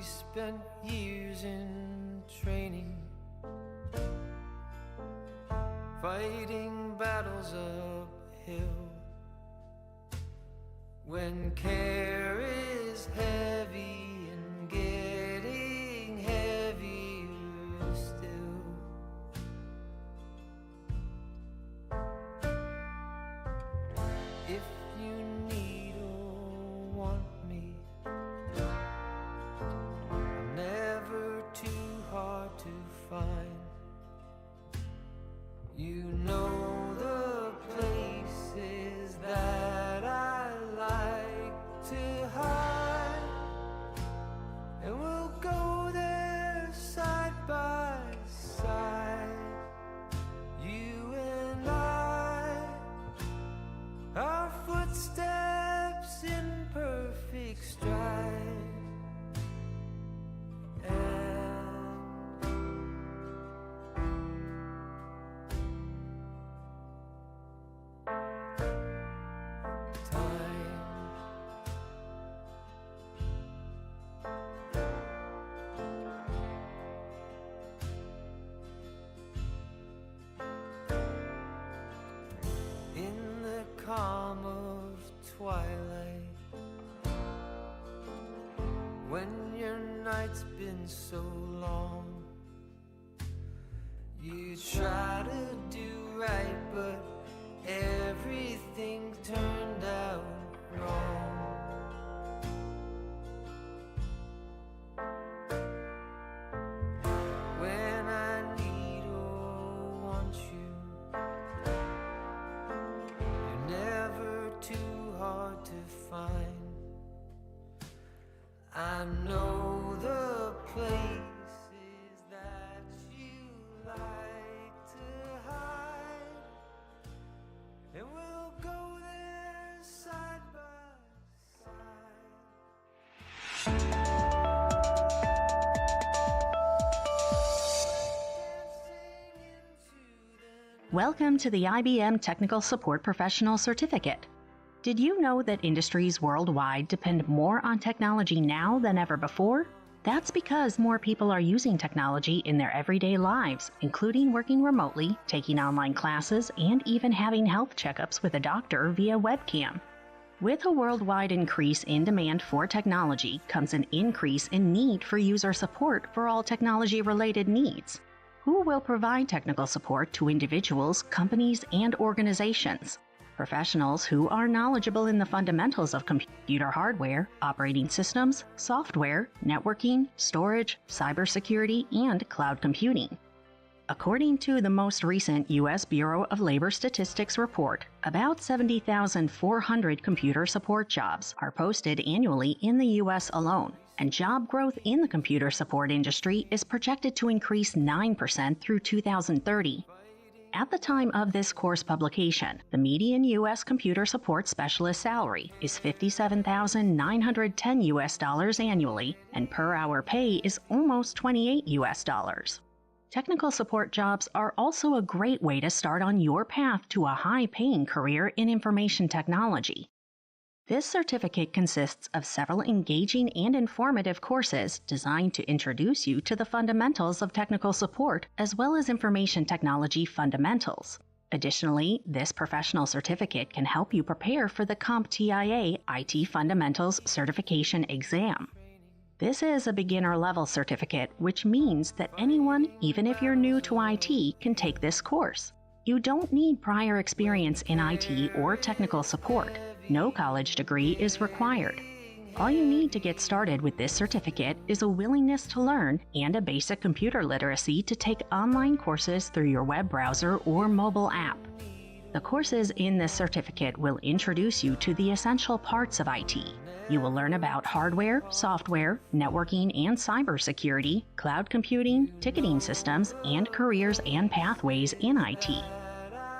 We spent years in training, fighting battles uphill. When care is heavy and getting heavier still. If you need or want me, I'm never too hard to find. You know the places that I like to hide, and we'll go there side by side. You and I, our footsteps in perfect stride. Calm of twilight, when your night's been so long, you try to do right, but everything turned out wrong. When I need or want you, too hard to find. I know the places that you like to hide, and we'll go there side by side. Welcome to the IBM Technical Support Professional Certificate. Did you know that industries worldwide depend more on technology now than ever before? That's because more people are using technology in their everyday lives, including working remotely, taking online classes, and even having health checkups with a doctor via webcam. With a worldwide increase in demand for technology comes an increase in need for user support for all technology-related needs. Who will provide technical support to individuals, companies, and organizations? Professionals who are knowledgeable in the fundamentals of computer hardware, operating systems, software, networking, storage, cybersecurity, and cloud computing. According to the most recent U.S. Bureau of Labor Statistics report, about 70,400 computer support jobs are posted annually in the U.S. alone, and job growth in the computer support industry is projected to increase 9% through 2030. At the time of this course publication, the median U.S. computer support specialist salary is $57,910 US annually, and per hour pay is almost $28 US. Technical support jobs are also a great way to start on your path to a high-paying career in information technology. This certificate consists of several engaging and informative courses designed to introduce you to the fundamentals of technical support as well as information technology fundamentals. Additionally, this professional certificate can help you prepare for the CompTIA IT Fundamentals Certification exam. This is a beginner-level certificate, which means that anyone, even if you're new to IT, can take this course. You don't need prior experience in IT or technical support. No college degree is required. All you need to get started with this certificate is a willingness to learn and a basic computer literacy to take online courses through your web browser or mobile app. The courses in this certificate will introduce you to the essential parts of IT. You will learn about hardware, software, networking and cybersecurity, cloud computing, ticketing systems, and careers and pathways in IT.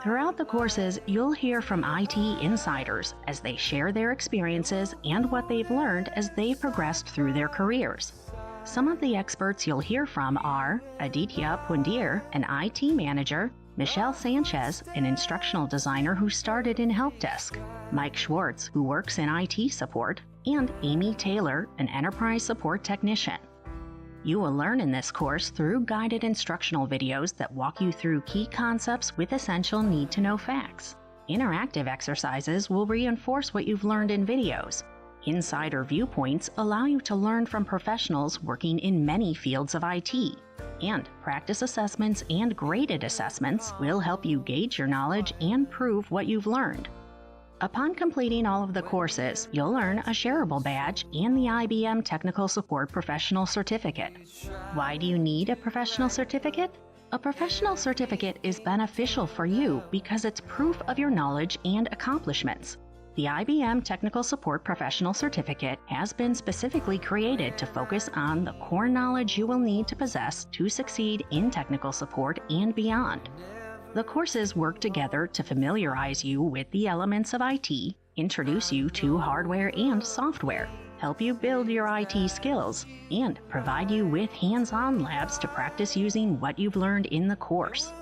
Throughout the courses, you'll hear from IT insiders as they share their experiences and what they've learned as they've progressed through their careers. Some of the experts you'll hear from are Aditya Pundir, an IT manager, Michelle Sanchez, an instructional designer who started in help desk, Mike Schwartz, who works in IT support, and Amy Taylor, an enterprise support technician. You will learn in this course through guided instructional videos that walk you through key concepts with essential need-to-know facts. Interactive exercises will reinforce what you've learned in videos. Insider viewpoints allow you to learn from professionals working in many fields of IT. And practice assessments and graded assessments will help you gauge your knowledge and prove what you've learned. Upon completing all of the courses, you'll earn a shareable badge and the IBM Technical Support Professional Certificate. Why do you need a professional certificate? A professional certificate is beneficial for you because it's proof of your knowledge and accomplishments. The IBM Technical Support Professional Certificate has been specifically created to focus on the core knowledge you will need to possess to succeed in technical support and beyond. The courses work together to familiarize you with the elements of IT, introduce you to hardware and software, help you build your IT skills, and provide you with hands-on labs to practice using what you've learned in the course.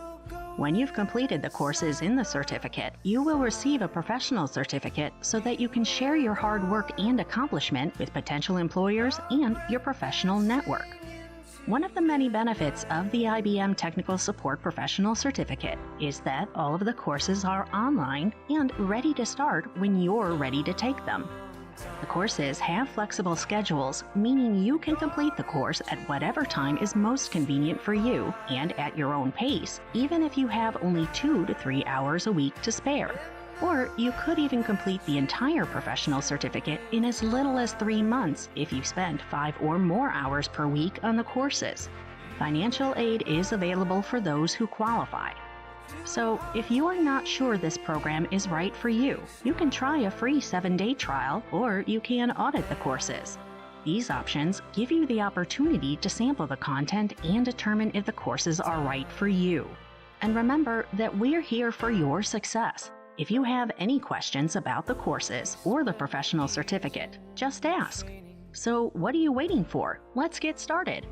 When you've completed the courses in the certificate, you will receive a professional certificate so that you can share your hard work and accomplishment with potential employers and your professional network. One of the many benefits of the IBM Technical Support Professional Certificate is that all of the courses are online and ready to start when you're ready to take them. The courses have flexible schedules, meaning you can complete the course at whatever time is most convenient for you and at your own pace, even if you have only 2 to 3 hours a week to spare. Or you could even complete the entire professional certificate in as little as 3 months if you spend 5 or more hours per week on the courses. Financial aid is available for those who qualify. So, if you are not sure this program is right for you, you can try a free 7-day trial, or you can audit the courses. These options give you the opportunity to sample the content and determine if the courses are right for you. And remember that we're here for your success. If you have any questions about the courses or the professional certificate, just ask. So, what are you waiting for? Let's get started.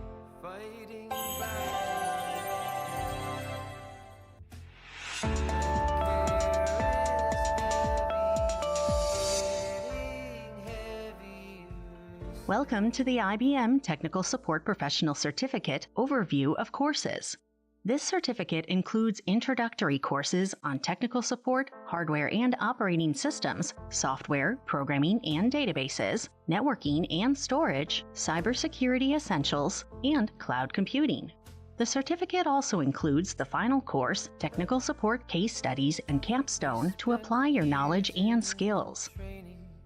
Welcome to the IBM Technical Support Professional Certificate Overview of Courses. This certificate includes introductory courses on technical support, hardware and operating systems, software, programming and databases, networking and storage, cybersecurity essentials, and cloud computing. The certificate also includes the final course, Technical Support Case Studies and Capstone, to apply your knowledge and skills.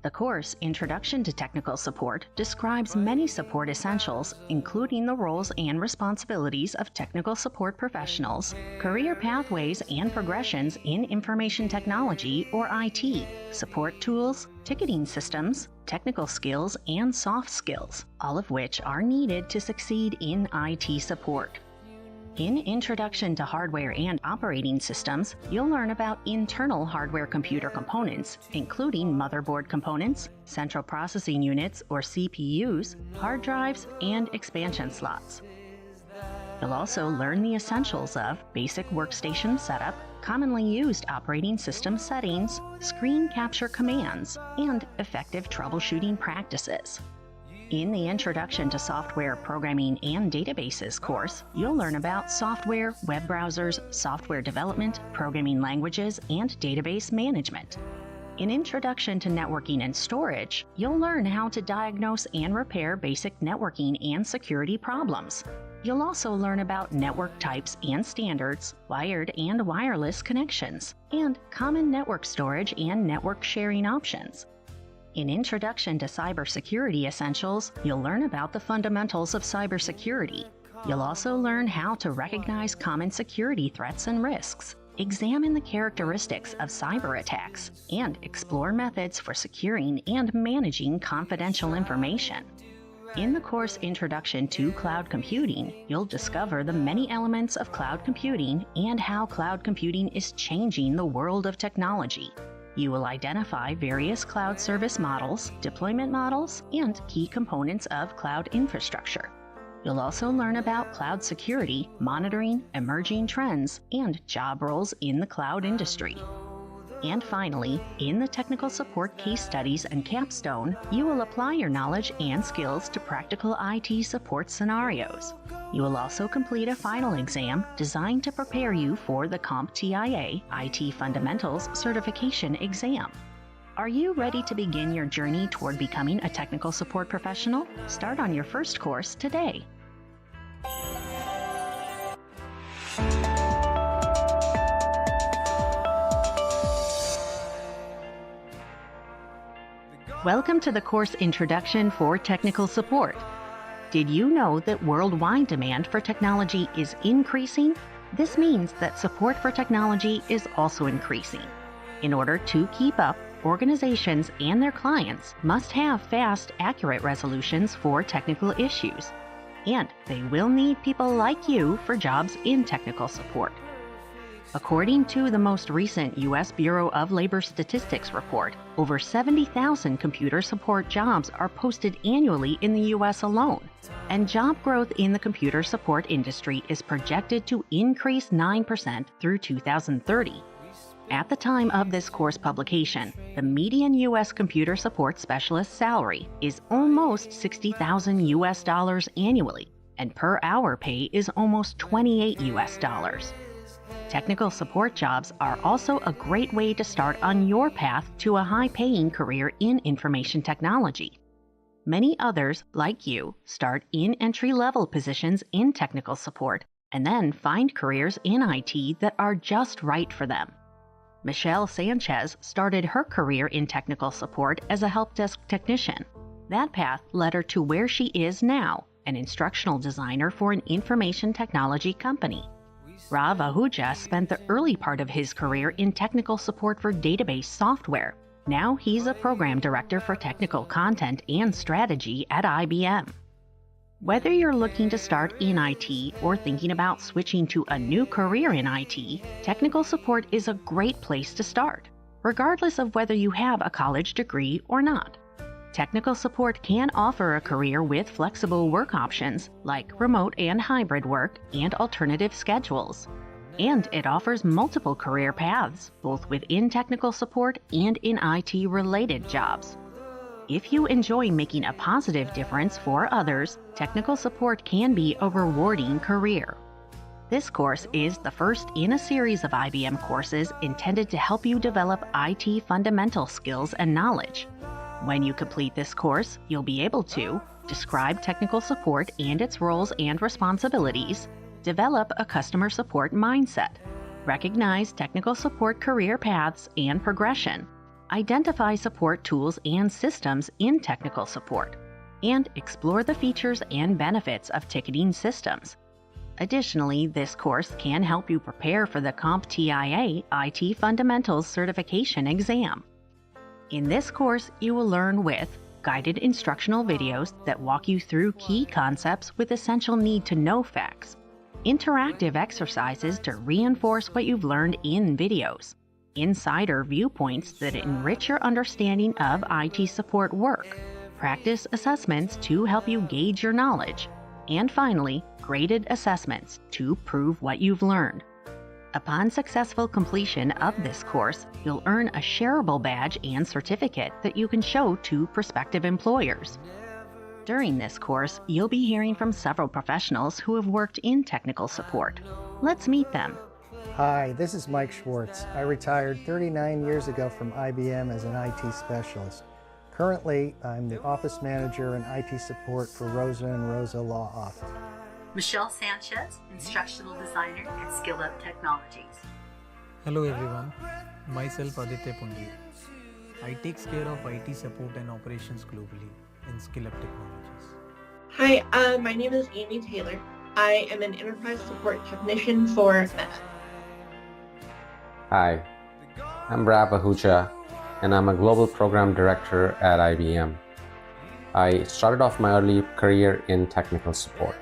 The course, Introduction to Technical Support, describes many support essentials, including the roles and responsibilities of technical support professionals, career pathways and progressions in information technology or IT, support tools, ticketing systems, technical skills, and soft skills, all of which are needed to succeed in IT support. In Introduction to Hardware and Operating Systems, you'll learn about internal hardware computer components, including motherboard components, central processing units or CPUs, hard drives, and expansion slots. You'll also learn the essentials of basic workstation setup, commonly used operating system settings, screen capture commands, and effective troubleshooting practices. In the Introduction to Software Programming and Databases course, you'll learn about software, web browsers, software development, programming languages, and database management. In Introduction to Networking and Storage, you'll learn how to diagnose and repair basic networking and security problems. You'll also learn about network types and standards, wired and wireless connections, and common network storage and network sharing options. In Introduction to Cybersecurity Essentials, you'll learn about the fundamentals of cybersecurity. You'll also learn how to recognize common security threats and risks, examine the characteristics of cyber attacks, and explore methods for securing and managing confidential information. In the course Introduction to Cloud Computing, you'll discover the many elements of cloud computing and how cloud computing is changing the world of technology. You will identify various cloud service models, deployment models, and key components of cloud infrastructure. You'll also learn about cloud security, monitoring, emerging trends, and job roles in the cloud industry. And finally, in the technical support case studies and capstone, you will apply your knowledge and skills to practical IT support scenarios. You will also complete a final exam designed to prepare you for the CompTIA IT Fundamentals Certification exam. Are you ready to begin your journey toward becoming a technical support professional? Start on your first course today. Welcome to the course Introduction for Technical Support. Did you know that worldwide demand for technology is increasing? This means that support for technology is also increasing. In order to keep up, organizations and their clients must have fast, accurate resolutions for technical issues. And they will need people like you for jobs in technical support. According to the most recent U.S. Bureau of Labor Statistics report, over 70,000 computer support jobs are posted annually in the U.S. alone, and job growth in the computer support industry is projected to increase 9% through 2030. At the time of this course publication, the median U.S. computer support specialist salary is almost $60,000 US annually, and per hour pay is almost $28 US. Technical support jobs are also a great way to start on your path to a high-paying career in information technology. Many others, like you, start in entry-level positions in technical support and then find careers in IT that are just right for them. Michelle Sanchez started her career in technical support as a help desk technician. That path led her to where she is now, an instructional designer for an information technology company. Rav Ahuja spent the early part of his career in technical support for database software. Now he's a program director for technical content and strategy at IBM. Whether you're looking to start in IT or thinking about switching to a new career in IT, technical support is a great place to start, regardless of whether you have a college degree or not. Technical support can offer a career with flexible work options like remote and hybrid work and alternative schedules. And it offers multiple career paths, both within technical support and in IT-related jobs. If you enjoy making a positive difference for others, technical support can be a rewarding career. This course is the first in a series of IBM courses intended to help you develop IT fundamental skills and knowledge. When you complete this course, you'll be able to describe technical support and its roles and responsibilities, develop a customer support mindset, recognize technical support career paths and progression, identify support tools and systems in technical support, and explore the features and benefits of ticketing systems. Additionally, this course can help you prepare for the CompTIA IT Fundamentals Certification exam. In this course, you will learn with guided instructional videos that walk you through key concepts with essential need-to-know facts, interactive exercises to reinforce what you've learned in videos, insider viewpoints that enrich your understanding of IT support work, practice assessments to help you gauge your knowledge, and finally, graded assessments to prove what you've learned. Upon successful completion of this course, you'll earn a shareable badge and certificate that you can show to prospective employers. During this course, you'll be hearing from several professionals who have worked in technical support. Let's meet them. Hi, this is Mike Schwartz. I retired 39 years ago from IBM as an IT specialist. Currently, I'm the office manager in IT support for Rosa & Rosa Law Office. Michelle Sanchez, Instructional Designer at Skill Up Technologies. Hello everyone, myself Aditya Pundir. I take care of IT support and operations globally in Skill Up Technologies. Hi, my name is Amy Taylor. I am an Enterprise Support Technician for Meta. Hi, I'm Rav Ahuja, and I'm a Global Program Director at IBM. I started off my early career in technical support.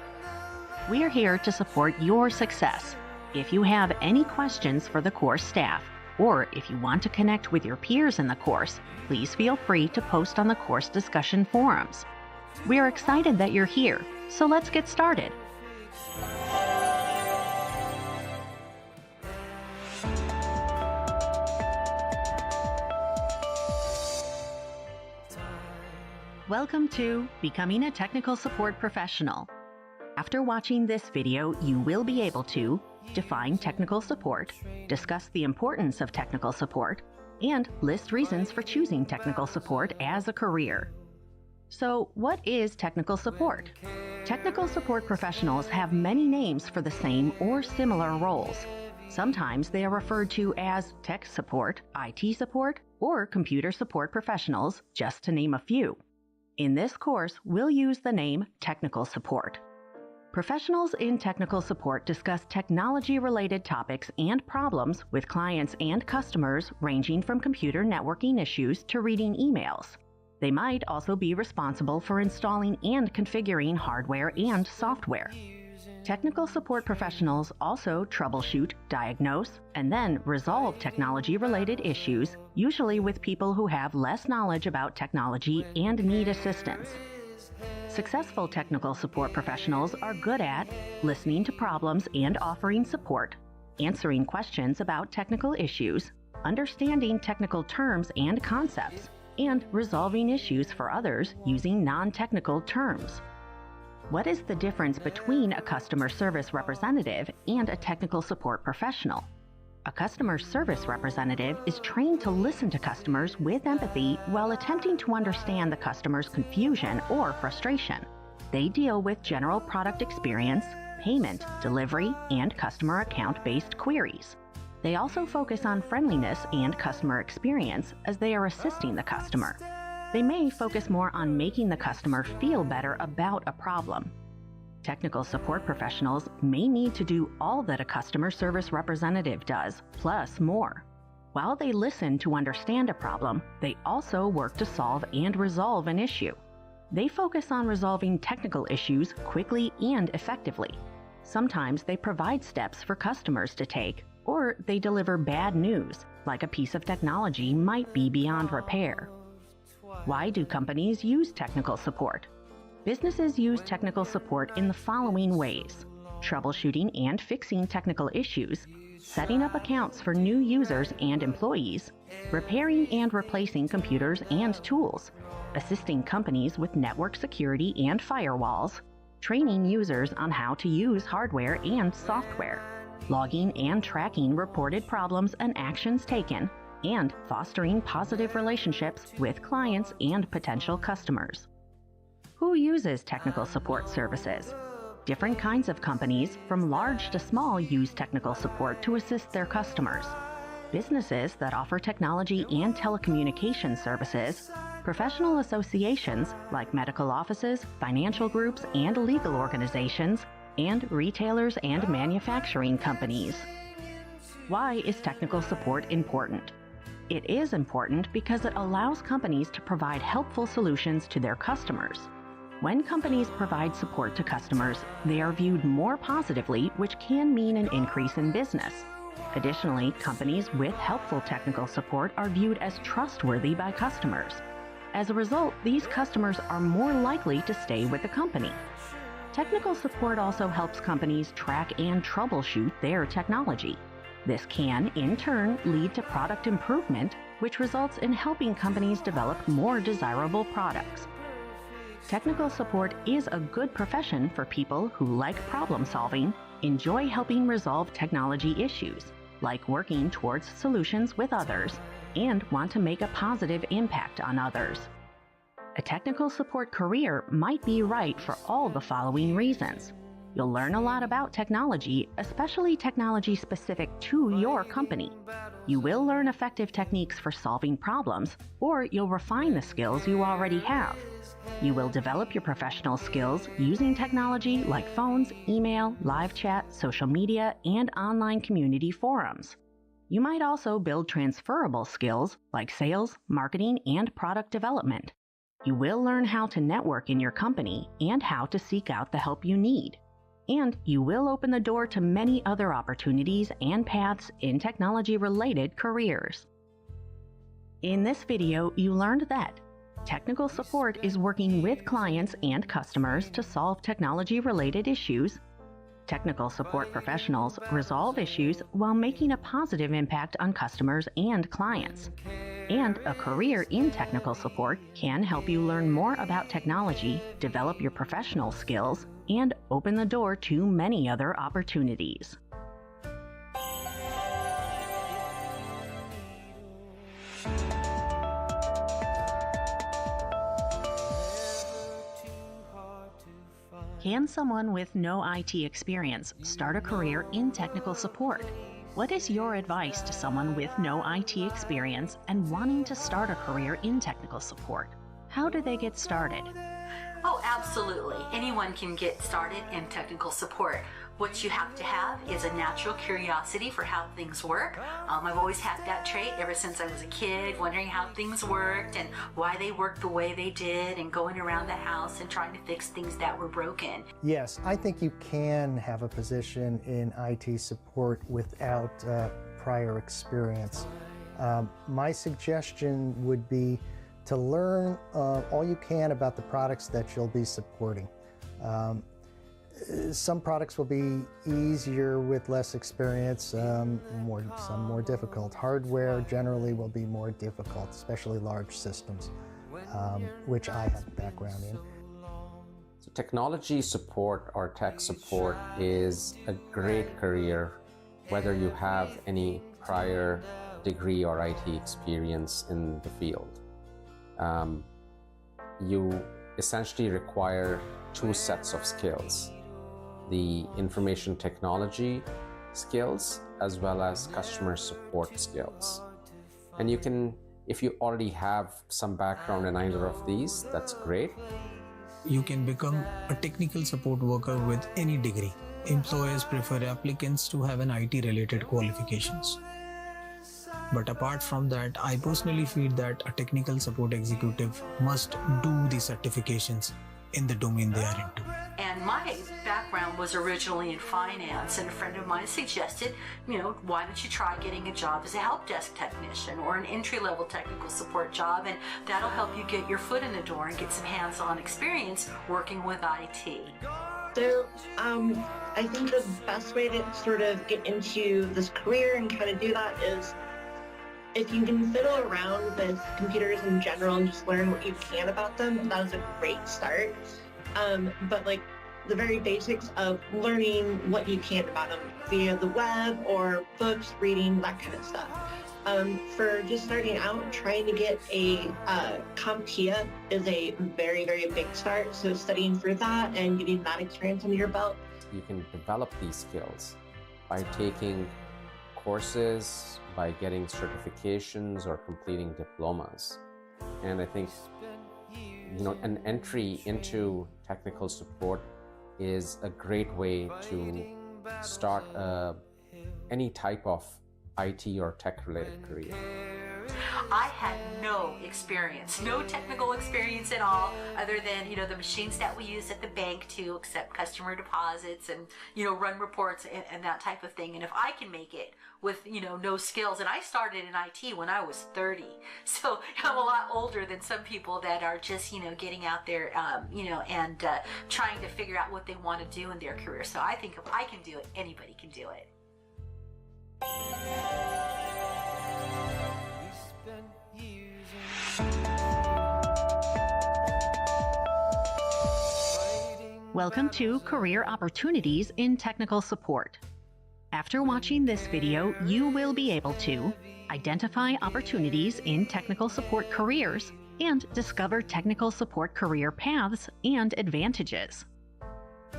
We're here to support your success. If you have any questions for the course staff, or if you want to connect with your peers in the course, please feel free to post on the course discussion forums. We're excited that you're here, so let's get started. Welcome to Becoming a Technical Support Professional. After watching this video, you will be able to define technical support, discuss the importance of technical support, and list reasons for choosing technical support as a career. So, what is technical support? Technical support professionals have many names for the same or similar roles. Sometimes they are referred to as tech support, IT support, or computer support professionals, just to name a few. In this course, we'll use the name technical support. Professionals in technical support discuss technology-related topics and problems with clients and customers, ranging from computer networking issues to reading emails. They might also be responsible for installing and configuring hardware and software. Technical support professionals also troubleshoot, diagnose, and then resolve technology-related issues, usually with people who have less knowledge about technology and need assistance. Successful technical support professionals are good at listening to problems and offering support, answering questions about technical issues, understanding technical terms and concepts, and resolving issues for others using non-technical terms. What is the difference between a customer service representative and a technical support professional? A customer service representative is trained to listen to customers with empathy while attempting to understand the customer's confusion or frustration. They deal with general product experience, payment, delivery, and customer account-based queries. They also focus on friendliness and customer experience as they are assisting the customer. They may focus more on making the customer feel better about a problem. Technical support professionals may need to do all that a customer service representative does, plus more. While they listen to understand a problem, they also work to solve and resolve an issue. They focus on resolving technical issues quickly and effectively. Sometimes they provide steps for customers to take, or they deliver bad news, like a piece of technology might be beyond repair. Why do companies use technical support? Businesses use technical support in the following ways: troubleshooting and fixing technical issues, setting up accounts for new users and employees, repairing and replacing computers and tools, assisting companies with network security and firewalls, training users on how to use hardware and software, logging and tracking reported problems and actions taken, and fostering positive relationships with clients and potential customers. Who uses technical support services? Different kinds of companies, from large to small, use technical support to assist their customers. Businesses that offer technology and telecommunication services, professional associations like medical offices, financial groups, and legal organizations, and retailers and manufacturing companies. Why is technical support important? It is important because it allows companies to provide helpful solutions to their customers. When companies provide support to customers, they are viewed more positively, which can mean an increase in business. Additionally, companies with helpful technical support are viewed as trustworthy by customers. As a result, these customers are more likely to stay with the company. Technical support also helps companies track and troubleshoot their technology. This can, in turn, lead to product improvement, which results in helping companies develop more desirable products. Technical support is a good profession for people who like problem solving, enjoy helping resolve technology issues, like working towards solutions with others, and want to make a positive impact on others. A technical support career might be right for all the following reasons. You'll learn a lot about technology, especially technology specific to your company. You will learn effective techniques for solving problems, or you'll refine the skills you already have. You will develop your professional skills using technology like phones, email, live chat, social media, and online community forums. You might also build transferable skills like sales, marketing, and product development. You will learn how to network in your company and how to seek out the help you need. And you will open the door to many other opportunities and paths in technology-related careers. In this video, you learned that technical support is working with clients and customers to solve technology-related issues. Technical support professionals resolve issues while making a positive impact on customers and clients. And a career in technical support can help you learn more about technology, develop your professional skills, and open the door to many other opportunities. Can someone with no IT experience start a career in technical support? What is your advice to someone with no IT experience and wanting to start a career in technical support? How do they get started? Oh, absolutely. Anyone can get started in technical support. What you have to have is a natural curiosity for how things work. I've always had that trait ever since I was a kid, wondering how things worked and why they worked the way they did, and going around the house and trying to fix things that were broken. Yes, I think you can have a position in IT support without prior experience. My suggestion would be to learn all you can about the products that you'll be supporting. Some products will be easier with less experience, some more difficult. Hardware generally will be more difficult, especially large systems, which I have a background in. So technology support or tech support is a great career, whether you have any prior degree or IT experience in the field. You essentially require two sets of skills: the information technology skills as well as customer support skills. And you can, if you already have some background in either of these, that's great. You can become a technical support worker with any degree. Employers prefer applicants to have an IT-related qualifications. But apart from that, I personally feel that a technical support executive must do the certifications in the domain they are into. And my background was originally in finance, and a friend of mine suggested, why don't you try getting a job as a help desk technician or an entry-level technical support job, and that'll help you get your foot in the door and get some hands-on experience working with IT. So I think the best way to sort of get into this career and kind of do that is if you can fiddle around with computers in general and just learn what you can about them, that is a great start. But like the very basics of learning what you can about them via the web or books, reading, that kind of stuff. For just starting out, trying to get a CompTIA is a very, very big start. So studying for that and getting that experience under your belt. You can develop these skills by taking courses, by getting certifications or completing diplomas. And I think, an entry into technical support is a great way to start any type of IT or tech-related career. I had no experience, no technical experience at all, other than, the machines that we use at the bank to accept customer deposits and, run reports and that type of thing. And if I can make it with, no skills, and I started in IT when I was 30, so I'm a lot older than some people that are just, getting out there, and trying to figure out what they want to do in their career. So I think if I can do it, anybody can do it. Welcome to Career Opportunities in Technical Support. After watching this video, you will be able to identify opportunities in technical support careers and discover technical support career paths and advantages.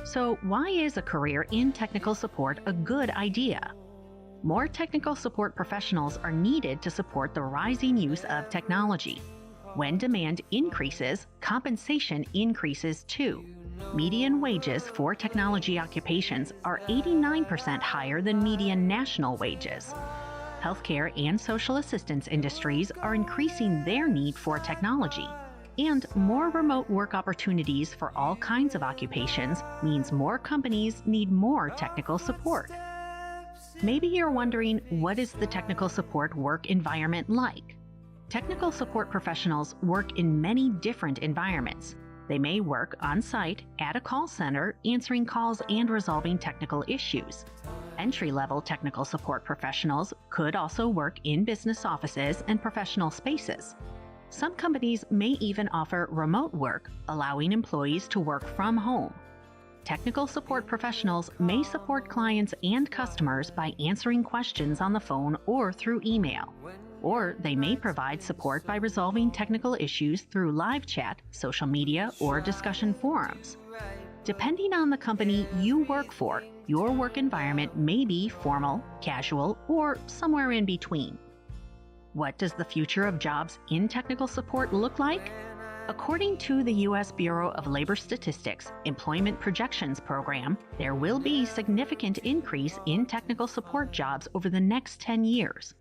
So, why is a career in technical support a good idea? More technical support professionals are needed to support the rising use of technology. When demand increases, compensation increases too. Median wages for technology occupations are 89% higher than median national wages. Healthcare and social assistance industries are increasing their need for technology. And more remote work opportunities for all kinds of occupations means more companies need more technical support. Maybe you're wondering, what is the technical support work environment like? Technical support professionals work in many different environments. They may work on-site at a call center, answering calls and resolving technical issues. Entry-level technical support professionals could also work in business offices and professional spaces. Some companies may even offer remote work, allowing employees to work from home. Technical support professionals may support clients and customers by answering questions on the phone or through email. Or they may provide support by resolving technical issues through live chat, social media, or discussion forums. Depending on the company you work for, your work environment may be formal, casual, or somewhere in between. What does the future of jobs in technical support look like? According to the U.S. Bureau of Labor Statistics Employment Projections Program, there will be significant increase in technical support jobs over the next 10 years.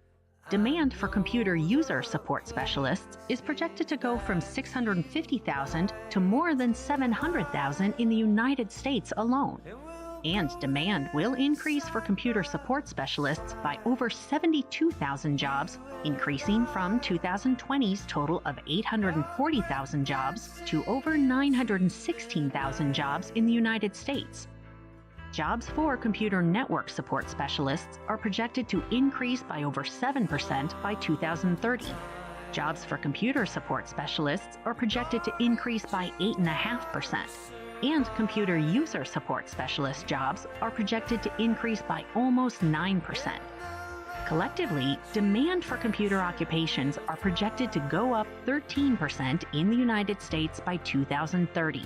Demand for computer user support specialists is projected to go from 650,000 to more than 700,000 in the United States alone. And demand will increase for computer support specialists by over 72,000 jobs, increasing from 2020's total of 840,000 jobs to over 916,000 jobs in the United States. Jobs for computer network support specialists are projected to increase by over 7% by 2030. Jobs for computer support specialists are projected to increase by 8.5%. And computer user support specialist jobs are projected to increase by almost 9%. Collectively, demand for computer occupations are projected to go up 13% in the United States by 2030.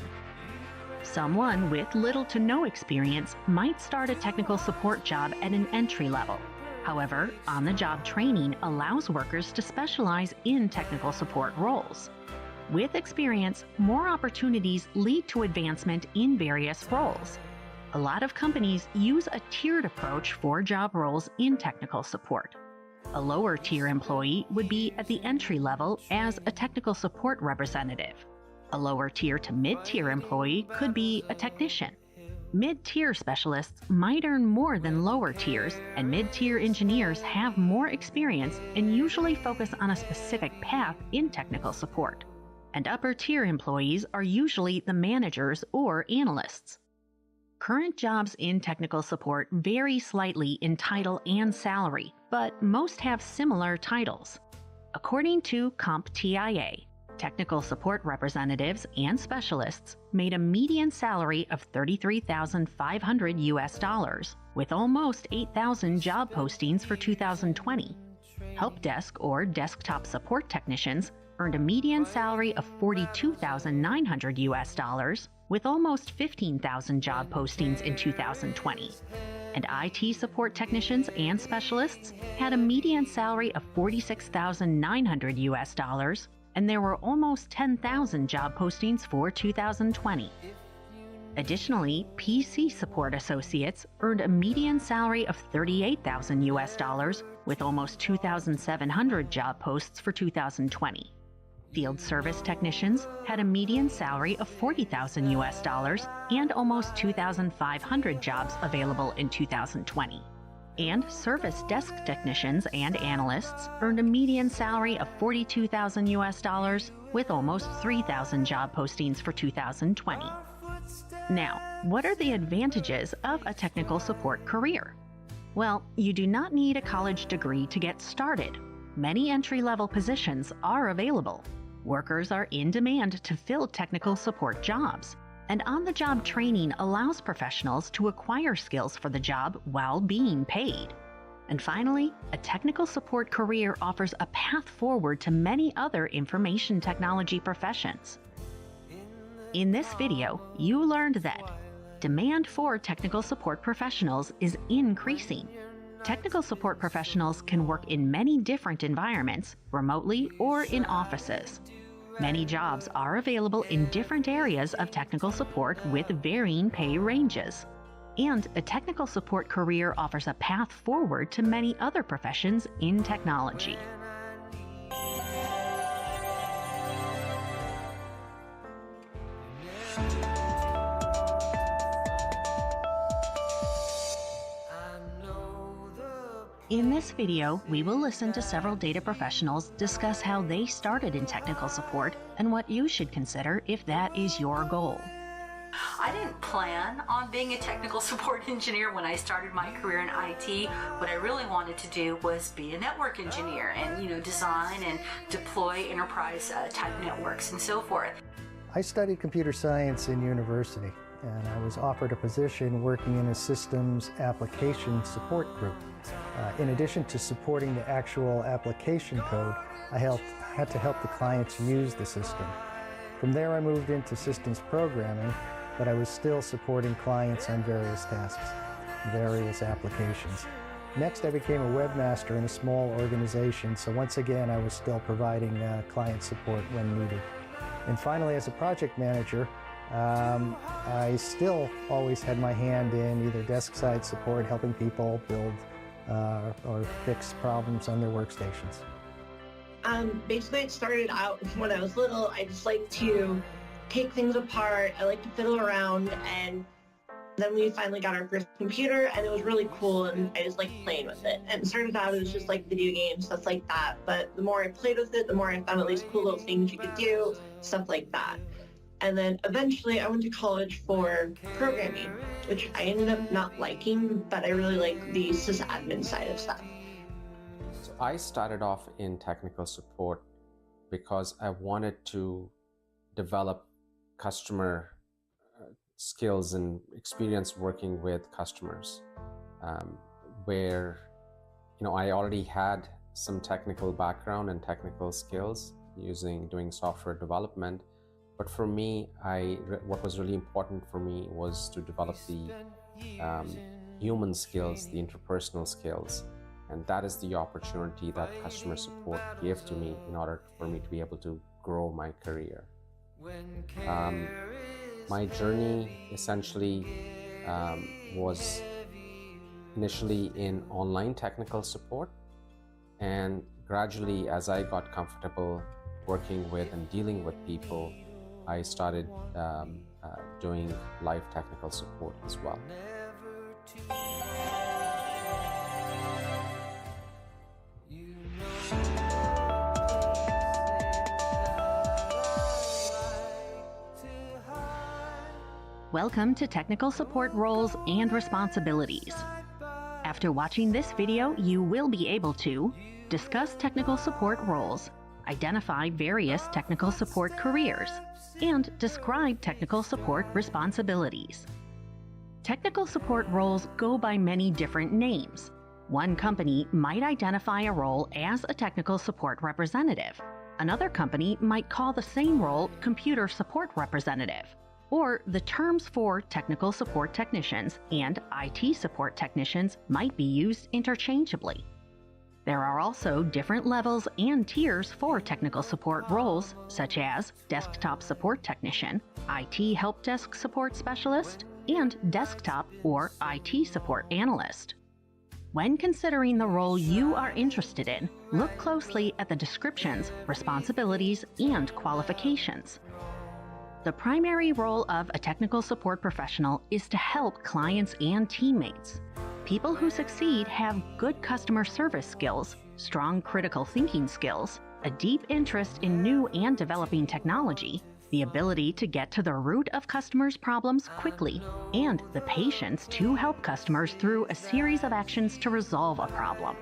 Someone with little to no experience might start a technical support job at an entry level. However, on-the-job training allows workers to specialize in technical support roles. With experience, more opportunities lead to advancement in various roles. A lot of companies use a tiered approach for job roles in technical support. A lower tier employee would be at the entry level as a technical support representative. A lower tier to mid-tier employee could be a technician. Mid-tier specialists might earn more than lower tiers, and mid-tier engineers have more experience and usually focus on a specific path in technical support. And upper-tier employees are usually the managers or analysts. Current jobs in technical support vary slightly in title and salary, but most have similar titles. According to CompTIA, technical support representatives and specialists made a median salary of $33,500 with almost 8,000 job postings for 2020. Help desk or desktop support technicians earned a median salary of $42,900 with almost 15,000 job postings in 2020. And IT support technicians and specialists had a median salary of $46,900, and there were almost 10,000 job postings for 2020. Additionally, PC support associates earned a median salary of $38,000 with almost 2,700 job posts for 2020. Field service technicians had a median salary of $40,000 and almost 2,500 jobs available in 2020. And service desk technicians and analysts earned a median salary of $42,000 with almost 3,000 job postings for 2020. Now, what are the advantages of a technical support career? Well, you do not need a college degree to get started. Many entry-level positions are available. Workers are in demand to fill technical support jobs, and on-the-job training allows professionals to acquire skills for the job while being paid. And finally, a technical support career offers a path forward to many other information technology professions. In this video, you learned that demand for technical support professionals is increasing. Technical support professionals can work in many different environments, remotely or in offices. Many jobs are available in different areas of technical support with varying pay ranges. And a technical support career offers a path forward to many other professions in technology. In this video, we will listen to several data professionals discuss how they started in technical support and what you should consider if that is your goal. I didn't plan on being a technical support engineer when I started my career in IT. What I really wanted to do was be a network engineer and, design and deploy enterprise type networks and so forth. I studied computer science in university, and I was offered a position working in a systems application support group. In addition to supporting the actual application code, I had to help the clients use the system. From there, I moved into systems programming, but I was still supporting clients on various tasks, various applications. Next, I became a webmaster in a small organization, so once again, I was still providing client support when needed. And finally, as a project manager, I still always had my hand in either desk-side support, helping people build or fix problems on their workstations. Basically, it started out when I was little. I just liked to take things apart. I like to fiddle around, and then we finally got our first computer, and it was really cool, and I just liked playing with it. And it started out, it was just like video games, stuff like that. But the more I played with it, the more I found all these cool little things you could do, stuff like that. And then eventually I went to college for programming, which I ended up not liking, but I really like the sysadmin side of stuff. So I started off in technical support because I wanted to develop customer skills and experience working with customers, where I already had some technical background and technical skills doing software development. But for me, what was really important for me was to develop the human skills, the interpersonal skills. And that is the opportunity that customer support gave to me in order for me to be able to grow my career. My journey essentially was initially in online technical support. And gradually, as I got comfortable working with and dealing with people, I started doing live technical support as well. Welcome to Technical Support Roles and Responsibilities. After watching this video, you will be able to discuss technical support roles, identify various technical support careers, and describe technical support responsibilities. Technical support roles go by many different names. One company might identify a role as a technical support representative. Another company might call the same role computer support representative. Or the terms for technical support technicians and IT support technicians might be used interchangeably. There are also different levels and tiers for technical support roles, such as desktop support technician, IT help desk support specialist, and desktop or IT support analyst. When considering the role you are interested in, look closely at the descriptions, responsibilities, and qualifications. The primary role of a technical support professional is to help clients and teammates. People who succeed have good customer service skills, strong critical thinking skills, a deep interest in new and developing technology, the ability to get to the root of customers' problems quickly, and the patience to help customers through a series of actions to resolve a problem.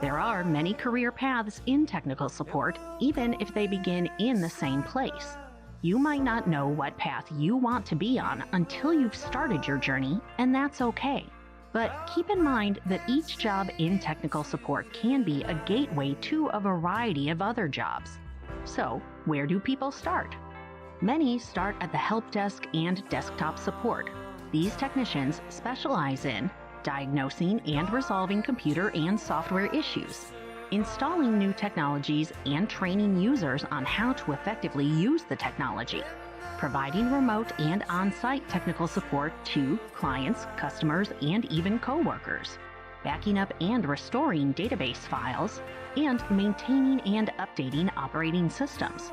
There are many career paths in technical support, even if they begin in the same place. You might not know what path you want to be on until you've started your journey, and that's okay. But keep in mind that each job in technical support can be a gateway to a variety of other jobs. So, where do people start? Many start at the help desk and desktop support. These technicians specialize in diagnosing and resolving computer and software issues, installing new technologies and training users on how to effectively use the technology, providing remote and on-site technical support to clients, customers, and even coworkers, backing up and restoring database files, and maintaining and updating operating systems.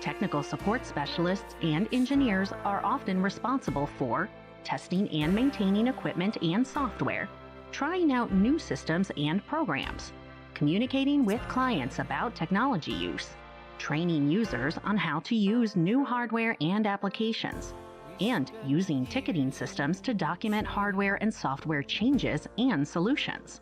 Technical support specialists and engineers are often responsible for testing and maintaining equipment and software, trying out new systems and programs, communicating with clients about technology use, training users on how to use new hardware and applications, and using ticketing systems to document hardware and software changes and solutions.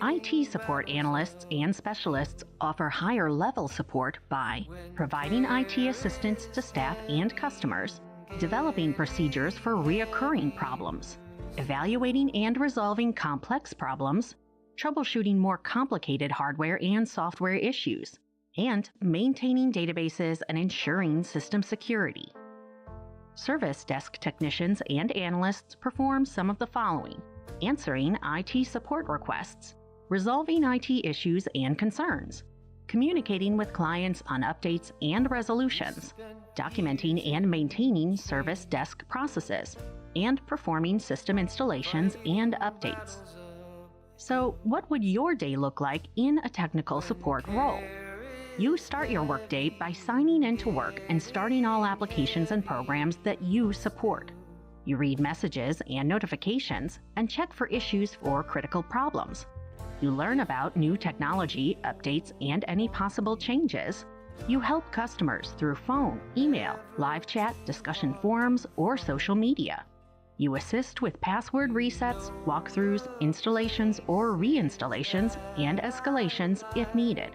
IT support analysts and specialists offer higher-level support by providing IT assistance to staff and customers, developing procedures for recurring problems, evaluating and resolving complex problems, troubleshooting more complicated hardware and software issues, and maintaining databases and ensuring system security. Service desk technicians and analysts perform some of the following: answering IT support requests, resolving IT issues and concerns, communicating with clients on updates and resolutions, documenting and maintaining service desk processes, and performing system installations and updates. So, what would your day look like in a technical support role? You start your workday by signing into work and starting all applications and programs that you support. You read messages and notifications and check for issues or critical problems. You learn about new technology, updates, and any possible changes. You help customers through phone, email, live chat, discussion forums, or social media. You assist with password resets, walkthroughs, installations or reinstallations, and escalations if needed.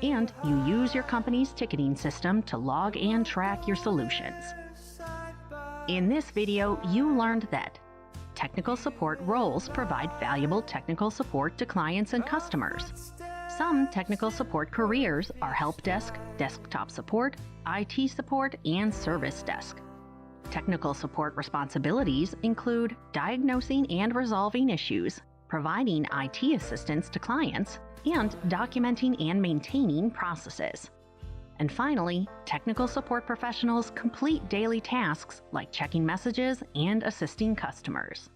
And you use your company's ticketing system to log and track your solutions. In this video, you learned that technical support roles provide valuable technical support to clients and customers. Some technical support careers are help desk, desktop support, IT support, and service desk. Technical support responsibilities include diagnosing and resolving issues, providing IT assistance to clients, and documenting and maintaining processes. And finally, technical support professionals complete daily tasks like checking messages and assisting customers.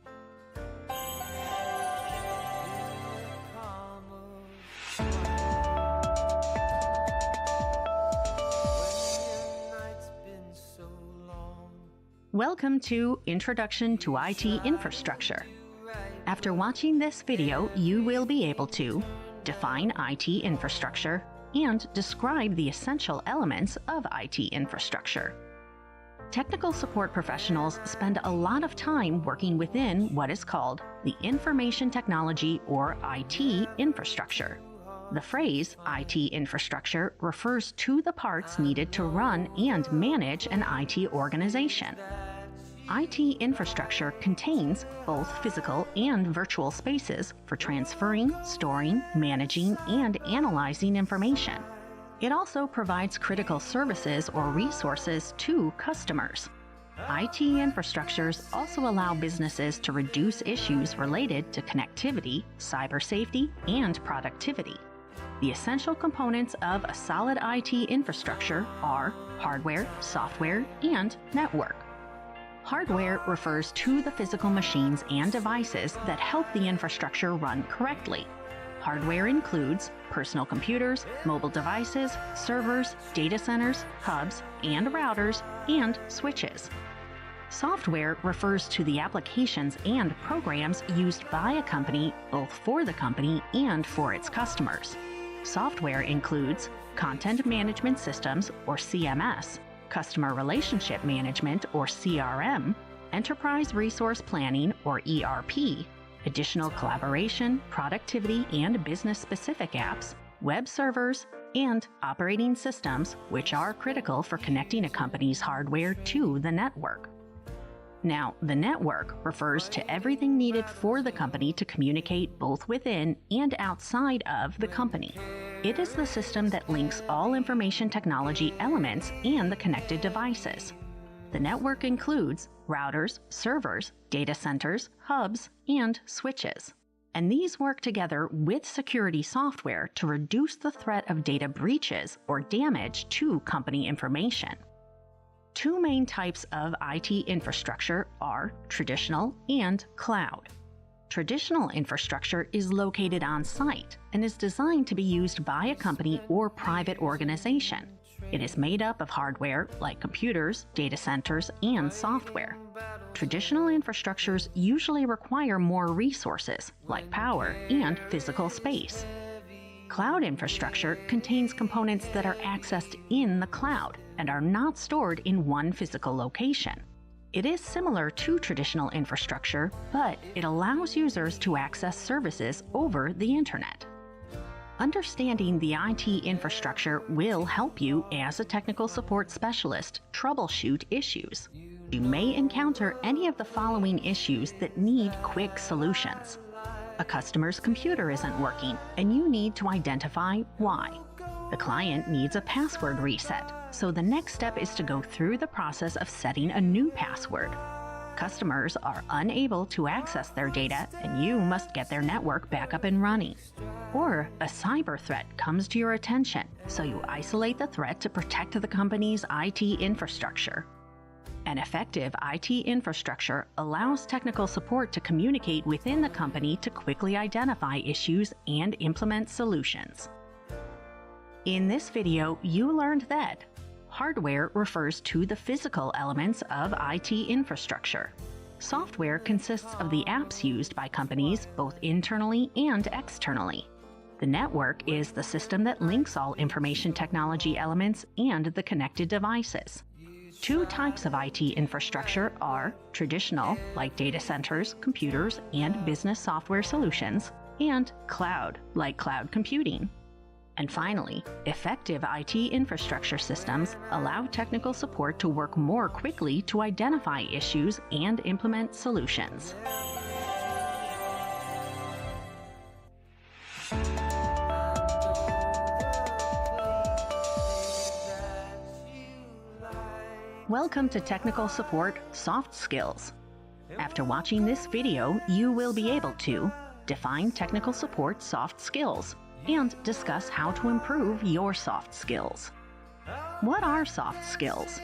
Welcome to Introduction to IT Infrastructure. After watching this video, you will be able to define IT infrastructure and describe the essential elements of IT infrastructure. Technical support professionals spend a lot of time working within what is called the information technology or IT infrastructure. The phrase IT infrastructure refers to the parts needed to run and manage an IT organization. IT infrastructure contains both physical and virtual spaces for transferring, storing, managing, and analyzing information. It also provides critical services or resources to customers. IT infrastructures also allow businesses to reduce issues related to connectivity, cyber safety, and productivity. The essential components of a solid IT infrastructure are hardware, software, and network. Hardware refers to the physical machines and devices that help the infrastructure run correctly. Hardware includes personal computers, mobile devices, servers, data centers, hubs, and routers, and switches. Software refers to the applications and programs used by a company both for the company and for its customers. Software includes content management systems, or CMS, customer relationship management, or CRM, enterprise resource planning, or ERP, additional collaboration, productivity, and business-specific apps, web servers, and operating systems, which are critical for connecting a company's hardware to the network. Now, the network refers to everything needed for the company to communicate both within and outside of the company. It is the system that links all information technology elements and the connected devices. The network includes routers, servers, data centers, hubs, and switches. And these work together with security software to reduce the threat of data breaches or damage to company information. Two main types of IT infrastructure are traditional and cloud. Traditional infrastructure is located on site and is designed to be used by a company or private organization. It is made up of hardware like computers, data centers, and software. Traditional infrastructures usually require more resources, like power and physical space. Cloud infrastructure contains components that are accessed in the cloud and are not stored in one physical location. It is similar to traditional infrastructure, but it allows users to access services over the internet. Understanding the IT infrastructure will help you as a technical support specialist troubleshoot issues. You may encounter any of the following issues that need quick solutions. A customer's computer isn't working, and you need to identify why. The client needs a password reset, so the next step is to go through the process of setting a new password. Customers are unable to access their data, and you must get their network back up and running. Or a cyber threat comes to your attention, so you isolate the threat to protect the company's IT infrastructure. An effective IT infrastructure allows technical support to communicate within the company to quickly identify issues and implement solutions. In this video, you learned that hardware refers to the physical elements of IT infrastructure. Software consists of the apps used by companies both internally and externally. The network is the system that links all information technology elements and the connected devices. Two types of IT infrastructure are traditional, like data centers, computers, and business software solutions, and cloud, like cloud computing. And finally, effective IT infrastructure systems allow technical support to work more quickly to identify issues and implement solutions. Welcome to Technical Support Soft Skills. After watching this video, you will be able to define technical support soft skills and discuss how to improve your soft skills. What are soft skills?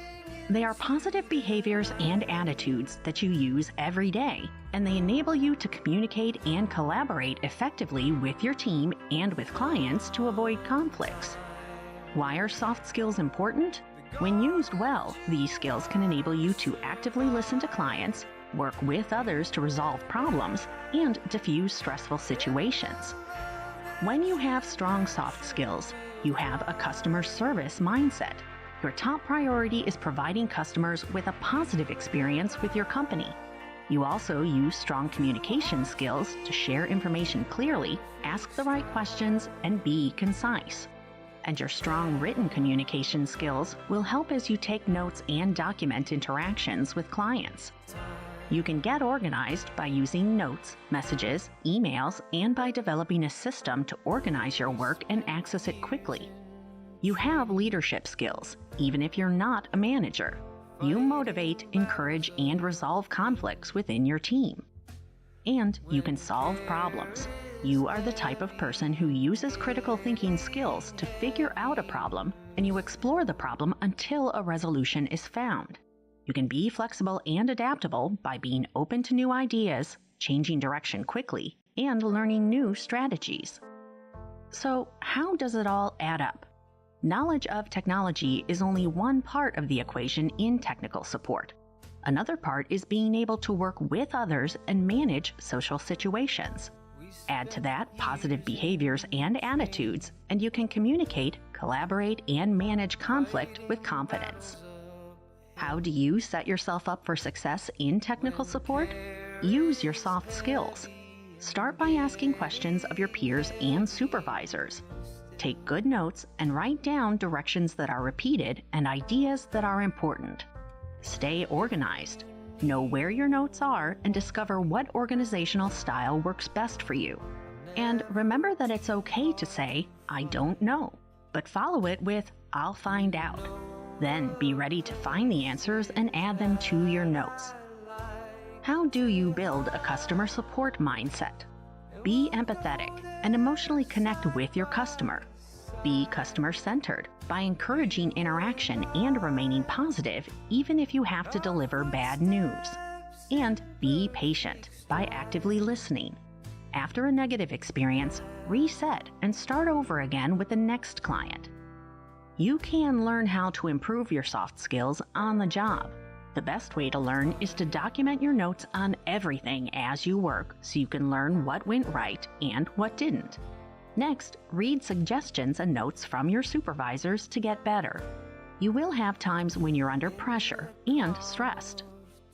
They are positive behaviors and attitudes that you use every day, and they enable you to communicate and collaborate effectively with your team and with clients to avoid conflicts. Why are soft skills important? When used well, these skills can enable you to actively listen to clients, work with others to resolve problems, and diffuse stressful situations. When you have strong soft skills, you have a customer service mindset. Your top priority is providing customers with a positive experience with your company. You also use strong communication skills to share information clearly, ask the right questions, and be concise. And your strong written communication skills will help as you take notes and document interactions with clients. You can get organized by using notes, messages, emails, and by developing a system to organize your work and access it quickly. You have leadership skills, even if you're not a manager. You motivate, encourage, and resolve conflicts within your team. And you can solve problems. You are the type of person who uses critical thinking skills to figure out a problem, and you explore the problem until a resolution is found. You can be flexible and adaptable by being open to new ideas, changing direction quickly, and learning new strategies. So, how does it all add up? Knowledge of technology is only one part of the equation in technical support. Another part is being able to work with others and manage social situations. Add to that positive behaviors and attitudes, and you can communicate, collaborate, and manage conflict with confidence. How do you set yourself up for success in technical support? Use your soft skills. Start by asking questions of your peers and supervisors. Take good notes and write down directions that are repeated and ideas that are important. Stay organized. Know where your notes are and discover what organizational style works best for you. And remember that it's okay to say, "I don't know," but follow it with, "I'll find out." Then be ready to find the answers and add them to your notes. How do you build a customer support mindset? Be empathetic and emotionally connect with your customer. Be customer-centered by encouraging interaction and remaining positive even if you have to deliver bad news. And be patient by actively listening. After a negative experience, reset and start over again with the next client. You can learn how to improve your soft skills on the job. The best way to learn is to document your notes on everything as you work so you can learn what went right and what didn't. Next, read suggestions and notes from your supervisors to get better. You will have times when you're under pressure and stressed.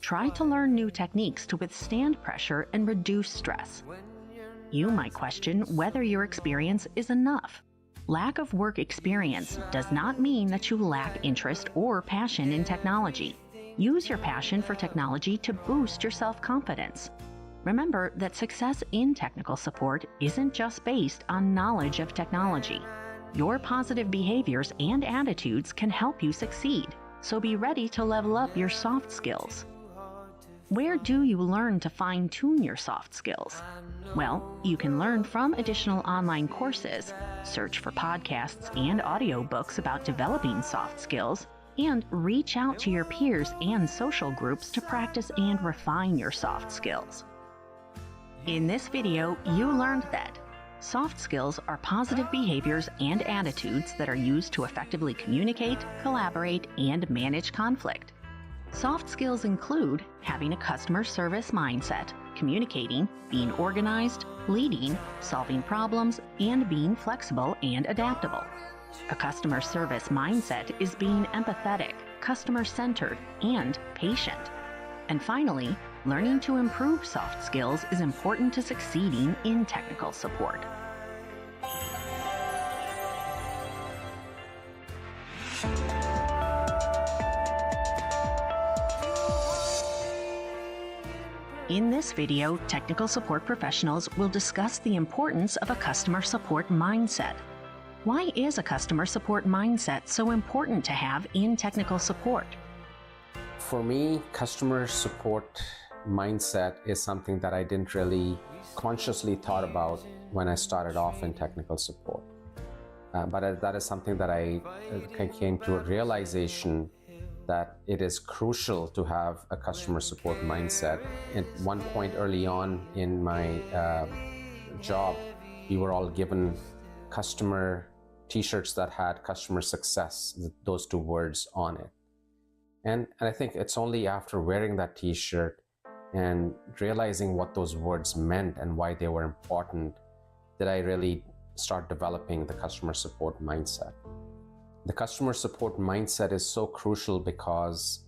Try to learn new techniques to withstand pressure and reduce stress. You might question whether your experience is enough. Lack of work experience does not mean that you lack interest or passion in technology. Use your passion for technology to boost your self-confidence. Remember that success in technical support isn't just based on knowledge of technology. Your positive behaviors and attitudes can help you succeed, so be ready to level up your soft skills. Where do you learn to fine-tune your soft skills? Well, you can learn from additional online courses, search for podcasts and audiobooks about developing soft skills, and reach out to your peers and social groups to practice and refine your soft skills. In this video, you learned that soft skills are positive behaviors and attitudes that are used to effectively communicate, collaborate, and manage conflict. Soft skills include having a customer service mindset, communicating, being organized, leading, solving problems, and being flexible and adaptable. A customer service mindset is being empathetic, customer-centered, and patient. And finally, learning to improve soft skills is important to succeeding in technical support. In this video, technical support professionals will discuss the importance of a customer support mindset. Why is a customer support mindset so important to have in technical support? For me, customer support mindset is something that I didn't really consciously thought about when I started off in technical support. But that is something that I came to a realization that it is crucial to have a customer support mindset. At one point early on in my job, we were all given customer t-shirts that had customer success, those two words on it. And I think it's only after wearing that t-shirt and realizing what those words meant and why they were important that I really start developing the customer support mindset. The customer support mindset is so crucial because,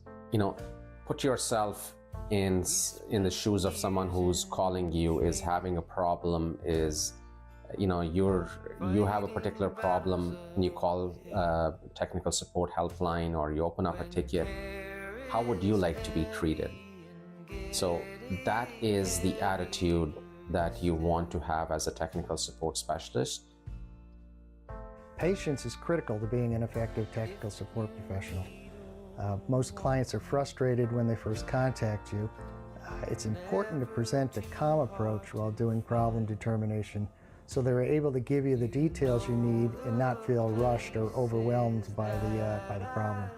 put yourself in the shoes of someone who's calling you, is having a problem, is you have a particular problem and you call technical support helpline or you open up a ticket. How would you like to be treated? So that is the attitude that you want to have as a technical support specialist. Patience is critical to being an effective technical support professional. Most clients are frustrated when they first contact you. It's important to present a calm approach while doing problem determination so they're able to give you the details you need and not feel rushed or overwhelmed by the problem.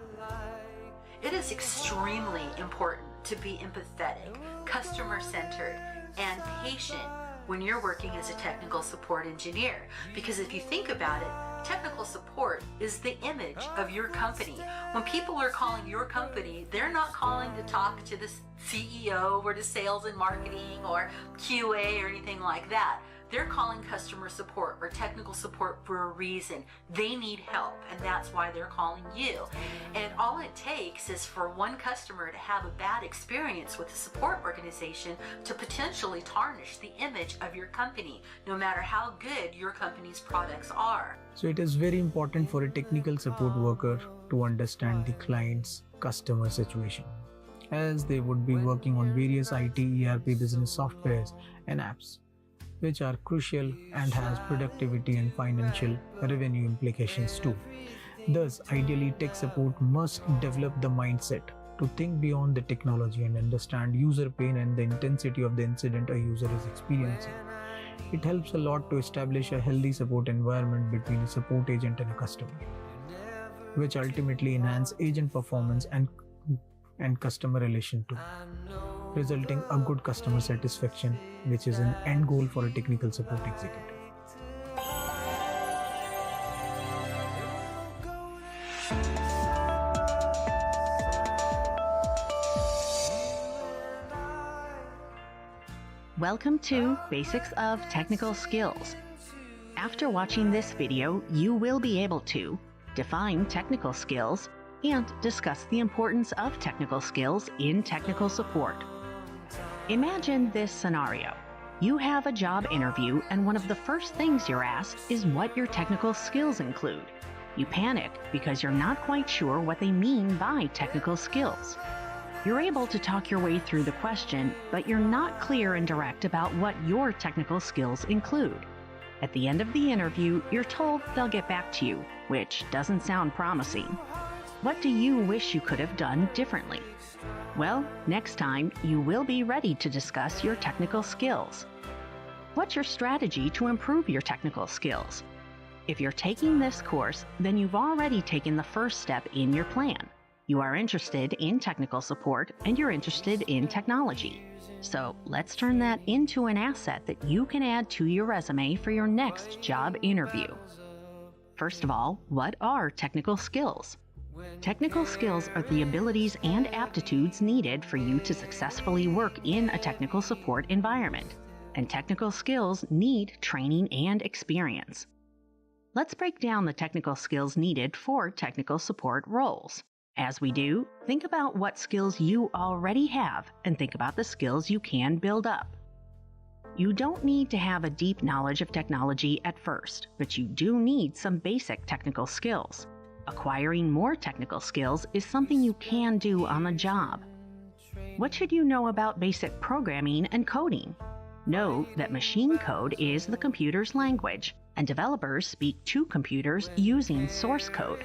It is extremely important to be empathetic, customer-centered, and patient when you're working as a technical support engineer. Because if you think about it, technical support is the image of your company. When people are calling your company, they're not calling to talk to the CEO or to sales and marketing or QA or anything like that. They're calling customer support or technical support for a reason. They need help, and that's why they're calling you. And all it takes is for one customer to have a bad experience with a support organization to potentially tarnish the image of your company, no matter how good your company's products are. So it is very important for a technical support worker to understand the client's customer situation, as they would be working on various IT, ERP business softwares and apps, which are crucial and has productivity and financial revenue implications too. Thus, ideally, tech support must develop the mindset to think beyond the technology and understand user pain and the intensity of the incident a user is experiencing. It helps a lot to establish a healthy support environment between a support agent and a customer, which ultimately enhance agent performance and customer relation too, resulting a good customer satisfaction, which is an end goal for a technical support executive. Welcome to Basics of Technical Skills. After watching this video, you will be able to define technical skills and discuss the importance of technical skills in technical support. Imagine this scenario. You have a job interview and one of the first things you're asked is what your technical skills include. You panic because you're not quite sure what they mean by technical skills. You're able to talk your way through the question, but you're not clear and direct about what your technical skills include. At the end of the interview, you're told they'll get back to you, which doesn't sound promising. What do you wish you could have done differently? Well, next time, you will be ready to discuss your technical skills. What's your strategy to improve your technical skills? If you're taking this course, then you've already taken the first step in your plan. You are interested in technical support and you're interested in technology. So let's turn that into an asset that you can add to your resume for your next job interview. First of all, what are technical skills? Technical skills are the abilities and aptitudes needed for you to successfully work in a technical support environment. And technical skills need training and experience. Let's break down the technical skills needed for technical support roles. As we do, think about what skills you already have and think about the skills you can build up. You don't need to have a deep knowledge of technology at first, but you do need some basic technical skills. Acquiring more technical skills is something you can do on the job. What should you know about basic programming and coding? Know that machine code is the computer's language, and developers speak to computers using source code.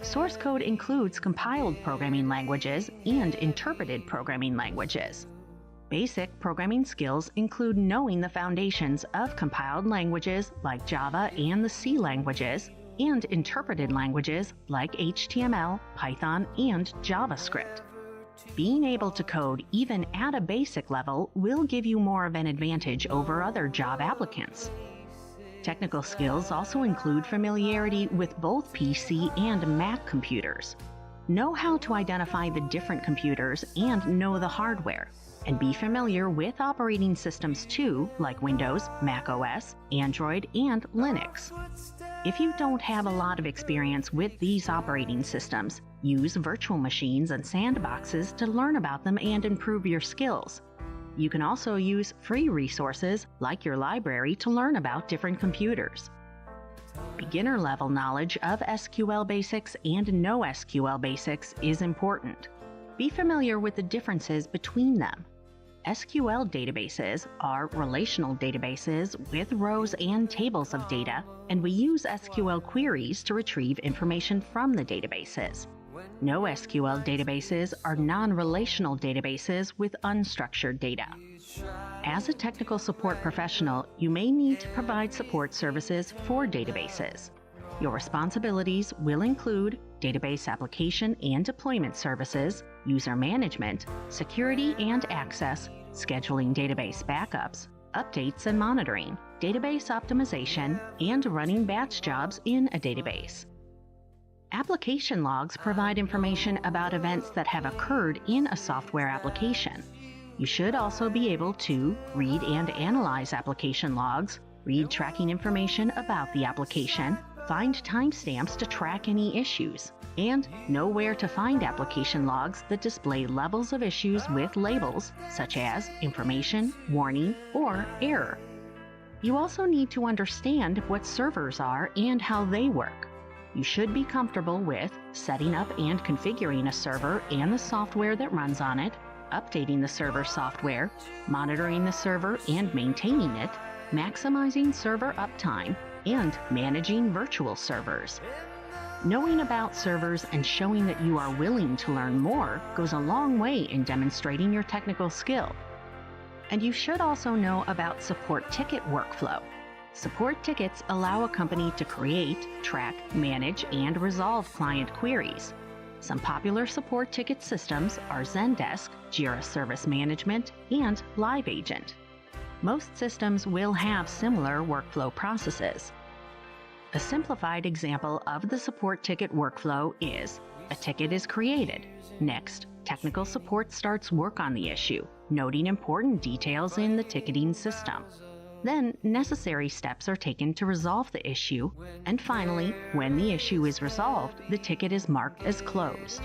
Source code includes compiled programming languages and interpreted programming languages. Basic programming skills include knowing the foundations of compiled languages like Java and the C languages, and interpreted languages like HTML, Python, and JavaScript. Being able to code even at a basic level will give you more of an advantage over other job applicants. Technical skills also include familiarity with both PC and Mac computers. Know how to identify the different computers and know the hardware, and be familiar with operating systems too, like Windows, Mac OS, Android, and Linux. If you don't have a lot of experience with these operating systems, use virtual machines and sandboxes to learn about them and improve your skills. You can also use free resources like your library to learn about different computers. Beginner-level knowledge of SQL basics and NoSQL basics is important. Be familiar with the differences between them. SQL databases are relational databases with rows and tables of data, and we use SQL queries to retrieve information from the databases. NoSQL databases are non-relational databases with unstructured data. As a technical support professional, you may need to provide support services for databases. Your responsibilities will include database application and deployment services, user management, security and access, scheduling database backups, updates and monitoring, database optimization, and running batch jobs in a database. Application logs provide information about events that have occurred in a software application. You should also be able to read and analyze application logs, read tracking information about the application, find timestamps to track any issues, and know where to find application logs that display levels of issues with labels such as information, warning, or error. You also need to understand what servers are and how they work. You should be comfortable with setting up and configuring a server and the software that runs on it, updating the server software, monitoring the server and maintaining it, maximizing server uptime, and managing virtual servers. Knowing about servers and showing that you are willing to learn more goes a long way in demonstrating your technical skill. And you should also know about support ticket workflow. Support tickets allow a company to create, track, manage, and resolve client queries. Some popular support ticket systems are Zendesk, Jira Service Management, and LiveAgent. Most systems will have similar workflow processes. A simplified example of the support ticket workflow is: a ticket is created. Next, technical support starts work on the issue. noting important details in the ticketing system. Then, necessary steps are taken to resolve the issue, and finally, when the issue is resolved, the ticket is marked as closed.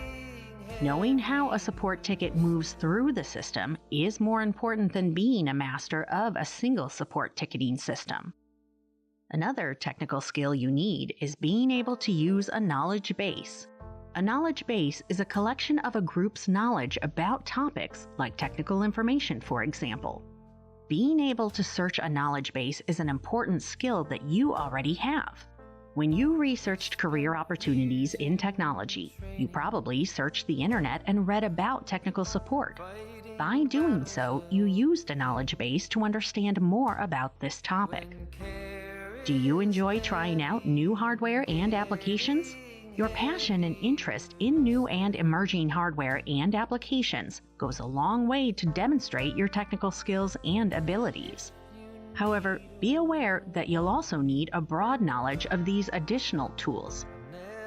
Knowing how a support ticket moves through the system is more important than being a master of a single support ticketing system. Another technical skill you need is being able to use a knowledge base. A knowledge base is a collection of a group's knowledge about topics, like technical information, for example. Being able to search a knowledge base is an important skill that you already have. When you researched career opportunities in technology, you probably searched the internet and read about technical support. By doing so, you used a knowledge base to understand more about this topic. Do you enjoy trying out new hardware and applications? Your passion and interest in new and emerging hardware and applications goes a long way to demonstrate your technical skills and abilities. However, be aware that you'll also need a broad knowledge of these additional tools.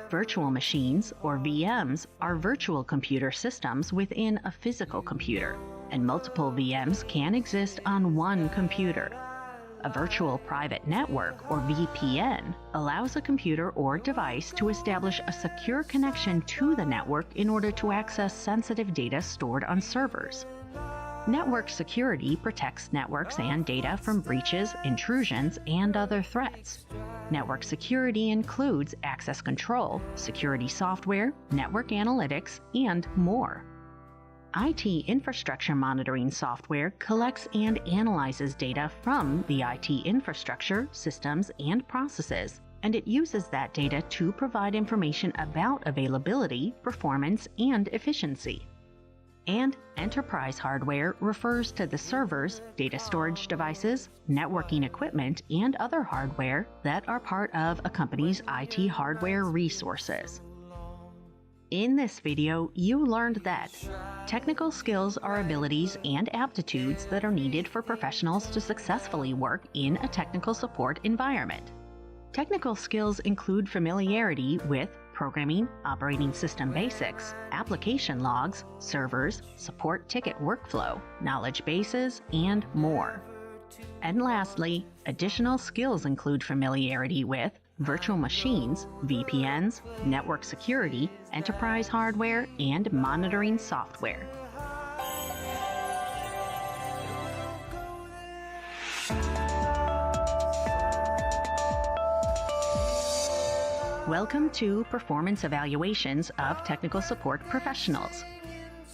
Virtual machines, or VMs, are virtual computer systems within a physical computer, and multiple VMs can exist on one computer. A virtual private network, or VPN, allows a computer or device to establish a secure connection to the network in order to access sensitive data stored on servers. Network security protects networks and data from breaches, intrusions, and other threats. Network security includes access control, security software, network analytics, and more. IT infrastructure monitoring software collects and analyzes data from the IT infrastructure, systems, and processes, and it uses that data to provide information about availability, performance, and efficiency. And enterprise hardware refers to the servers, data storage devices, networking equipment, and other hardware that are part of a company's IT hardware resources. In this video, you learned that technical skills are abilities and aptitudes that are needed for professionals to successfully work in a technical support environment. Technical skills include familiarity with programming, operating system basics, application logs, servers, support ticket workflow, knowledge bases, and more. And lastly, additional skills include familiarity with virtual machines, VPNs, network security, enterprise hardware, and monitoring software. Welcome to Performance Evaluations of Technical Support Professionals.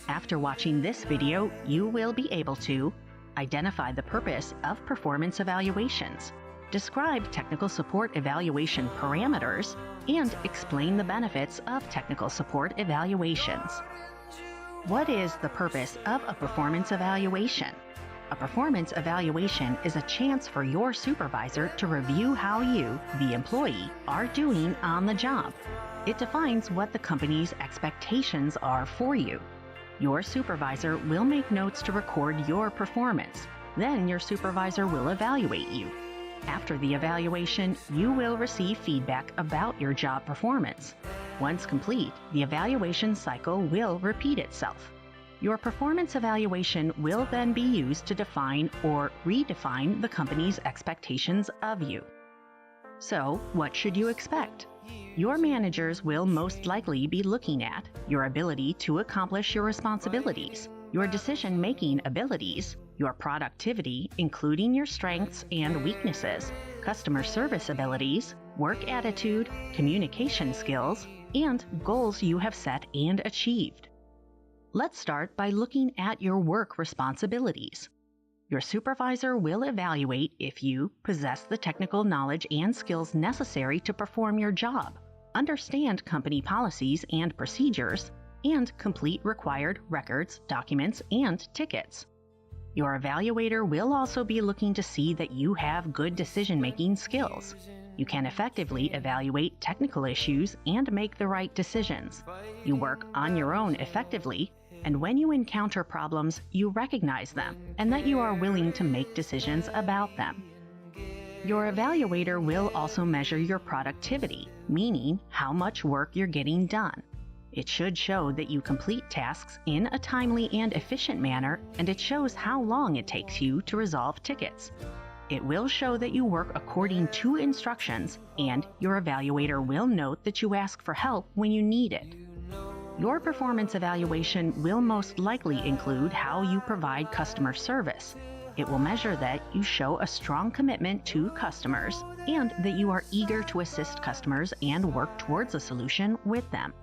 After watching this video, you will be able to identify the purpose of performance evaluations, describe technical support evaluation parameters, and explain the benefits of technical support evaluations. What is the purpose of a performance evaluation? A performance evaluation is a chance for your supervisor to review how you, the employee, are doing on the job. It defines what the company's expectations are for you. Your supervisor will make notes to record your performance. Then your supervisor will evaluate you. After the evaluation, you will receive feedback about your job performance. Once complete, the evaluation cycle will repeat itself. Your performance evaluation will then be used to define or redefine the company's expectations of you. So, what should you expect? Your managers will most likely be looking at your ability to accomplish your responsibilities, your decision-making abilities, your productivity, including your strengths and weaknesses, customer service abilities, work attitude, communication skills, and goals you have set and achieved. Let's start by looking at your work responsibilities. Your supervisor will evaluate if you possess the technical knowledge and skills necessary to perform your job, understand company policies and procedures, and complete required records, documents, and tickets. Your evaluator will also be looking to see that you have good decision-making skills. You can effectively evaluate technical issues and make the right decisions. You work on your own effectively, and when you encounter problems, you recognize them and that you are willing to make decisions about them. Your evaluator will also measure your productivity, meaning how much work you're getting done. It should show that you complete tasks in a timely and efficient manner, and it shows how long it takes you to resolve tickets. It will show that you work according to instructions, and your evaluator will note that you ask for help when you need it. Your performance evaluation will most likely include how you provide customer service. It will measure that you show a strong commitment to customers and that you are eager to assist customers and work towards a solution with them.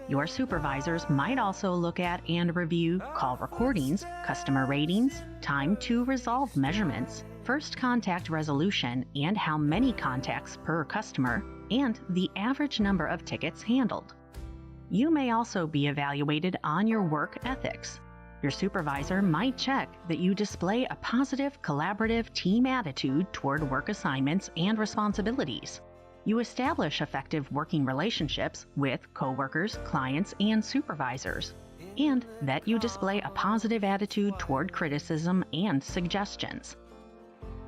Your supervisors might also look at and review call recordings, customer ratings, time to resolve measurements, first contact resolution, and how many contacts per customer, and the average number of tickets handled. You may also be evaluated on your work ethics. Your supervisor might check that you display a positive, collaborative team attitude toward work assignments and responsibilities. You establish effective working relationships with coworkers, clients, and supervisors, and that you display a positive attitude toward criticism and suggestions.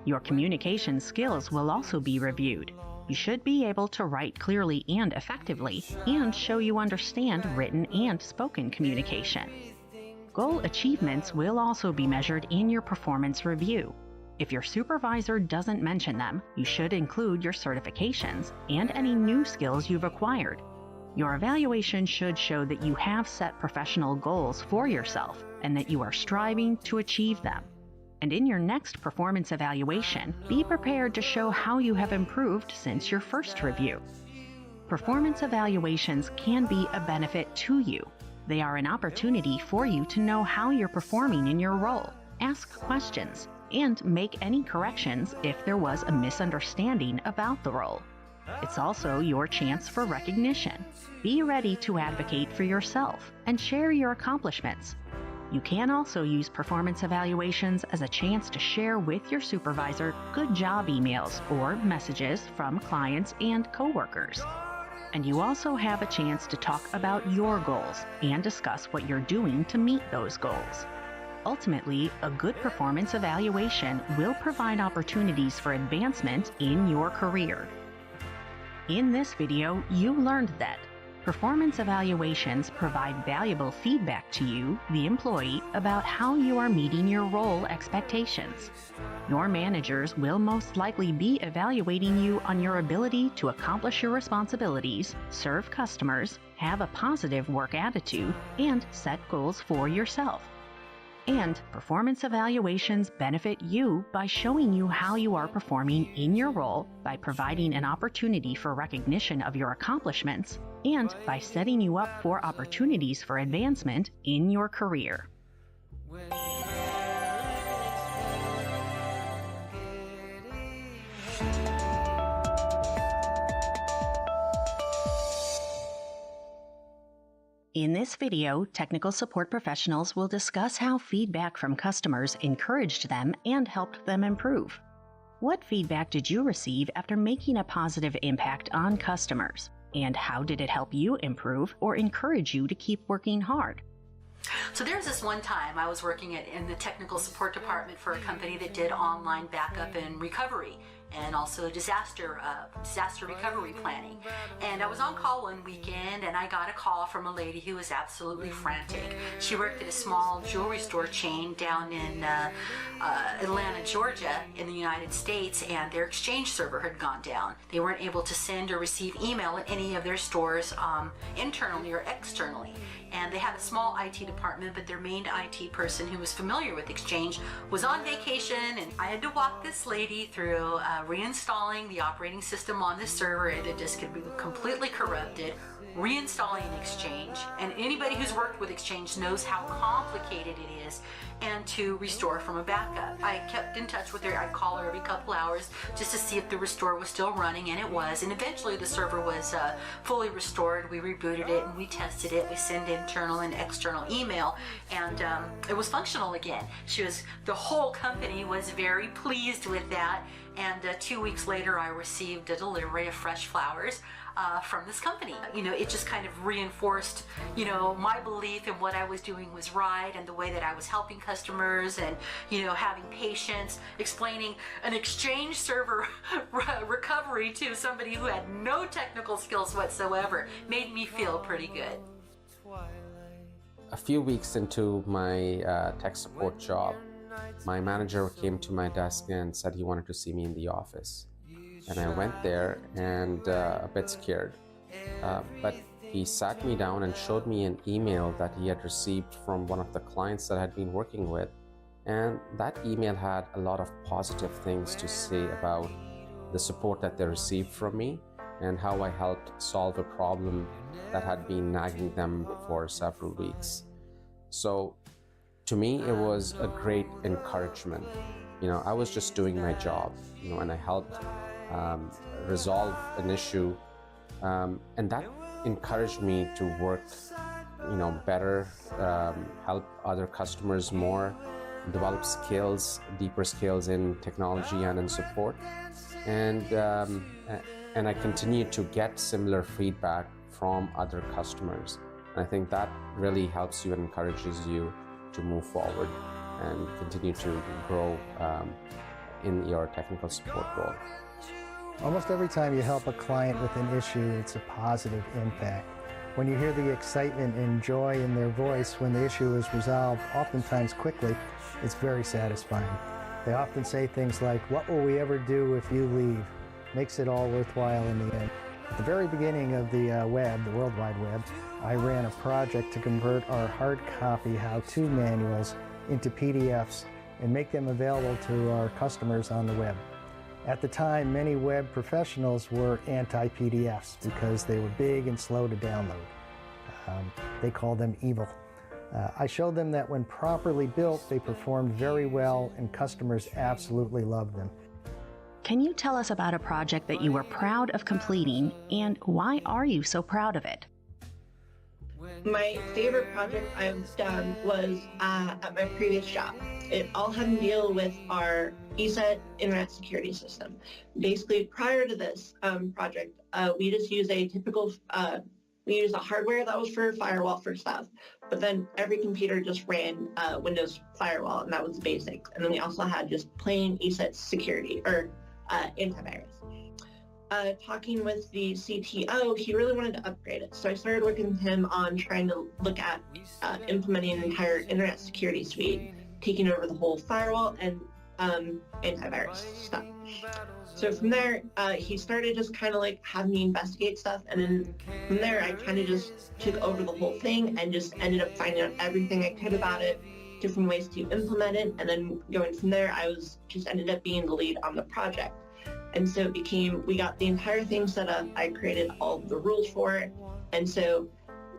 Your communication skills will also be reviewed. You should be able to write clearly and effectively, and show you understand written and spoken communication. Goal achievements will also be measured in your performance review. If your supervisor doesn't mention them, you should include your certifications and any new skills you've acquired. Your evaluation should show that you have set professional goals for yourself and that you are striving to achieve them. And in your next performance evaluation, be prepared to show how you have improved since your first review. Performance evaluations can be a benefit to you. They are an opportunity for you to know how you're performing in your role, ask questions, and make any corrections if there was a misunderstanding about the role. It's also your chance for recognition. Be ready to advocate for yourself and share your accomplishments. You can also use performance evaluations as a chance to share with your supervisor good job emails or messages from clients and coworkers. And you also have a chance to talk about your goals and discuss what you're doing to meet those goals. Ultimately, a good performance evaluation will provide opportunities for advancement in your career. In this video, you learned that performance evaluations provide valuable feedback to you, the employee, about how you are meeting your role expectations. Your managers will most likely be evaluating you on your ability to accomplish your responsibilities, serve customers, have a positive work attitude, and set goals for yourself. And performance evaluations benefit you by showing you how you are performing in your role, by providing an opportunity for recognition of your accomplishments, and by setting you up for opportunities for advancement in your career. In this video, technical support professionals will discuss how feedback from customers encouraged them and helped them improve. What feedback did you receive after making a positive impact on customers? And how did it help you improve or encourage you to keep working hard? So there's this one time I was working in the technical support department for a company that did online backup and recovery, and also disaster recovery planning. And I was on call one weekend, and I got a call from a lady who was absolutely frantic. She worked at a small jewelry store chain down in Atlanta, Georgia, in the United States, and their Exchange server had gone down. They weren't able to send or receive email at any of their stores internally or externally. And they had a small IT department, but their main IT person who was familiar with Exchange was on vacation, and I had to walk this lady through reinstalling the operating system on the server. It had just been completely corrupted, reinstalling Exchange, and anybody who's worked with Exchange knows how complicated it is, and to restore from a backup. I kept in touch with her. I'd call her every couple hours just to see if the restore was still running, and it was. And eventually the server was fully restored. We rebooted it and we tested it. We sent internal and external email, and it was functional again. The whole company was very pleased with that. And 2 weeks later, I received a delivery of fresh flowers from this company. You know, it just kind of reinforced, you know, my belief in what I was doing was right, and the way that I was helping customers, and, you know, having patience, explaining an Exchange server recovery to somebody who had no technical skills whatsoever made me feel pretty good. A few weeks into my tech support job, my manager came to my desk and said he wanted to see me in the office. And I went there and a bit scared. But he sat me down and showed me an email that he had received from one of the clients that I had been working with. And that email had a lot of positive things to say about the support that they received from me and how I helped solve a problem that had been nagging them for several weeks. So to me, it was a great encouragement. I was just doing my job, and I helped resolve an issue. And that encouraged me to work, better, help other customers more, develop skills, deeper skills in technology and in support. And I continue to get similar feedback from other customers. And I think that really helps you and encourages you to move forward and continue to grow in your technical support role. Almost every time you help a client with an issue, it's a positive impact. When you hear the excitement and joy in their voice when the issue is resolved, oftentimes quickly, it's very satisfying. They often say things like, "What will we ever do if you leave?" Makes it all worthwhile in the end. At the very beginning of the web, the World Wide Web, I ran a project to convert our hard copy how-to manuals into PDFs and make them available to our customers on the web. At the time, many web professionals were anti-PDFs because they were big and slow to download. They called them evil. I showed them that when properly built, they performed very well and customers absolutely loved them. Can you tell us about a project that you were proud of completing, and why are you so proud of it? My favorite project I've done was at my previous job. It all had to deal with our ESETTE internet security system. Basically, prior to this project, we just use a typical, we use a hardware that was for firewall for stuff, but then every computer just ran Windows Firewall, and that was basic. And then we also had just plain ESETTE security, or antivirus. Talking with the CTO, he really wanted to upgrade it. So I started working with him on trying to look at implementing an entire internet security suite, taking over the whole firewall and antivirus stuff. So from there, he started just kind of like having me investigate stuff. And then from there, I kind of just took over the whole thing and just ended up finding out everything I could about it, different ways to implement it. And then going from there, I just ended up being the lead on the project. And so it became, we got the entire thing set up. I created all the rules for it. And so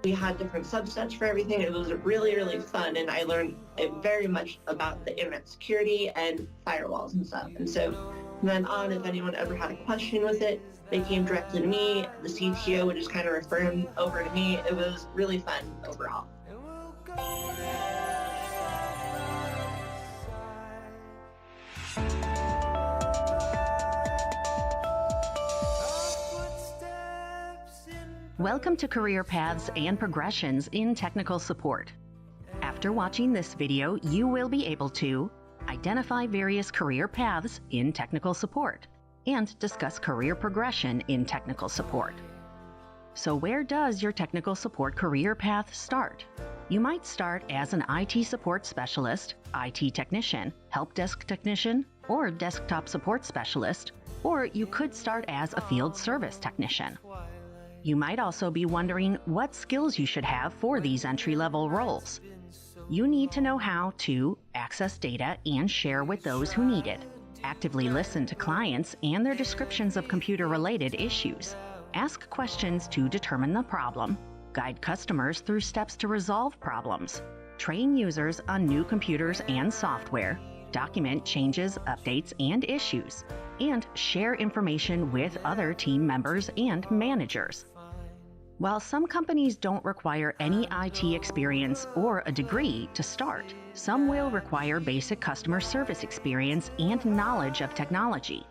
we had different subsets for everything. It was really, really fun. And I learned very much about the internet security and firewalls and stuff. And so from then on, if anyone ever had a question with it, they came directly to me. The CTO would just kind of refer them over to me. It was really fun overall. Welcome to Career Paths and Progressions in Technical Support. After watching this video, you will be able to identify various career paths in technical support and discuss career progression in technical support. So where does your technical support career path start? You might start as an IT support specialist, IT technician, help desk technician, or desktop support specialist, or you could start as a field service technician. You might also be wondering what skills you should have for these entry-level roles. You need to know how to access data and share with those who need it, actively listen to clients and their descriptions of computer-related issues, ask questions to determine the problem, guide customers through steps to resolve problems, train users on new computers and software, document changes, updates, and issues, and share information with other team members and managers. While some companies don't require any IT experience or a degree to start, some will require basic customer service experience and knowledge of technology.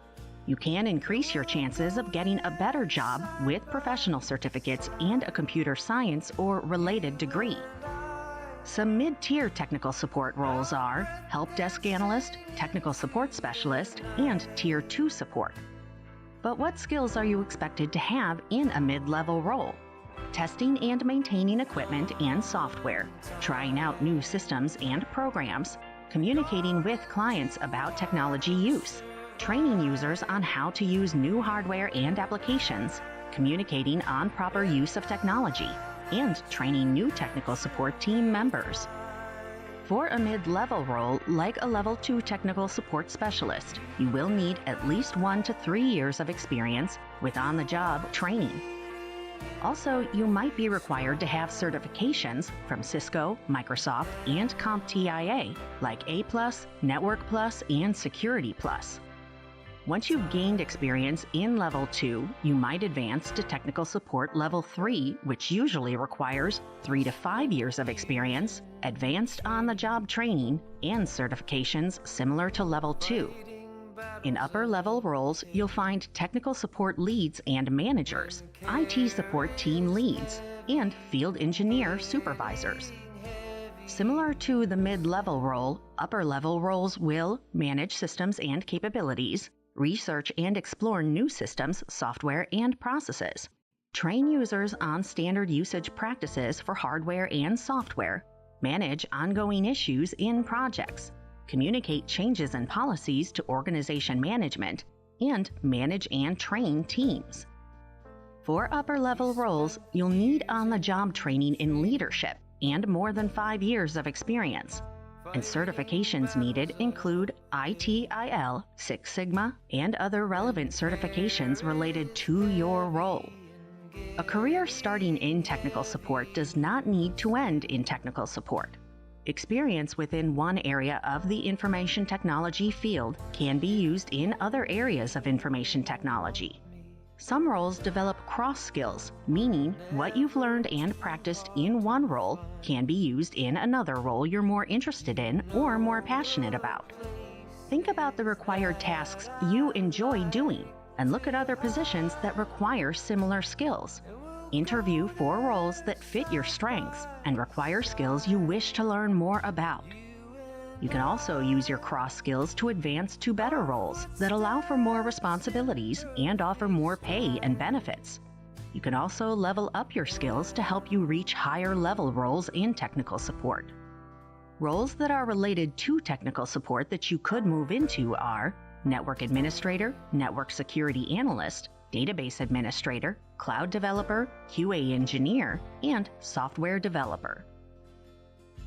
You can increase your chances of getting a better job with professional certificates and a computer science or related degree. Some mid-tier technical support roles are help desk analyst, technical support specialist, and Tier 2 support. But what skills are you expected to have in a mid-level role? testing and maintaining equipment and software, trying out new systems and programs, communicating with clients about technology use, training users on how to use new hardware and applications, communicating on proper use of technology, and training new technical support team members. For a mid-level role, like a Level 2 technical support specialist, you will need at least 1 to 3 years of experience with on-the-job training. Also, you might be required to have certifications from Cisco, Microsoft, and CompTIA, like A+, Network+, and Security+. Once you've gained experience in Level 2, you might advance to Technical Support Level 3, which usually requires 3 to 5 years of experience, advanced on-the-job training, and certifications similar to Level 2. In upper-level roles, you'll find Technical Support Leads and Managers, IT Support Team Leads, and Field Engineer Supervisors. Similar to the mid-level role, upper-level roles will manage systems and capabilities, research and explore new systems, software, and processes, train users on standard usage practices for hardware and software, manage ongoing issues in projects, communicate changes in policies to organization management, and manage and train teams. For upper-level roles, you'll need on-the-job training in leadership and more than 5 years of experience. And certifications needed include ITIL, Six Sigma, and other relevant certifications related to your role. A career starting in technical support does not need to end in technical support. Experience within one area of the information technology field can be used in other areas of information technology. Some roles develop cross skills, meaning what you've learned and practiced in one role can be used in another role you're more interested in or more passionate about. Think about the required tasks you enjoy doing and look at other positions that require similar skills. Interview for roles that fit your strengths and require skills you wish to learn more about. You can also use your cross skills to advance to better roles that allow for more responsibilities and offer more pay and benefits. You can also level up your skills to help you reach higher level roles in technical support. Roles that are related to technical support that you could move into are Network Administrator, Network Security Analyst, Database Administrator, Cloud Developer, QA Engineer, and Software Developer.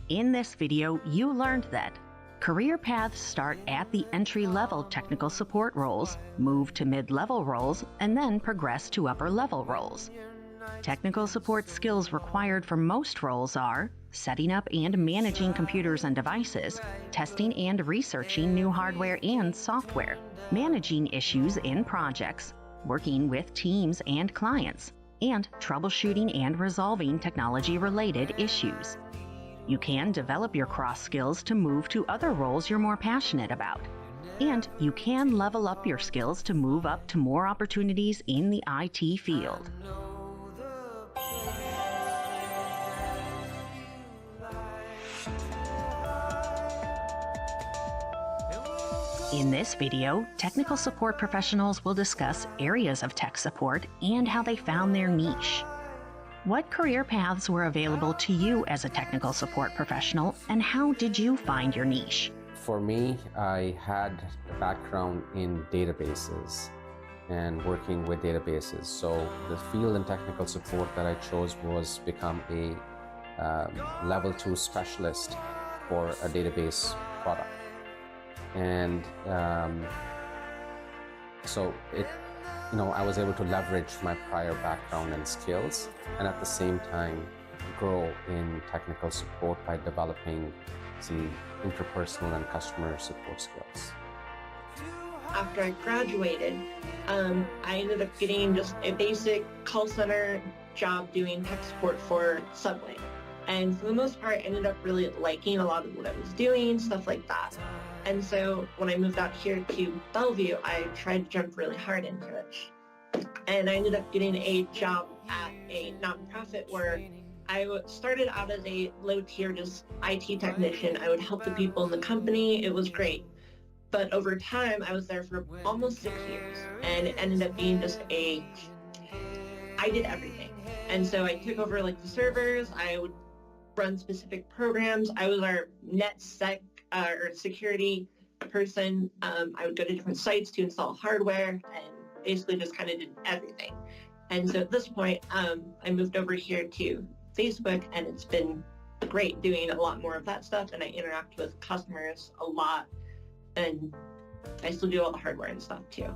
In this video, you learned that career paths start at the entry-level technical support roles, move to mid-level roles, and then progress to upper-level roles. Technical support skills required for most roles are setting up and managing computers and devices, testing and researching new hardware and software, managing issues in projects, working with teams and clients, and troubleshooting and resolving technology-related issues. You can develop your cross skills to move to other roles you're more passionate about. And you can level up your skills to move up to more opportunities in the IT field. In this video, technical support professionals will discuss areas of tech support and how they found their niche. What career paths were available to you as a technical support professional, and how did you find your niche? For me, I had a background in databases and working with databases. So the field in technical support that I chose was become a level 2 specialist for a database product. And so I was able to leverage my prior background and skills, and at the same time grow in technical support by developing some interpersonal and customer support skills. After I graduated, I ended up getting just a basic call center job doing tech support for Subway. And for the most part, I ended up really liking a lot of what I was doing, stuff like that. And so when I moved out here to Bellevue, I tried to jump really hard into it. And I ended up getting a job at a nonprofit where I started out as a low-tier just IT technician. I would help the people in the company. It was great. But over time, I was there for almost 6 years. And it ended up being just I did everything. And so I took over like the servers. I would run specific programs. I was our NetSec or security person. I would go to different sites to install hardware and basically just kind of did everything. And so at this point, I moved over here to Facebook, and it's been great doing a lot more of that stuff, and I interact with customers a lot, and I still do all the hardware and stuff too.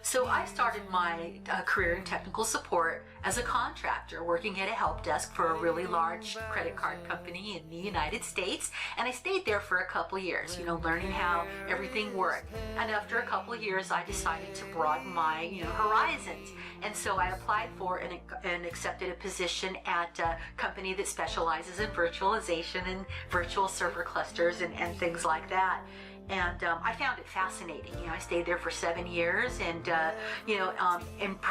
So I started my career in technical support as a contractor working at a help desk for a really large credit card company in the United States, and I stayed there for a couple years, learning how everything worked. And after a couple of years, I decided to broaden my horizons, and so I applied for and accepted a position at a company that specializes in virtualization and virtual server clusters and things like that. And I found it fascinating. I stayed there for 7 years, and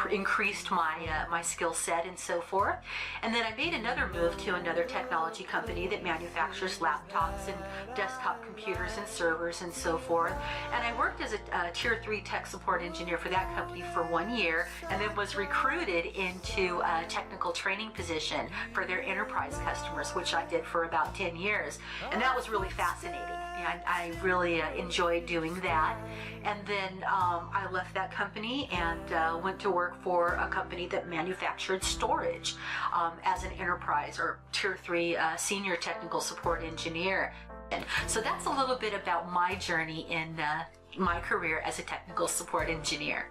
increased my skill set and so forth. And then I made another move to another technology company that manufactures laptops and desktop computers and servers and so forth. And I worked as a Tier 3 tech support engineer for that company for 1 year, and then was recruited into a technical training position for their enterprise customers, which I did for about 10 years. And that was really fascinating. I really enjoyed doing that. And then I left that company and went to work for a company that manufactured storage as an enterprise or Tier 3 senior technical support engineer. And so that's a little bit about my journey in my career as a technical support engineer.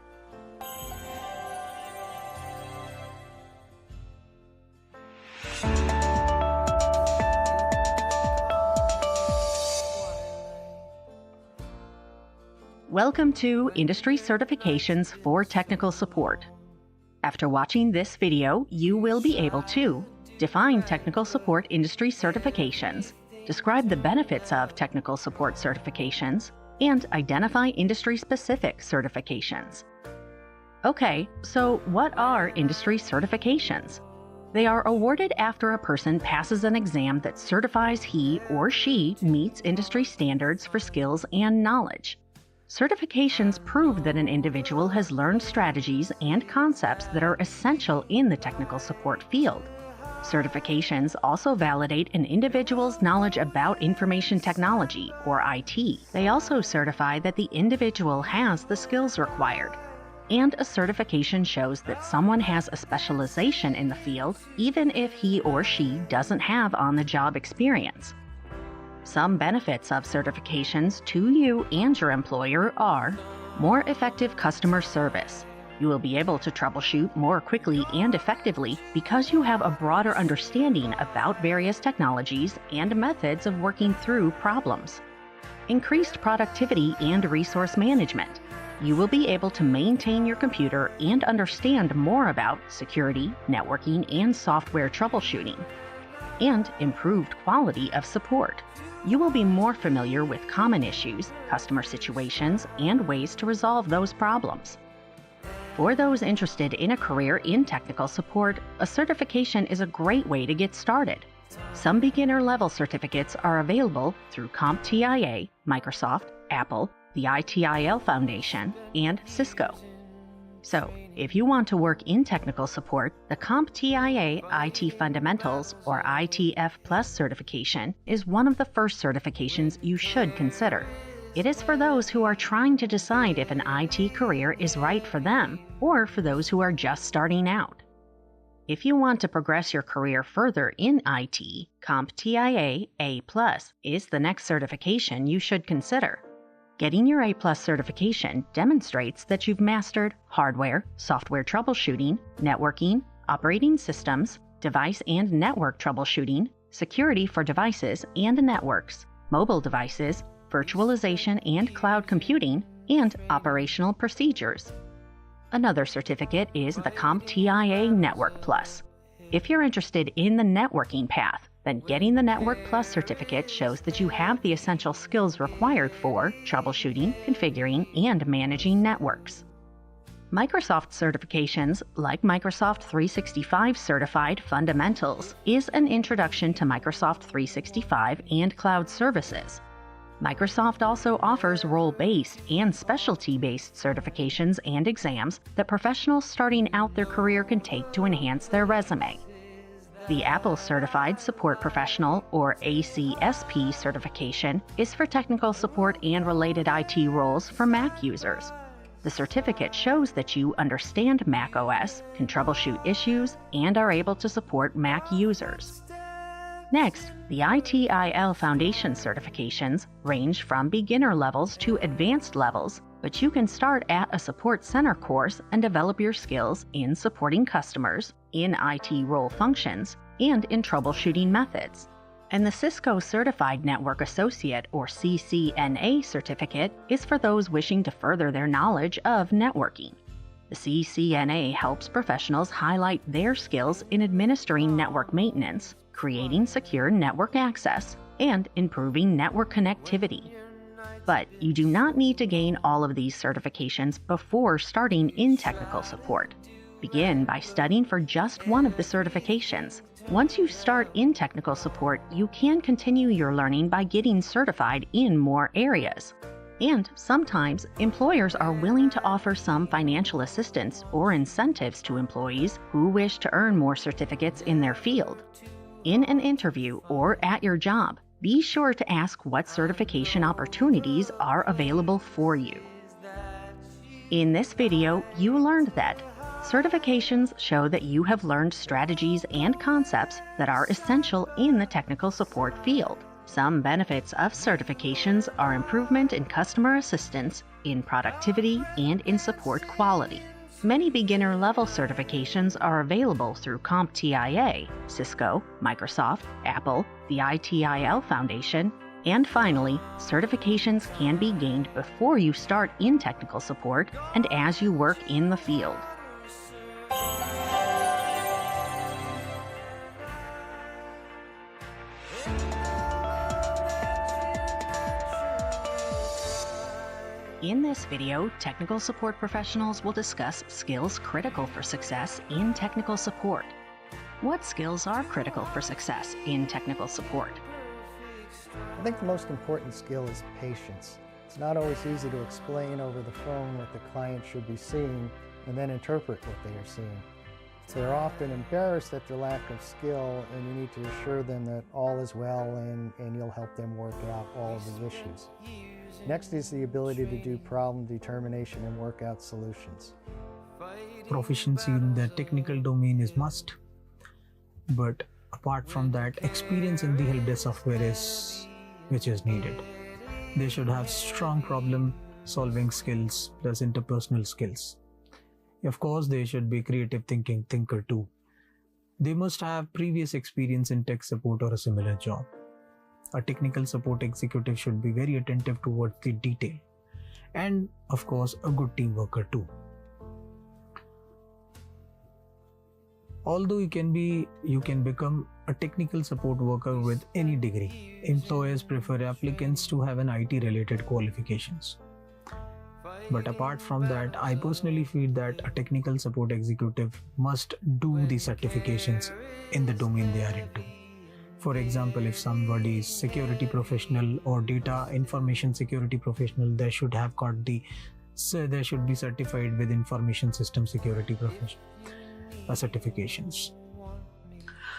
Welcome to Industry Certifications for Technical Support. After watching this video, you will be able to define technical support industry certifications, describe the benefits of technical support certifications, and identify industry-specific certifications. Okay, so what are industry certifications? They are awarded after a person passes an exam that certifies he or she meets industry standards for skills and knowledge. Certifications prove that an individual has learned strategies and concepts that are essential in the technical support field. Certifications also validate an individual's knowledge about information technology, or IT. They also certify that the individual has the skills required. And a certification shows that someone has a specialization in the field, even if he or she doesn't have on-the-job experience. Some benefits of certifications to you and your employer are more effective customer service. You will be able to troubleshoot more quickly and effectively because you have a broader understanding about various technologies and methods of working through problems. Increased productivity and resource management. You will be able to maintain your computer and understand more about security, networking, and software troubleshooting. And improved quality of support. You will be more familiar with common issues, customer situations, and ways to resolve those problems. For those interested in a career in technical support, a certification is a great way to get started. Some beginner-level certificates are available through CompTIA, Microsoft, Apple, the ITIL Foundation, and Cisco. So, if you want to work in technical support, the CompTIA IT Fundamentals or ITF Plus certification is one of the first certifications you should consider. It is for those who are trying to decide if an IT career is right for them or for those who are just starting out. If you want to progress your career further in IT, CompTIA A+ is the next certification you should consider. Getting your A+ certification demonstrates that you've mastered hardware, software troubleshooting, networking, operating systems, device and network troubleshooting, security for devices and networks, mobile devices, virtualization and cloud computing, and operational procedures. Another certificate is the CompTIA Network Plus. If you're interested in the networking path, then getting the Network Plus certificate shows that you have the essential skills required for troubleshooting, configuring, and managing networks. Microsoft certifications, like Microsoft 365 Certified Fundamentals, is an introduction to Microsoft 365 and cloud services. Microsoft also offers role-based and specialty-based certifications and exams that professionals starting out their career can take to enhance their resume. The Apple Certified Support Professional, or ACSP certification, is for technical support and related IT roles for Mac users. The certificate shows that you understand Mac OS, can troubleshoot issues, and are able to support Mac users. Next, the ITIL Foundation certifications range from beginner levels to advanced levels, but you can start at a Support Center course and develop your skills in supporting customers, in IT role functions, and in troubleshooting methods. And the Cisco Certified Network Associate, or CCNA certificate, is for those wishing to further their knowledge of networking. The CCNA helps professionals highlight their skills in administering network maintenance, creating secure network access, and improving network connectivity. But you do not need to gain all of these certifications before starting in technical support. Begin by studying for just one of the certifications. Once you start in technical support, you can continue your learning by getting certified in more areas. And sometimes, employers are willing to offer some financial assistance or incentives to employees who wish to earn more certificates in their field. In an interview or at your job, be sure to ask what certification opportunities are available for you. In this video, you learned that certifications show that you have learned strategies and concepts that are essential in the technical support field. Some benefits of certifications are improvement in customer assistance, in productivity, and in support quality. Many beginner-level certifications are available through CompTIA, Cisco, Microsoft, Apple, the ITIL Foundation, and finally, certifications can be gained before you start in technical support and as you work in the field. In this video, technical support professionals will discuss skills critical for success in technical support. What skills are critical for success in technical support? I think the most important skill is patience. It's not always easy to explain over the phone what the client should be seeing and then interpret what they are seeing. They're often embarrassed at their lack of skill, and you need to assure them that all is well and you'll help them work out all of the issues. Next is the ability to do problem determination and work out solutions. Proficiency in the technical domain is must, but apart from that, experience in the help desk software which is needed. They should have strong problem solving skills plus interpersonal skills. Of course, they should be creative thinker too. They must have previous experience in tech support or a similar job. A technical support executive should be very attentive towards the detail, and of course a good team worker too. Although you can become a technical support worker with any degree, employers prefer applicants to have an IT related qualifications. But apart from that, I personally feel that a technical support executive must do the certifications in the domain they are into. For example, if somebody is security professional or data information security professional, they should be certified with information system security certifications.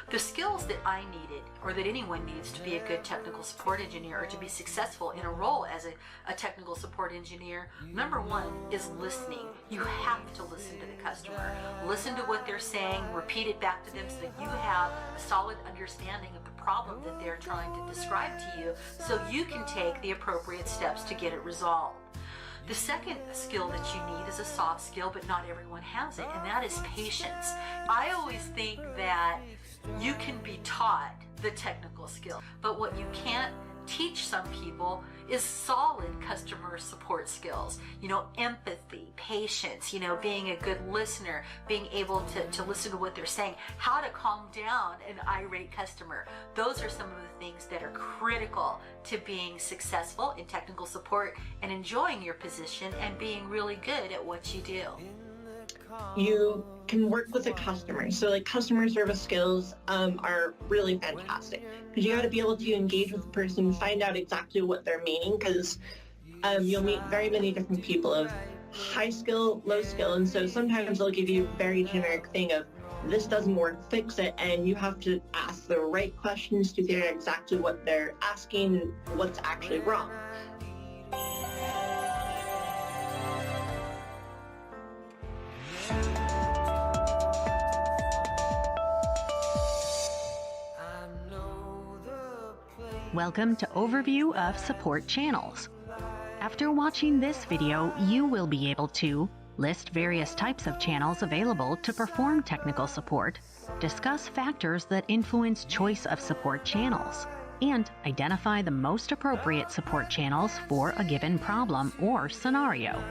The skills that I needed, or that anyone needs to be a good technical support engineer or to be successful in a role as a technical support engineer, number one is listening. You have to listen to the customer. Listen to what they're saying, repeat it back to them so that you have a solid understanding of the problem that they're trying to describe to you, so you can take the appropriate steps to get it resolved. The second skill that you need is a soft skill, but not everyone has it, and that is patience. I always think that you can be taught the technical skill, but what you can't teach some people is solid customer support skills. Empathy, patience, being a good listener, being able to listen to what they're saying, how to calm down an irate customer. Those are some of the things that are critical to being successful in technical support and enjoying your position and being really good at what you do. you can work with a customer. So like customer service skills are really fantastic because you got to be able to engage with the person, find out exactly what they're meaning, because you'll meet very many different people of high skill, low skill, and so sometimes they'll give you a very generic thing of this doesn't work, fix it, and you have to ask the right questions to figure out exactly what they're asking and what's actually wrong. Welcome to Overview of Support Channels. After watching this video, you will be able to list various types of channels available to perform technical support, discuss factors that influence choice of support channels, and identify the most appropriate support channels for a given problem or scenario.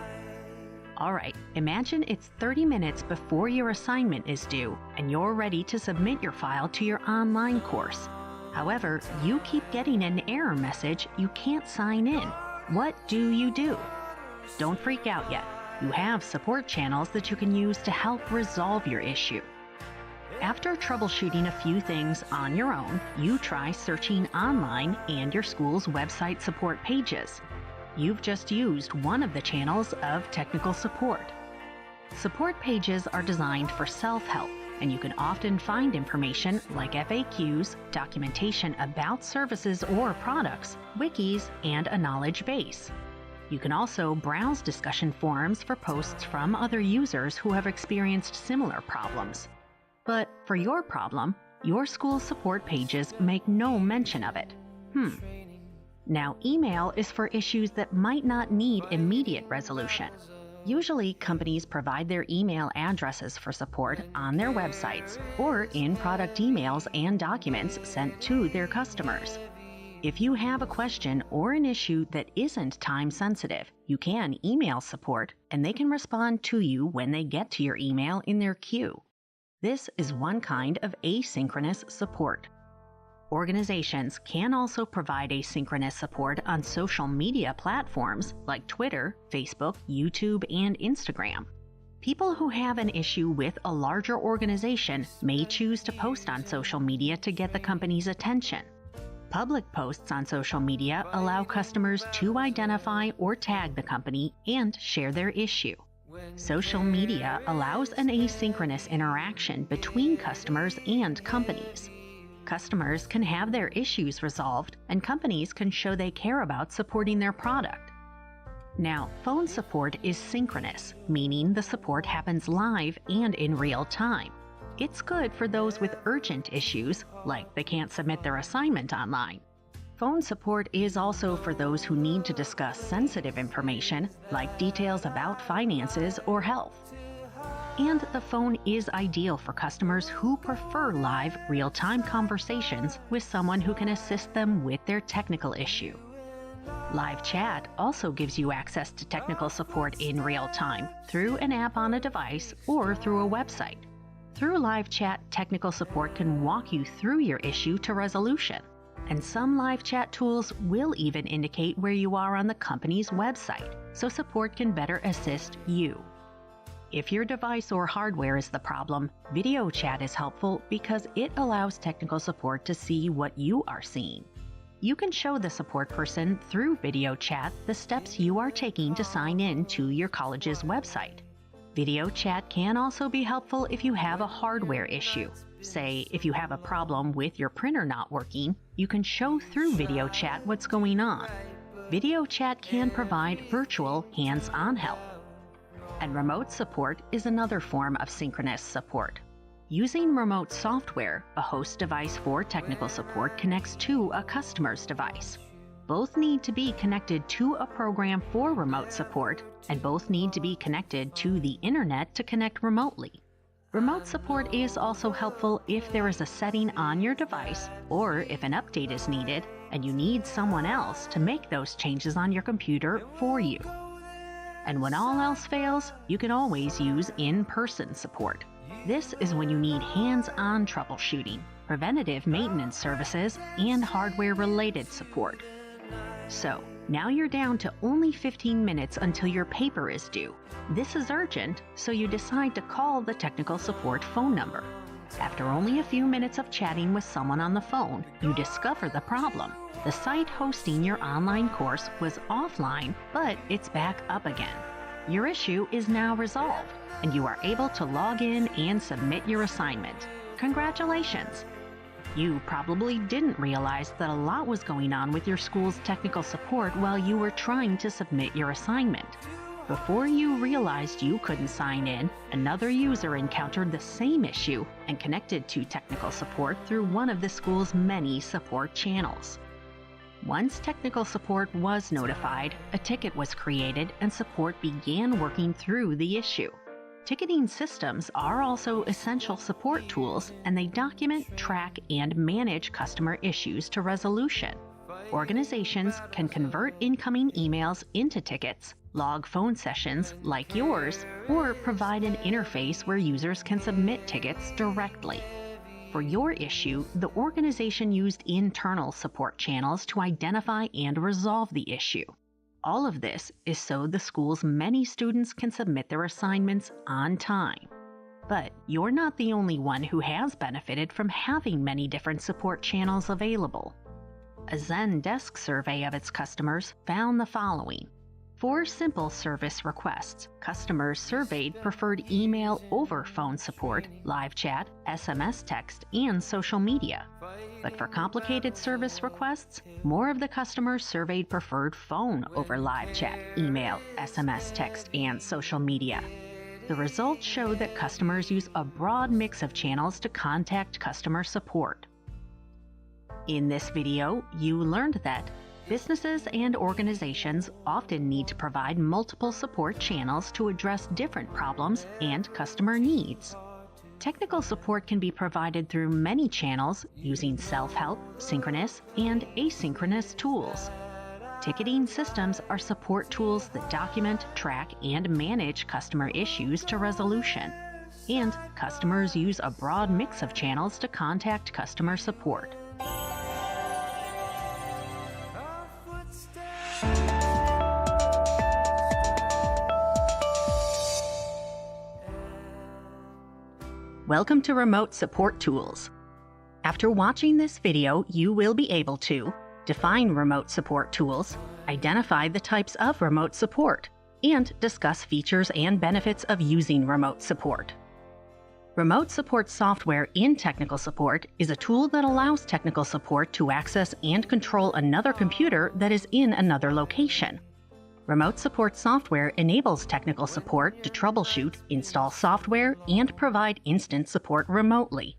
Alright, imagine it's 30 minutes before your assignment is due and you're ready to submit your file to your online course. However, you keep getting an error message you can't sign in. What do? Don't freak out yet. You have support channels that you can use to help resolve your issue. After troubleshooting a few things on your own, you try searching online and your school's website support pages. You've just used one of the channels of technical support. Support pages are designed for self-help, and you can often find information like FAQs, documentation about services or products, wikis, and a knowledge base. You can also browse discussion forums for posts from other users who have experienced similar problems. But for your problem, your school's support pages make no mention of it. Now, email is for issues that might not need immediate resolution. Usually, companies provide their email addresses for support on their websites or in product emails and documents sent to their customers. If you have a question or an issue that isn't time sensitive, you can email support and they can respond to you when they get to your email in their queue. This is one kind of asynchronous support. Organizations can also provide asynchronous support on social media platforms like Twitter, Facebook, YouTube, and Instagram. People who have an issue with a larger organization may choose to post on social media to get the company's attention. Public posts on social media allow customers to identify or tag the company and share their issue. Social media allows an asynchronous interaction between customers and companies. Customers can have their issues resolved, and companies can show they care about supporting their product. Now, phone support is synchronous, meaning the support happens live and in real time. It's good for those with urgent issues, like they can't submit their assignment online. Phone support is also for those who need to discuss sensitive information, like details about finances or health. And the phone is ideal for customers who prefer live, real-time conversations with someone who can assist them with their technical issue. Live chat also gives you access to technical support in real time through an app on a device or through a website. Through live chat, technical support can walk you through your issue to resolution. And some live chat tools will even indicate where you are on the company's website, so support can better assist you. If your device or hardware is the problem, video chat is helpful because it allows technical support to see what you are seeing. You can show the support person through video chat the steps you are taking to sign in to your college's website. Video chat can also be helpful if you have a hardware issue. Say, if you have a problem with your printer not working, you can show through video chat what's going on. Video chat can provide virtual hands-on help. And remote support is another form of synchronous support. Using remote software, a host device for technical support connects to a customer's device. Both need to be connected to a program for remote support, and both need to be connected to the internet to connect remotely. Remote support is also helpful if there is a setting on your device, or if an update is needed and you need someone else to make those changes on your computer for you. And when all else fails, you can always use in-person support. This is when you need hands-on troubleshooting, preventative maintenance services, and hardware-related support. So, Now you're down to only 15 minutes until your paper is due. This is urgent, so you decide to call the technical support phone number. After only a few minutes of chatting with someone on the phone, you discover the problem. The site hosting your online course was offline, but it's back up again. Your issue is now resolved, and you are able to log in and submit your assignment. Congratulations! You probably didn't realize that a lot was going on with your school's technical support while you were trying to submit your assignment. Before you realized you couldn't sign in, another user encountered the same issue and connected to technical support through one of the school's many support channels. Once technical support was notified, a ticket was created and support began working through the issue. Ticketing systems are also essential support tools, and they document, track, and manage customer issues to resolution. Organizations can convert incoming emails into tickets, log phone sessions like yours, or provide an interface where users can submit tickets directly. For your issue, the organization used internal support channels to identify and resolve the issue. All of this is so the school's many students can submit their assignments on time. But you're not the only one who has benefited from having many different support channels available. A Zendesk survey of its customers found the following. For simple service requests, customers surveyed preferred email over phone support, live chat, SMS text, and social media. But for complicated service requests, more of the customers surveyed preferred phone over live chat, email, SMS text, and social media. The results show that customers use a broad mix of channels to contact customer support. In this video, you learned that businesses and organizations often need to provide multiple support channels to address different problems and customer needs. Technical support can be provided through many channels using self-help, synchronous, and asynchronous tools. Ticketing systems are support tools that document, track, and manage customer issues to resolution. And customers use a broad mix of channels to contact customer support. Welcome to Remote Support Tools. After watching this video, you will be able to define remote support tools, identify the types of remote support, and discuss features and benefits of using remote support. Remote support software in technical support is a tool that allows technical support to access and control another computer that is in another location. Remote support software enables technical support to troubleshoot, install software, and provide instant support remotely.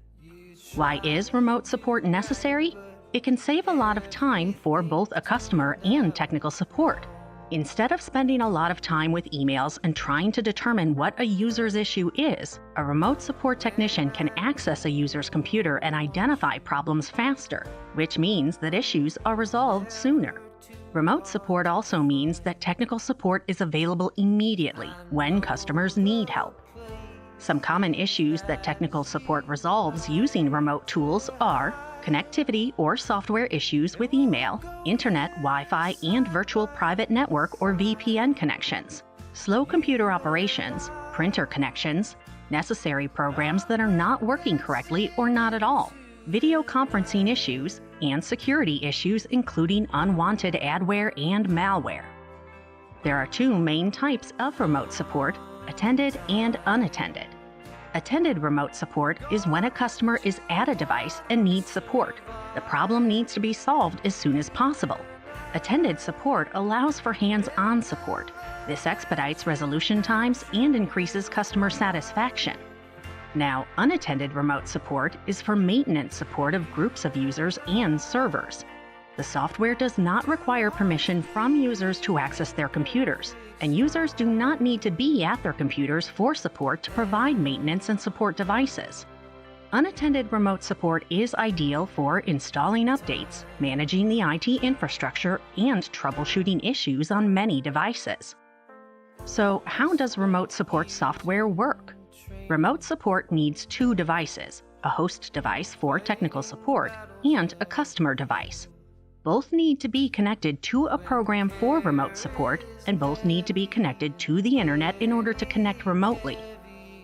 Why is remote support necessary? It can save a lot of time for both a customer and technical support. Instead of spending a lot of time with emails and trying to determine what a user's issue is, a remote support technician can access a user's computer and identify problems faster, which means that issues are resolved sooner. Remote support also means that technical support is available immediately when customers need help. Some common issues that technical support resolves using remote tools are connectivity or software issues with email, internet, Wi-Fi, and virtual private network or VPN connections, slow computer operations, printer connections, necessary programs that are not working correctly or not at all, video conferencing issues, and security issues including unwanted adware and malware. There are two main types of remote support, attended and unattended. Attended remote support is when a customer is at a device and needs support. The problem needs to be solved as soon as possible. Attended support allows for hands-on support. This expedites resolution times and increases customer satisfaction. Now, unattended remote support is for maintenance support of groups of users and servers. The software does not require permission from users to access their computers, and users do not need to be at their computers for support to provide maintenance and support devices. Unattended remote support is ideal for installing updates, managing the IT infrastructure, and troubleshooting issues on many devices. So, how does remote support software work? Remote support needs two devices, a host device for technical support and a customer device. Both need to be connected to a program for remote support, and both need to be connected to the internet in order to connect remotely.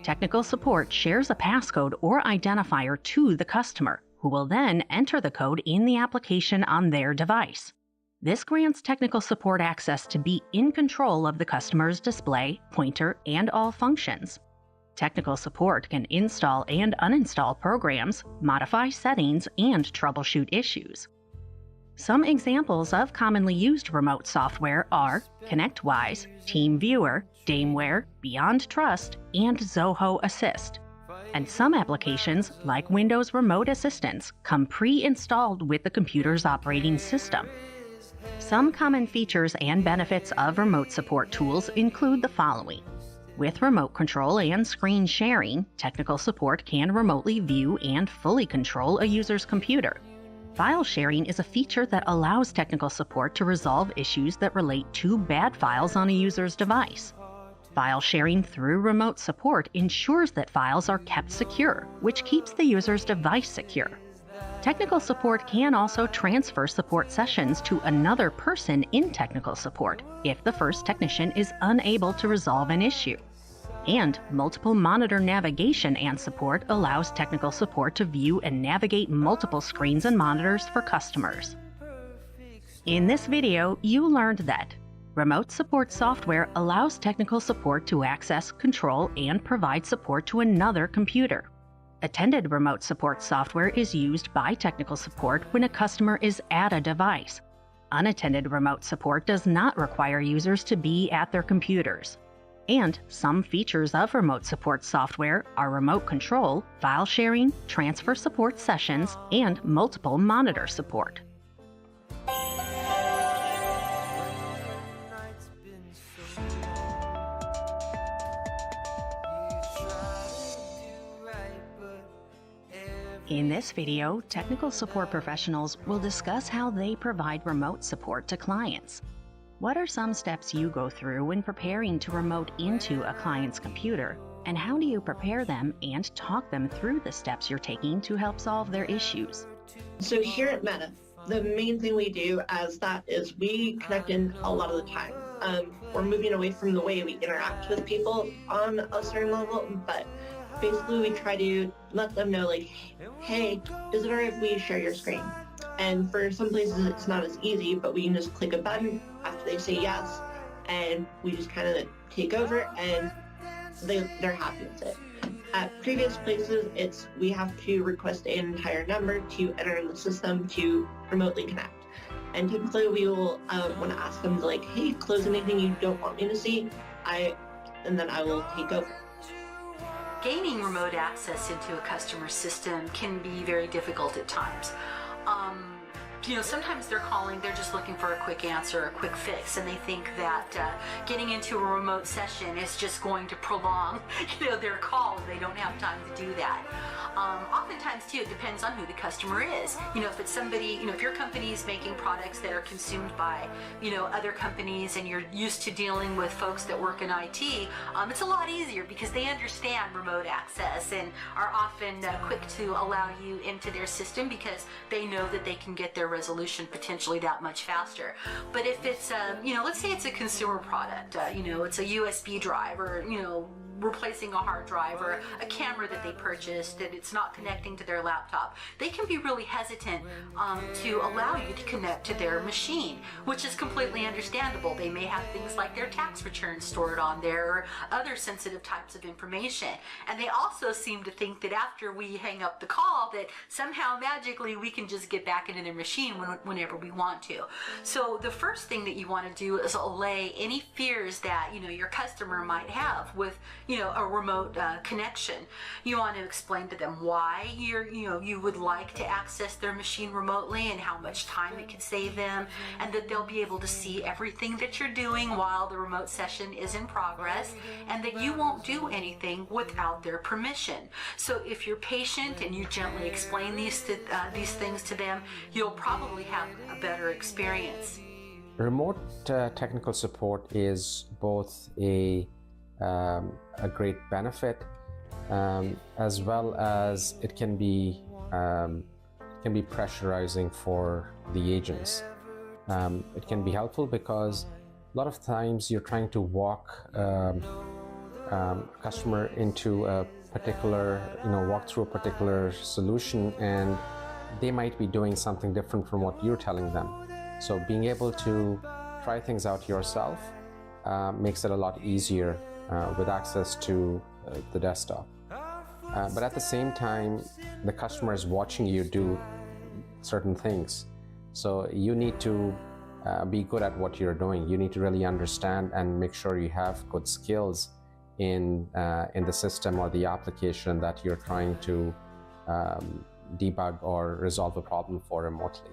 Technical support shares a passcode or identifier to the customer, who will then enter the code in the application on their device. This grants technical support access to be in control of the customer's display, pointer, and all functions. Technical support can install and uninstall programs, modify settings, and troubleshoot issues. Some examples of commonly used remote software are ConnectWise, TeamViewer, Dameware, Beyond Trust, and Zoho Assist. And some applications, like Windows Remote Assistance, come pre-installed with the computer's operating system. Some common features and benefits of remote support tools include the following. With remote control and screen sharing, technical support can remotely view and fully control a user's computer. File sharing is a feature that allows technical support to resolve issues that relate to bad files on a user's device. File sharing through remote support ensures that files are kept secure, which keeps the user's device secure. Technical support can also transfer support sessions to another person in technical support if the first technician is unable to resolve an issue. And multiple monitor navigation and support allows technical support to view and navigate multiple screens and monitors for customers. In this video, you learned that remote support software allows technical support to access, control, and provide support to another computer. Attended remote support software is used by technical support when a customer is at a device. Unattended remote support does not require users to be at their computers. And some features of remote support software are remote control, file sharing, transfer support sessions, and multiple monitor support. In this video, technical support professionals will discuss how they provide remote support to clients. What are some steps you go through when preparing to remote into a client's computer, and how do you prepare them and talk them through the steps you're taking to help solve their issues? So here at Meta, the main thing we do as that is we connect in a lot of the time. We're moving away from the way we interact with people on a certain level, but basically we try to let them know, like, hey, is it alright if we share your screen? And for some places it's not as easy, but we can just click a button after they say yes, and we just kind of take over, and they're happy with it. At previous places, we have to request an entire number to enter in the system to remotely connect. And typically we will want to ask them, like, hey, close anything you don't want me to see, and then I will take over. Gaining remote access into a customer's system can be very difficult at times. Sometimes they're calling, they're just looking for a quick answer, a quick fix, and they think that getting into a remote session is just going to prolong, their call. They don't have time to do that. Oftentimes, too, it depends on who the customer is. If it's somebody, if your company is making products that are consumed by, other companies, and you're used to dealing with folks that work in IT, it's a lot easier because they understand remote access and are often quick to allow you into their system because they know that they can get their resolution potentially that much faster. But if it's, let's say it's a consumer product, it's a USB drive or, replacing a hard drive or a camera that they purchased and it's not connecting to their laptop, they can be really hesitant to allow you to connect to their machine, which is completely understandable. They may have things like their tax returns stored on there or other sensitive types of information. And they also seem to think that after we hang up the call that somehow magically we can just get back into their machine whenever we want to. So the first thing that you want to do is allay any fears that your customer might have with a remote connection. You want to explain to them why you would like to access their machine remotely and how much time it could save them, and that they'll be able to see everything that you're doing while the remote session is in progress, and that you won't do anything without their permission. So if you're patient and you gently explain these things to them, you'll probably have a better experience. Remote technical support is both a great benefit as well as it can be can be pressurizing for the agents. It can be helpful because a lot of times you're trying to walk customer into a particular, walk through a particular solution, and they might be doing something different from what you're telling them. So being able to try things out yourself makes it a lot easier with access to the desktop. But at the same time, the customer is watching you do certain things. So you need to be good at what you're doing. You need to really understand and make sure you have good skills in the system or the application that you're trying to debug or resolve a problem for remotely.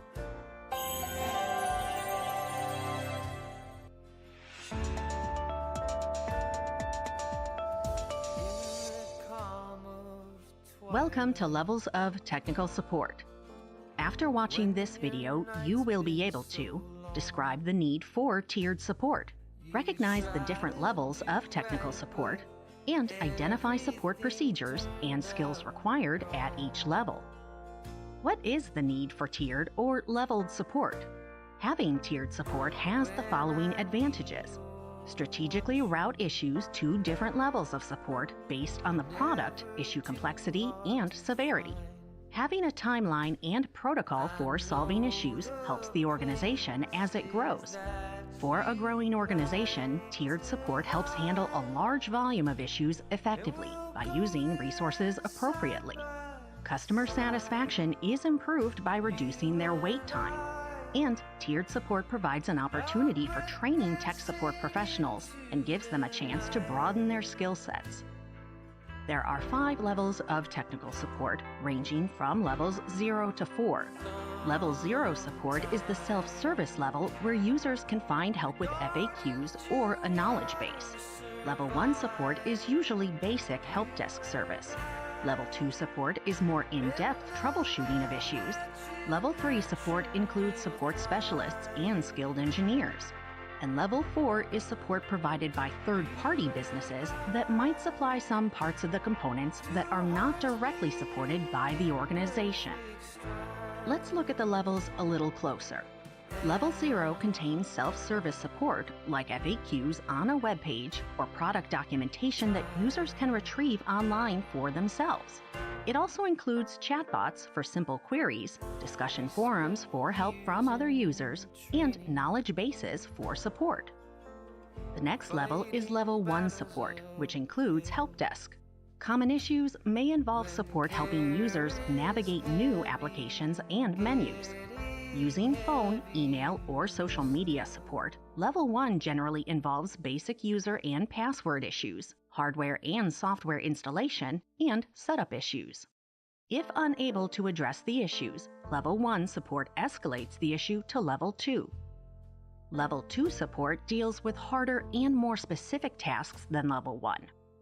Welcome to Levels of Technical Support. After watching this video, you will be able to describe the need for tiered support, recognize the different levels of technical support, and identify support procedures and skills required at each level. What is the need for tiered or leveled support? Having tiered support has the following advantages. Strategically route issues to different levels of support based on the product, issue complexity, and severity. Having a timeline and protocol for solving issues helps the organization as it grows. For a growing organization, tiered support helps handle a large volume of issues effectively by using resources appropriately. Customer satisfaction is improved by reducing their wait time. And tiered support provides an opportunity for training tech support professionals and gives them a chance to broaden their skill sets. There are 5 levels of technical support, ranging from levels 0 to 4. Level 0 support is the self-service level where users can find help with FAQs or a knowledge base. Level 1 support is usually basic help desk service. Level 2 support is more in-depth troubleshooting of issues. Level 3 support includes support specialists and skilled engineers. And Level 4 is support provided by third-party businesses that might supply some parts of the components that are not directly supported by the organization. Let's look at the levels a little closer. Level 0 contains self-service support like FAQs on a web page or product documentation that users can retrieve online for themselves. It also includes chatbots for simple queries, discussion forums for help from other users, and knowledge bases for support. The next level is Level 1 support, which includes help desk. Common issues may involve support helping users navigate new applications and menus. Using phone, email, or social media support, Level 1 generally involves basic user and password issues, hardware and software installation, and setup issues. If unable to address the issues, Level 1 support escalates the issue to Level 2. Level 2 support deals with harder and more specific tasks than Level 1.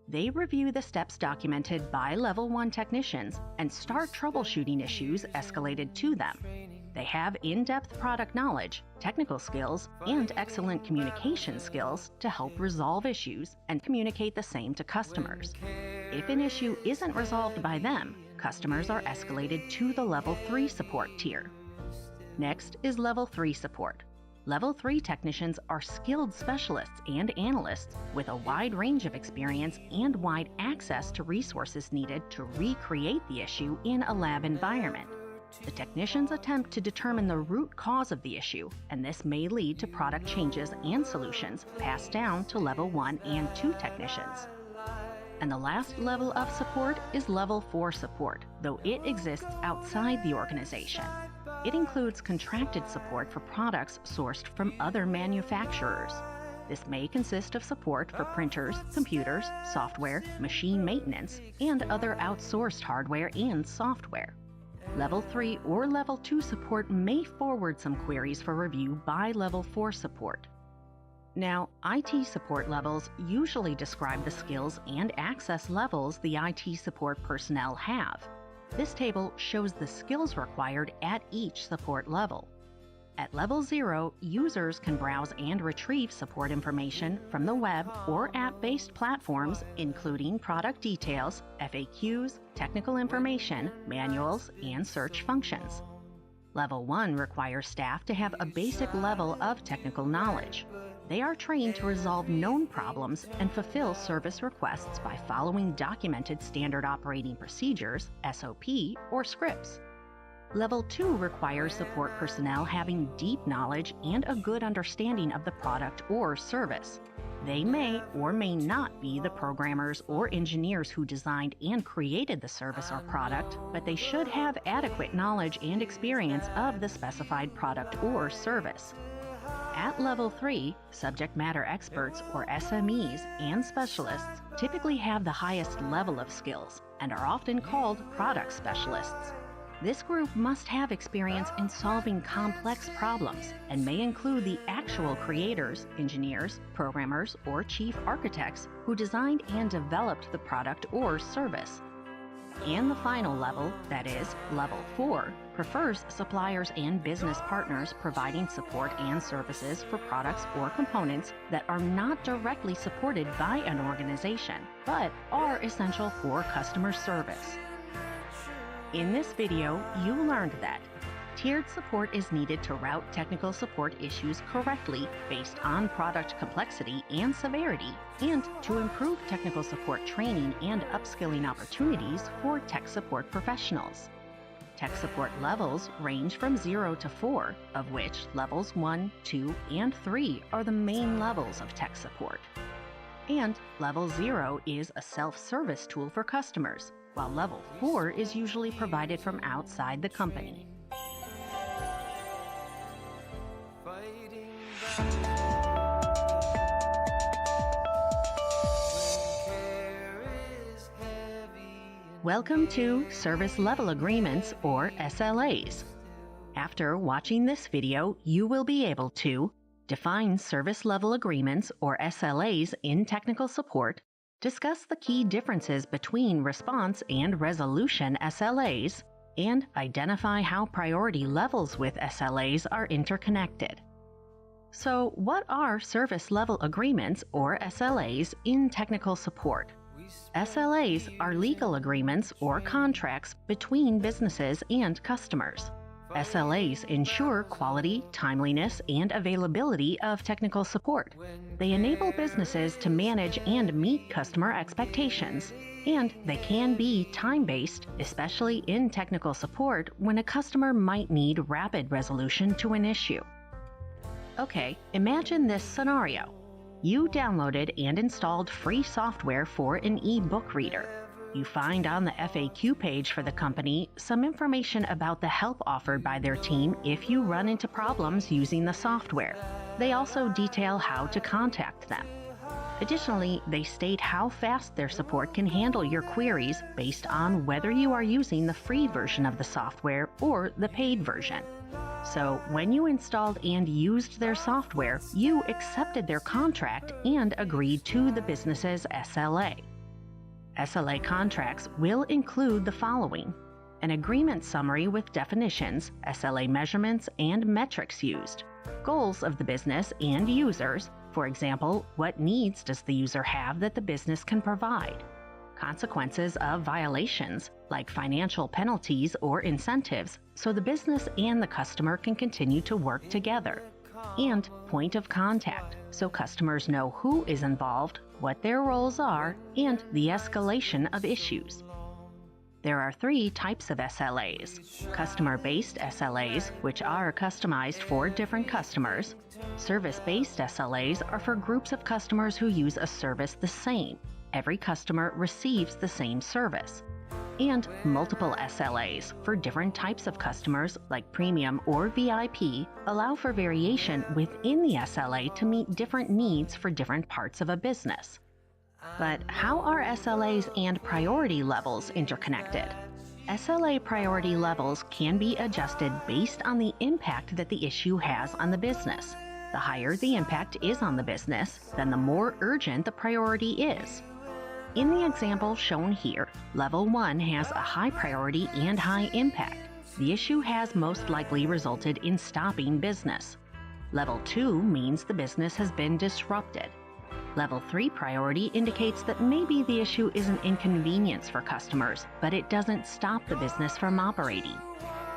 They review the steps documented by Level 1 technicians and start troubleshooting issues escalated to them. They have in-depth product knowledge, technical skills, and excellent communication skills to help resolve issues and communicate the same to customers. If an issue isn't resolved by them, customers are escalated to the Level 3 support tier. Next is Level 3 support. Level 3 technicians are skilled specialists and analysts with a wide range of experience and wide access to resources needed to recreate the issue in a lab environment. The technicians attempt to determine the root cause of the issue, and this may lead to product changes and solutions passed down to Level 1 and 2 technicians. And the last level of support is Level 4 support, though it exists outside the organization. It includes contracted support for products sourced from other manufacturers. This may consist of support for printers, computers, software, machine maintenance, and other outsourced hardware and software. Level 3 or Level 2 support may forward some queries for review by Level 4 support. Now, IT support levels usually describe the skills and access levels the IT support personnel have. This table shows the skills required at each support level. At Level 0, users can browse and retrieve support information from the web or app-based platforms, including product details, FAQs, technical information, manuals, and search functions. Level 1 requires staff to have a basic level of technical knowledge. They are trained to resolve known problems and fulfill service requests by following documented standard operating procedures, SOP, or scripts. Level 2 requires support personnel having deep knowledge and a good understanding of the product or service. They may or may not be the programmers or engineers who designed and created the service or product, but they should have adequate knowledge and experience of the specified product or service. At Level 3, subject matter experts or SMEs and specialists typically have the highest level of skills and are often called product specialists. This group must have experience in solving complex problems and may include the actual creators, engineers, programmers, or chief architects who designed and developed the product or service. And the final level, that is, Level 4, prefers suppliers and business partners providing support and services for products or components that are not directly supported by an organization, but are essential for customer service. In this video, you learned that tiered support is needed to route technical support issues correctly based on product complexity and severity, and to improve technical support training and upskilling opportunities for tech support professionals. Tech support levels range from 0 to 4, of which levels 1, 2, and 3 are the main levels of tech support. And level 0 is a self-service tool for customers, while level 4 is usually provided from outside the company. Welcome to Service Level Agreements, or SLAs. After watching this video, you will be able to define Service Level Agreements, or SLAs, in technical support, discuss the key differences between response and resolution SLAs, and identify how priority levels with SLAs are interconnected. So, what are Service Level Agreements, or SLAs, in technical support? SLAs are legal agreements or contracts between businesses and customers. SLAs ensure quality, timeliness, and availability of technical support. They enable businesses to manage and meet customer expectations, and they can be time-based, especially in technical support when a customer might need rapid resolution to an issue. Okay, imagine this scenario. You downloaded and installed free software for an e-book reader. You find on the FAQ page for the company some information about the help offered by their team if you run into problems using the software. They also detail how to contact them. Additionally, they state how fast their support can handle your queries based on whether you are using the free version of the software or the paid version. So, when you installed and used their software, you accepted their contract and agreed to the business's SLA. SLA contracts will include the following: an agreement summary with definitions, SLA measurements, and metrics used, goals of the business and users, for example, what needs does the user have that the business can provide, consequences of violations, like financial penalties or incentives, so the business and the customer can continue to work together, and point of contact, so customers know who is involved, what their roles are, and the escalation of issues. There are 3 types of SLAs: customer-based SLAs, which are customized for different customers. Service-based SLAs are for groups of customers who use a service the same. Every customer receives the same service. And multiple SLAs for different types of customers, like premium or VIP, allow for variation within the SLA to meet different needs for different parts of a business. But how are SLAs and priority levels interconnected? SLA priority levels can be adjusted based on the impact that the issue has on the business. The higher the impact is on the business, then the more urgent the priority is. In the example shown here, Level 1 has a high priority and high impact. The issue has most likely resulted in stopping business. Level 2 means the business has been disrupted. Level 3 priority indicates that maybe the issue is an inconvenience for customers, but it doesn't stop the business from operating.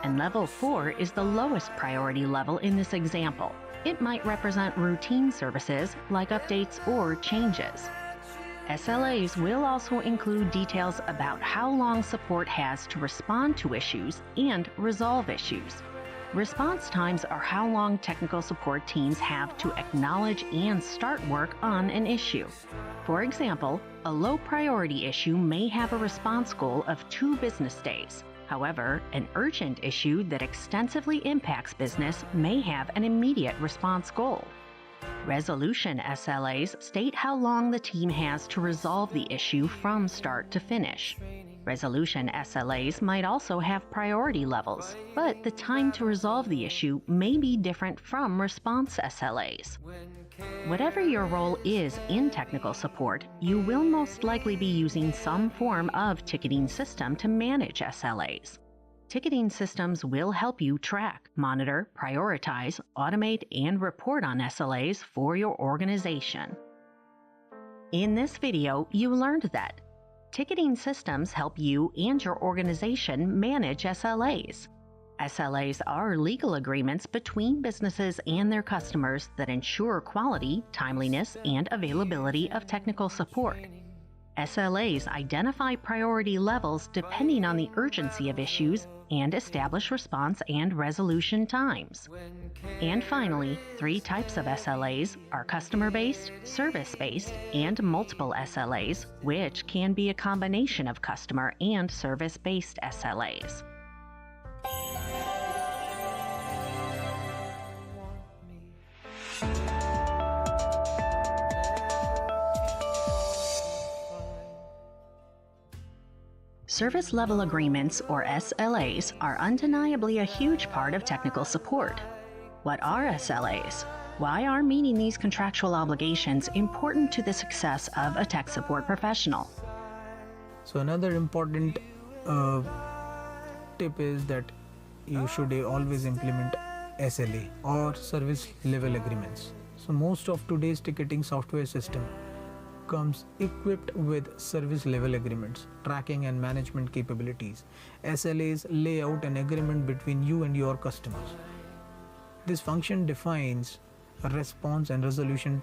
and level 4 is the lowest priority level in this example. It might represent routine services like updates or changes. SLAs will also include details about how long support has to respond to issues and resolve issues. Response times are how long technical support teams have to acknowledge and start work on an issue. For example, a low priority issue may have a response goal of 2 business days. However, an urgent issue that extensively impacts business may have an immediate response goal. Resolution SLAs state how long the team has to resolve the issue from start to finish. Resolution SLAs might also have priority levels, but the time to resolve the issue may be different from response SLAs. Whatever your role is in technical support, you will most likely be using some form of ticketing system to manage SLAs. Ticketing systems will help you track, monitor, prioritize, automate, and report on SLAs for your organization. In this video, you learned that ticketing systems help you and your organization manage SLAs. SLAs are legal agreements between businesses and their customers that ensure quality, timeliness, and availability of technical support. SLAs identify priority levels depending on the urgency of issues and establish response and resolution times. And finally, 3 types of SLAs are customer-based, service-based, and multiple SLAs, which can be a combination of customer and service-based SLAs. Service level agreements, or SLAs, are undeniably a huge part of technical support. What are SLAs? Why are meeting these contractual obligations important to the success of a tech support professional? So another important tip is that you should always implement SLA or service level agreements. So most of today's ticketing software system comes equipped with service level agreements, tracking and management capabilities. SLAs lay out an agreement between you and your customers. This function defines a response and resolution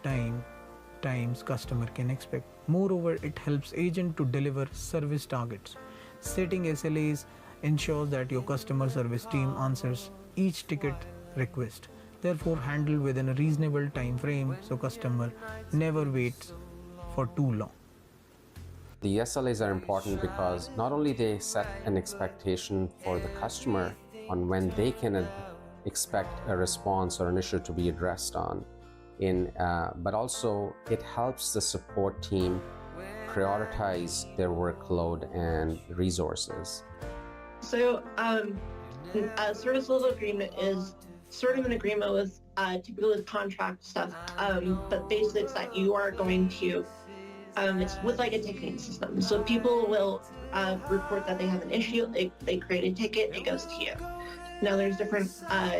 times customer can expect. Moreover, it helps agent to deliver service targets. Setting SLAs ensures that your customer service team answers each ticket request, therefore handled within a reasonable time frame so customer never waits for too long. The SLAs are important because not only they set an expectation for the customer on when they can expect a response or an issue to be addressed on, but also it helps the support team prioritize their workload and resources. So a service level agreement is sort of an agreement with typically with contract stuff, but basically it's that you are going to it's with like a ticketing system. So people will report that they have an issue, they create a ticket, it goes to you. Now there's different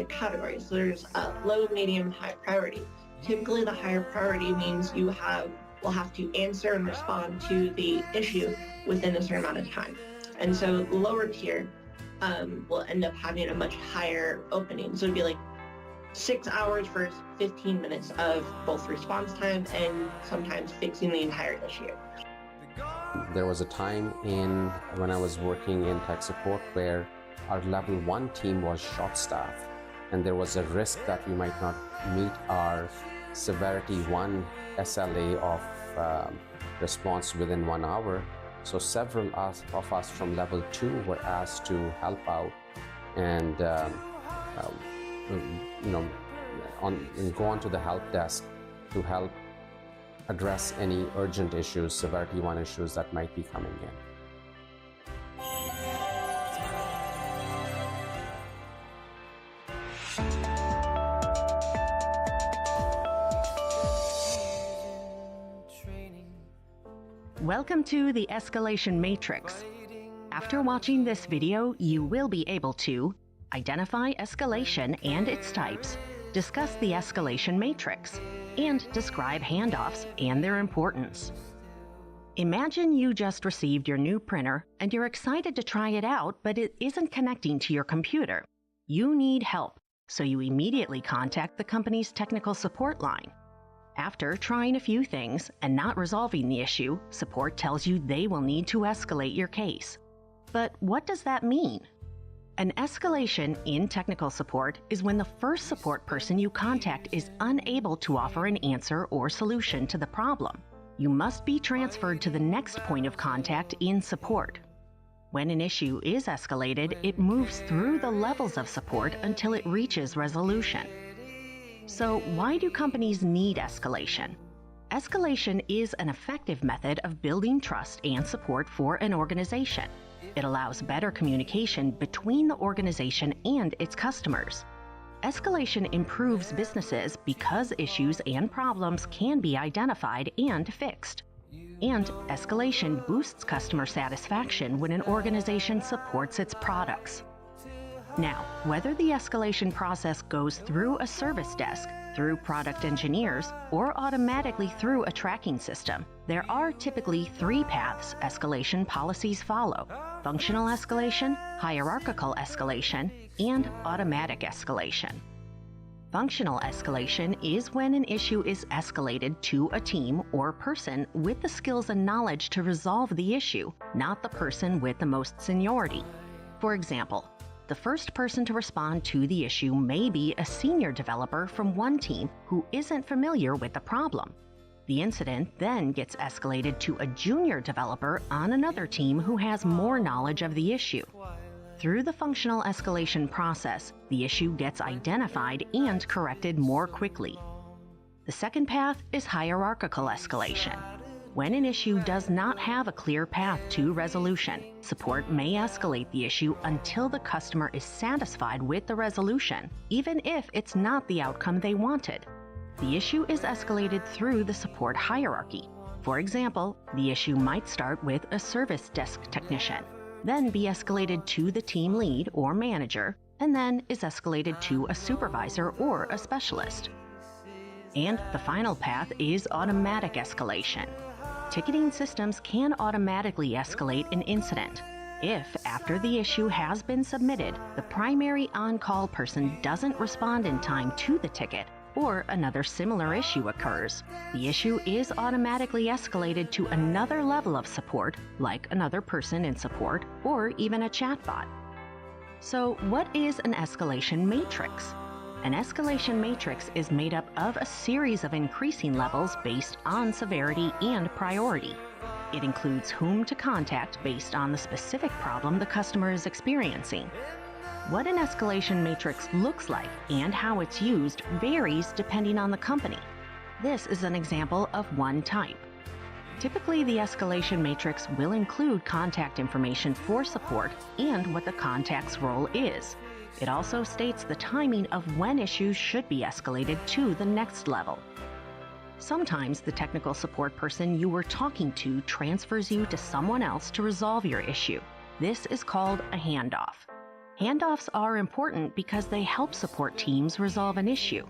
categories. So there's low, medium, high priority. Typically the higher priority means you will have to answer and respond to the issue within a certain amount of time. And so lower tier will end up having a much higher opening. So it'd be like 6 hours for 15 minutes of both response time and sometimes fixing the entire issue. There was a time when I was working in tech support where our level 1 team was short-staffed, and there was a risk that we might not meet our severity 1 SLA of response within 1 hour. So several of us from level 2 were asked to help out and go onto the help desk to help address any urgent issues, severity 1 issues that might be coming in. Welcome to the escalation matrix. After watching this video, you will be able to identify escalation and its types, discuss the escalation matrix, and describe handoffs and their importance. Imagine you just received your new printer and you're excited to try it out, but it isn't connecting to your computer. You need help, so you immediately contact the company's technical support line. After trying a few things and not resolving the issue, support tells you they will need to escalate your case. But what does that mean? An escalation in technical support is when the first support person you contact is unable to offer an answer or solution to the problem. You must be transferred to the next point of contact in support. When an issue is escalated, it moves through the levels of support until it reaches resolution. So, why do companies need escalation? Escalation is an effective method of building trust and support for an organization. It allows better communication between the organization and its customers. Escalation improves businesses because issues and problems can be identified and fixed. And escalation boosts customer satisfaction when an organization supports its products. Now, whether the escalation process goes through a service desk, through product engineers, or automatically through a tracking system, there are typically 3 paths escalation policies follow: functional escalation, hierarchical escalation, and automatic escalation. Functional escalation is when an issue is escalated to a team or person with the skills and knowledge to resolve the issue, not the person with the most seniority. For example, the first person to respond to the issue may be a senior developer from one team who isn't familiar with the problem. The incident then gets escalated to a junior developer on another team who has more knowledge of the issue. Through the functional escalation process, the issue gets identified and corrected more quickly. The second path is hierarchical escalation. When an issue does not have a clear path to resolution, support may escalate the issue until the customer is satisfied with the resolution, even if it's not the outcome they wanted. The issue is escalated through the support hierarchy. For example, the issue might start with a service desk technician, then be escalated to the team lead or manager, and then is escalated to a supervisor or a specialist. And the final path is automatic escalation. Ticketing systems can automatically escalate an incident. If, after the issue has been submitted, the primary on-call person doesn't respond in time to the ticket, or another similar issue occurs, the issue is automatically escalated to another level of support, like another person in support, or even a chatbot. So, what is an escalation matrix? An escalation matrix is made up of a series of increasing levels based on severity and priority. It includes whom to contact based on the specific problem the customer is experiencing. What an escalation matrix looks like and how it's used varies depending on the company. This is an example of one type. Typically, the escalation matrix will include contact information for support and what the contact's role is. It also states the timing of when issues should be escalated to the next level. Sometimes the technical support person you were talking to transfers you to someone else to resolve your issue. This is called a handoff. Handoffs are important because they help support teams resolve an issue.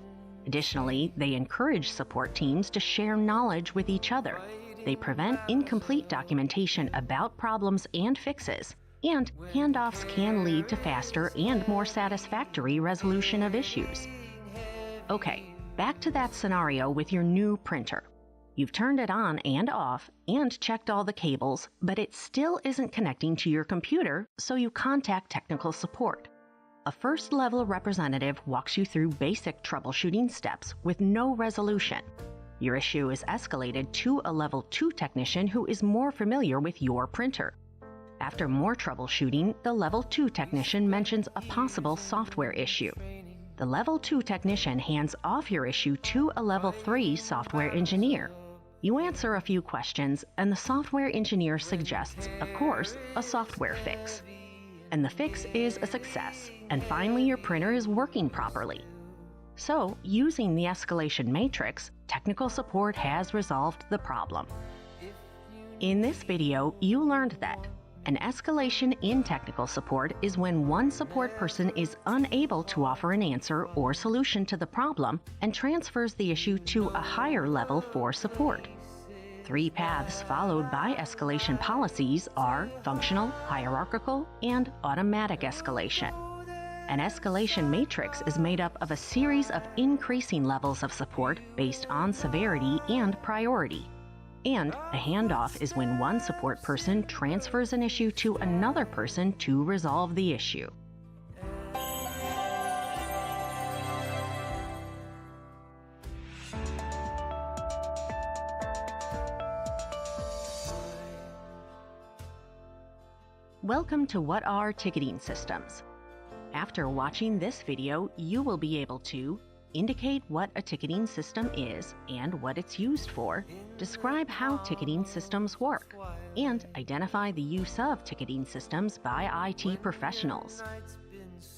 Additionally, they encourage support teams to share knowledge with each other. They prevent incomplete documentation about problems and fixes, and handoffs can lead to faster and more satisfactory resolution of issues. Okay, back to that scenario with your new printer. You've turned it on and off and checked all the cables, but it still isn't connecting to your computer, so you contact technical support. A first-level representative walks you through basic troubleshooting steps with no resolution. Your issue is escalated to a Level 2 technician who is more familiar with your printer. After more troubleshooting, the Level 2 technician mentions a possible software issue. The Level 2 technician hands off your issue to a Level 3 software engineer. You answer a few questions, and the software engineer suggests, of course, a software fix. And the fix is a success, and finally your printer is working properly. So, using the escalation matrix, technical support has resolved the problem. In this video, you learned that an escalation in technical support is when one support person is unable to offer an answer or solution to the problem and transfers the issue to a higher level for support. 3 paths followed by escalation policies are functional, hierarchical, and automatic escalation. An escalation matrix is made up of a series of increasing levels of support based on severity and priority. And a handoff is when one support person transfers an issue to another person to resolve the issue. Welcome to What Are Ticketing Systems? After watching this video, you will be able to indicate what a ticketing system is and what it's used for, describe how ticketing systems work, and identify the use of ticketing systems by IT professionals.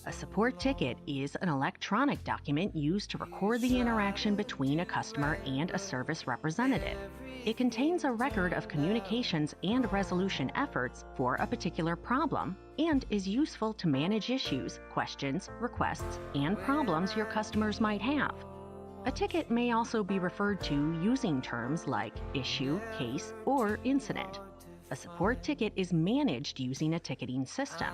A support ticket is an electronic document used to record the interaction between a customer and a service representative. It contains a record of communications and resolution efforts for a particular problem and is useful to manage issues, questions, requests, and problems your customers might have. A ticket may also be referred to using terms like issue, case, or incident. A support ticket is managed using a ticketing system.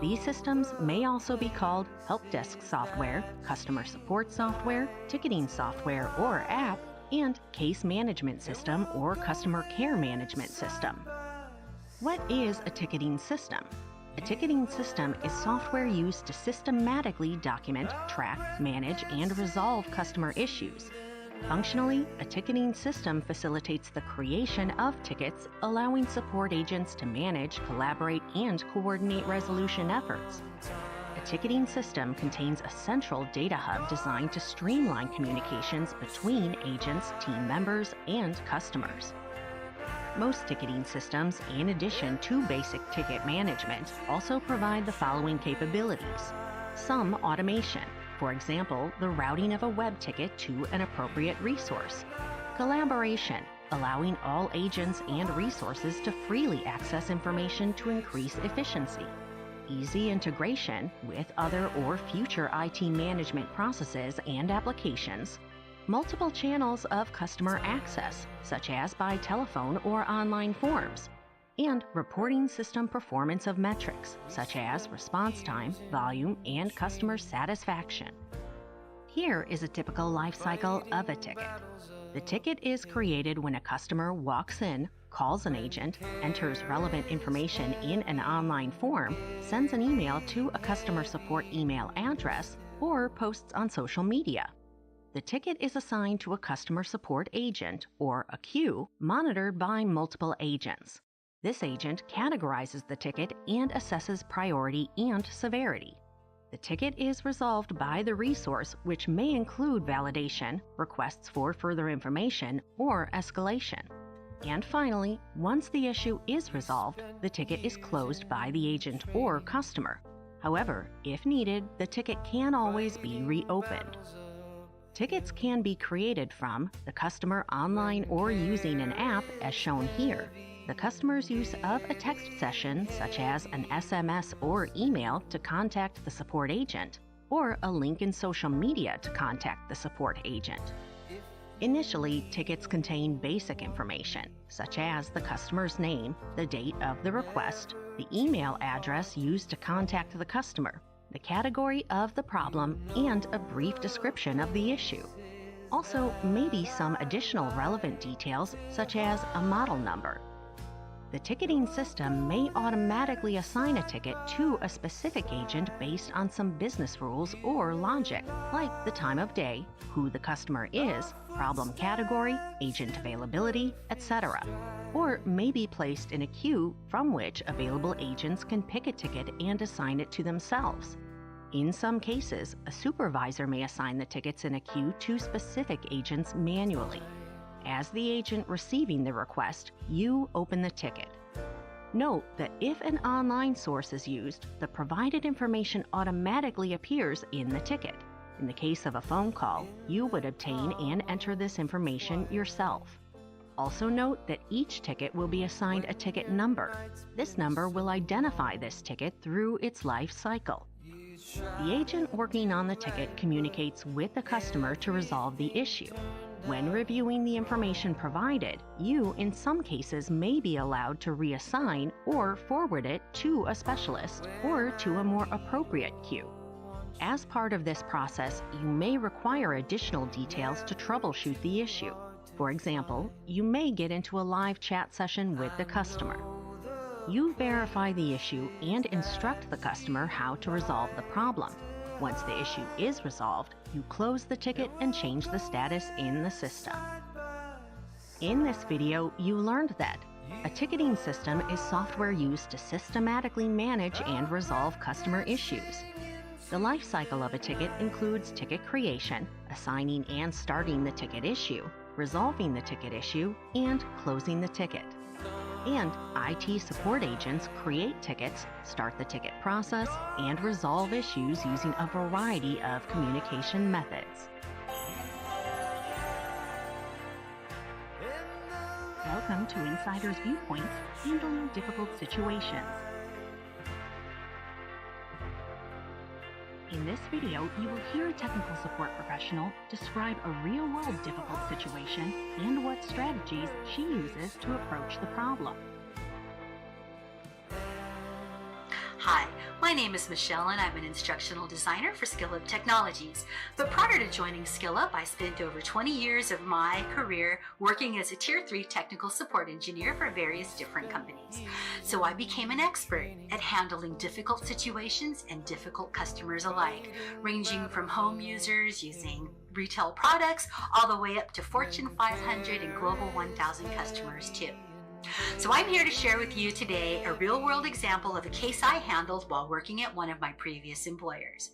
These systems may also be called help desk software, customer support software, ticketing software or app, and case management system or customer care management system. What is a ticketing system? A ticketing system is software used to systematically document, track, manage, and resolve customer issues. Functionally, a ticketing system facilitates the creation of tickets, allowing support agents to manage, collaborate, and coordinate resolution efforts. A ticketing system contains a central data hub designed to streamline communications between agents, team members, and customers. Most ticketing systems, in addition to basic ticket management, also provide the following capabilities. Some automation. For example, the routing of a web ticket to an appropriate resource. Collaboration, allowing all agents and resources to freely access information to increase efficiency. Easy integration with other or future IT management processes and applications. Multiple channels of customer access, such as by telephone or online forms. And reporting system performance of metrics, such as response time, volume, and customer satisfaction. Here is a typical life cycle of a ticket. The ticket is created when a customer walks in, calls an agent, enters relevant information in an online form, sends an email to a customer support email address, or posts on social media. The ticket is assigned to a customer support agent, or a queue, monitored by multiple agents. This agent categorizes the ticket and assesses priority and severity. The ticket is resolved by the resource, which may include validation, requests for further information, or escalation. And finally, once the issue is resolved, the ticket is closed by the agent or customer. However, if needed, the ticket can always be reopened. Tickets can be created from the customer online or using an app as shown here. The customer's use of a text session, such as an SMS or email to contact the support agent, or a link in social media to contact the support agent. Initially, tickets contain basic information, such as the customer's name, the date of the request, the email address used to contact the customer, the category of the problem, and a brief description of the issue. Also, maybe some additional relevant details, such as a model number. The ticketing system may automatically assign a ticket to a specific agent based on some business rules or logic, like the time of day, who the customer is, problem category, agent availability, etc. Or may be placed in a queue from which available agents can pick a ticket and assign it to themselves. In some cases, a supervisor may assign the tickets in a queue to specific agents manually. As the agent receiving the request, you open the ticket. Note that if an online source is used, the provided information automatically appears in the ticket. In the case of a phone call, you would obtain and enter this information yourself. Also note that each ticket will be assigned a ticket number. This number will identify this ticket through its life cycle. The agent working on the ticket communicates with the customer to resolve the issue. When reviewing the information provided, you, in some cases, may be allowed to reassign or forward it to a specialist or to a more appropriate queue. As part of this process, you may require additional details to troubleshoot the issue. For example, you may get into a live chat session with the customer. You verify the issue and instruct the customer how to resolve the problem. Once the issue is resolved, you close the ticket and change the status in the system. In this video, you learned that a ticketing system is software used to systematically manage and resolve customer issues. The life cycle of a ticket includes ticket creation, assigning and starting the ticket issue, resolving the ticket issue, and closing the ticket. And IT support agents create tickets, start the ticket process, and resolve issues using a variety of communication methods. Welcome to Insider's Viewpoints, Handling Difficult Situations. In this video, you will hear a technical support professional describe a real-world difficult situation and what strategies she uses to approach the problem. Hi, my name is Michelle and I'm an instructional designer for SkillUp Technologies. But prior to joining SkillUp, I spent over 20 years of my career working as a Tier 3 technical support engineer for various different companies. So I became an expert at handling difficult situations and difficult customers alike, ranging from home users using retail products all the way up to Fortune 500 and Global 1000 customers too. So I'm here to share with you today a real-world example of a case I handled while working at one of my previous employers.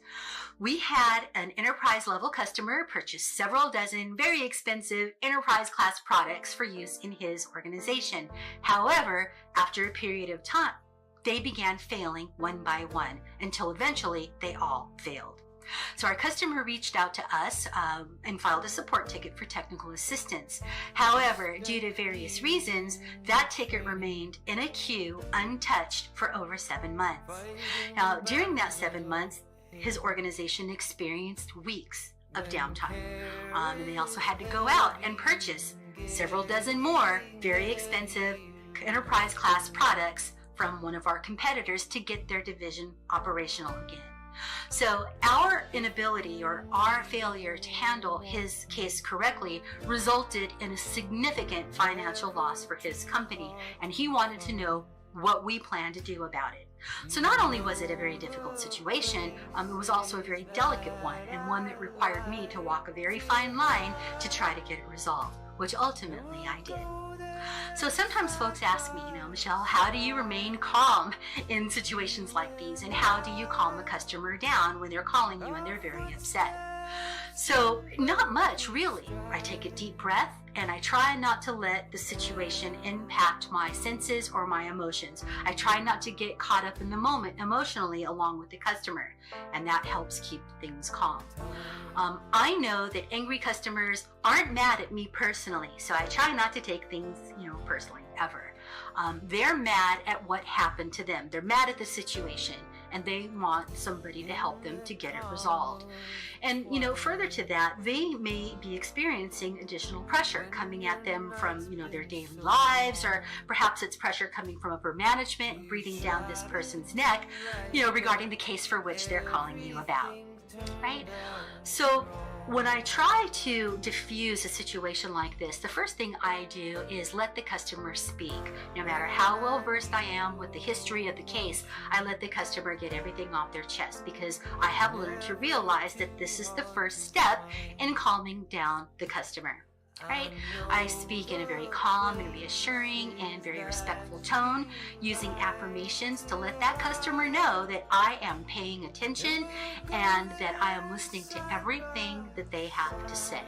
We had an enterprise-level customer purchase several dozen very expensive enterprise-class products for use in his organization. However, after a period of time, they began failing one by one until eventually they all failed. So our customer reached out to us and filed a support ticket for technical assistance. However, due to various reasons, that ticket remained in a queue untouched for over 7 months. Now, during that 7 months, his organization experienced weeks of downtime. And they also had to go out and purchase several dozen more very expensive enterprise class products from one of our competitors to get their division operational again. So our inability or our failure to handle his case correctly resulted in a significant financial loss for his company, and he wanted to know what we plan to do about it. So not only was it a very difficult situation, it was also a very delicate one, and one that required me to walk a very fine line to try to get it resolved, which ultimately I did. So sometimes folks ask me, Michelle, how do you remain calm in situations like these? And how do you calm a customer down when they're calling you and they're very upset? So not much, really. I take a deep breath and I try not to let the situation impact my senses or my emotions. I try not to get caught up in the moment emotionally along with the customer, and that helps keep things calm. I know that angry customers aren't mad at me personally, so I try not to take things, personally ever. They're mad at what happened to them. They're mad at the situation, and they want somebody to help them to get it resolved. And, further to that, they may be experiencing additional pressure coming at them from, their daily lives, or perhaps it's pressure coming from upper management breathing down this person's neck, regarding the case for which they're calling you about, right? So when I try to diffuse a situation like this, the first thing I do is let the customer speak. No matter how well versed I am with the history of the case, I let the customer get everything off their chest, because I have learned to realize that this is the first step in calming down the customer. Right? I speak in a very calm and reassuring and very respectful tone, using affirmations to let that customer know that I am paying attention and that I am listening to everything that they have to say.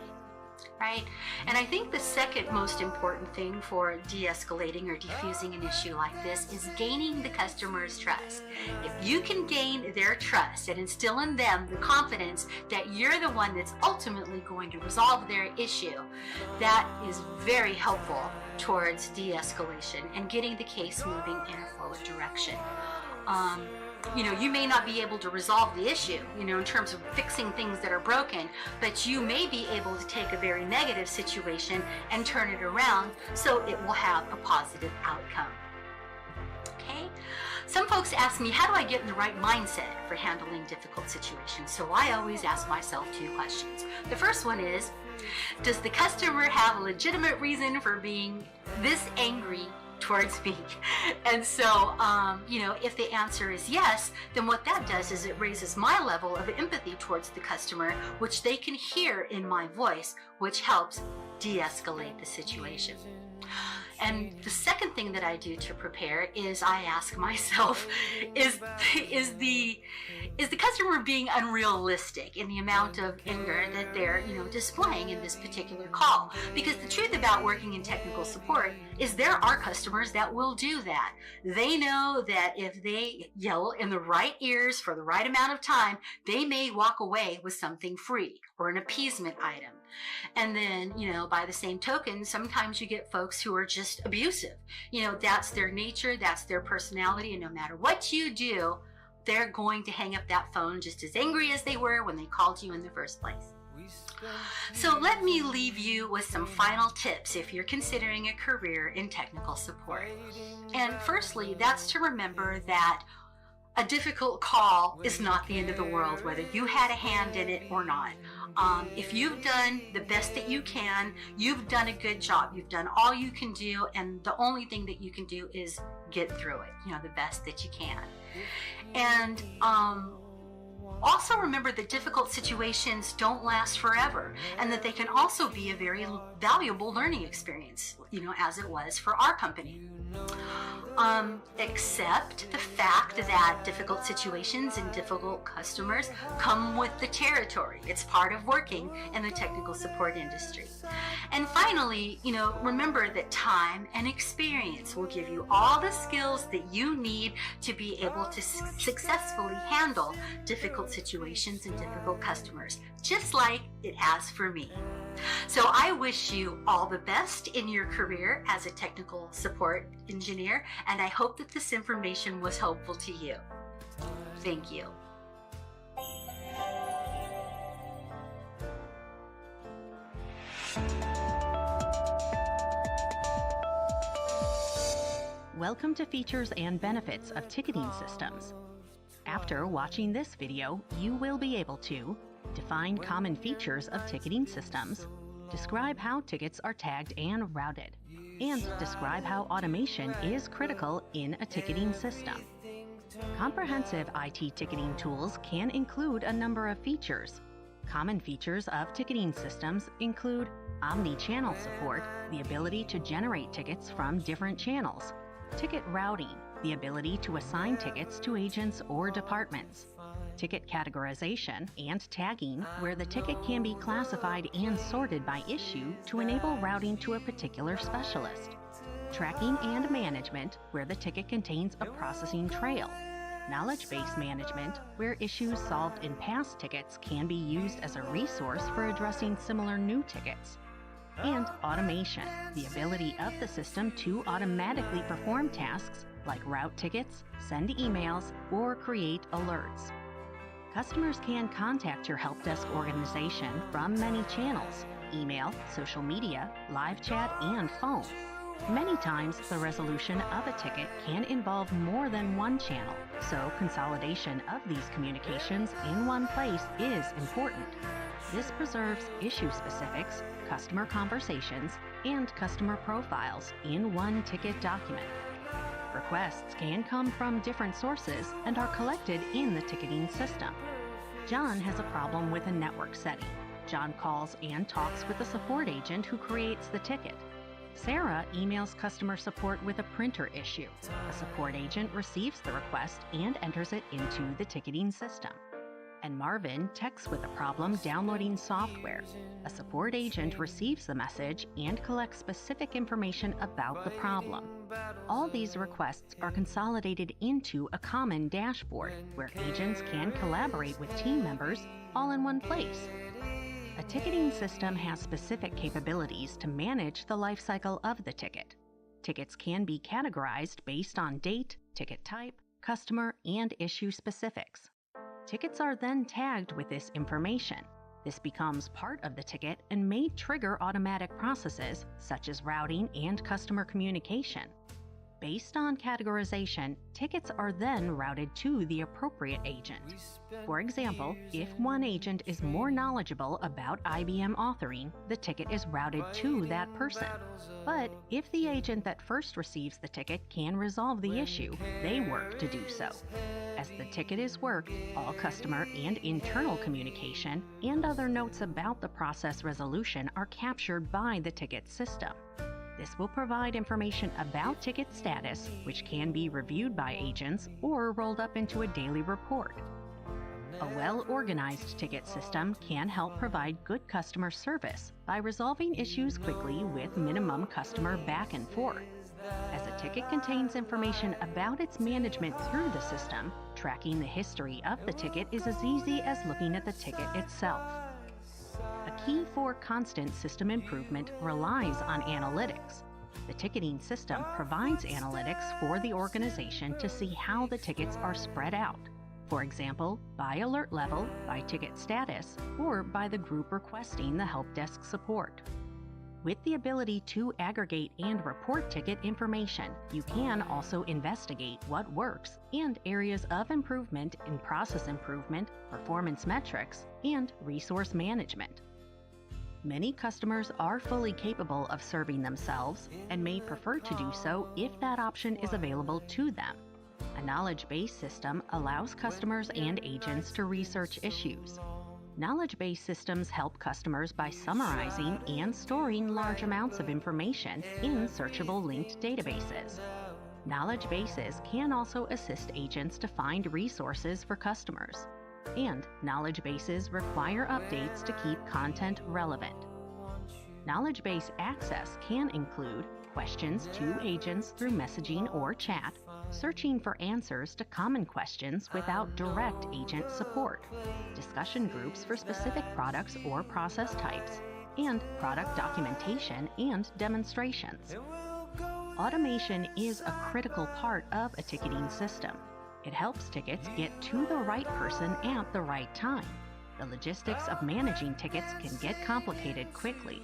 Right? And I think the second most important thing for de-escalating or diffusing an issue like this is gaining the customer's trust. If you can gain their trust and instill in them the confidence that you're the one that's ultimately going to resolve their issue, that is very helpful towards de-escalation and getting the case moving in a forward direction. you may not be able to resolve the issue, in terms of fixing things that are broken, but you may be able to take a very negative situation and turn it around so it will have a positive outcome. Okay? Some folks ask me, how do I get in the right mindset for handling difficult situations? So I always ask myself 2 questions. The first one is, does the customer have a legitimate reason for being this angry towards me? And so, if the answer is yes, then what that does is it raises my level of empathy towards the customer, which they can hear in my voice, which helps de-escalate the situation. And the second thing that I do to prepare is I ask myself, is the customer being unrealistic in the amount of anger that they're, displaying in this particular call? Because the truth about working in technical support is there are customers that will do that. They know that if they yell in the right ears for the right amount of time, they may walk away with something free or an appeasement item. And then, by the same token, sometimes you get folks who are just abusive. That's their nature, that's their personality, and no matter what you do, they're going to hang up that phone just as angry as they were when they called you in the first place. So let me leave you with some final tips if you're considering a career in technical support. And firstly, that's to remember that a difficult call is not the end of the world, whether you had a hand in it or not. If you've done the best that you can, you've done a good job. You've done all you can do, and the only thing that you can do is get through it, the best that you can. And also remember that difficult situations don't last forever, and that they can also be a very valuable learning experience, as it was for our company. Accept the fact that difficult situations and difficult customers come with the territory. It's part of working in the technical support industry. And finally, remember that time and experience will give you all the skills that you need to be able to successfully handle difficult situations and difficult customers, just like it has for me. So I wish you all the best in your career as a technical support engineer, and I hope that this information was helpful to you. Thank you. Welcome to Features and Benefits of Ticketing Systems. After watching this video, you will be able to define common features of ticketing systems, describe how tickets are tagged and routed, and describe how automation is critical in a ticketing system. Comprehensive IT ticketing tools can include a number of features. Common features of ticketing systems include omni-channel support, the ability to generate tickets from different channels, ticket routing, the ability to assign tickets to agents or departments, ticket categorization and tagging, where the ticket can be classified and sorted by issue to enable routing to a particular specialist, tracking and management, where the ticket contains a processing trail, knowledge base management, where issues solved in past tickets can be used as a resource for addressing similar new tickets, and automation, the ability of the system to automatically perform tasks like route tickets, send emails, or create alerts. Customers can contact your help desk organization from many channels: email, social media, live chat, and phone. Many times, the resolution of a ticket can involve more than one channel, so consolidation of these communications in one place is important. This preserves issue specifics, customer conversations, and customer profiles in one ticket document. Requests can come from different sources and are collected in the ticketing system. John has a problem with a network setting. John calls and talks with the support agent who creates the ticket. Sarah emails customer support with a printer issue. A support agent receives the request and enters it into the ticketing system. And Marvin texts with a problem downloading software. A support agent receives the message and collects specific information about the problem. All these requests are consolidated into a common dashboard where agents can collaborate with team members all in one place. A ticketing system has specific capabilities to manage the life cycle of the ticket. Tickets can be categorized based on date, ticket type, customer, and issue specifics. Tickets are then tagged with this information. This becomes part of the ticket and may trigger automatic processes such as routing and customer communication. Based on categorization, tickets are then routed to the appropriate agent. For example, if one agent is more knowledgeable about IBM authoring, the ticket is routed to that person. But if the agent that first receives the ticket can resolve the issue, they work to do so. As the ticket is worked, all customer and internal communication and other notes about the process resolution are captured by the ticket system. This will provide information about ticket status, which can be reviewed by agents or rolled up into a daily report. A well-organized ticket system can help provide good customer service by resolving issues quickly with minimum customer back and forth. As a ticket contains information about its management through the system, tracking the history of the ticket is as easy as looking at the ticket itself. A key for constant system improvement relies on analytics. The ticketing system provides analytics for the organization to see how the tickets are spread out. For example, by alert level, by ticket status, or by the group requesting the help desk support. With the ability to aggregate and report ticket information, you can also investigate what works and areas of improvement in process improvement, performance metrics, and resource management. Many customers are fully capable of serving themselves and may prefer to do so if that option is available to them. A knowledge-based system allows customers and agents to research issues. Knowledge-based systems help customers by summarizing and storing large amounts of information in searchable linked databases. Knowledge bases can also assist agents to find resources for customers. And knowledge bases require updates to keep content relevant. Knowledge base access can include questions to agents through messaging or chat, searching for answers to common questions without direct agent support, discussion groups for specific products or process types, and product documentation and demonstrations. Automation is a critical part of a ticketing system. It helps tickets get to the right person at the right time. The logistics of managing tickets can get complicated quickly.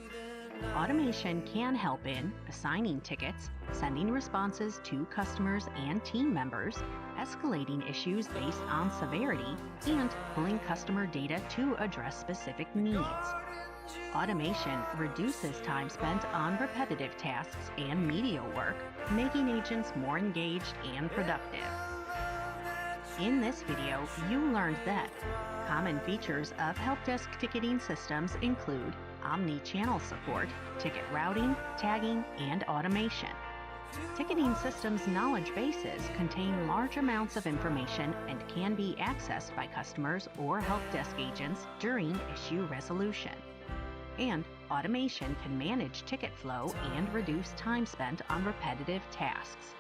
Automation can help in assigning tickets, sending responses to customers and team members, escalating issues based on severity, and pulling customer data to address specific needs. Automation reduces time spent on repetitive tasks and menial work, making agents more engaged and productive. In this video, you learned that common features of help desk ticketing systems include omni-channel support, ticket routing, tagging, and automation. Ticketing systems' knowledge bases contain large amounts of information and can be accessed by customers or help desk agents during issue resolution. And automation can manage ticket flow and reduce time spent on repetitive tasks.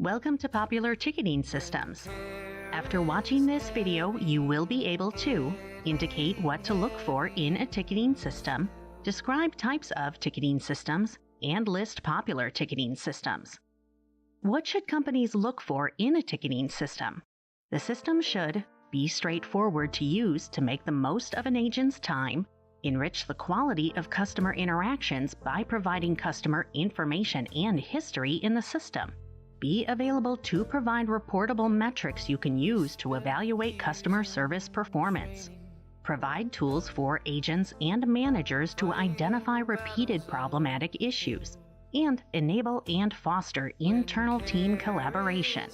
Welcome to Popular Ticketing Systems. After watching this video, you will be able to indicate what to look for in a ticketing system, describe types of ticketing systems, and list popular ticketing systems. What should companies look for in a ticketing system? The system should be straightforward to use to make the most of an agent's time, enrich the quality of customer interactions by providing customer information and history in the system, be available to provide reportable metrics you can use to evaluate customer service performance, provide tools for agents and managers to identify repeated problematic issues, and enable and foster internal team collaboration.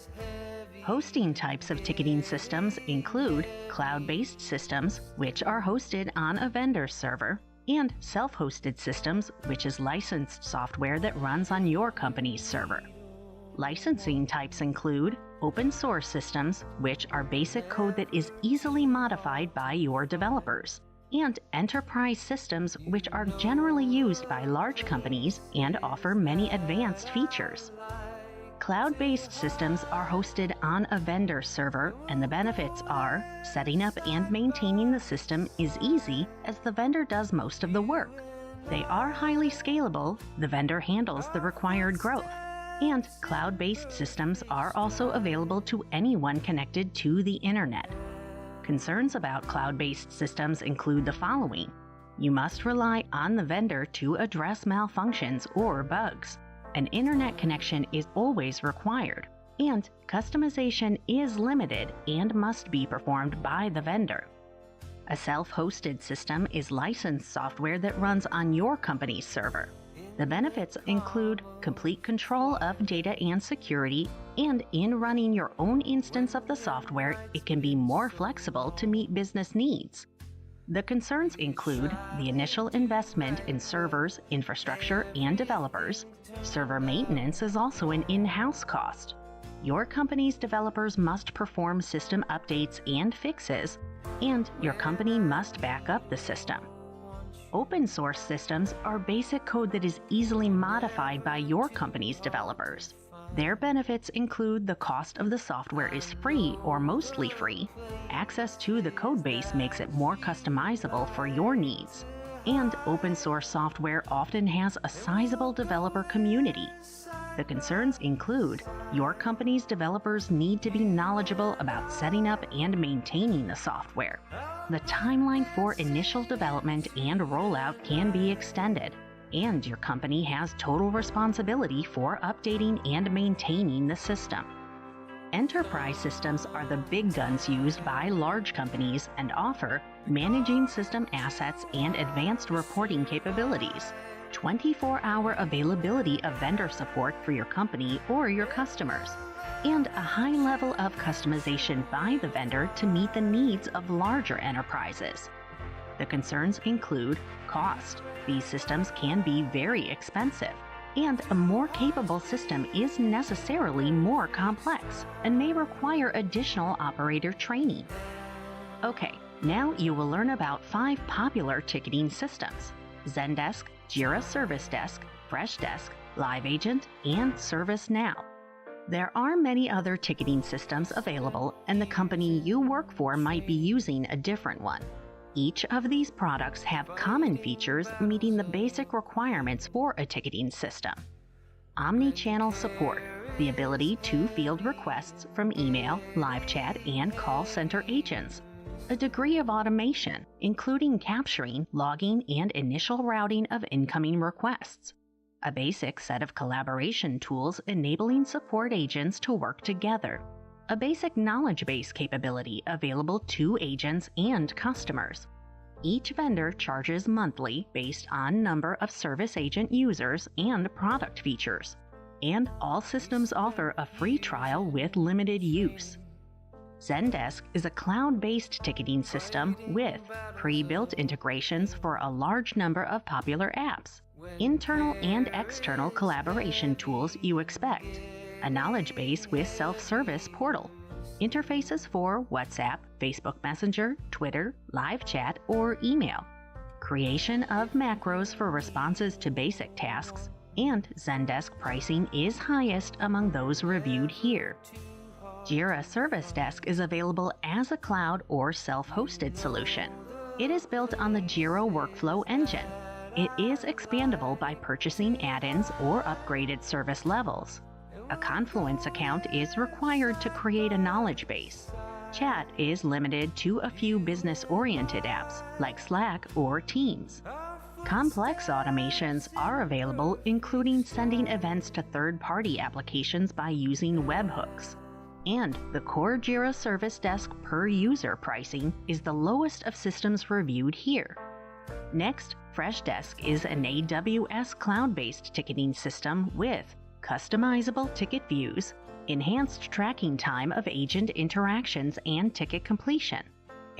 Hosting types of ticketing systems include cloud-based systems, which are hosted on a vendor server, and self-hosted systems, which is licensed software that runs on your company's server. Licensing types include open source systems, which are basic code that is easily modified by your developers, and enterprise systems, which are generally used by large companies and offer many advanced features. Cloud-based systems are hosted on a vendor server, and the benefits are setting up and maintaining the system is easy as the vendor does most of the work. They are highly scalable, the vendor handles the required growth, and cloud-based systems are also available to anyone connected to the internet. Concerns about cloud-based systems include the following. You must rely on the vendor to address malfunctions or bugs. An internet connection is always required, and customization is limited and must be performed by the vendor. A self-hosted system is licensed software that runs on your company's server. The benefits include complete control of data and security, and in running your own instance of the software, it can be more flexible to meet business needs. The concerns include the initial investment in servers, infrastructure, and developers. Server maintenance is also an in-house cost. Your company's developers must perform system updates and fixes, and your company must back up the system. Open source systems are basic code that is easily modified by your company's developers. Their benefits include the cost of the software is free or mostly free, access to the codebase makes it more customizable for your needs, and open source software often has a sizable developer community. The concerns include your company's developers need to be knowledgeable about setting up and maintaining the software. The timeline for initial development and rollout can be extended, and your company has total responsibility for updating and maintaining the system. Enterprise systems are the big guns used by large companies and offer managing system assets and advanced reporting capabilities, 24-hour availability of vendor support for your company or your customers, and a high level of customization by the vendor to meet the needs of larger enterprises. The concerns include cost. These systems can be very expensive, and a more capable system is necessarily more complex and may require additional operator training. Okay, now you will learn about 5 popular ticketing systems: Zendesk, Jira Service Desk, Freshdesk, LiveAgent, and ServiceNow. There are many other ticketing systems available, and the company you work for might be using a different one. Each of these products have common features meeting the basic requirements for a ticketing system. Omni-channel support, the ability to field requests from email, live chat, and call center agents. A degree of automation, including capturing, logging, and initial routing of incoming requests. A basic set of collaboration tools enabling support agents to work together. A basic knowledge base capability available to agents and customers. Each vendor charges monthly based on number of service agent users and product features. And all systems offer a free trial with limited use. Zendesk is a cloud-based ticketing system with pre-built integrations for a large number of popular apps, internal and external collaboration tools you expect, a knowledge base with self-service portal, interfaces for WhatsApp, Facebook Messenger, Twitter, live chat, or email, creation of macros for responses to basic tasks, and Zendesk pricing is highest among those reviewed here. Jira Service Desk is available as a cloud or self-hosted solution. It is built on the Jira workflow engine. It is expandable by purchasing add-ins or upgraded service levels. A Confluence account is required to create a knowledge base. Chat is limited to a few business-oriented apps like Slack or Teams. Complex automations are available, including sending events to third-party applications by using webhooks. And the core Jira Service Desk per user pricing is the lowest of systems reviewed here. Next, Freshdesk is an AWS cloud-based ticketing system with customizable ticket views, enhanced tracking time of agent interactions and ticket completion,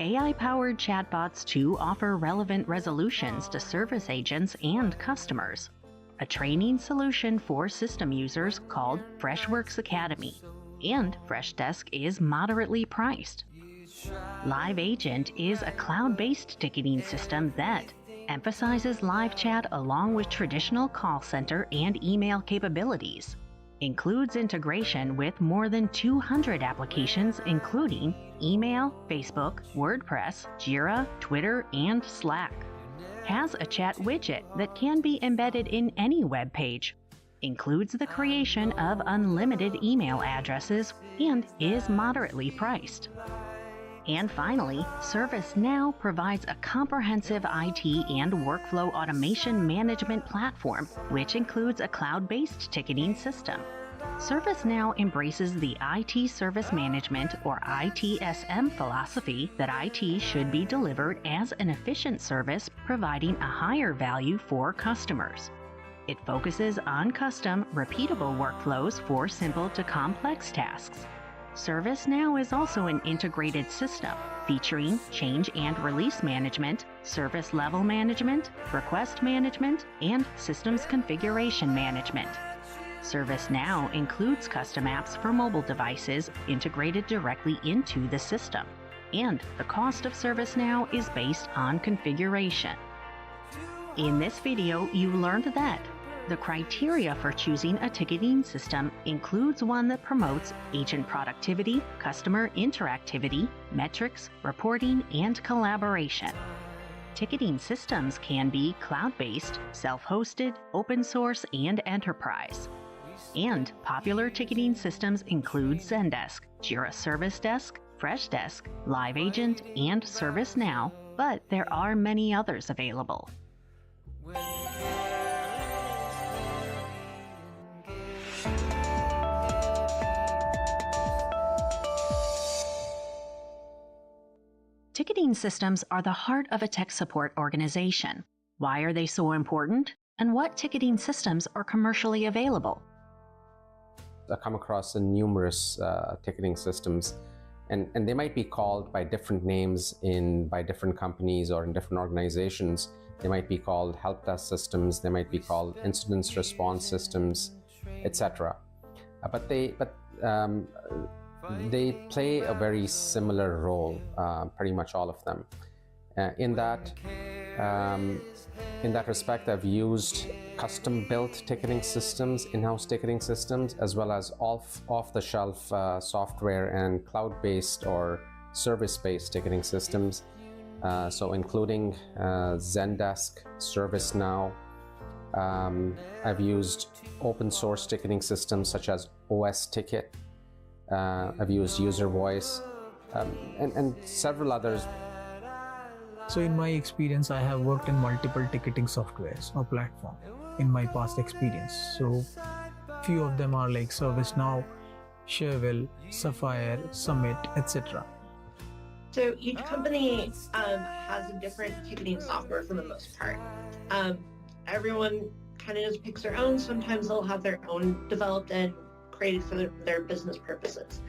AI-powered chatbots to offer relevant resolutions to service agents and customers, a training solution for system users called Freshworks Academy, and Freshdesk is moderately priced. LiveAgent is a cloud-based ticketing system that emphasizes live chat along with traditional call center and email capabilities. includes integration with more than 200 applications including email, Facebook, WordPress, Jira, Twitter, and Slack. Has a chat widget that can be embedded in any web page, includes the creation of unlimited email addresses, and is moderately priced. And finally, ServiceNow provides a comprehensive IT and workflow automation management platform, which includes a cloud-based ticketing system. ServiceNow embraces the IT service management or ITSM philosophy that IT should be delivered as an efficient service providing a higher value for customers. It focuses on custom, repeatable workflows for simple to complex tasks. ServiceNow is also an integrated system featuring change and release management, service level management, request management, and systems configuration management. ServiceNow includes custom apps for mobile devices integrated directly into the system, and the cost of ServiceNow is based on configuration. In this video, you learned that the criteria for choosing a ticketing system includes one that promotes agent productivity, customer interactivity, metrics, reporting, and collaboration. Ticketing systems can be cloud-based, self-hosted, open source, and enterprise. And popular ticketing systems include Zendesk, Jira Service Desk, Freshdesk, LiveAgent, and ServiceNow, but there are many others available. Ticketing systems are the heart of a tech support organization. Why are they so important? And what ticketing systems are commercially available? I come across numerous ticketing systems, and they might be called by different names by different companies or in different organizations. They might be called help desk systems, they might be called incident response systems, etc. But they play a very similar role, pretty much all of them. In that respect, I've used custom-built ticketing systems, in-house ticketing systems, as well as off-the-shelf software and cloud-based or service-based ticketing systems. So including Zendesk, ServiceNow. I've used open-source ticketing systems such as OS Ticket. I've used User Voice, and several others. So in my experience, I have worked in multiple ticketing softwares or platforms in my past experience. So few of them are like ServiceNow, Shareville, Sapphire, Summit, etc. So each company has a different ticketing software for the most part. Everyone kind of just picks their own. Sometimes they'll have their own developed and created for their business purposes.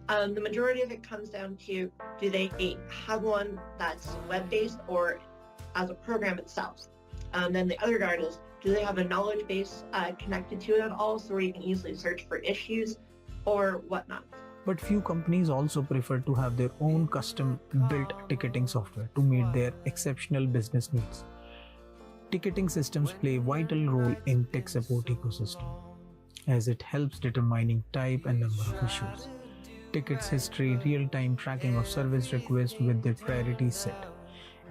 The majority of it comes down to, do they have one that's web-based or as a program itself? Then the other guard is, do they have a knowledge base connected to it at all, so where you can easily search for issues or whatnot? But few companies also prefer to have their own custom-built ticketing software to meet their exceptional business needs. Ticketing systems play a vital role in tech support ecosystem, as it helps determining type and number of issues, tickets history, real-time tracking of service requests with their priorities set,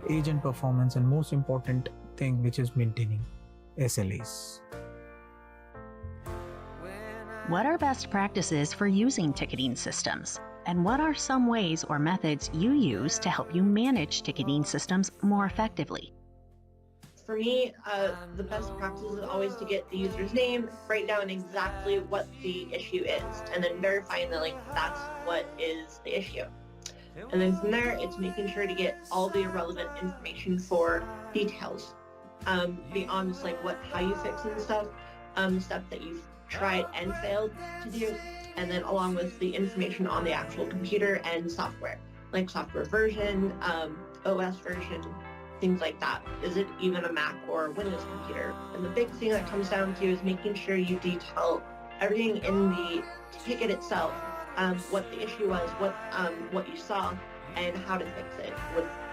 agent performance, and most important thing, which is maintaining SLAs. What are best practices for using ticketing systems? And what are some ways or methods you use to help you manage ticketing systems more effectively? For me, the best practice is always to get the user's name, write down exactly what the issue is, and then verifying that that's what is the issue. And then from there, it's making sure to get all the relevant information for details, beyond just how you fix and stuff, stuff that you've tried and failed to do, and then along with the information on the actual computer and software, like software version, OS version, things like that. Is it even a Mac or a Windows computer? And the big thing that comes down to is making sure you detail everything in the ticket itself, what the issue was, what you saw, and how to fix it.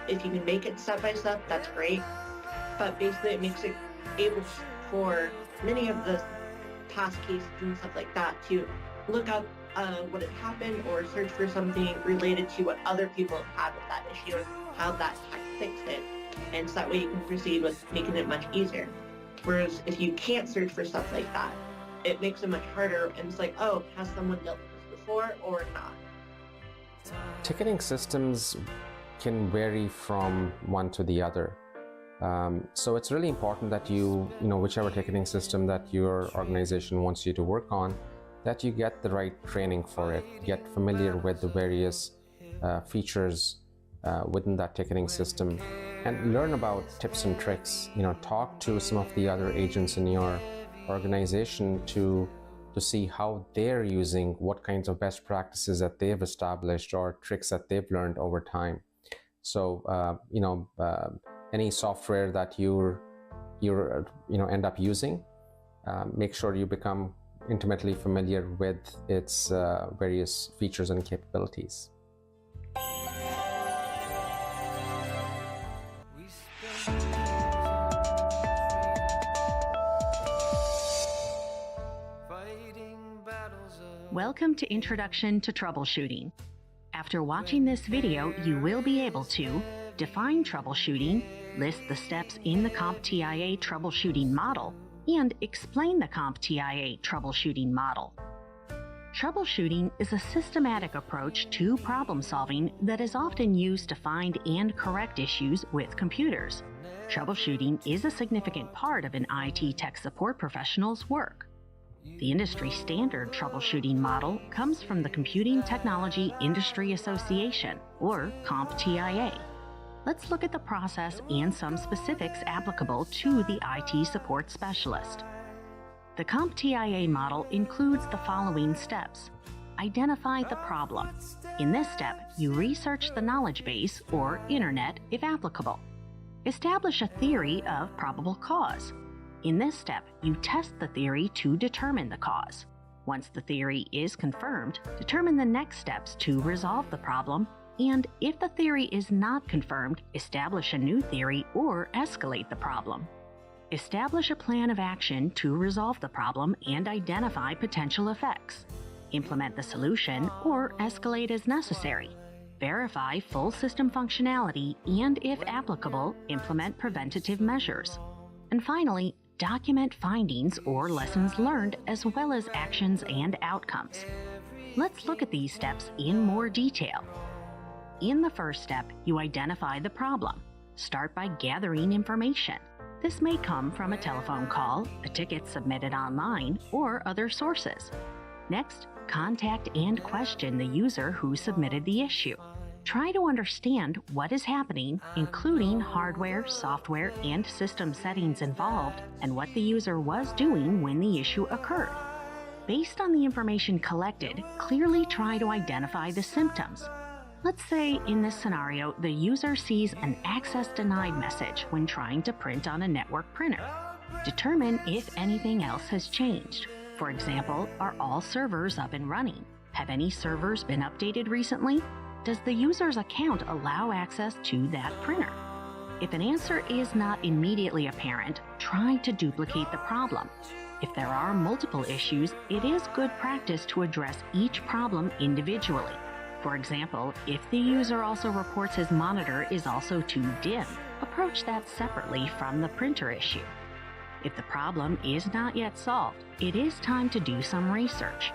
If you can make it step by step, that's great. But basically, it makes it able for many of the past cases and stuff like that to look up what had happened or search for something related to what other people have had with that issue and how that tech fixed it. And so that way you can proceed with making it much easier. Whereas if you can't search for stuff like that, it makes it much harder, and it's like, oh, has someone dealt with this before or not? Ticketing systems can vary from one to the other. So it's really important that you know, whichever ticketing system that your organization wants you to work on, that you get the right training for it, get familiar with the various features within that ticketing system, and learn about tips and tricks. You know, talk to some of the other agents in your organization to see how they're using, what kinds of best practices that they've established or tricks that they've learned over time. So any software that you end up using, make sure you become intimately familiar with its various features and capabilities. Welcome to Introduction to Troubleshooting. After watching this video, you will be able to define troubleshooting, list the steps in the CompTIA troubleshooting model, and explain the CompTIA troubleshooting model. Troubleshooting is a systematic approach to problem solving that is often used to find and correct issues with computers. Troubleshooting is a significant part of an IT tech support professional's work. The industry standard troubleshooting model comes from the Computing Technology Industry Association, or CompTIA. Let's look at the process and some specifics applicable to the IT support specialist. The CompTIA model includes the following steps. Identify the problem. In this step, you research the knowledge base or internet if applicable. Establish a theory of probable cause. In this step, you test the theory to determine the cause. Once the theory is confirmed, determine the next steps to resolve the problem, and if the theory is not confirmed, establish a new theory or escalate the problem. Establish a plan of action to resolve the problem and identify potential effects. Implement the solution or escalate as necessary. Verify full system functionality and, if applicable, implement preventative measures. And finally, document findings or lessons learned as well as actions and outcomes. Let's look at these steps in more detail. In the first step, you identify the problem. Start by gathering information. This may come from a telephone call, a ticket submitted online, or other sources. Next, contact and question the user who submitted the issue. Try to understand what is happening, including hardware, software, and system settings involved, and what the user was doing when the issue occurred. Based on the information collected, clearly try to identify the symptoms. Let's say in this scenario, the user sees an access denied message when trying to print on a network printer. Determine if anything else has changed. For example, are all servers up and running? Have any servers been updated recently? Does the user's account allow access to that printer? If an answer is not immediately apparent, try to duplicate the problem. If there are multiple issues, it is good practice to address each problem individually. For example, if the user also reports his monitor is also too dim, approach that separately from the printer issue. If the problem is not yet solved, it is time to do some research.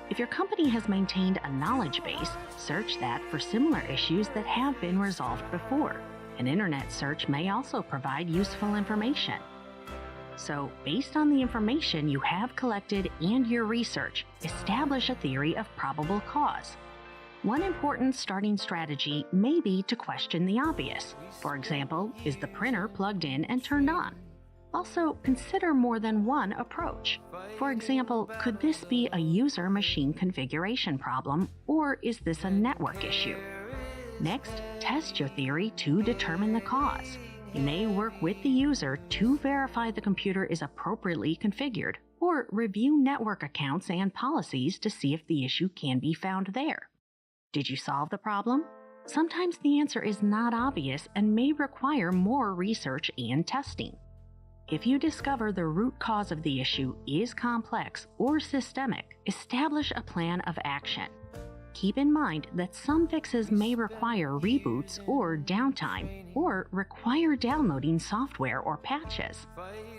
If your company has maintained a knowledge base, search that for similar issues that have been resolved before. An internet search may also provide useful information. So, based on the information you have collected and your research, establish a theory of probable cause. One important starting strategy may be to question the obvious. For example, is the printer plugged in and turned on? Also, consider more than one approach. For example, could this be a user machine configuration problem, or is this a network issue? Next, test your theory to determine the cause. You may work with the user to verify the computer is appropriately configured, or review network accounts and policies to see if the issue can be found there. Did you solve the problem? Sometimes the answer is not obvious and may require more research and testing. If you discover the root cause of the issue is complex or systemic, establish a plan of action. Keep in mind that some fixes may require reboots or downtime, or require downloading software or patches.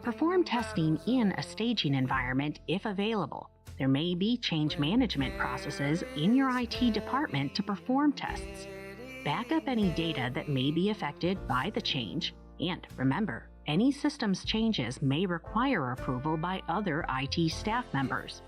Perform testing in a staging environment if available. There may be change management processes in your IT department to perform tests. Back up any data that may be affected by the change, and remember, any systems changes may require approval by other IT staff members.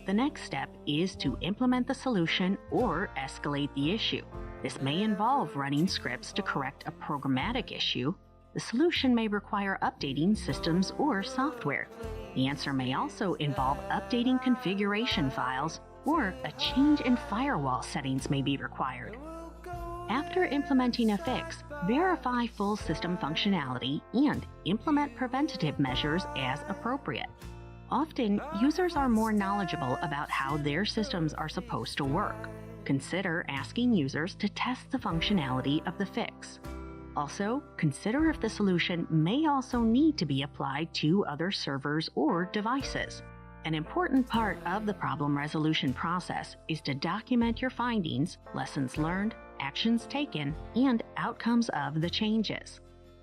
The next step is to implement the solution or escalate the issue. This may involve running scripts to correct a programmatic issue. The solution may require updating systems or software. The answer may also involve updating configuration files, or a change in firewall settings may be required. After implementing a fix, verify full system functionality and implement preventative measures as appropriate. Often, users are more knowledgeable about how their systems are supposed to work. Consider asking users to test the functionality of the fix. Also, consider if the solution may also need to be applied to other servers or devices. An important part of the problem resolution process is to document your findings, lessons learned, actions taken, and outcomes of the changes.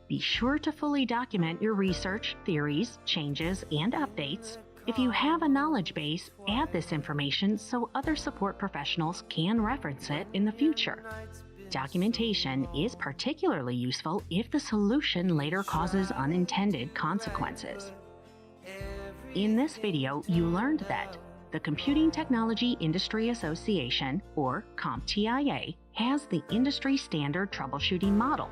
Be sure to fully document your research, theories, changes, and updates. If you have a knowledge base, add this information so other support professionals can reference it in the future. Documentation is particularly useful if the solution later causes unintended consequences. In this video, you learned that the Computing Technology Industry Association, or CompTIA, has the industry standard troubleshooting model.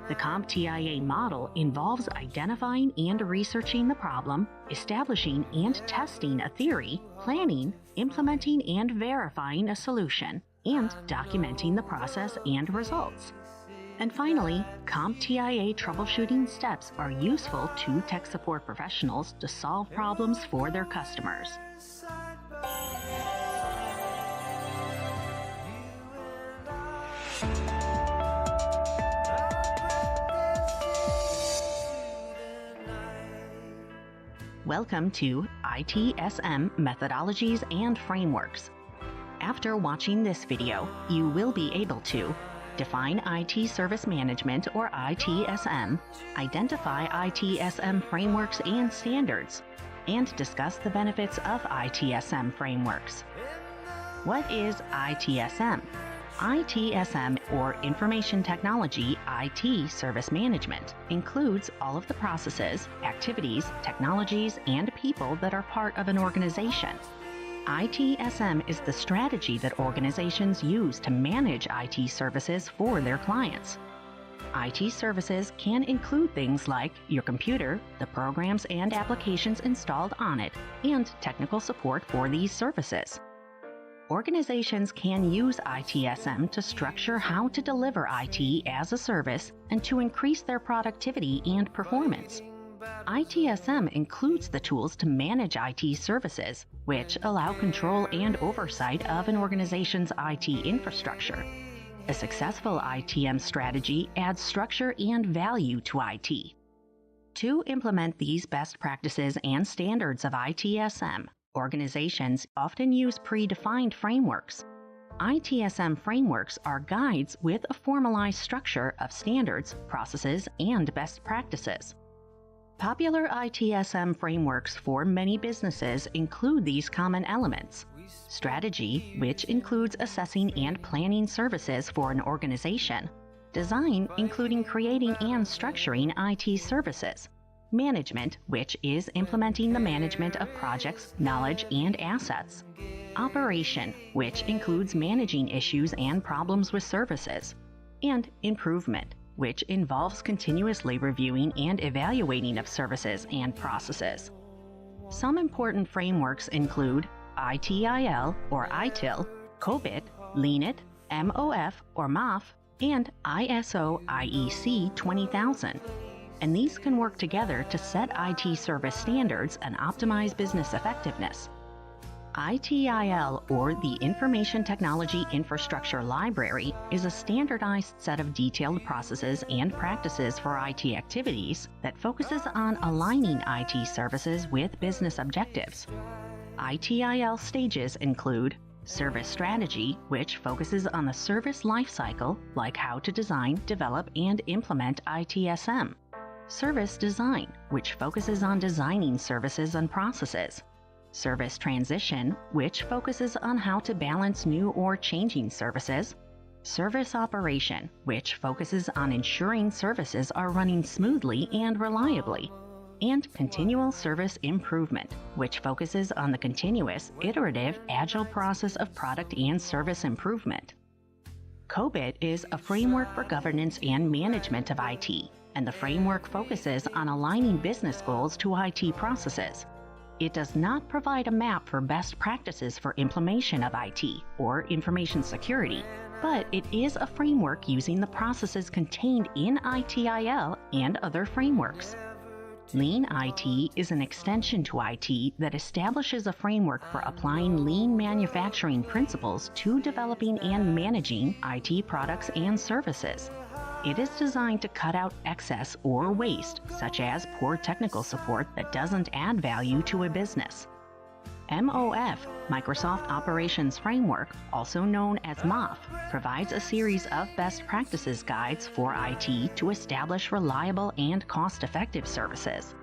The CompTIA model involves identifying and researching the problem, establishing and testing a theory, planning, implementing and verifying a solution, and documenting the process and results. And finally, CompTIA troubleshooting steps are useful to tech support professionals to solve problems for their customers. Welcome to ITSM Methodologies and Frameworks. After watching this video, you will be able to define IT Service Management or ITSM, identify ITSM frameworks and standards, and discuss the benefits of ITSM frameworks. What is ITSM? ITSM, or Information Technology IT Service Management, includes all of the processes, activities, technologies, and people that are part of an organization. ITSM is the strategy that organizations use to manage IT services for their clients. IT services can include things like your computer, the programs and applications installed on it, and technical support for these services. Organizations can use ITSM to structure how to deliver IT as a service and to increase their productivity and performance. ITSM includes the tools to manage IT services, which allow control and oversight of an organization's IT infrastructure. A successful ITM strategy adds structure and value to IT. To implement these best practices and standards of ITSM, organizations often use predefined frameworks. ITSM frameworks are guides with a formalized structure of standards, processes, and best practices. Popular ITSM frameworks for many businesses include these common elements: strategy, which includes assessing and planning services for an organization; design, including creating and structuring IT services; management, which is implementing the management of projects, knowledge, and assets; operation, which includes managing issues and problems with services; and improvement, which involves continuously reviewing and evaluating of services and processes. Some important frameworks include ITIL or ITIL, COBIT, LEANIT, MOF or MOF, and ISO IEC 20000. And these can work together to set IT service standards and optimize business effectiveness. ITIL, or the Information Technology Infrastructure Library, is a standardized set of detailed processes and practices for IT activities that focuses on aligning IT services with business objectives. ITIL stages include service strategy, which focuses on the service lifecycle, like how to design, develop, and implement ITSM. Service design, which focuses on designing services and processes. Service transition, which focuses on how to balance new or changing services. Service operation, which focuses on ensuring services are running smoothly and reliably. And continual service improvement, which focuses on the continuous, iterative, agile process of product and service improvement. COBIT is a framework for governance and management of IT, and the framework focuses on aligning business goals to IT processes. It does not provide a map for best practices for implementation of IT or information security, but it is a framework using the processes contained in ITIL and other frameworks. Lean IT is an extension to IT that establishes a framework for applying lean manufacturing principles to developing and managing IT products and services. It is designed to cut out excess or waste, such as poor technical support that doesn't add value to a business. MOF, Microsoft Operations Framework, also known as MOF, provides a series of best practices guides for IT to establish reliable and cost-effective services.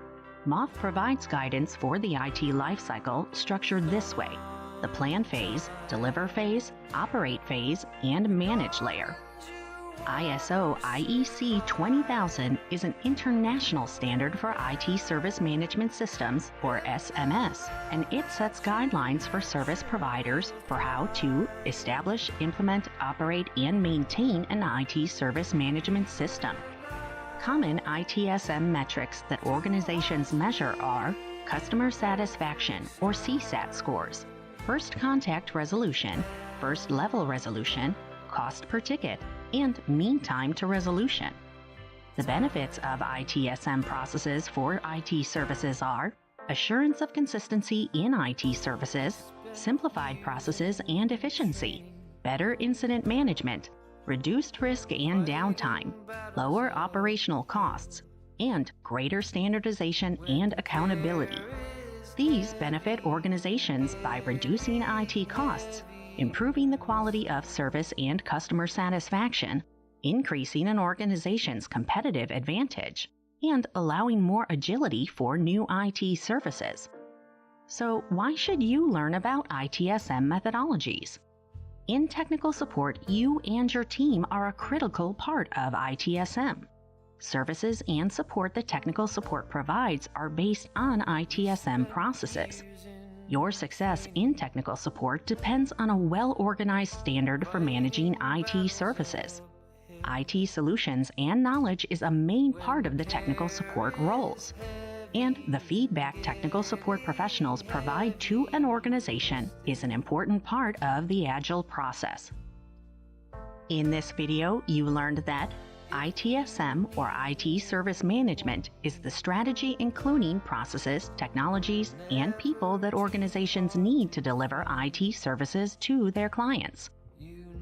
MOF provides guidance for the IT lifecycle structured this way: the plan phase, deliver phase, operate phase, and manage layer. ISO IEC 20000 is an international standard for IT service management systems, or SMS, and it sets guidelines for service providers for how to establish, implement, operate, and maintain an IT service management system. Common ITSM metrics that organizations measure are customer satisfaction, or CSAT scores, first contact resolution, first level resolution, cost per ticket, and mean time to resolution. The benefits of ITSM processes for IT services are assurance of consistency in IT services, simplified processes and efficiency, better incident management, reduced risk and downtime, lower operational costs, and greater standardization and accountability. These benefit organizations by reducing IT costs, improving the quality of service and customer satisfaction, increasing an organization's competitive advantage, and allowing more agility for new IT services. So, why should you learn about ITSM methodologies? In technical support, you and your team are a critical part of ITSM. Services and support that technical support provides are based on ITSM processes. Your success in technical support depends on a well-organized standard for managing IT services. IT solutions and knowledge is a main part of the technical support roles, and the feedback technical support professionals provide to an organization is an important part of the Agile process. In this video, you learned that ITSM, or IT Service Management, is the strategy including processes, technologies, and people that organizations need to deliver IT services to their clients.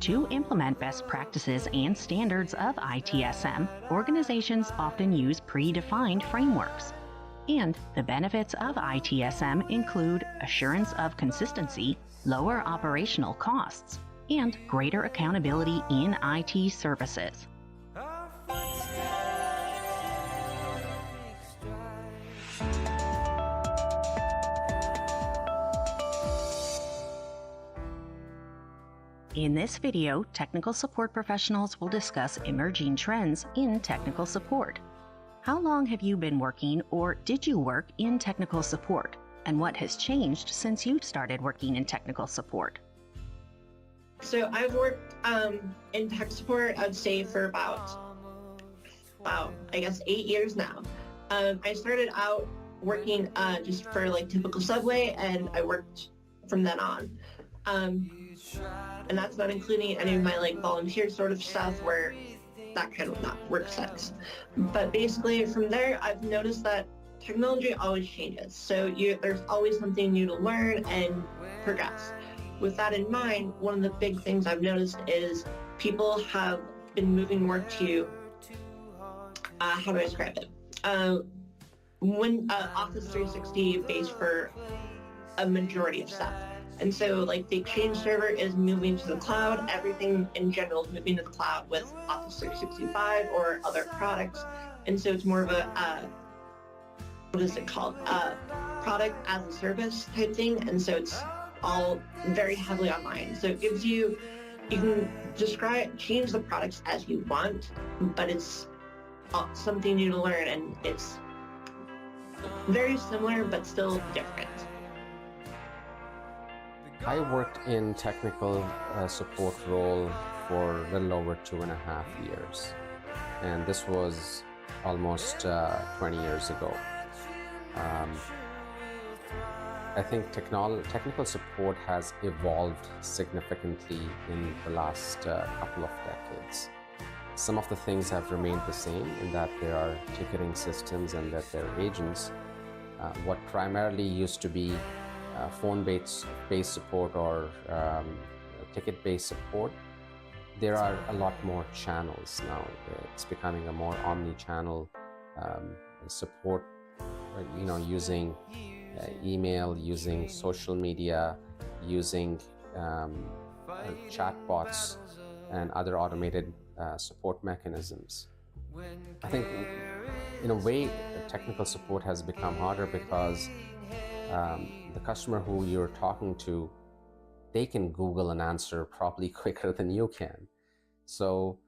To implement best practices and standards of ITSM, organizations often use predefined frameworks. And the benefits of ITSM include assurance of consistency, lower operational costs, and greater accountability in IT services. In this video, technical support professionals will discuss emerging trends in technical support. How long have you been working, or did you work in technical support? And what has changed since you started working in technical support? So I've worked in tech support, I'd say, for about, I guess 8 years now. I started out working just for like typical Subway, and I worked from then on. And that's not including any of my like volunteer sort of stuff where that kind of not work sucks. But basically from there, I've noticed that technology always changes, so there's always something new to learn and progress. With that in mind, one of the big things I've noticed is people have been moving more to, how do I describe it? Office 360 based for a majority of stuff. And so like the Exchange server is moving to the cloud, everything in general is moving to the cloud with Office 365 or other products. And so it's more of a, what is it called? Product as a service type thing. And so it's all very heavily online. So it gives you can change the products as you want, but it's something new to learn, and it's very similar, but still different. I worked in technical support role for a little over 2.5 years, and this was almost 20 years ago. I think technical support has evolved significantly in the last couple of decades. Some of the things have remained the same in that there are ticketing systems and that there are agents. What primarily used to be phone-based support or ticket-based support, there are a lot more channels now. It's becoming a more omni-channel support, using email, using social media, using chatbots and other automated support mechanisms. I think in a way technical support has become harder because the customer who you're talking to, they can Google an answer probably quicker than you can. So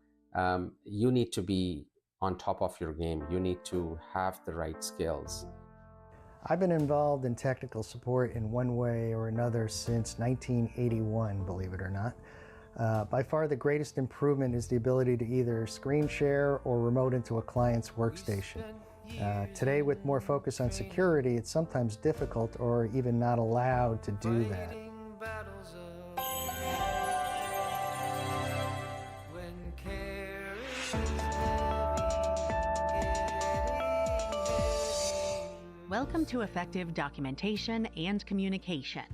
you need to be on top of your game. You need to have the right skills. I've been involved in technical support in one way or another since 1981, believe it or not. By far the greatest improvement is the ability to either screen share or remote into a client's workstation. Today, with more focus on security, it's sometimes difficult or even not allowed to do that. Welcome to Effective Documentation and Communication.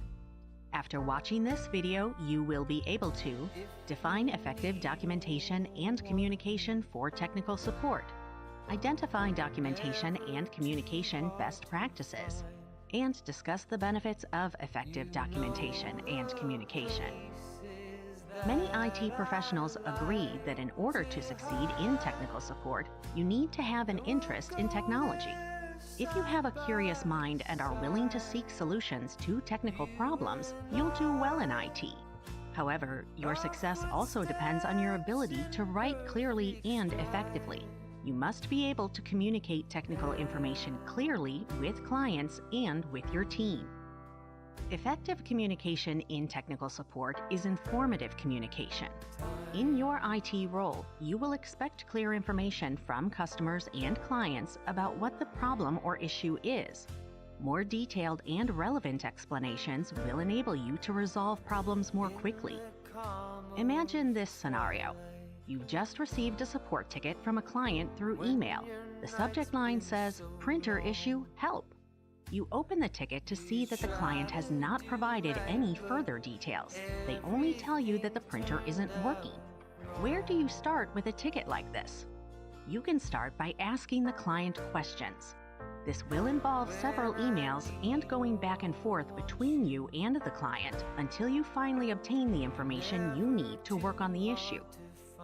After watching this video, you will be able to define effective documentation and communication for technical support, identify documentation and communication best practices, and discuss the benefits of effective documentation and communication. Many IT professionals agree that in order to succeed in technical support, you need to have an interest in technology. If you have a curious mind and are willing to seek solutions to technical problems, you'll do well in IT. However, your success also depends on your ability to write clearly and effectively. You must be able to communicate technical information clearly with clients and with your team. Effective communication in technical support is informative communication. In your IT role, you will expect clear information from customers and clients about what the problem or issue is. More detailed and relevant explanations will enable you to resolve problems more quickly. Imagine this scenario. You've just received a support ticket from a client through email. The subject line says, "Printer issue, help." You open the ticket to see that the client has not provided any further details. They only tell you that the printer isn't working. Where do you start with a ticket like this? You can start by asking the client questions. This will involve several emails and going back and forth between you and the client until you finally obtain the information you need to work on the issue.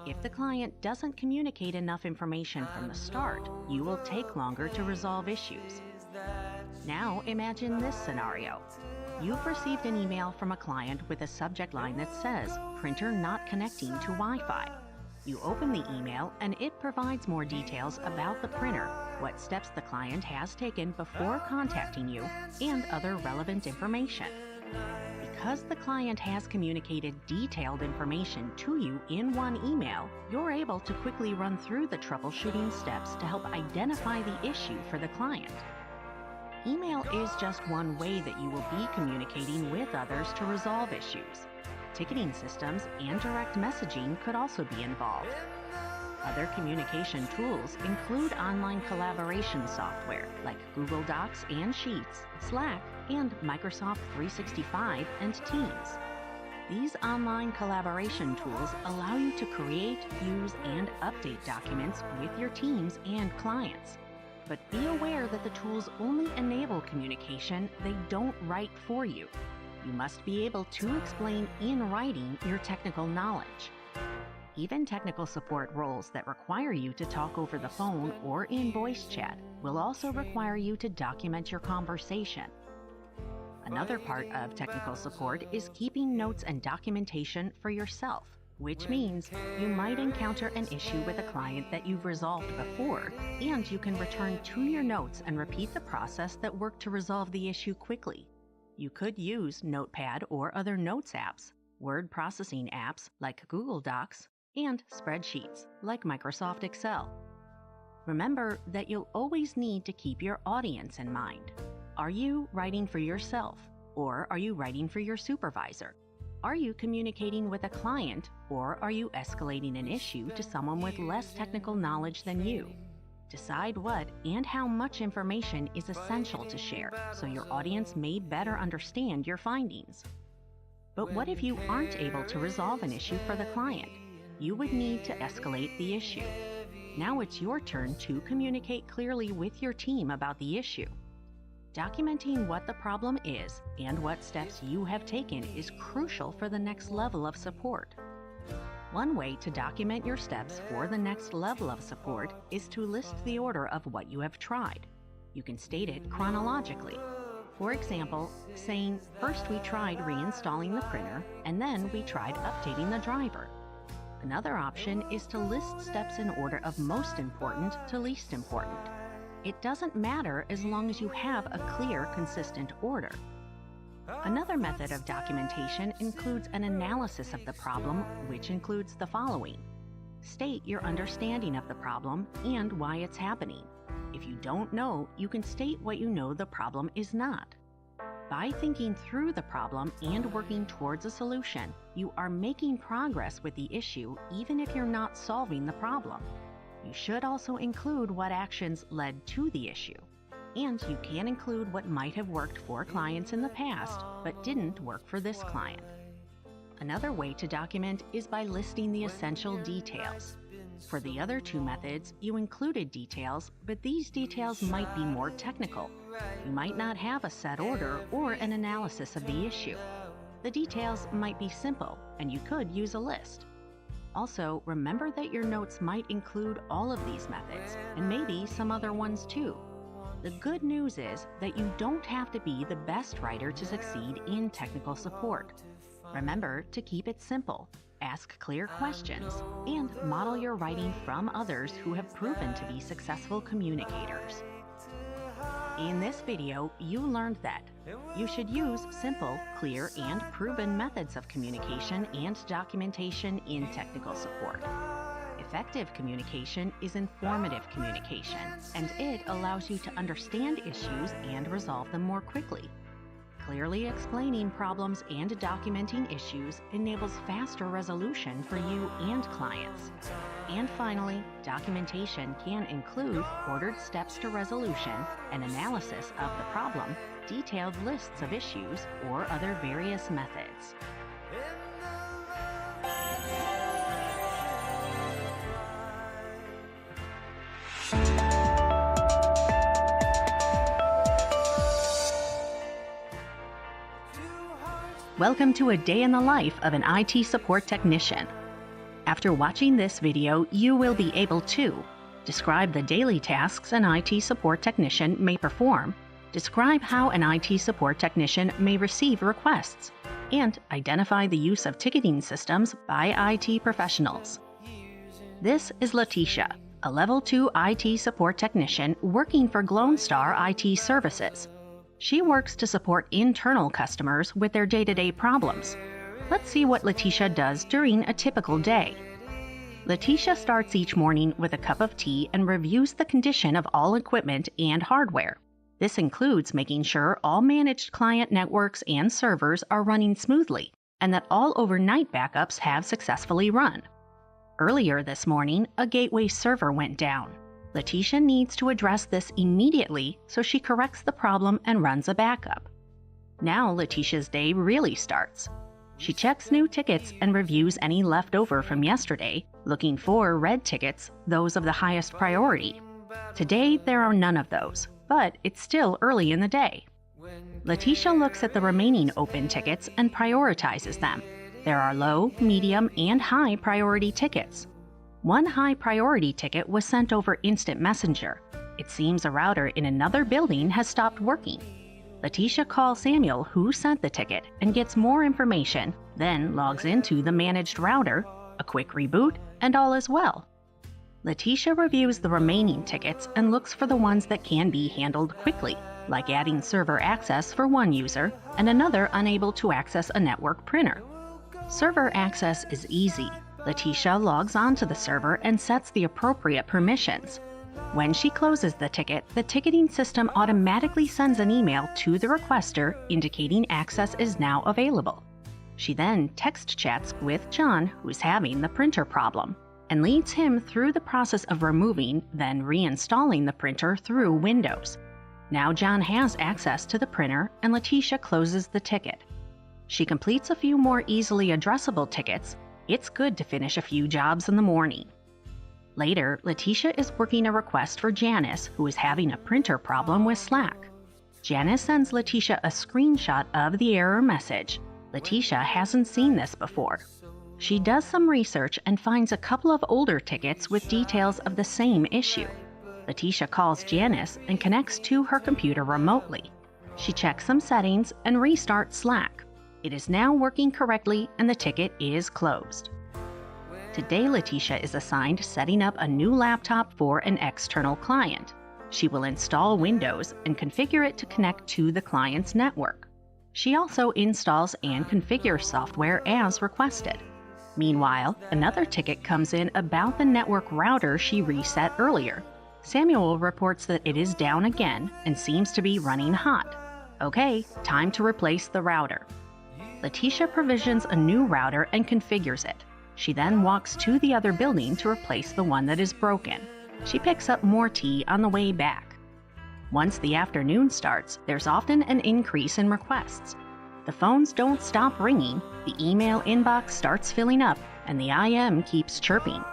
If the client doesn't communicate enough information from the start, you will take longer to resolve issues. Now imagine this scenario. You've received an email from a client with a subject line that says, "Printer not connecting to Wi-Fi." You open the email and it provides more details about the printer, what steps the client has taken before contacting you, and other relevant information. Because the client has communicated detailed information to you in one email, you're able to quickly run through the troubleshooting steps to help identify the issue for the client. Email is just one way that you will be communicating with others to resolve issues. Ticketing systems and direct messaging could also be involved. Other communication tools include online collaboration software like Google Docs and Sheets, Slack, and Microsoft 365 and Teams. These online collaboration tools allow you to create, use, and update documents with your teams and clients. But be aware that the tools only enable communication, they don't write for you. You must be able to explain in writing your technical knowledge. Even technical support roles that require you to talk over the phone or in voice chat will also require you to document your conversation. Another part of technical support is keeping notes and documentation for yourself, which means you might encounter an issue with a client that you've resolved before, and you can return to your notes and repeat the process that worked to resolve the issue quickly. You could use Notepad or other notes apps, word processing apps like Google Docs, and spreadsheets like Microsoft Excel. Remember that you'll always need to keep your audience in mind. Are you writing for yourself, or are you writing for your supervisor? Are you communicating with a client, or are you escalating an issue to someone with less technical knowledge than you? Decide what and how much information is essential to share so your audience may better understand your findings. But what if you aren't able to resolve an issue for the client? You would need to escalate the issue. Now it's your turn to communicate clearly with your team about the issue. Documenting what the problem is and what steps you have taken is crucial for the next level of support. One way to document your steps for the next level of support is to list the order of what you have tried. You can state it chronologically. For example, saying, first we tried reinstalling the printer, and then we tried updating the driver. Another option is to list steps in order of most important to least important. It doesn't matter as long as you have a clear, consistent order. Another method of documentation includes an analysis of the problem, which includes the following. State your understanding of the problem and why it's happening. If you don't know, you can state what you know the problem is not. By thinking through the problem and working towards a solution, you are making progress with the issue even if you're not solving the problem. You should also include what actions led to the issue. And you can include what might have worked for clients in the past, but didn't work for this client. Another way to document is by listing the essential details. For the other two methods, you included details, but these details might be more technical. You might not have a set order or an analysis of the issue. The details might be simple, and you could use a list. Also, remember that your notes might include all of these methods, and maybe some other ones too. The good news is that you don't have to be the best writer to succeed in technical support. Remember to keep it simple, ask clear questions, and model your writing from others who have proven to be successful communicators. In this video, you learned that you should use simple, clear, and proven methods of communication and documentation in technical support. Effective communication is informative communication, and it allows you to understand issues and resolve them more quickly. Clearly explaining problems and documenting issues enables faster resolution for you and clients. And finally, documentation can include ordered steps to resolution, an analysis of the problem, detailed lists of issues, or other various methods. Welcome to a day in the life of an IT support technician. After watching this video, you will be able to describe the daily tasks an IT support technician may perform, describe how an IT support technician may receive requests, and identify the use of ticketing systems by IT professionals. This is Letitia, a Level 2 IT support technician working for Lone Star IT Services. She works to support internal customers with their day-to-day problems. Let's see what Letitia does during a typical day. Letitia starts each morning with a cup of tea and reviews the condition of all equipment and hardware. This includes making sure all managed client networks and servers are running smoothly and that all overnight backups have successfully run. Earlier this morning, a gateway server went down. Letitia needs to address this immediately, so she corrects the problem and runs a backup. Now Letitia's day really starts. She checks new tickets and reviews any left over from yesterday, looking for red tickets, those of the highest priority. Today, there are none of those, but it's still early in the day. Letitia looks at the remaining open tickets and prioritizes them. There are low, medium, and high priority tickets. One high priority ticket was sent over instant messenger. It seems a router in another building has stopped working. Letitia calls Samuel, who sent the ticket, and gets more information, then logs into the managed router, a quick reboot, and all is well. Letitia reviews the remaining tickets and looks for the ones that can be handled quickly, like adding server access for one user and another unable to access a network printer. Server access is easy. Letitia logs onto the server and sets the appropriate permissions. When she closes the ticketing system automatically sends an email to the requester indicating access is now available. She then text chats with John, who's having the printer problem, and leads him through the process of removing, then reinstalling the printer through Windows. Now John has access to the printer, and Letitia closes the ticket. She completes a few more easily addressable tickets. It's good to finish a few jobs in the morning. Later, Letitia is working a request for Janice, who is having a printer problem with Slack. Janice sends Letitia a screenshot of the error message. Letitia hasn't seen this before. She does some research and finds a couple of older tickets with details of the same issue. Letitia calls Janice and connects to her computer remotely. She checks some settings and restarts Slack. It is now working correctly and the ticket is closed. Today, Letitia is assigned setting up a new laptop for an external client. She will install Windows and configure it to connect to the client's network. She also installs and configures software as requested. Meanwhile, another ticket comes in about the network router she reset earlier. Samuel reports that it is down again and seems to be running hot. Okay, time to replace the router. Letitia provisions a new router and configures it. She then walks to the other building to replace the one that is broken. She picks up more tea on the way back. Once the afternoon starts, there's often an increase in requests. The phones don't stop ringing, the email inbox starts filling up, and the IM keeps chirping.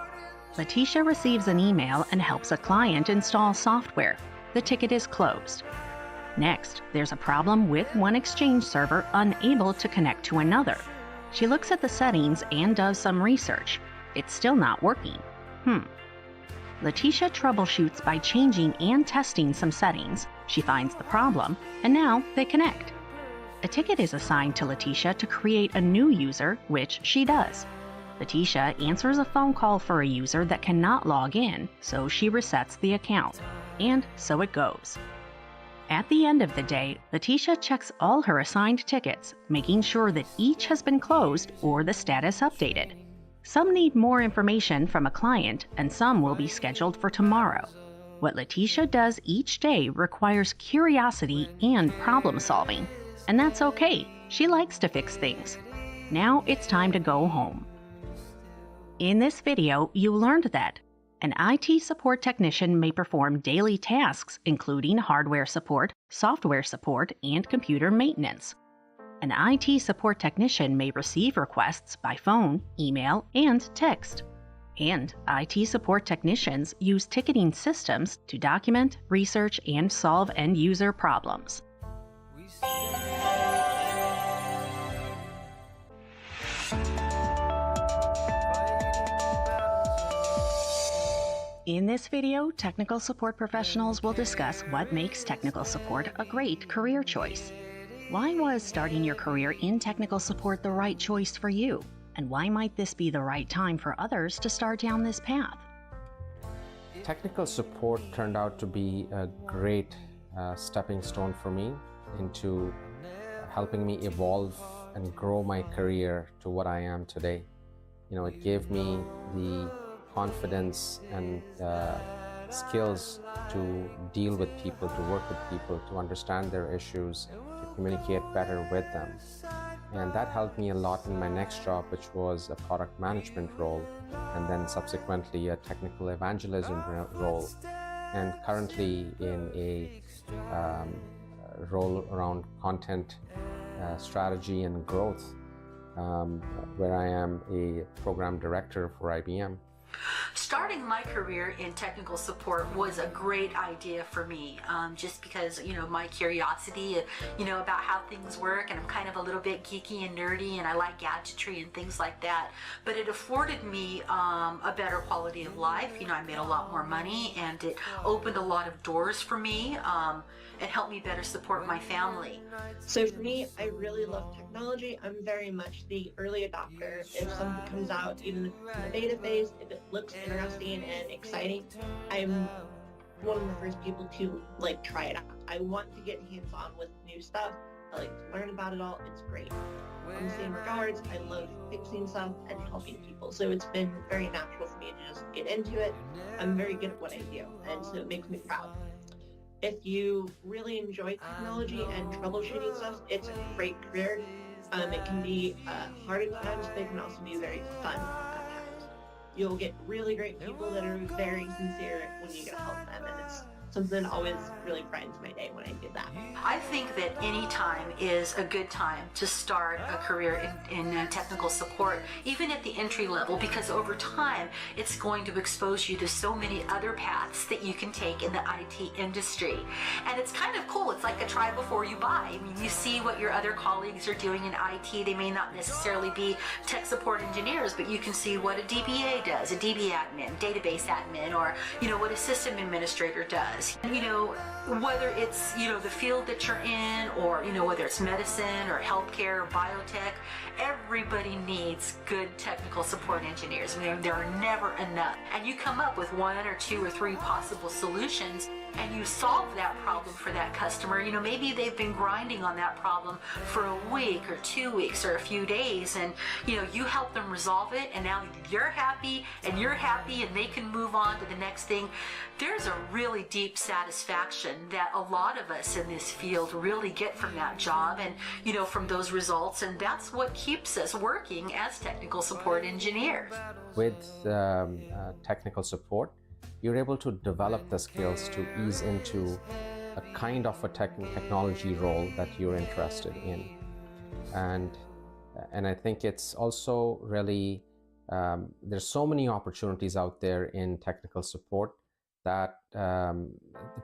Letitia receives an email and helps a client install software. The ticket is closed. Next, there's a problem with one Exchange server unable to connect to another. She looks at the settings and does some research. It's still not working. Letitia troubleshoots by changing and testing some settings. She finds the problem, and now they connect. A ticket is assigned to Letitia to create a new user, which she does. Letitia answers a phone call for a user that cannot log in, so she resets the account. And so it goes. At the end of the day, Letitia checks all her assigned tickets, making sure that each has been closed or the status updated. Some need more information from a client, and some will be scheduled for tomorrow. What Letitia does each day requires curiosity and problem solving. And that's okay. She likes to fix things. Now it's time to go home. In this video, you learned that an IT support technician may perform daily tasks including hardware support, software support, and computer maintenance. An IT support technician may receive requests by phone, email, and text. And IT support technicians use ticketing systems to document, research, and solve end-user problems. In this video, technical support professionals will discuss what makes technical support a great career choice. Why was starting your career in technical support the right choice for you? And why might this be the right time for others to start down this path? Technical support turned out to be a great stepping stone for me into helping me evolve and grow my career to what I am today. It gave me the confidence and skills to deal with people, to work with people, to understand their issues, to communicate better with them. And that helped me a lot in my next job, which was a product management role, and then subsequently a technical evangelism role, and currently in a role around content strategy and growth, where I am a program director for IBM. Starting my career in technical support was a great idea for me, just because, my curiosity, about how things work, and I'm kind of a little bit geeky and nerdy, and I like gadgetry and things like that. But it afforded me a better quality of life. I made a lot more money, and it opened a lot of doors for me. It helped me better support my family. So for me, I really love technology. I'm very much the early adopter. If something comes out, even in the beta phase, if it looks interesting and exciting, I'm one of the first people to try it out. I want to get hands-on with new stuff. I like to learn about it all. It's great. In the same regards, I love fixing stuff and helping people. So it's been very natural for me to just get into it. I'm very good at what I do, and so it makes me proud. If you really enjoy technology and troubleshooting stuff, it's a great career. It can be hard at times, but it can also be very fun at times. You'll get really great people that are very sincere when you get to help them, and it's something that always really brightens my day when I do that. I think that any time is a good time to start a career in technical support, even at the entry level, because over time it's going to expose you to so many other paths that you can take in the IT industry. And it's kind of cool. It's like a try before you buy. I mean, you see what your other colleagues are doing in IT. They may not necessarily be tech support engineers, but you can see what a DBA does, a DB admin, database admin, or what a system administrator does. Whether it's, the field that you're in, or, whether it's medicine or healthcare or biotech, everybody needs good technical support engineers. There are never enough. And you come up with 1 or 2 or 3 possible solutions, and you solve that problem for that customer. Maybe they've been grinding on that problem for a week or 2 weeks or a few days, and, you help them resolve it, and now you're happy, and they can move on to the next thing. There's a really deep satisfaction that a lot of us in this field really get from that job and, from those results, and that's what keeps us working as technical support engineers. With technical support, you're able to develop the skills to ease into a kind of a technology role that you're interested in. And I think it's also really, there's so many opportunities out there in technical support that the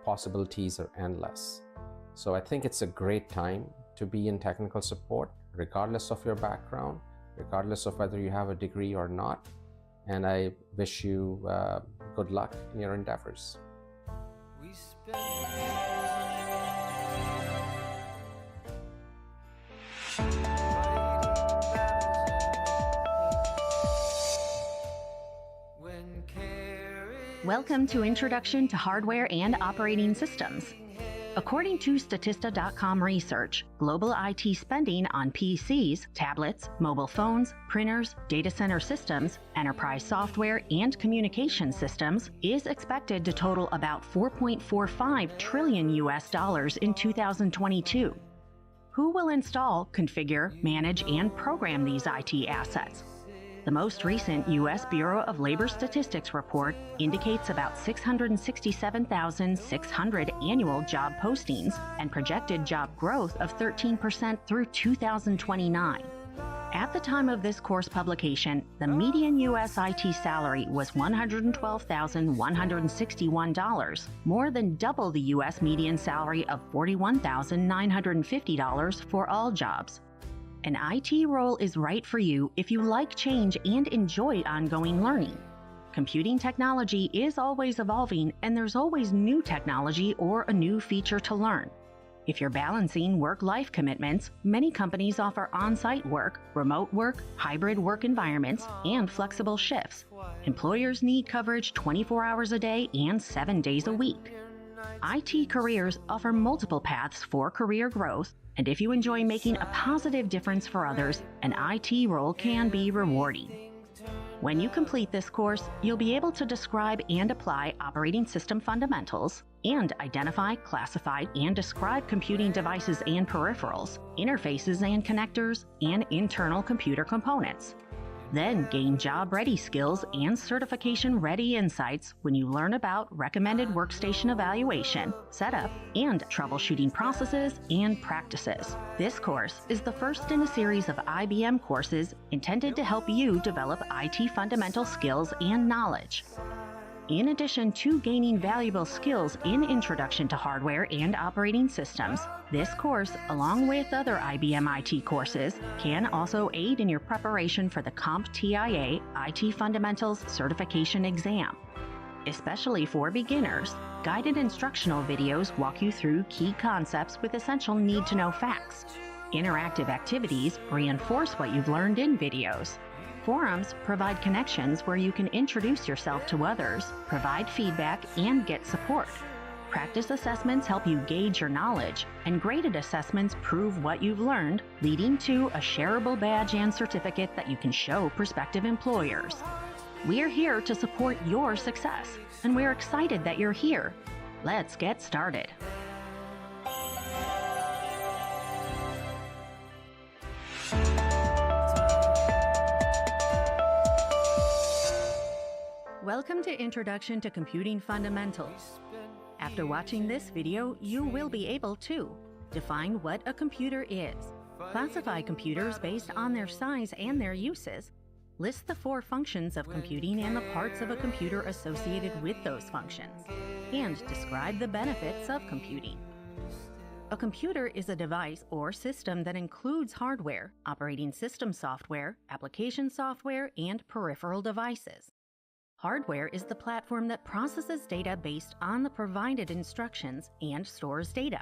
possibilities are endless. So I think it's a great time to be in technical support, regardless of your background, regardless of whether you have a degree or not. And I wish you good luck in your endeavors. Welcome to Introduction to Hardware and Operating Systems. According to Statista.com research, global IT spending on PCs, tablets, mobile phones, printers, data center systems, enterprise software, and communication systems is expected to total about $4.45 trillion in 2022. Who will install, configure, manage, and program these IT assets? The most recent U.S. Bureau of Labor Statistics report indicates about 667,600 annual job postings and projected job growth of 13% through 2029. At the time of this course publication, the median U.S. IT salary was $112,161, more than double the U.S. median salary of $41,950 for all jobs. An IT role is right for you if you like change and enjoy ongoing learning. Computing technology is always evolving, and there's always new technology or a new feature to learn. If you're balancing work-life commitments, many companies offer on-site work, remote work, hybrid work environments, and flexible shifts. Employers need coverage 24 hours a day and 7 days a week. IT careers offer multiple paths for career growth, and if you enjoy making a positive difference for others, an IT role can be rewarding. When you complete this course, you'll be able to describe and apply operating system fundamentals, and identify, classify, and describe computing devices and peripherals, interfaces and connectors, and internal computer components. Then gain job-ready skills and certification-ready insights when you learn about recommended workstation evaluation, setup, and troubleshooting processes and practices. This course is the first in a series of IBM courses intended to help you develop IT fundamental skills and knowledge. In addition to gaining valuable skills in Introduction to Hardware and Operating Systems, this course, along with other IBM IT courses, can also aid in your preparation for the CompTIA IT Fundamentals Certification exam. Especially for beginners, guided instructional videos walk you through key concepts with essential need-to-know facts. Interactive activities reinforce what you've learned in videos. Forums provide connections where you can introduce yourself to others, provide feedback, and get support. Practice assessments help you gauge your knowledge, and graded assessments prove what you've learned, leading to a shareable badge and certificate that you can show prospective employers. We're here to support your success, and we're excited that you're here. Let's get started. Welcome to Introduction to Computing Fundamentals. After watching this video, you will be able to define what a computer is, classify computers based on their size and their uses, list the 4 functions of computing and the parts of a computer associated with those functions, and describe the benefits of computing. A computer is a device or system that includes hardware, operating system software, application software, and peripheral devices. Hardware is the platform that processes data based on the provided instructions and stores data.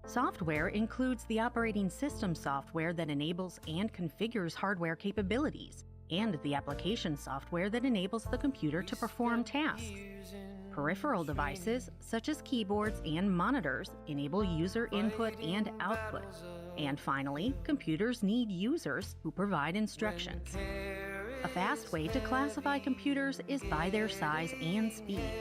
Software includes the operating system software that enables and configures hardware capabilities, and the application software that enables the computer to perform tasks. Peripheral devices, such as keyboards and monitors, enable user input and output. And finally, computers need users who provide instructions. A fast way to classify computers is by their size and speed.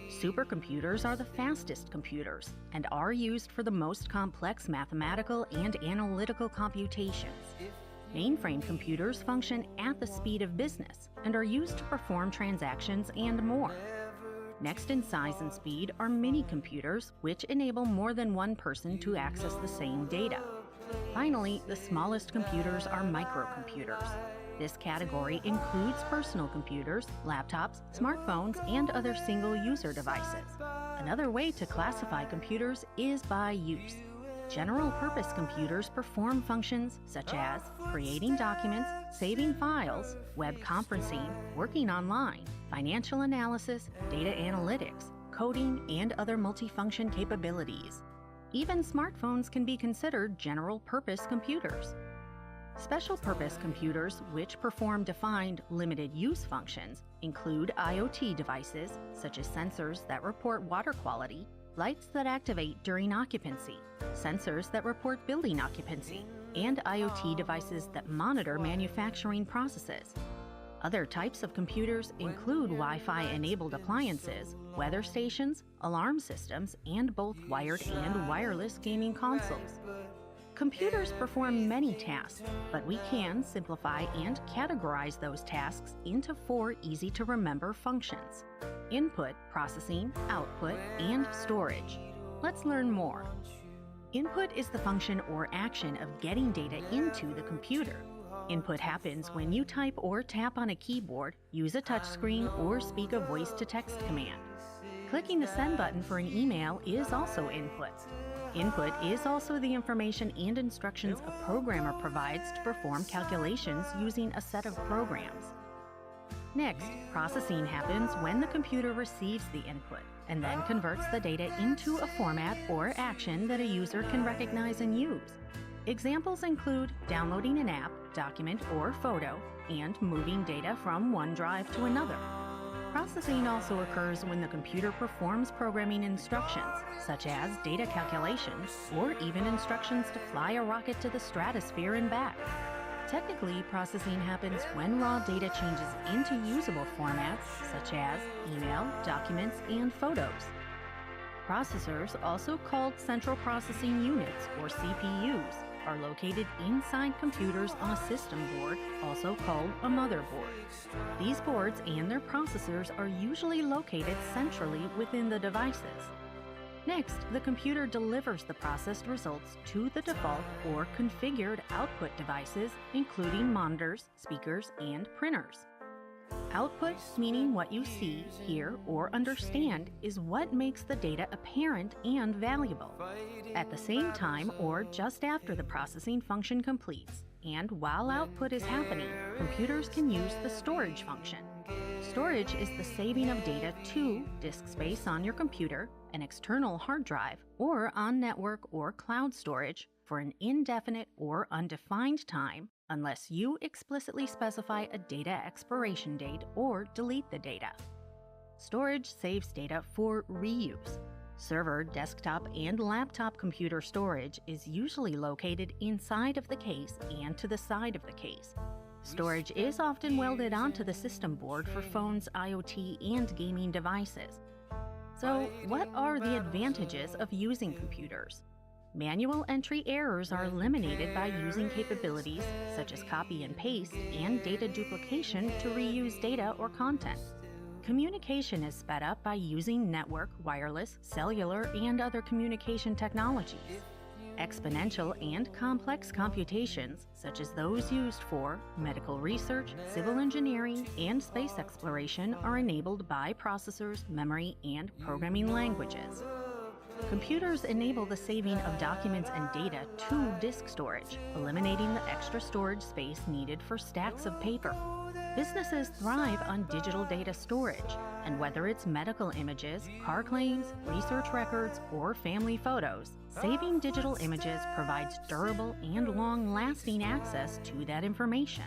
Supercomputers are the fastest computers and are used for the most complex mathematical and analytical computations. Mainframe computers function at the speed of business and are used to perform transactions and more. Next in size and speed are mini-computers, which enable more than one person to access the same data. Finally, the smallest computers are microcomputers. This category includes personal computers, laptops, smartphones, and other single-user devices. Another way to classify computers is by use. General-purpose computers perform functions such as creating documents, saving files, web conferencing, working online, financial analysis, data analytics, coding, and other multifunction capabilities. Even smartphones can be considered general-purpose computers. Special-purpose computers, which perform defined limited-use functions, include IoT devices, such as sensors that report water quality, lights that activate during occupancy, sensors that report building occupancy, and IoT devices that monitor manufacturing processes. Other types of computers include Wi-Fi-enabled appliances, weather stations, alarm systems, and both wired and wireless gaming consoles. Computers perform many tasks, but we can simplify and categorize those tasks into 4 easy-to-remember functions: input, processing, output, and storage. Let's learn more. Input is the function or action of getting data into the computer. Input happens when you type or tap on a keyboard, use a touchscreen, or speak a voice-to-text command. Clicking the send button for an email is also input. Input is also the information and instructions a programmer provides to perform calculations using a set of programs. Next, processing happens when the computer receives the input and then converts the data into a format or action that a user can recognize and use. Examples include downloading an app, document, or photo, and moving data from one drive to another. Processing also occurs when the computer performs programming instructions, such as data calculations, or even instructions to fly a rocket to the stratosphere and back. Technically, processing happens when raw data changes into usable formats, such as email, documents, and photos. Processors, also called central processing units or CPUs, are located inside computers on a system board, also called a motherboard. These boards and their processors are usually located centrally within the devices. Next, the computer delivers the processed results to the default or configured output devices, including monitors, speakers, and printers. Output, meaning what you see, hear, or understand, is what makes the data apparent and valuable. At the same time or just after the processing function completes, and while output is happening, computers can use the storage function. Storage is the saving of data to disk space on your computer, an external hard drive, or on network or cloud storage for an indefinite or undefined time, unless you explicitly specify a data expiration date or delete the data. Storage saves data for reuse. Server, desktop, and laptop computer storage is usually located inside of the case and to the side of the case. Storage is often welded onto the system board for phones, IoT, and gaming devices. So, what are the advantages of using computers? Manual entry errors are eliminated by using capabilities such as copy and paste and data duplication to reuse data or content. Communication is sped up by using network, wireless, cellular, and other communication technologies. Exponential and complex computations, such as those used for medical research, civil engineering, and space exploration, are enabled by processors, memory, and programming languages. Computers enable the saving of documents and data to disk storage, eliminating the extra storage space needed for stacks of paper. Businesses thrive on digital data storage, and whether it's medical images, car claims, research records, or family photos, saving digital images provides durable and long-lasting access to that information.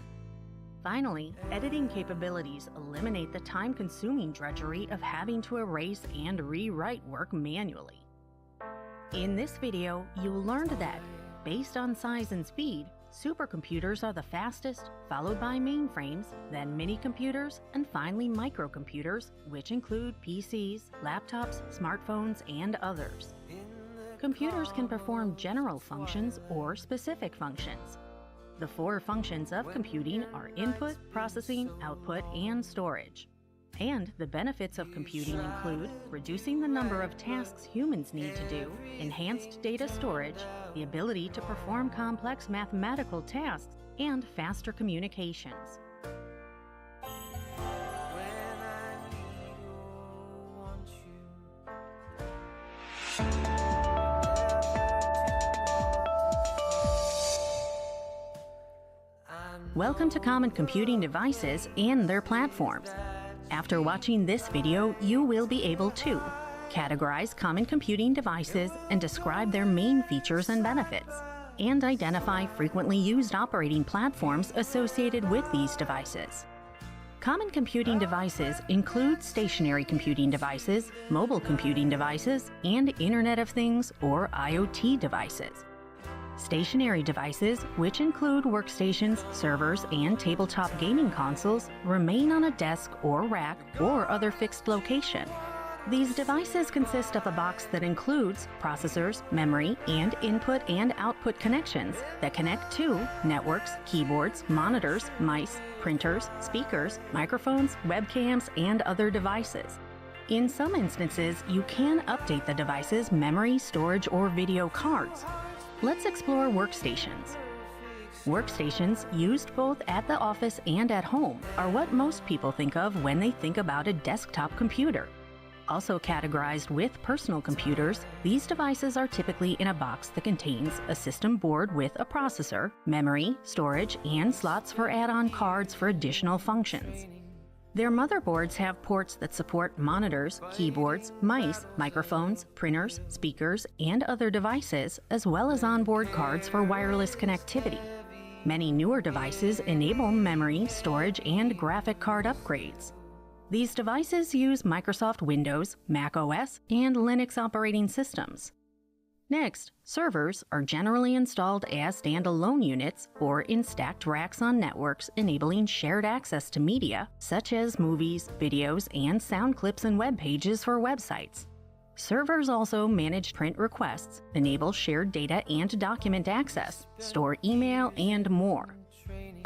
Finally, editing capabilities eliminate the time-consuming drudgery of having to erase and rewrite work manually. In this video, you learned that, based on size and speed, supercomputers are the fastest, followed by mainframes, then mini-computers, and finally microcomputers, which include PCs, laptops, smartphones, and others. Computers can perform general functions or specific functions. The 4 functions of computing are input, processing, output, and storage. And the benefits of computing include reducing the number of tasks humans need to do, enhanced data storage, the ability to perform complex mathematical tasks, and faster communications. Welcome to Common Computing Devices and their platforms. After watching this video, you will be able to categorize common computing devices and describe their main features and benefits, and identify frequently used operating platforms associated with these devices. Common computing devices include stationary computing devices, mobile computing devices, and Internet of Things or IoT devices. Stationary devices, which include workstations, servers, and tabletop gaming consoles, remain on a desk or rack or other fixed location. These devices consist of a box that includes processors, memory, and input and output connections that connect to networks, keyboards, monitors, mice, printers, speakers, microphones, webcams, and other devices. In some instances, you can update the device's memory, storage, or video cards. Let's explore workstations. Workstations, used both at the office and at home, are what most people think of when they think about a desktop computer. Also categorized with personal computers, these devices are typically in a box that contains a system board with a processor, memory, storage, and slots for add-on cards for additional functions. Their motherboards have ports that support monitors, keyboards, mice, microphones, printers, speakers, and other devices, as well as onboard cards for wireless connectivity. Many newer devices enable memory, storage, and graphic card upgrades. These devices use Microsoft Windows, Mac OS, and Linux operating systems. Next, servers are generally installed as standalone units or in stacked racks on networks, enabling shared access to media such as movies, videos, and sound clips and web pages for websites. Servers also manage print requests, enable shared data and document access, store email, and more.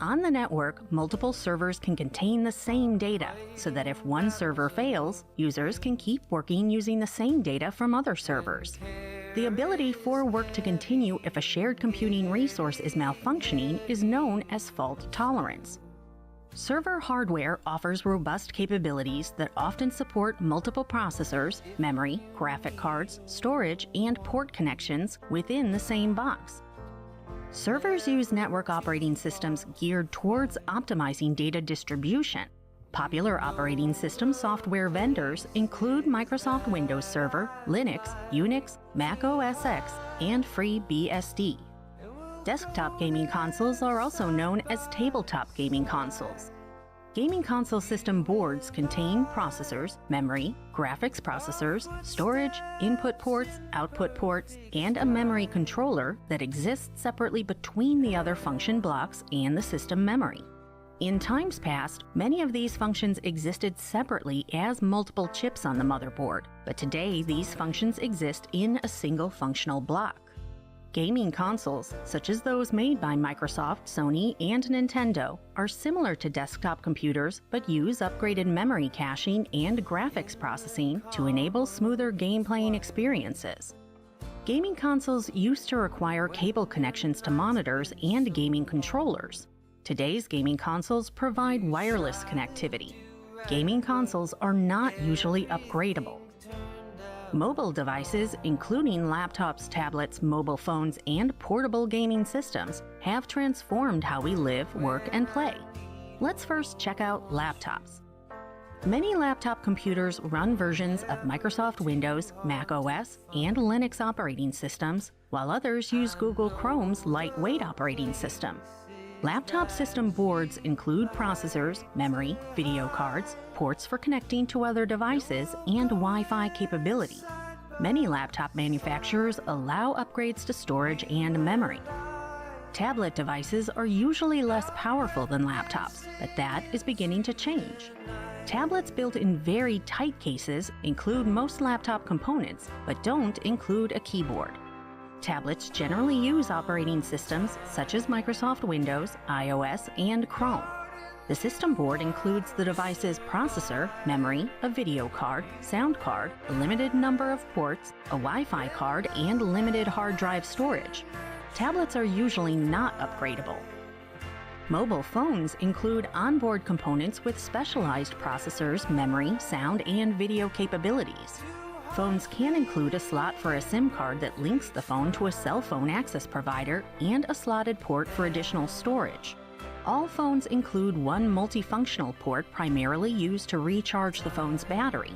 On the network, multiple servers can contain the same data, so that if one server fails, users can keep working using the same data from other servers. The ability for work to continue if a shared computing resource is malfunctioning is known as fault tolerance. Server hardware offers robust capabilities that often support multiple processors, memory, graphic cards, storage, and port connections within the same box. Servers use network operating systems geared towards optimizing data distribution. Popular operating system software vendors include Microsoft Windows Server, Linux, Unix, Mac OS X, and FreeBSD. Desktop gaming consoles are also known as tabletop gaming consoles. Gaming console system boards contain processors, memory, graphics processors, storage, input ports, output ports, and a memory controller that exists separately between the other function blocks and the system memory. In times past, many of these functions existed separately as multiple chips on the motherboard, but today these functions exist in a single functional block. Gaming consoles, such as those made by Microsoft, Sony, and Nintendo, are similar to desktop computers but use upgraded memory caching and graphics processing to enable smoother game-playing experiences. Gaming consoles used to require cable connections to monitors and gaming controllers. Today's gaming consoles provide wireless connectivity. Gaming consoles are not usually upgradable. Mobile devices, including laptops, tablets, mobile phones, and portable gaming systems, have transformed how we live, work, and play. Let's first check out laptops. Many laptop computers run versions of Microsoft Windows, Mac OS, and Linux operating systems, while others use Google Chrome's lightweight operating system. Laptop system boards include processors, memory, video cards, ports for connecting to other devices, and Wi-Fi capability. Many laptop manufacturers allow upgrades to storage and memory. Tablet devices are usually less powerful than laptops, but that is beginning to change. Tablets built in very tight cases include most laptop components, but don't include a keyboard. Tablets generally use operating systems such as Microsoft Windows, iOS, and Chrome. The system board includes the device's processor, memory, a video card, sound card, a limited number of ports, a Wi-Fi card, and limited hard drive storage. Tablets are usually not upgradable. Mobile phones include onboard components with specialized processors, memory, sound, and video capabilities. Phones can include a slot for a SIM card that links the phone to a cell phone access provider and a slotted port for additional storage. All phones include one multifunctional port primarily used to recharge the phone's battery.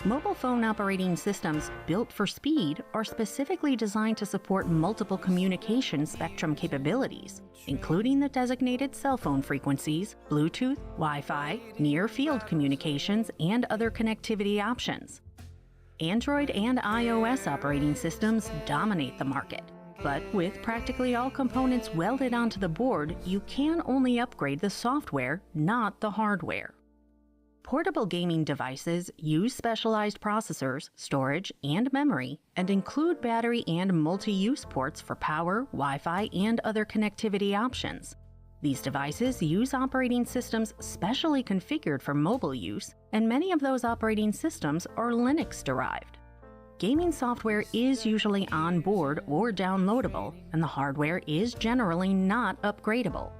Mobile phone operating systems built for speed are specifically designed to support multiple communication spectrum capabilities, including the designated cell phone frequencies, Bluetooth, Wi-Fi, near-field communications, and other connectivity options. Android and iOS operating systems dominate the market, but with practically all components welded onto the board, you can only upgrade the software, not the hardware. Portable gaming devices use specialized processors, storage, and memory, and include battery and multi-use ports for power, Wi-Fi, and other connectivity options. These devices use operating systems specially configured for mobile use, and many of those operating systems are Linux-derived. Gaming software is usually on board or downloadable, and the hardware is generally not upgradable.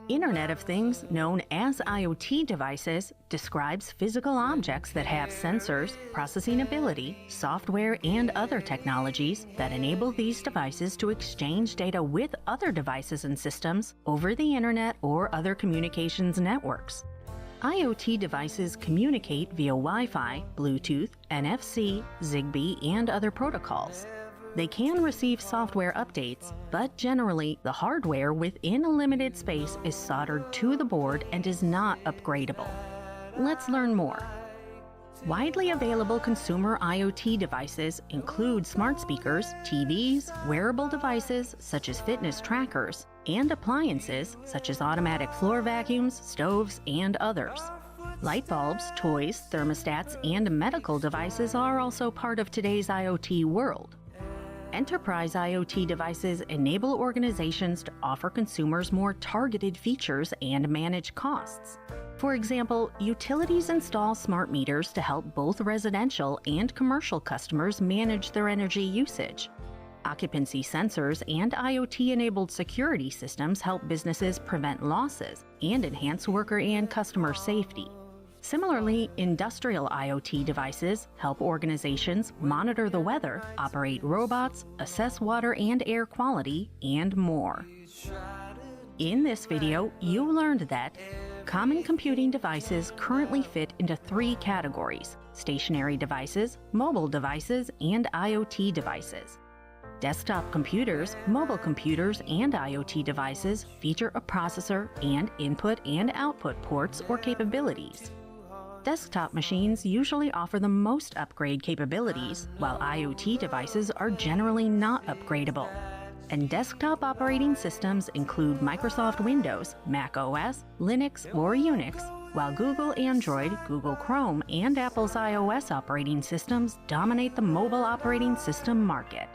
Internet of Things, known as IoT devices, describes physical objects that have sensors, processing ability, software, and other technologies that enable these devices to exchange data with other devices and systems over the internet or other communications networks. IoT devices communicate via Wi-Fi, Bluetooth, NFC, Zigbee, and other protocols. They can receive software updates, but generally, the hardware within a limited space is soldered to the board and is not upgradable. Let's learn more. Widely available consumer IoT devices include smart speakers, TVs, wearable devices such as fitness trackers, and appliances such as automatic floor vacuums, stoves, and others. Light bulbs, toys, thermostats, and medical devices are also part of today's IoT world. Enterprise IoT devices enable organizations to offer consumers more targeted features and manage costs. For example, utilities install smart meters to help both residential and commercial customers manage their energy usage. Occupancy sensors and IoT-enabled security systems help businesses prevent losses and enhance worker and customer safety. Similarly, industrial IoT devices help organizations monitor the weather, operate robots, assess water and air quality, and more. In this video, you learned that common computing devices currently fit into 3 categories: stationary devices, mobile devices, and IoT devices. Desktop computers, mobile computers, and IoT devices feature a processor and input and output ports or capabilities. Desktop machines usually offer the most upgrade capabilities, while IoT devices are generally not upgradable. And desktop operating systems include Microsoft Windows, Mac OS, Linux, or Unix, while Google Android, Google Chrome, and Apple's iOS operating systems dominate the mobile operating system market.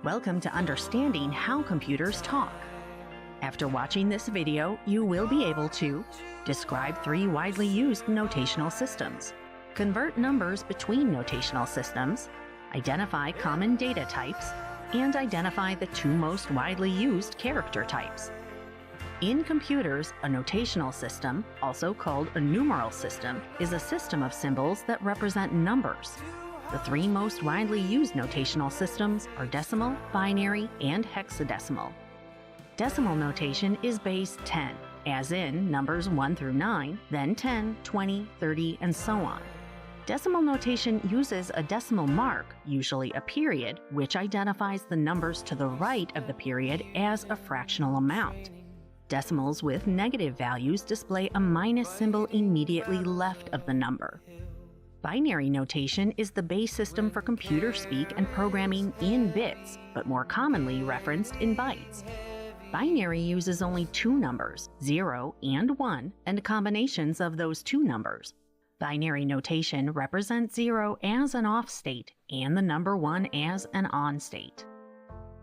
Welcome to understanding how computers talk. After watching this video, you will be able to describe 3 widely used notational systems, convert numbers between notational systems, identify common data types, and identify the 2 most widely used character types. In computers, a notational system, also called a numeral system, is a system of symbols that represent numbers. The 3 most widely used notational systems are decimal, binary, and hexadecimal. Decimal notation is base 10, as in numbers 1 through 9, then 10, 20, 30, and so on. Decimal notation uses a decimal mark, usually a period, which identifies the numbers to the right of the period as a fractional amount. Decimals with negative values display a minus symbol immediately left of the number. Binary notation is the base system for computer speak and programming in bits, but more commonly referenced in bytes. Binary uses only 2 numbers, 0 and 1, and combinations of those 2 numbers. Binary notation represents 0 as an off state and the number 1 as an on state.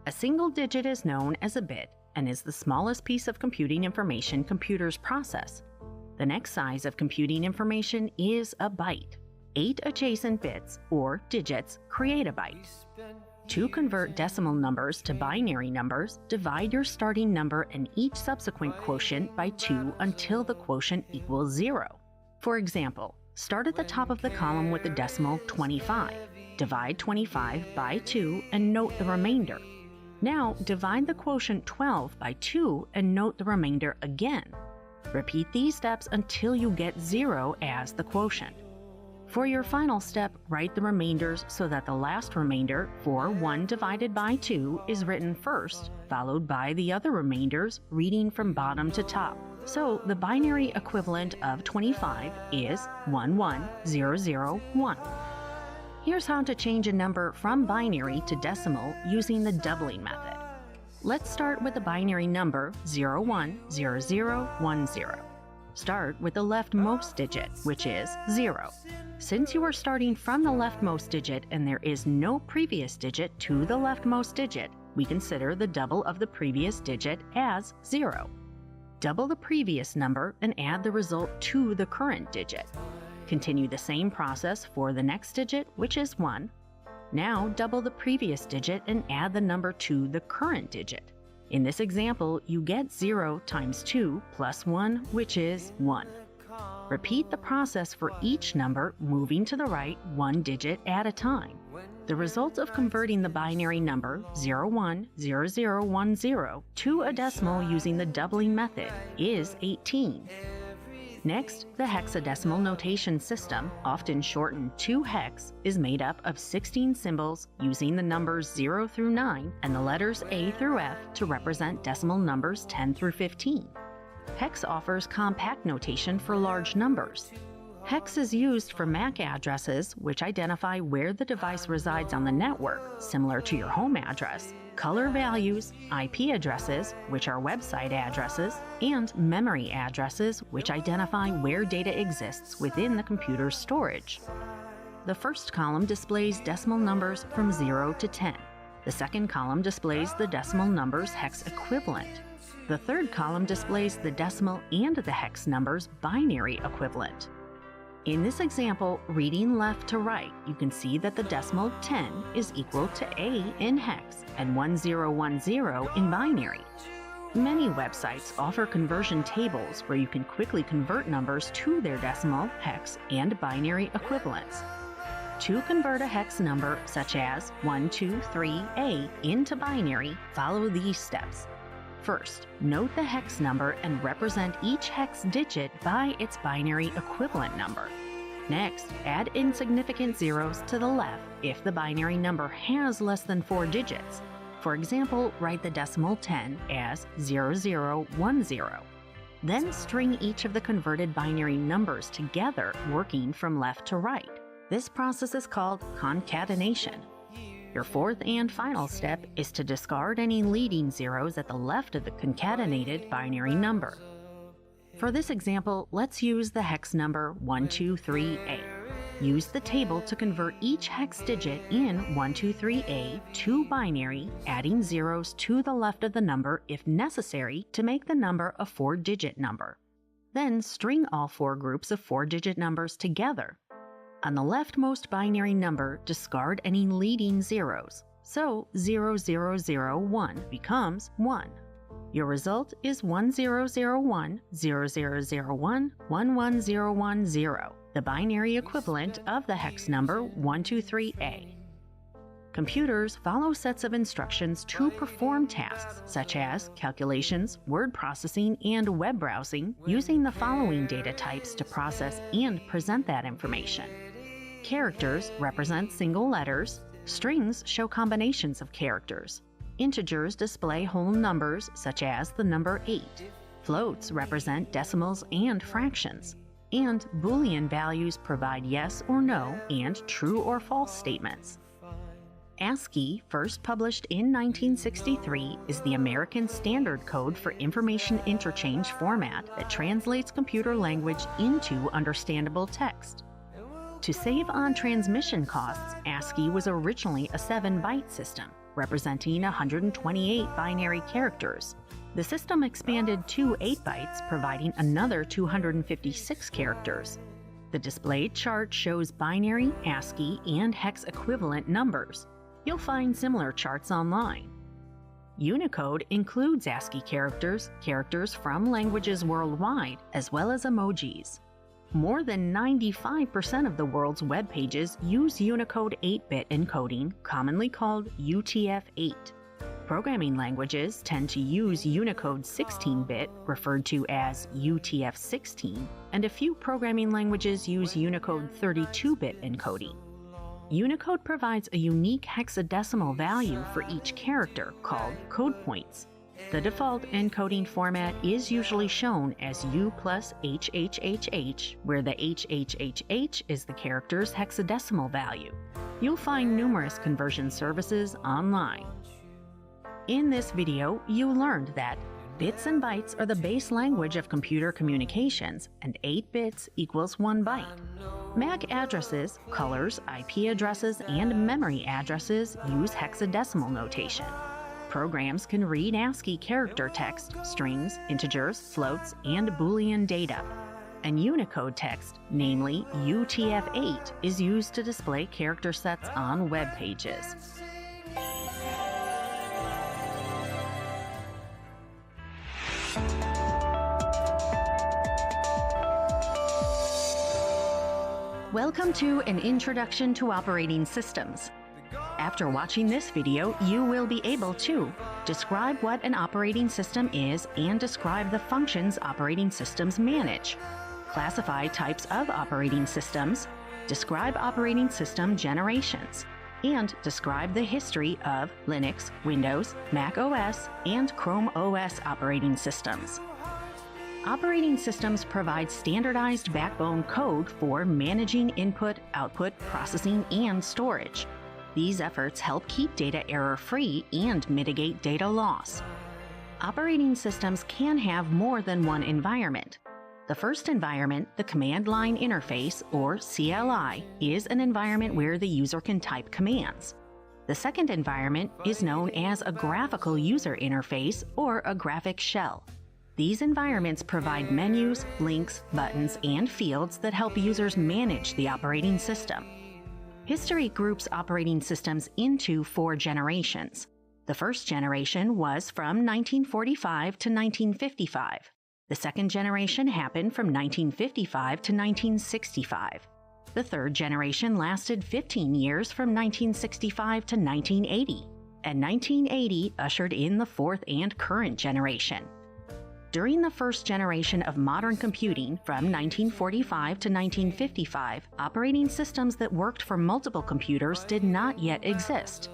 A single digit is known as a bit and is the smallest piece of computing information computers process. The next size of computing information is a byte. 8 adjacent bits, or digits, create a byte. To convert decimal numbers to binary numbers, divide your starting number and each subsequent quotient by 2 until the quotient equals 0. For example, start at the top of the column with the decimal 25. Divide 25 by 2 and note the remainder. Now, divide the quotient 12 by 2 and note the remainder again. Repeat these steps until you get 0 as the quotient. For your final step, write the remainders so that the last remainder, for 1 divided by 2, is written first, followed by the other remainders, reading from bottom to top. So the binary equivalent of 25 is 11001. Here's how to change a number from binary to decimal using the doubling method. Let's start with the binary number 010010. Start with the leftmost digit, which is 0. Since you are starting from the leftmost digit and there is no previous digit to the leftmost digit, we consider the double of the previous digit as 0. Double the previous number and add the result to the current digit. Continue the same process for the next digit, which is 1. Now double the previous digit and add the number to the current digit. In this example, you get 0 times 2 plus 1, which is 1. Repeat the process for each number, moving to the right 1 digit at a time. The result of converting the binary number 010010 to a decimal using the doubling method is 18. Next, the hexadecimal notation system, often shortened to hex, is made up of 16 symbols using the numbers 0 through 9 and the letters A through F to represent decimal numbers 10 through 15. Hex offers compact notation for large numbers. Hex is used for MAC addresses, which identify where the device resides on the network, similar to your home address, color values, IP addresses, which are website addresses, and memory addresses, which identify where data exists within the computer's storage. The first column displays decimal numbers from 0 to 10. The second column displays the decimal number's hex equivalent. The third column displays the decimal and the hex number's binary equivalent. In this example, reading left to right, you can see that the decimal 10 is equal to A in hex and 1010 in binary. Many websites offer conversion tables where you can quickly convert numbers to their decimal, hex, and binary equivalents. To convert a hex number such as 123A into binary, follow these steps. First, note the hex number and represent each hex digit by its binary equivalent number. Next, add insignificant zeros to the left if the binary number has less than 4 digits. For example, write the decimal 10 as 0010. Then string each of the converted binary numbers together, working from left to right. This process is called concatenation. Your fourth and final step is to discard any leading zeros at the left of the concatenated binary number. For this example, let's use the hex number 123A. Use the table to convert each hex digit in 123A to binary, adding zeros to the left of the number if necessary to make the number a 4-digit number. Then string all 4 groups of 4-digit numbers together. On the leftmost binary number, discard any leading zeros, so 0001 becomes 1. Your result is 1001, 0001, 11010, the binary equivalent of the hex number 123A. Computers follow sets of instructions to perform tasks such as calculations, word processing, and web browsing using the following data types to process and present that information. Characters represent single letters. Strings show combinations of characters. Integers display whole numbers, such as the number 8. Floats represent decimals and fractions. And Boolean values provide yes or no and true or false statements. ASCII, first published in 1963, is the American Standard Code for Information Interchange format that translates computer language into understandable text. To save on transmission costs, ASCII was originally a 7-byte system, representing 128 binary characters. The system expanded to 8 bytes, providing another 256 characters. The displayed chart shows binary, ASCII, and hex equivalent numbers. You'll find similar charts online. Unicode includes ASCII characters, characters from languages worldwide, as well as emojis. More than 95% of the world's web pages use Unicode 8-bit encoding, commonly called UTF-8. Programming languages tend to use Unicode 16-bit, referred to as UTF-16, and a few programming languages use Unicode 32-bit encoding. Unicode provides a unique hexadecimal value for each character, called code points. The default encoding format is usually shown as U plus HHHH, where the HHHH is the character's hexadecimal value. You'll find numerous conversion services online. In this video, you learned that bits and bytes are the base language of computer communications, and 8 bits equals 1 byte. MAC addresses, colors, IP addresses, and memory addresses use hexadecimal notation. Programs can read ASCII character text, strings, integers, floats, and Boolean data. And Unicode text, namely UTF-8, is used to display character sets on web pages. Welcome to an Introduction to Operating Systems. After watching this video, you will be able to describe what an operating system is and describe the functions operating systems manage, classify types of operating systems, describe operating system generations, and describe the history of Linux, Windows, Mac OS, and Chrome OS operating systems. Operating systems provide standardized backbone code for managing input, output, processing, and storage. These efforts help keep data error-free and mitigate data loss. Operating systems can have more than one environment. The first environment, the Command Line Interface, or CLI, is an environment where the user can type commands. The second environment is known as a graphical user interface, or a graphic shell. These environments provide menus, links, buttons, and fields that help users manage the operating system. History groups operating systems into 4 generations. The first generation was from 1945 to 1955. The second generation happened from 1955 to 1965. The third generation lasted 15 years from 1965 to 1980. And 1980 ushered in the fourth and current generation. During the first generation of modern computing, from 1945 to 1955, operating systems that worked for multiple computers did not yet exist.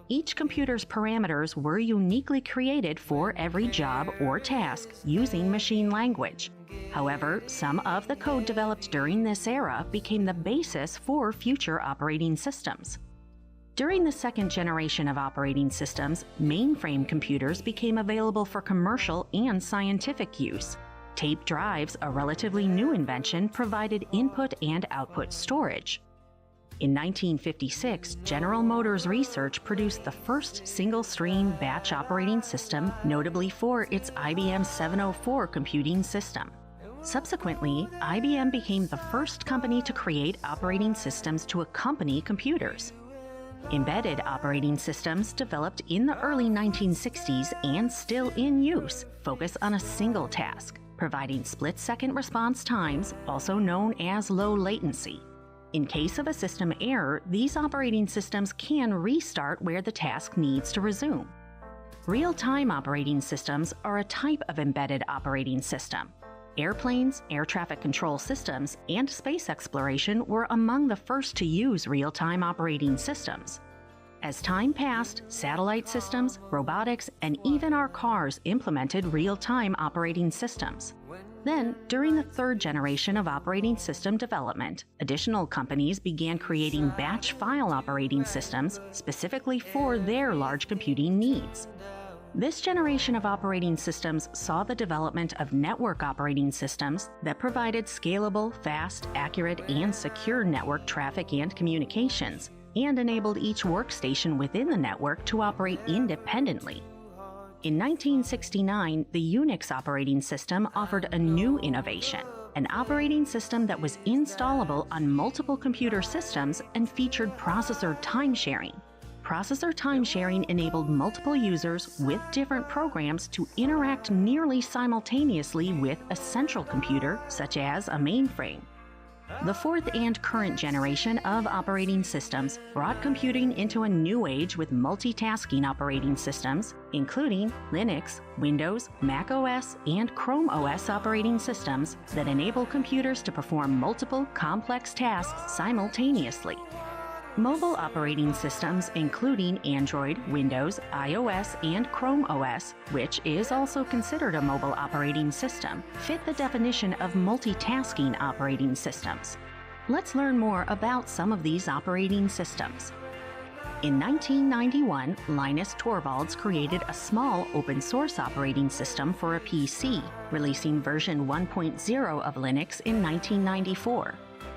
Each computer's parameters were uniquely created for every job or task using machine language. However, some of the code developed during this era became the basis for future operating systems. During the second generation of operating systems, mainframe computers became available for commercial and scientific use. Tape drives, a relatively new invention, provided input and output storage. In 1956, General Motors Research produced the first single-stream batch operating system, notably for its IBM 704 computing system. Subsequently, IBM became the first company to create operating systems to accompany computers. Embedded operating systems developed in the early 1960s and still in use focus on a single task, providing split-second response times, also known as low latency. In case of a system error, these operating systems can restart where the task needs to resume. Real-time operating systems are a type of embedded operating system. Airplanes, air traffic control systems, and space exploration were among the first to use real-time operating systems. As time passed, satellite systems, robotics, and even our cars implemented real-time operating systems. Then, during the third generation of operating system development, additional companies began creating batch file operating systems specifically for their large computing needs. This generation of operating systems saw the development of network operating systems that provided scalable, fast, accurate, and secure network traffic and communications, and enabled each workstation within the network to operate independently. In 1969, the Unix operating system offered a new innovation, an operating system that was installable on multiple computer systems and featured processor time-sharing. Processor time-sharing enabled multiple users with different programs to interact nearly simultaneously with a central computer, such as a mainframe. The fourth and current generation of operating systems brought computing into a new age with multitasking operating systems, including Linux, Windows, Mac OS, and Chrome OS operating systems that enable computers to perform multiple complex tasks simultaneously. Mobile operating systems, including Android, Windows, iOS, and Chrome OS, which is also considered a mobile operating system, fit the definition of multitasking operating systems. Let's learn more about some of these operating systems. In 1991, Linus Torvalds created a small open-source operating system for a PC, releasing version 1.0 of Linux in 1994.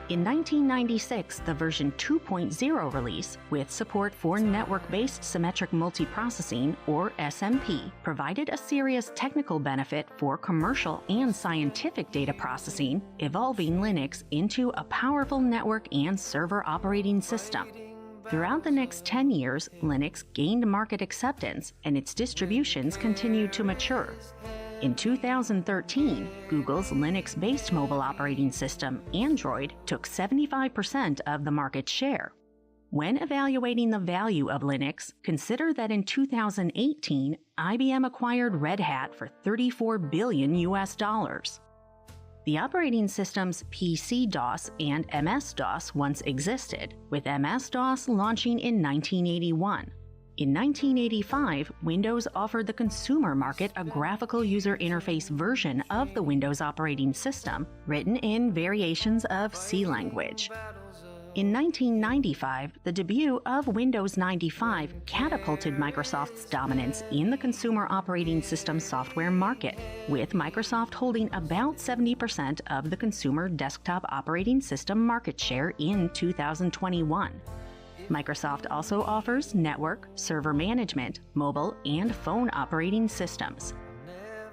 In 1996, the version 2.0 release, with support for network-based symmetric multiprocessing, or SMP, provided a serious technical benefit for commercial and scientific data processing, evolving Linux into a powerful network and server operating system. Throughout the next 10 years, Linux gained market acceptance, and its distributions continued to mature. In 2013, Google's Linux-based mobile operating system, Android, took 75% of the market share. When evaluating the value of Linux, consider that in 2018, IBM acquired Red Hat for $34 billion. The operating systems PC-DOS and MS-DOS once existed, with MS-DOS launching in 1981. In 1985, Windows offered the consumer market a graphical user interface version of the Windows operating system, written in variations of C language. In 1995, the debut of Windows 95 catapulted Microsoft's dominance in the consumer operating system software market, with Microsoft holding about 70% of the consumer desktop operating system market share in 2021. Microsoft also offers network, server management, mobile, and phone operating systems.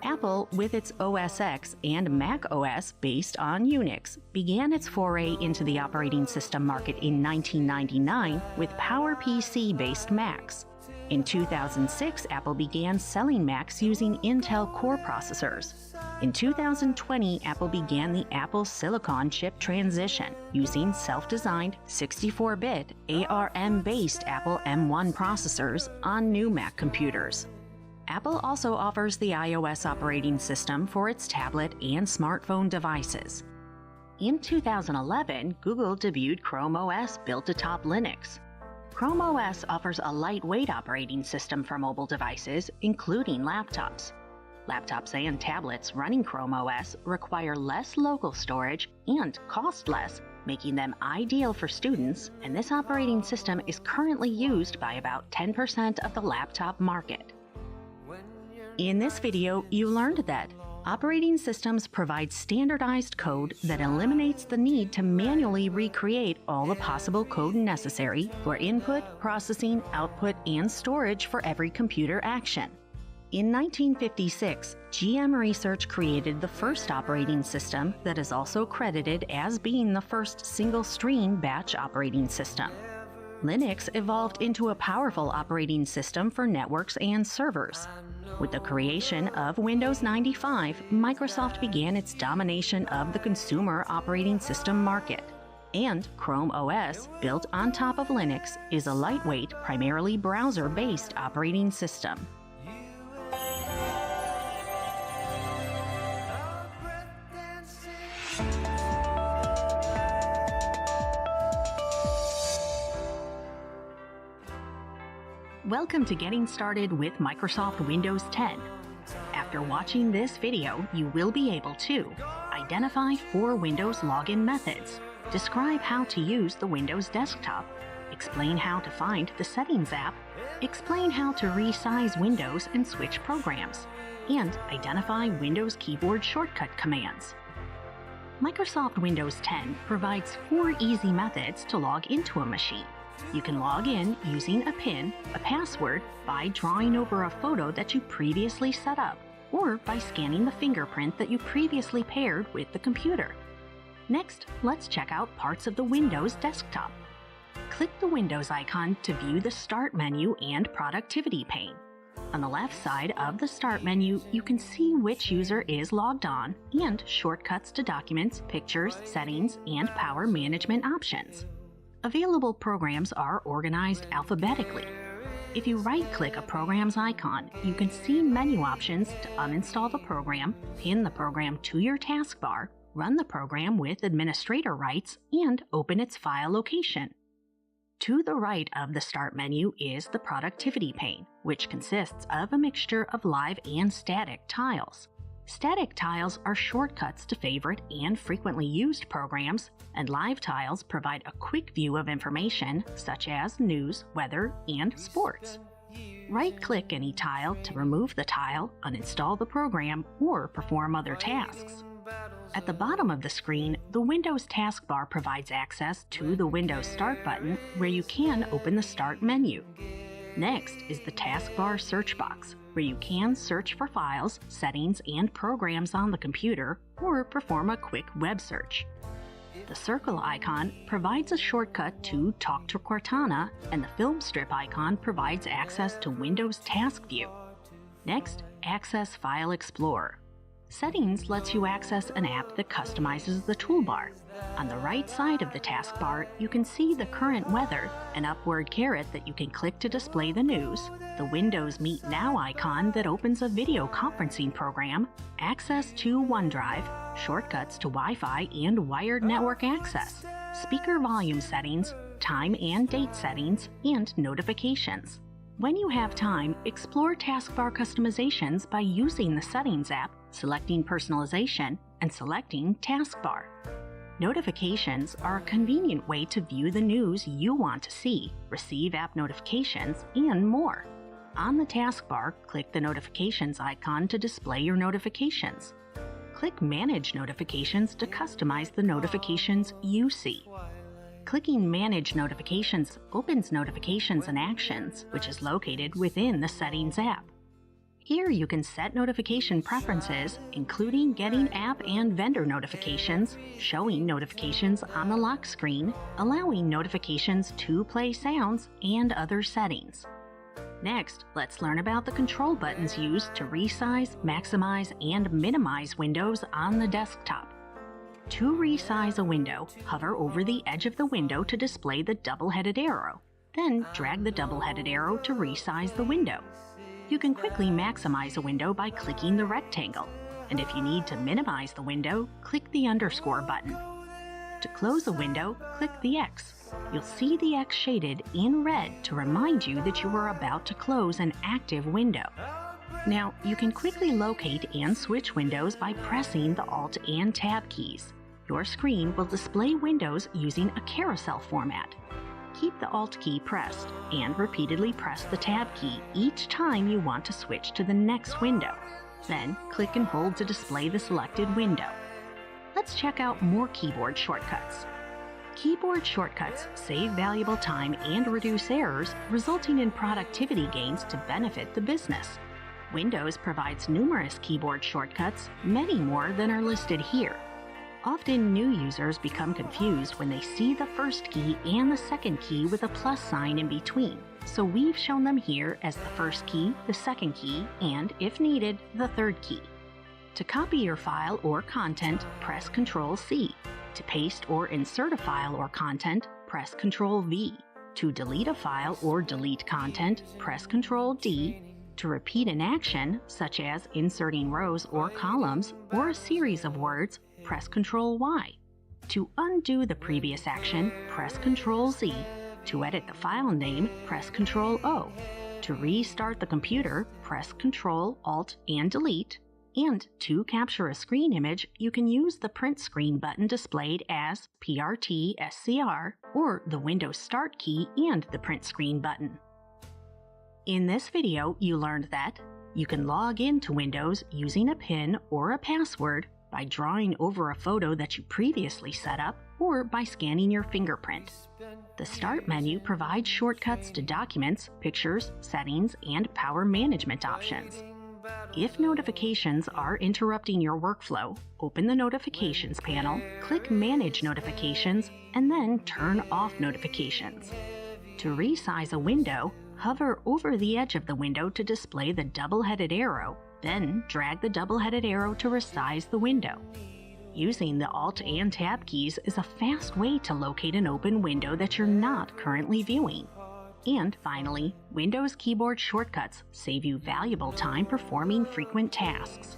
Apple, with its OS X and Mac OS based on Unix, began its foray into the operating system market in 1999 with PowerPC-based Macs. In 2006, Apple began selling Macs using Intel Core processors. In 2020, Apple began the Apple Silicon chip transition using self-designed 64-bit ARM-based Apple M1 processors on new Mac computers. Apple also offers the iOS operating system for its tablet and smartphone devices. In 2011, Google debuted Chrome OS built atop Linux. Chrome OS offers a lightweight operating system for mobile devices, including laptops. Laptops and tablets running Chrome OS require less local storage and cost less, making them ideal for students, and this operating system is currently used by about 10% of the laptop market. In this video, you learned that operating systems provide standardized code that eliminates the need to manually recreate all the possible code necessary for input, processing, output, and storage for every computer action. In 1956, GM Research created the first operating system that is also credited as being the first single-stream batch operating system. Linux evolved into a powerful operating system for networks and servers. With the creation of Windows 95, Microsoft began its domination of the consumer operating system market. And Chrome OS, built on top of Linux, is a lightweight, primarily browser-based operating system. Welcome to Getting Started with Microsoft Windows 10. After watching this video, you will be able to identify 4 Windows login methods, describe how to use the Windows desktop, explain how to find the Settings app, explain how to resize windows and switch programs, and identify Windows keyboard shortcut commands. Microsoft Windows 10 provides 4 easy methods to log into a machine. You can log in using a PIN, a password, by drawing over a photo that you previously set up, or by scanning the fingerprint that you previously paired with the computer. Next, let's check out parts of the Windows desktop. Click the Windows icon to view the Start menu and Productivity pane. On the left side of the Start menu, you can see which user is logged on and shortcuts to documents, pictures, settings, and power management options. Available programs are organized alphabetically. If you right-click a program's icon, you can see menu options to uninstall the program, pin the program to your taskbar, run the program with administrator rights, and open its file location. To the right of the Start menu is the Productivity pane, which consists of a mixture of live and static tiles. Static tiles are shortcuts to favorite and frequently used programs, and live tiles provide a quick view of information such as news, weather, and sports. Right-click any tile to remove the tile, uninstall the program, or perform other tasks. At the bottom of the screen, the Windows taskbar provides access to the Windows Start button, where you can open the Start menu. Next is the taskbar search box, where you can search for files, settings, and programs on the computer, or perform a quick web search. The circle icon provides a shortcut to Talk to Cortana, and the film strip icon provides access to Windows Task View. Next, access File Explorer. Settings lets you access an app that customizes the toolbar. On the right side of the taskbar, you can see the current weather, an upward caret that you can click to display the news, the Windows Meet Now icon that opens a video conferencing program, access to OneDrive, shortcuts to Wi-Fi and wired network access, speaker volume settings, time and date settings, and notifications. When you have time, explore taskbar customizations by using the Settings app, selecting Personalization, and selecting Taskbar. Notifications are a convenient way to view the news you want to see, receive app notifications, and more. On the taskbar, click the Notifications icon to display your notifications. Click Manage Notifications to customize the notifications you see. Clicking Manage Notifications opens Notifications and Actions, which is located within the Settings app. Here you can set notification preferences, including getting app and vendor notifications, showing notifications on the lock screen, allowing notifications to play sounds, and other settings. Next, let's learn about the control buttons used to resize, maximize, and minimize windows on the desktop. To resize a window, hover over the edge of the window to display the double-headed arrow. Then drag the double-headed arrow to resize the window. You can quickly maximize a window by clicking the rectangle, and if you need to minimize the window, click the underscore button. To close a window, click the X. You'll see the X shaded in red to remind you that you are about to close an active window. Now, you can quickly locate and switch windows by pressing the Alt and Tab keys. Your screen will display windows using a carousel format. Keep the Alt key pressed and repeatedly press the Tab key each time you want to switch to the next window. Then, click and hold to display the selected window. Let's check out more keyboard shortcuts. Keyboard shortcuts save valuable time and reduce errors, resulting in productivity gains to benefit the business. Windows provides numerous keyboard shortcuts, many more than are listed here. Often new users become confused when they see the first key and the second key with a plus sign in between, so we've shown them here as the first key, the second key, and, if needed, the third key. To copy your file or content, press Ctrl-C. To paste or insert a file or content, press Ctrl-V. To delete a file or delete content, press Ctrl-D. To repeat an action, such as inserting rows or columns, or a series of words, press Ctrl-Y. To undo the previous action, press Ctrl-Z. To edit the file name, press Ctrl-O. To restart the computer, press Ctrl, Alt, and Delete. And to capture a screen image, you can use the Print Screen button displayed as PRT-SCR, or the Windows Start key and the Print Screen button. In this video, you learned that you can log into Windows using a PIN or a password by drawing over a photo that you previously set up or by scanning your fingerprint. The Start menu provides shortcuts to documents, pictures, settings, and power management options. If notifications are interrupting your workflow, open the Notifications panel, click Manage Notifications, and then turn off notifications. To resize a window, hover over the edge of the window to display the double-headed arrow, then drag the double-headed arrow to resize the window. Using the Alt and Tab keys is a fast way to locate an open window that you're not currently viewing. And finally, Windows keyboard shortcuts save you valuable time performing frequent tasks.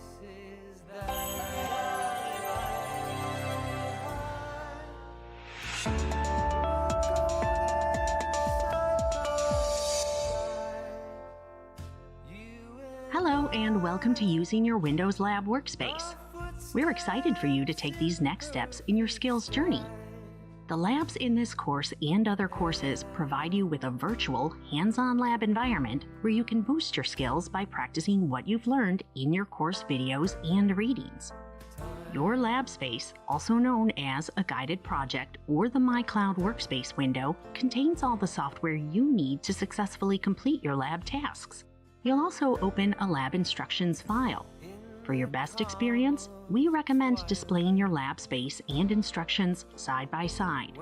Hello and welcome to Using Your Windows Lab Workspace. We're excited for you to take these next steps in your skills journey. The labs in this course and other courses provide you with a virtual, hands-on lab environment where you can boost your skills by practicing what you've learned in your course videos and readings. Your lab space, also known as a guided project or the My Cloud Workspace window, contains all the software you need to successfully complete your lab tasks. You'll also open a lab instructions file. For your best experience, we recommend displaying your lab space and instructions side by side.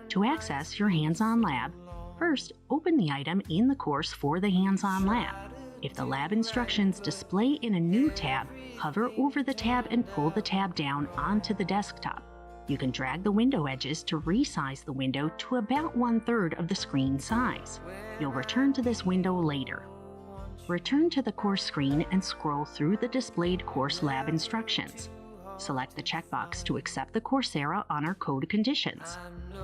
To access your hands-on lab, first open the item in the course for the hands-on lab. If the lab instructions display in a new tab, hover over the tab and pull the tab down onto the desktop. You can drag the window edges to resize the window to about 1/3 of the screen size. You'll return to this window later. Return to the course screen and scroll through the displayed course lab instructions. Select the checkbox to accept the Coursera honor code conditions.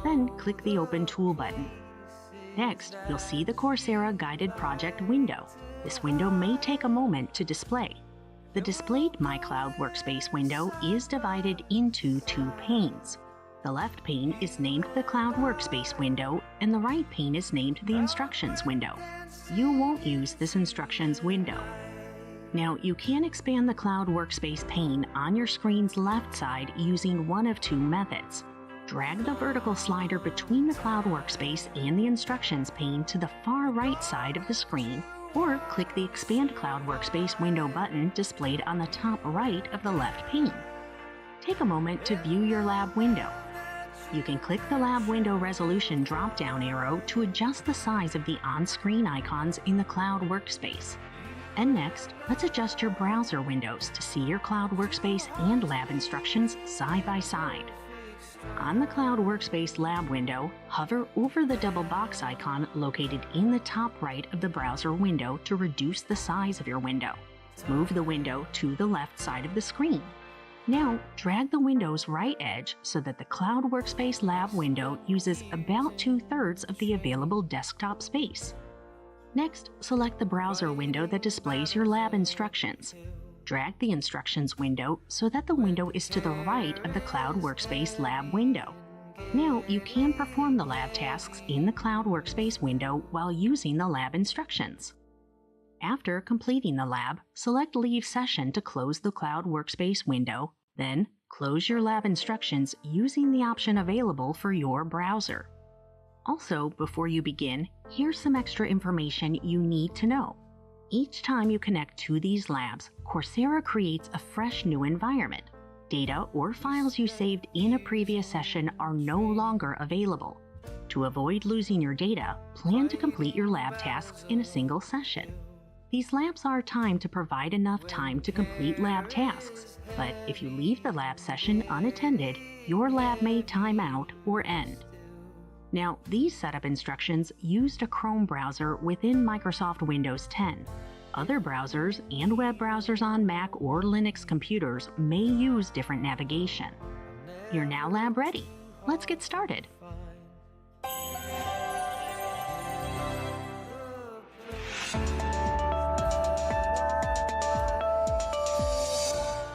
Then click the Open Tool button. Next, you'll see the Coursera Guided Project window. This window may take a moment to display. The displayed My Cloud Workspace window is divided into two panes. The left pane is named the Cloud Workspace window, and the right pane is named the Instructions window. You won't use this Instructions window. Now, you can expand the Cloud Workspace pane on your screen's left side using one of two methods. Drag the vertical slider between the Cloud Workspace and the Instructions pane to the far right side of the screen, or click the Expand Cloud Workspace window button displayed on the top right of the left pane. Take a moment to view your lab window. You can click the lab window resolution drop-down arrow to adjust the size of the on-screen icons in the Cloud Workspace. And next, let's adjust your browser windows to see your Cloud Workspace and lab instructions side by side. On the Cloud Workspace lab window, hover over the double box icon located in the top right of the browser window to reduce the size of your window. Move the window to the left side of the screen. Now, drag the window's right edge so that the Cloud Workspace lab window uses about 2/3 of the available desktop space. Next, select the browser window that displays your lab instructions. Drag the Instructions window so that the window is to the right of the Cloud Workspace lab window. Now, you can perform the lab tasks in the Cloud Workspace window while using the lab instructions. After completing the lab, select Leave Session to close the Cloud Workspace window, then close your lab instructions using the option available for your browser. Also, before you begin, here's some extra information you need to know. Each time you connect to these labs, Coursera creates a fresh new environment. Data or files you saved in a previous session are no longer available. To avoid losing your data, plan to complete your lab tasks in a single session. These labs are timed to provide enough time to complete lab tasks, but if you leave the lab session unattended, your lab may time out or end. Now, these setup instructions used a Chrome browser within Microsoft Windows 10. Other browsers and web browsers on Mac or Linux computers may use different navigation. You're now lab ready. Let's get started.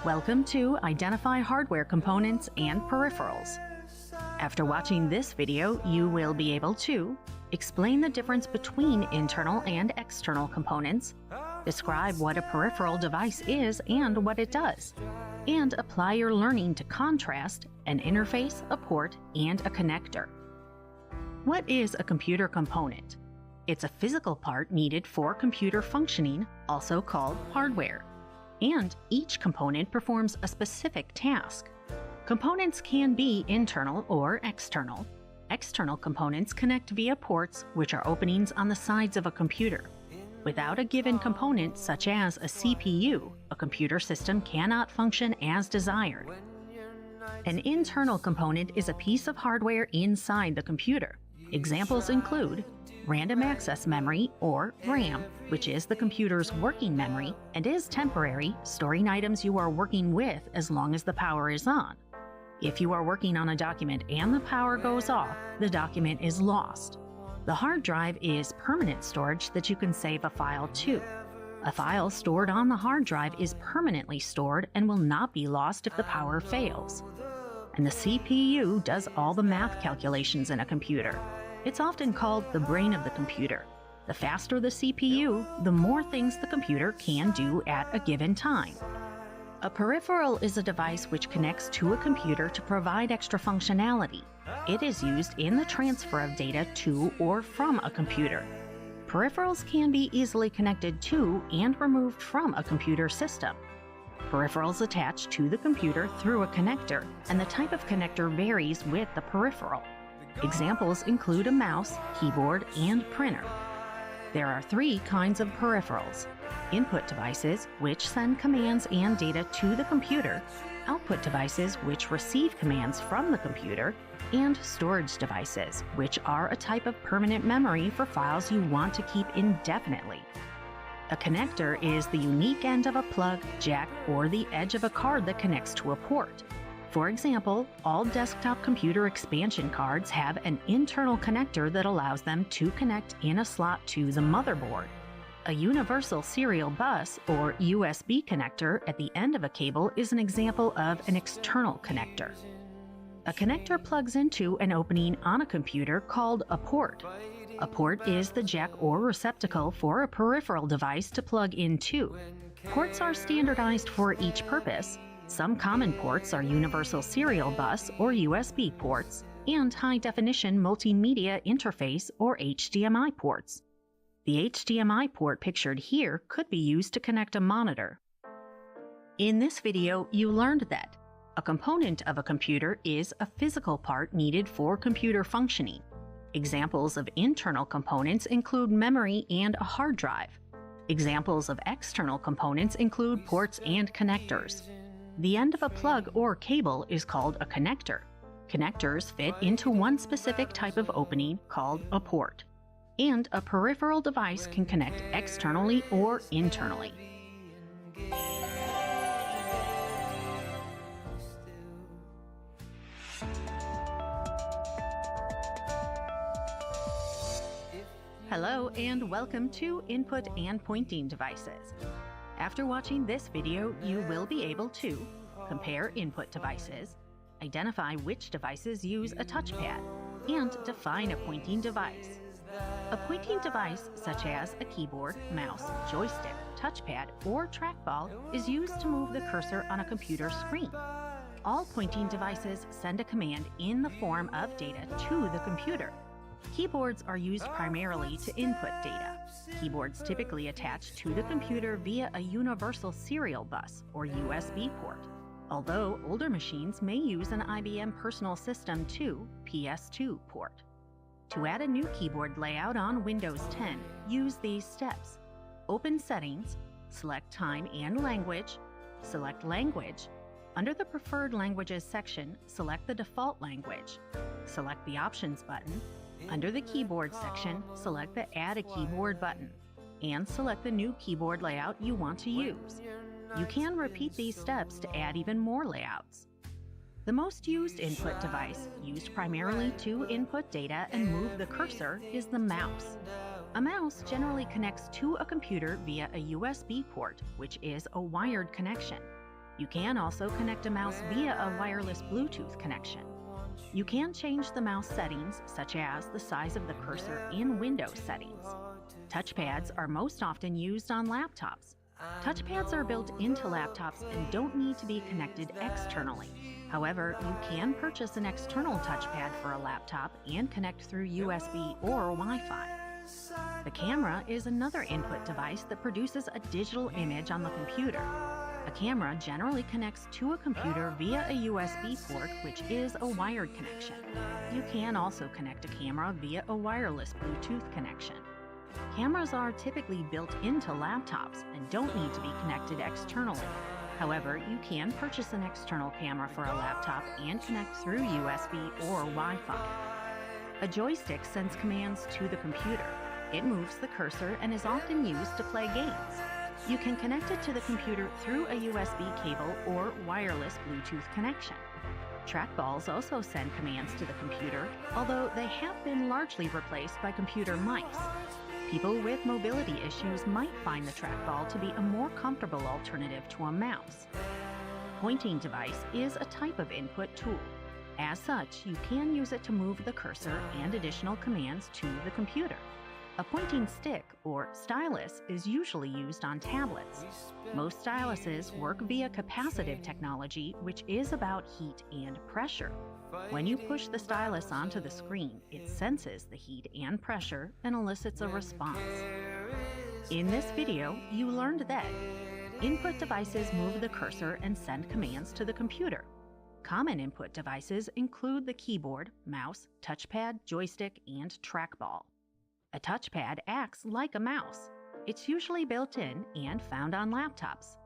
Welcome to Identify Hardware Components and Peripherals. After watching this video, you will be able to explain the difference between internal and external components, describe what a peripheral device is and what it does, and apply your learning to contrast, an interface, a port, and a connector. What is a computer component? It's a physical part needed for computer functioning, also called hardware. And each component performs a specific task. Components can be internal or external. External components connect via ports, which are openings on the sides of a computer. Without a given component, such as a CPU, a computer system cannot function as desired. An internal component is a piece of hardware inside the computer. Examples include random access memory, or RAM, which is the computer's working memory and is temporary, storing items you are working with as long as the power is on. If you are working on a document and the power goes off, the document is lost. The hard drive is permanent storage that you can save a file to. A file stored on the hard drive is permanently stored and will not be lost if the power fails. And the CPU does all the math calculations in a computer. It's often called the brain of the computer. The faster the CPU, the more things the computer can do at a given time. A peripheral is a device which connects to a computer to provide extra functionality. It is used in the transfer of data to or from a computer. Peripherals can be easily connected to and removed from a computer system. Peripherals attach to the computer through a connector, and the type of connector varies with the peripheral. Examples include a mouse, keyboard, and printer. There are three kinds of peripherals: input devices, which send commands and data to the computer, output devices, which receive commands from the computer, and storage devices, which are a type of permanent memory for files you want to keep indefinitely. A connector is the unique end of a plug, jack, or the edge of a card that connects to a port. For example, all desktop computer expansion cards have an internal connector that allows them to connect in a slot to the motherboard. A universal serial bus, or USB connector, at the end of a cable is an example of an external connector. A connector plugs into an opening on a computer called a port. A port is the jack or receptacle for a peripheral device to plug into. Ports are standardized for each purpose. Some common ports are universal serial bus or USB ports and high-definition multimedia interface or HDMI ports. The HDMI port pictured here could be used to connect a monitor. In this video, you learned that a component of a computer is a physical part needed for computer functioning. Examples of internal components include memory and a hard drive. Examples of external components include ports and connectors. The end of a plug or cable is called a connector. Connectors fit into one specific type of opening called a port. And a peripheral device can connect externally or internally. Hello and welcome to Input and Pointing Devices. After watching this video, you will be able to compare input devices, identify which devices use a touchpad, and define a pointing device. A pointing device, such as a keyboard, mouse, joystick, touchpad, or trackball, is used to move the cursor on a computer screen. All pointing devices send a command in the form of data to the computer. Keyboards are used primarily to input data. Keyboards typically attach to the computer via a universal serial bus or USB port, although older machines may use an IBM Personal System 2 PS2 port. To add a new keyboard layout on Windows 10, use these steps. Open Settings, select Time and Language, select Language. Under the Preferred Languages section, select the default language. Select the Options button. Under the Keyboard section, select the Add a Keyboard button, and select the new keyboard layout you want to use. You can repeat these steps to add even more layouts. The most used input device, used primarily to input data and move the cursor, is the mouse. A mouse generally connects to a computer via a USB port, which is a wired connection. You can also connect a mouse via a wireless Bluetooth connection. You can change the mouse settings, such as the size of the cursor in Windows settings. Touchpads are most often used on laptops. Touchpads are built into laptops and don't need to be connected externally. However, you can purchase an external touchpad for a laptop and connect through USB or Wi-Fi. The camera is another input device that produces a digital image on the computer. A camera generally connects to a computer via a USB port, which is a wired connection. You can also connect a camera via a wireless Bluetooth connection. Cameras are typically built into laptops and don't need to be connected externally. However, you can purchase an external camera for a laptop and connect through USB or Wi-Fi. A joystick sends commands to the computer. It moves the cursor and is often used to play games. You can connect it to the computer through a USB cable or wireless Bluetooth connection. Trackballs also send commands to the computer, although they have been largely replaced by computer mice. People with mobility issues might find the trackball to be a more comfortable alternative to a mouse. Pointing device is a type of input tool. As such, you can use it to move the cursor and additional commands to the computer. A pointing stick, or stylus, is usually used on tablets. Most styluses work via capacitive technology, which is about heat and pressure. When you push the stylus onto the screen, it senses the heat and pressure and elicits a response. In this video, you learned that input devices move the cursor and send commands to the computer. Common input devices include the keyboard, mouse, touchpad, joystick, and trackball. A touchpad acts like a mouse. It's usually built in and found on laptops.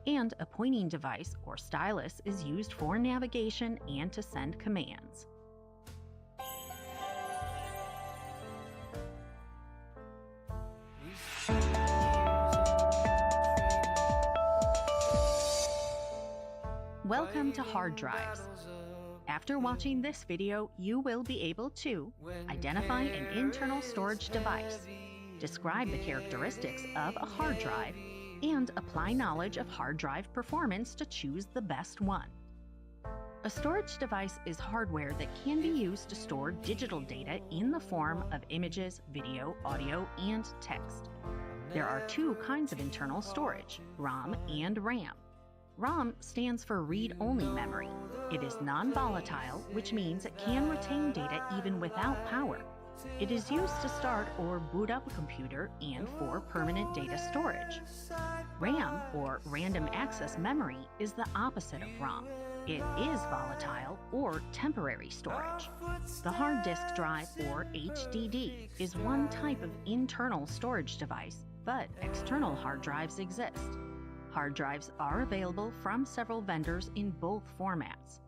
And a pointing device or stylus is used for navigation and to send commands. Welcome to hard drives. After watching this video, you will be able to identify an internal storage device, describe the characteristics of a hard drive, and apply knowledge of hard drive performance to choose the best one. A storage device is hardware that can be used to store digital data in the form of images, video, audio, and text. There are two kinds of internal storage, ROM and RAM. ROM stands for read-only memory. It is non-volatile, which means it can retain data even without power. It is used to start or boot up a computer and for permanent data storage. RAM, or random access memory, is the opposite of ROM. It is volatile or temporary storage. The hard disk drive, or HDD, is one type of internal storage device, but external hard drives exist. Hard drives are available from several vendors in both formats.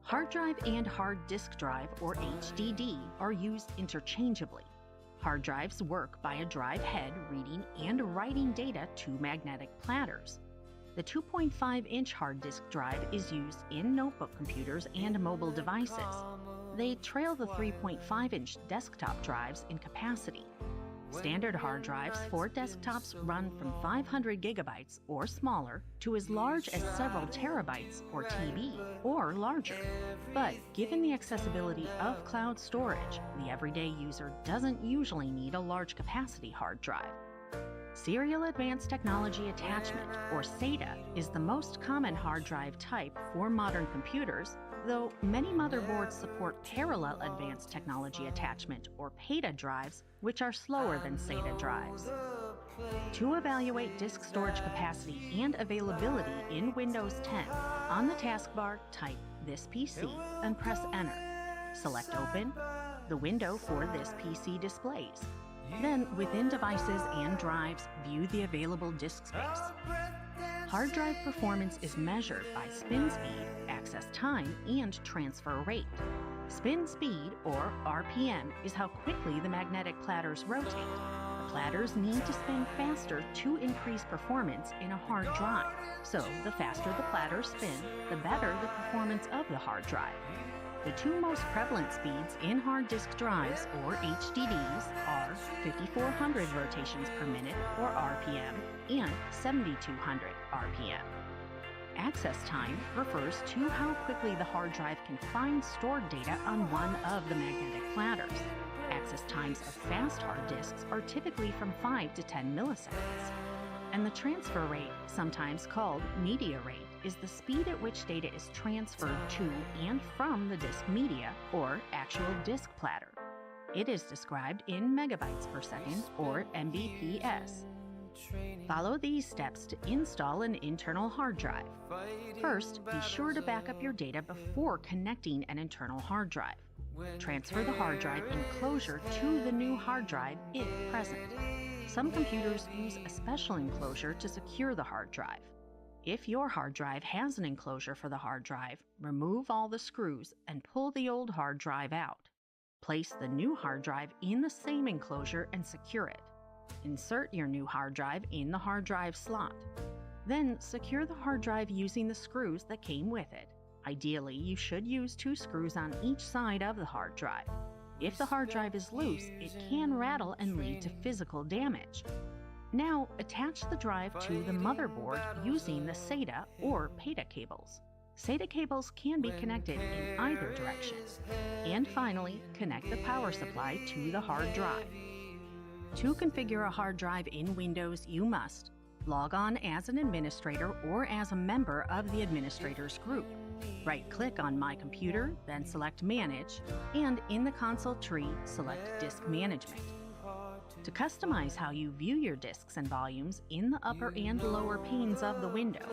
Hard drive and hard disk drive, or HDD, are used interchangeably. Hard drives work by a drive head reading and writing data to magnetic platters. The 2.5-inch hard disk drive is used in notebook computers and mobile devices. They trail the 3.5-inch desktop drives in capacity. Standard hard drives for desktops run from 500 gigabytes or smaller to as large as several terabytes or TB or larger. But given the accessibility of cloud storage, the everyday user doesn't usually need a large capacity hard drive. Serial Advanced Technology Attachment, or SATA, is the most common hard drive type for modern computers, though many motherboards support Parallel Advanced Technology Attachment, or PATA drives, which are slower than SATA drives. To evaluate disk storage capacity and availability in Windows 10, on the taskbar, type "This PC" and press Enter. Select Open. The window for this PC displays. Then, within devices and drives, view the available disk space. Hard drive performance is measured by spin speed, access time, and transfer rate. Spin speed, or RPM, is how quickly the magnetic platters rotate. The platters need to spin faster to increase performance in a hard drive. So, the faster the platters spin, the better the performance of the hard drive. The two most prevalent speeds in hard disk drives, or HDDs, are 5400 rotations per minute, or RPM, and 7200 RPM. Access time refers to how quickly the hard drive can find stored data on one of the magnetic platters. Access times of fast hard disks are typically from 5 to 10 milliseconds. And the transfer rate, sometimes called media rate, is the speed at which data is transferred to and from the disk media, or actual disk platter. It is described in megabytes per second, or Mbps. Follow these steps to install an internal hard drive. First, be sure to back up your data before connecting an internal hard drive. Transfer the hard drive enclosure to the new hard drive if present. Some computers use a special enclosure to secure the hard drive. If your hard drive has an enclosure for the hard drive, remove all the screws and pull the old hard drive out. Place the new hard drive in the same enclosure and secure it. Insert your new hard drive in the hard drive slot. Then secure the hard drive using the screws that came with it. Ideally, you should use 2 screws on each side of the hard drive. If the hard drive is loose, it can rattle and lead to physical damage. Now, attach the drive to the motherboard using the SATA or PATA cables. SATA cables can be connected in either direction. And finally, connect the power supply to the hard drive. To configure a hard drive in Windows, you must log on as an administrator or as a member of the administrators group. Right-click on My Computer, then select Manage, and in the console tree, select Disk Management. To customize how you view your disks and volumes in the upper and lower panes of the window,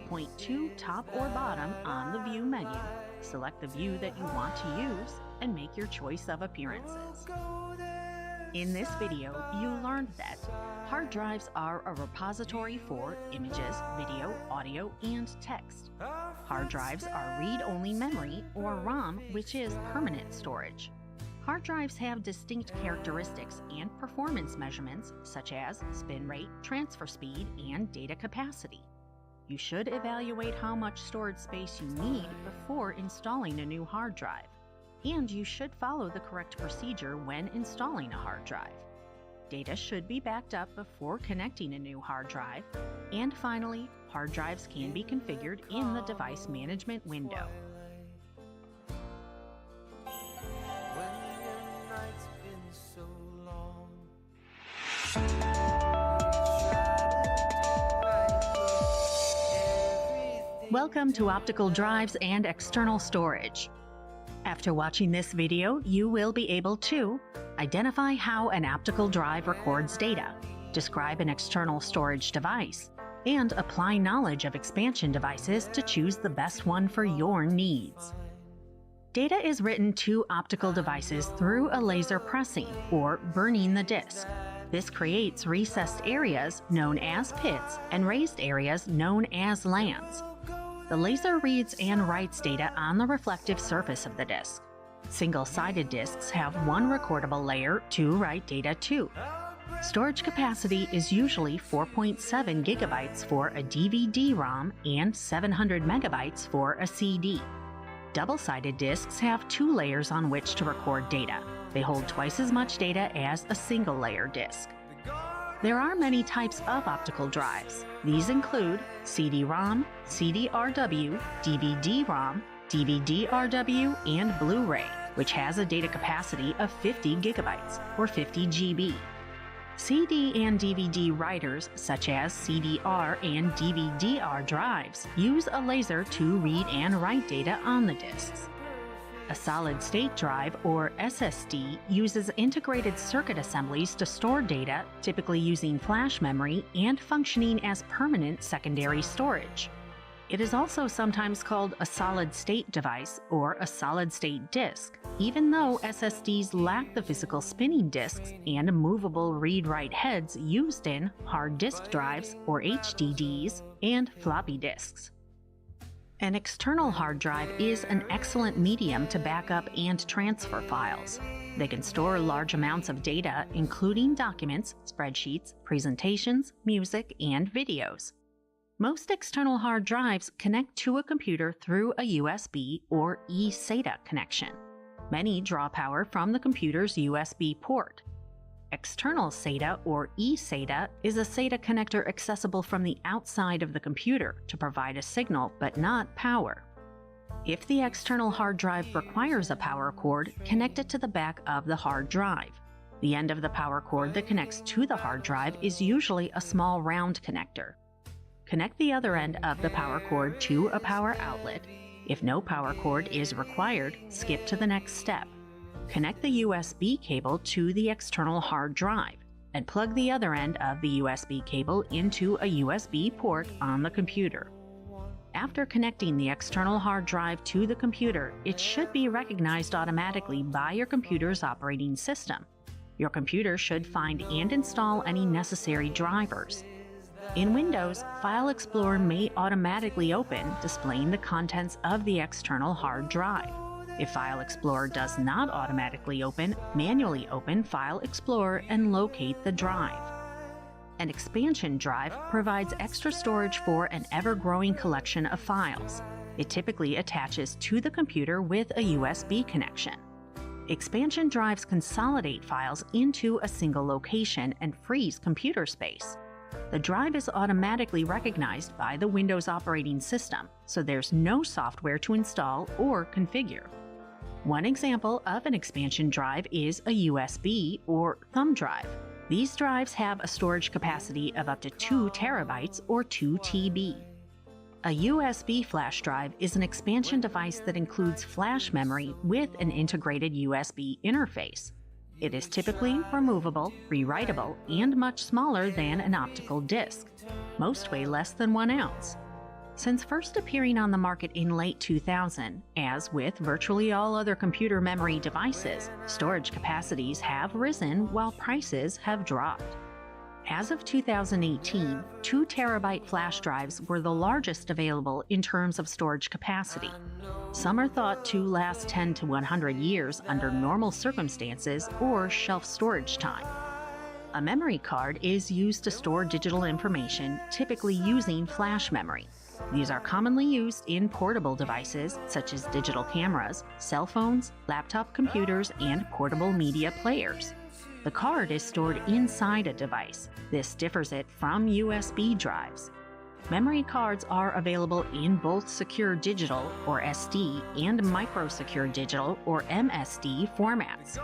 point to top or bottom on the View menu, select the view that you want to use, and make your choice of appearances. In this video, you learned that hard drives are a repository for images, video, audio, and text. Hard drives are read-only memory, or ROM, which is permanent storage. Hard drives have distinct characteristics and performance measurements such as spin rate, transfer speed, and data capacity. You should evaluate how much storage space you need before installing a new hard drive. And you should follow the correct procedure when installing a hard drive. Data should be backed up before connecting a new hard drive. And finally, hard drives can be configured in the device management window. Welcome to optical drives and external storage. After watching this video, you will be able to identify how an optical drive records data, describe an external storage device, and apply knowledge of expansion devices to choose the best one for your needs. Data is written to optical devices through a laser pressing or burning the disc. This creates recessed areas known as pits and raised areas known as lands. The laser reads and writes data on the reflective surface of the disc. Single-sided discs have one recordable layer to write data to. Storage capacity is usually 4.7 gigabytes for a DVD-ROM and 700 megabytes for a CD. Double-sided discs have two layers on which to record data. They hold twice as much data as a single-layer disc. There are many types of optical drives. These include CD-ROM, CD-RW, DVD-ROM, DVD-RW, and Blu-ray, which has a data capacity of 50 gigabytes, or 50 GB. CD and DVD writers, such as CDR and DVD-R drives, use a laser to read and write data on the discs. A solid-state drive, or SSD, uses integrated circuit assemblies to store data, typically using flash memory and functioning as permanent secondary storage. It is also sometimes called a solid-state device or a solid-state disk, even though SSDs lack the physical spinning disks and movable read-write heads used in hard disk drives, or HDDs, and floppy disks. An external hard drive is an excellent medium to back up and transfer files. They can store large amounts of data, including documents, spreadsheets, presentations, music, and videos. Most external hard drives connect to a computer through a USB or eSATA connection. Many draw power from the computer's USB port. External SATA or eSATA is a SATA connector accessible from the outside of the computer to provide a signal but not power. If the external hard drive requires a power cord, connect it to the back of the hard drive. The end of the power cord that connects to the hard drive is usually a small round connector. Connect the other end of the power cord to a power outlet. If no power cord is required, skip to the next step. Connect the USB cable to the external hard drive and plug the other end of the USB cable into a USB port on the computer. After connecting the external hard drive to the computer, it should be recognized automatically by your computer's operating system. Your computer should find and install any necessary drivers. In Windows, File Explorer may automatically open, displaying the contents of the external hard drive. If File Explorer does not automatically open, manually open File Explorer and locate the drive. An expansion drive provides extra storage for an ever-growing collection of files. It typically attaches to the computer with a USB connection. Expansion drives consolidate files into a single location and frees computer space. The drive is automatically recognized by the Windows operating system, so there's no software to install or configure. One example of an expansion drive is a USB or thumb drive. These drives have a storage capacity of up to 2 terabytes or 2 TB. A USB flash drive is an expansion device that includes flash memory with an integrated USB interface. It is typically removable, rewritable, and much smaller than an optical disc. Most weigh less than 1 ounce. Since first appearing on the market in late 2000, as with virtually all other computer memory devices, storage capacities have risen while prices have dropped. As of 2018, 2 terabyte flash drives were the largest available in terms of storage capacity. Some are thought to last 10 to 100 years under normal circumstances or shelf storage time. A memory card is used to store digital information, typically using flash memory. These are commonly used in portable devices such as digital cameras, cell phones, laptop computers, and portable media players. The card is stored inside a device. This differs it from USB drives. Memory cards are available in both secure digital, or SD, and micro-secure digital, or MSD, formats.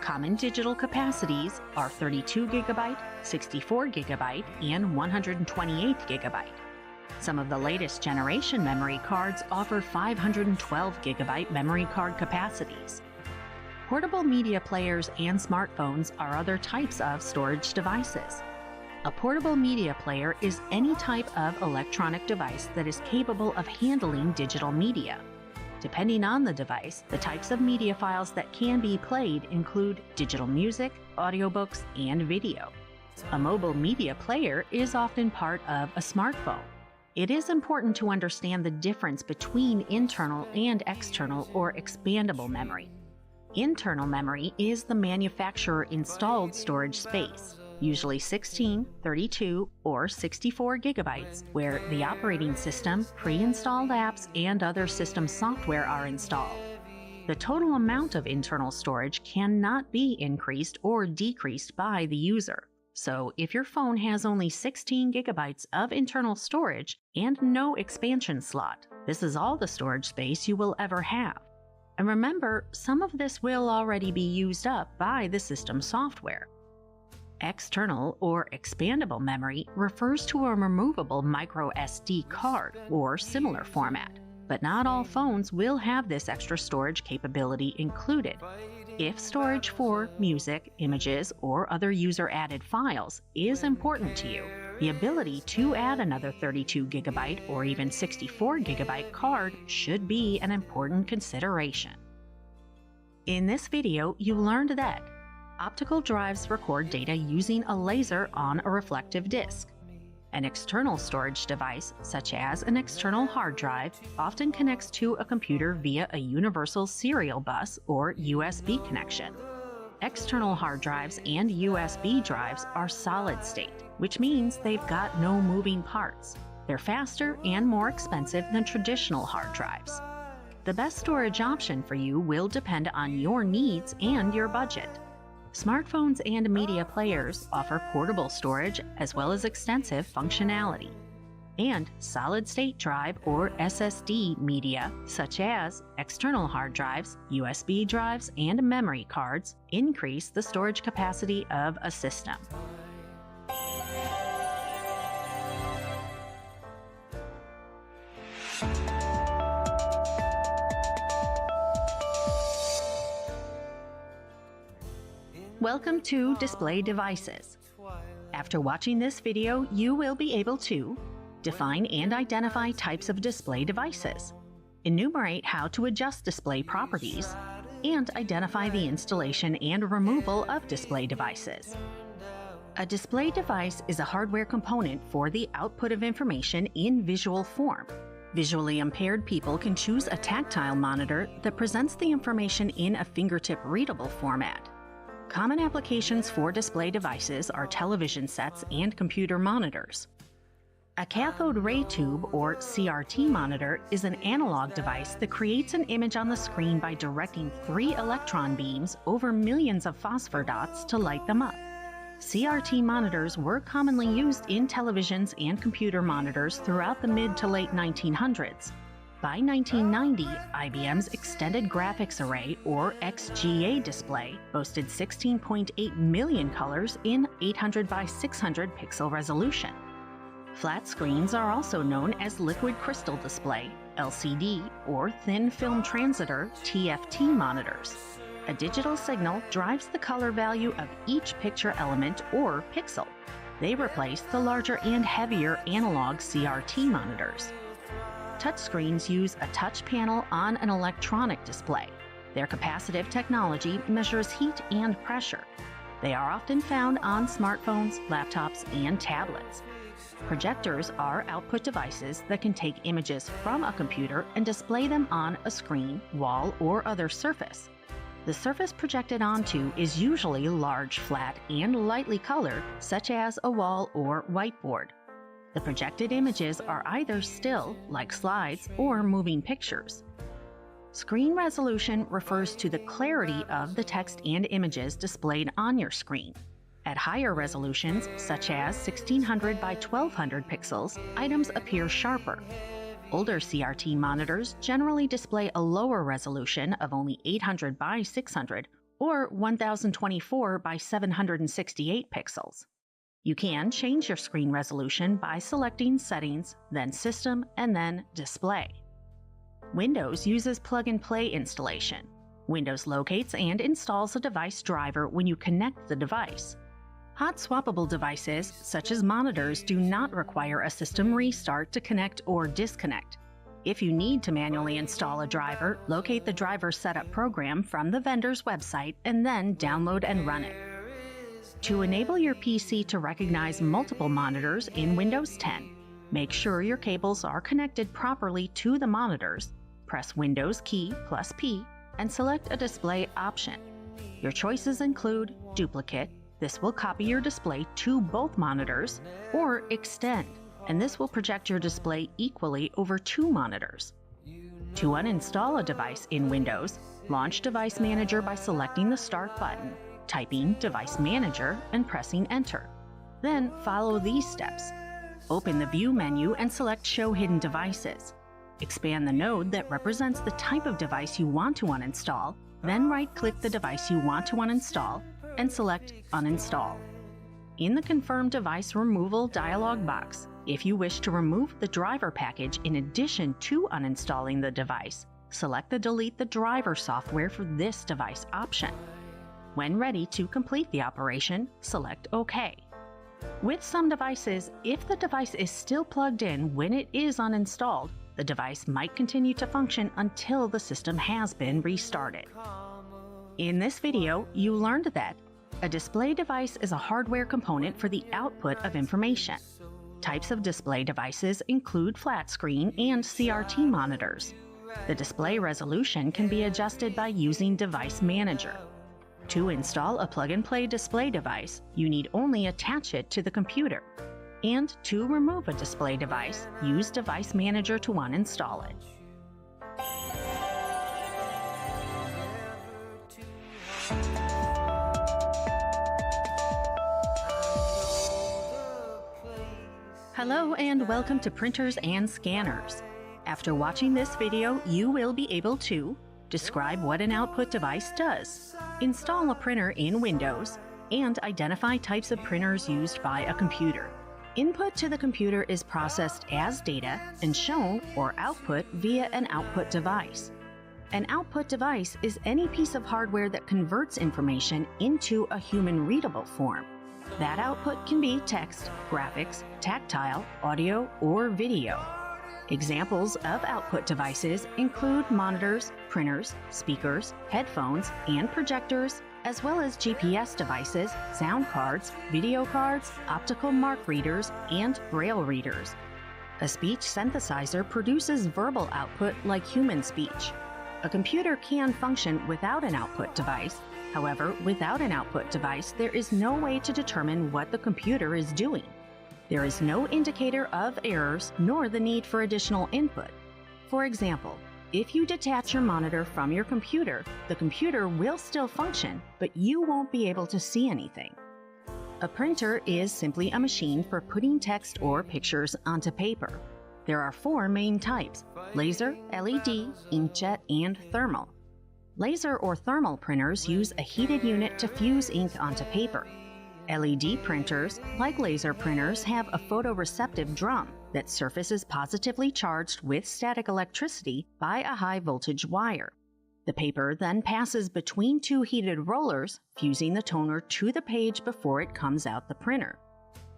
Common digital capacities are 32 GB, 64 GB, and 128 GB. Some of the latest generation memory cards offer 512 GB memory card capacities. Portable media players and smartphones are other types of storage devices. A portable media player is any type of electronic device that is capable of handling digital media. Depending on the device, the types of media files that can be played include digital music, audiobooks, and video. A mobile media player is often part of a smartphone. It is important to understand the difference between internal and external or expandable memory. Internal memory is the manufacturer-installed storage space, usually 16, 32, or 64 gigabytes, where the operating system, pre-installed apps, and other system software are installed. The total amount of internal storage cannot be increased or decreased by the user. So if your phone has only 16 gigabytes of internal storage and no expansion slot, this is all the storage space you will ever have. And remember, some of this will already be used up by the system software. External or expandable memory refers to a removable micro SD card or similar format, but not all phones will have this extra storage capability included. If storage for music, images, or other user-added files is important to you, the ability to add another 32 gigabyte or even 64 gigabyte card should be an important consideration. In this video, you learned that optical drives record data using a laser on a reflective disc. An external storage device, such as an external hard drive, often connects to a computer via a universal serial bus or USB connection. External hard drives and USB drives are solid state, which means they've got no moving parts. They're faster and more expensive than traditional hard drives. The best storage option for you will depend on your needs and your budget. Smartphones and media players offer portable storage as well as extensive functionality. And solid-state drive or SSD media, such as external hard drives, USB drives, and memory cards, increase the storage capacity of a system. Welcome to Display Devices. After watching this video, you will be able to define and identify types of display devices, enumerate how to adjust display properties, and identify the installation and removal of display devices. A display device is a hardware component for the output of information in visual form. Visually impaired people can choose a tactile monitor that presents the information in a fingertip-readable format. Common applications for display devices are television sets and computer monitors. A cathode ray tube, or CRT monitor, is an analog device that creates an image on the screen by directing 3 electron beams over millions of phosphor dots to light them up. CRT monitors were commonly used in televisions and computer monitors throughout the mid to late 1900s. By 1990, IBM's Extended Graphics Array, or XGA display, boasted 16.8 million colors in 800 by 600 pixel resolution. Flat screens are also known as liquid crystal display, LCD, or thin film transitor, TFT monitors. A digital signal drives the color value of each picture element or pixel. They replace the larger and heavier analog CRT monitors. Touchscreens use a touch panel on an electronic display. Their capacitive technology measures heat and pressure. They are often found on smartphones, laptops, and tablets. Projectors are output devices that can take images from a computer and display them on a screen, wall, or other surface. The surface projected onto is usually large, flat, and lightly colored, such as a wall or whiteboard. The projected images are either still, like slides, or moving pictures. Screen resolution refers to the clarity of the text and images displayed on your screen. At higher resolutions, such as 1600 by 1200 pixels, items appear sharper. Older CRT monitors generally display a lower resolution of only 800 by 600 or 1024 by 768 pixels. You can change your screen resolution by selecting Settings, then System, and then Display. Windows uses plug-and-play installation. Windows locates and installs a device driver when you connect the device. Hot swappable devices, such as monitors, do not require a system restart to connect or disconnect. If you need to manually install a driver, locate the driver setup program from the vendor's website and then download and run it. To enable your PC to recognize multiple monitors in Windows 10, make sure your cables are connected properly to the monitors, press Windows key plus P, and select a display option. Your choices include Duplicate. This will copy your display to both monitors, or Extend, and this will project your display equally over two monitors. To uninstall a device in Windows, launch Device Manager by selecting the Start button, typing Device Manager, and pressing Enter. Then follow these steps. Open the View menu and select Show Hidden Devices. Expand the node that represents the type of device you want to uninstall, then right-click the device you want to uninstall, and select Uninstall. In the Confirm Device Removal dialog box, if you wish to remove the driver package in addition to uninstalling the device, select the Delete the Driver software for this device option. When ready to complete the operation, select OK. With some devices, if the device is still plugged in when it is uninstalled, the device might continue to function until the system has been restarted. In this video, you learned that a display device is a hardware component for the output of information. Types of display devices include flat screen and CRT monitors. The display resolution can be adjusted by using Device Manager. To install a plug-and-play display device, you need only attach it to the computer. And to remove a display device, use Device Manager to uninstall it. Hello and welcome to Printers and Scanners. After watching this video, you will be able to describe what an output device does, install a printer in Windows, and identify types of printers used by a computer. Input to the computer is processed as data and shown or output via an output device. An output device is any piece of hardware that converts information into a human-readable form. That output can be text, graphics, tactile, audio, or video. Examples of output devices include monitors, printers, speakers, headphones, and projectors, as well as GPS devices, sound cards, video cards, optical mark readers, and braille readers. A speech synthesizer produces verbal output like human speech. A computer can function without an output device. However, without an output device, there is no way to determine what the computer is doing. There is no indicator of errors nor the need for additional input. For example, if you detach your monitor from your computer, the computer will still function, but you won't be able to see anything. A printer is simply a machine for putting text or pictures onto paper. There are four main types: laser, LED, inkjet, and thermal. Laser or thermal printers use a heated unit to fuse ink onto paper. LED printers, like laser printers, have a photoreceptive drum that surface is positively charged with static electricity by a high-voltage wire. The paper then passes between two heated rollers, fusing the toner to the page before it comes out the printer.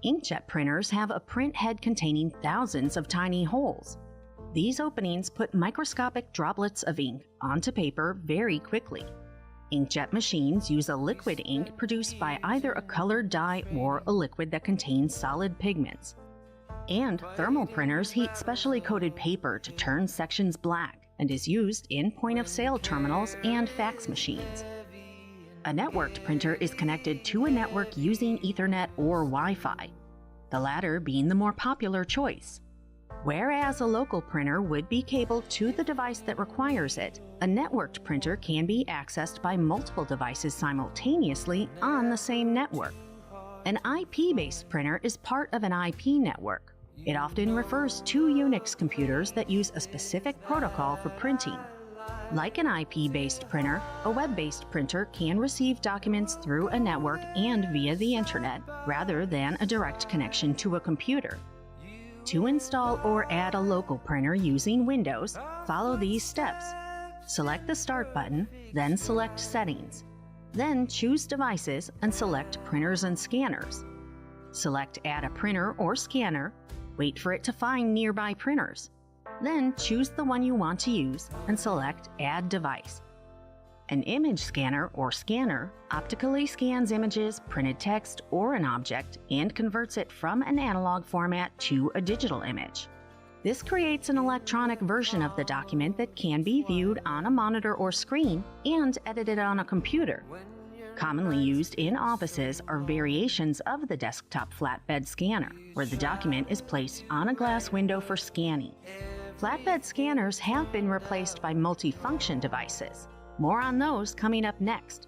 Inkjet printers have a print head containing thousands of tiny holes. These openings put microscopic droplets of ink onto paper very quickly. Inkjet machines use a liquid ink produced by either a colored dye or a liquid that contains solid pigments. And thermal printers heat specially coated paper to turn sections black and is used in point-of-sale terminals and fax machines. A networked printer is connected to a network using Ethernet or Wi-Fi, the latter being the more popular choice. Whereas a local printer would be cabled to the device that requires it, a networked printer can be accessed by multiple devices simultaneously on the same network. An IP-based printer is part of an IP network. It often refers to Unix computers that use a specific protocol for printing. Like an IP-based printer, a web-based printer can receive documents through a network and via the internet, rather than a direct connection to a computer. To install or add a local printer using Windows, follow these steps. Select the Start button, then select Settings. Then choose Devices and select Printers and Scanners. Select Add a printer or scanner, wait for it to find nearby printers. Then choose the one you want to use and select Add Device. An image scanner or scanner optically scans images, printed text, or an object and converts it from an analog format to a digital image. This creates an electronic version of the document that can be viewed on a monitor or screen and edited on a computer. Commonly used in offices are variations of the desktop flatbed scanner, where the document is placed on a glass window for scanning. Flatbed scanners have been replaced by multifunction devices. More on those coming up next.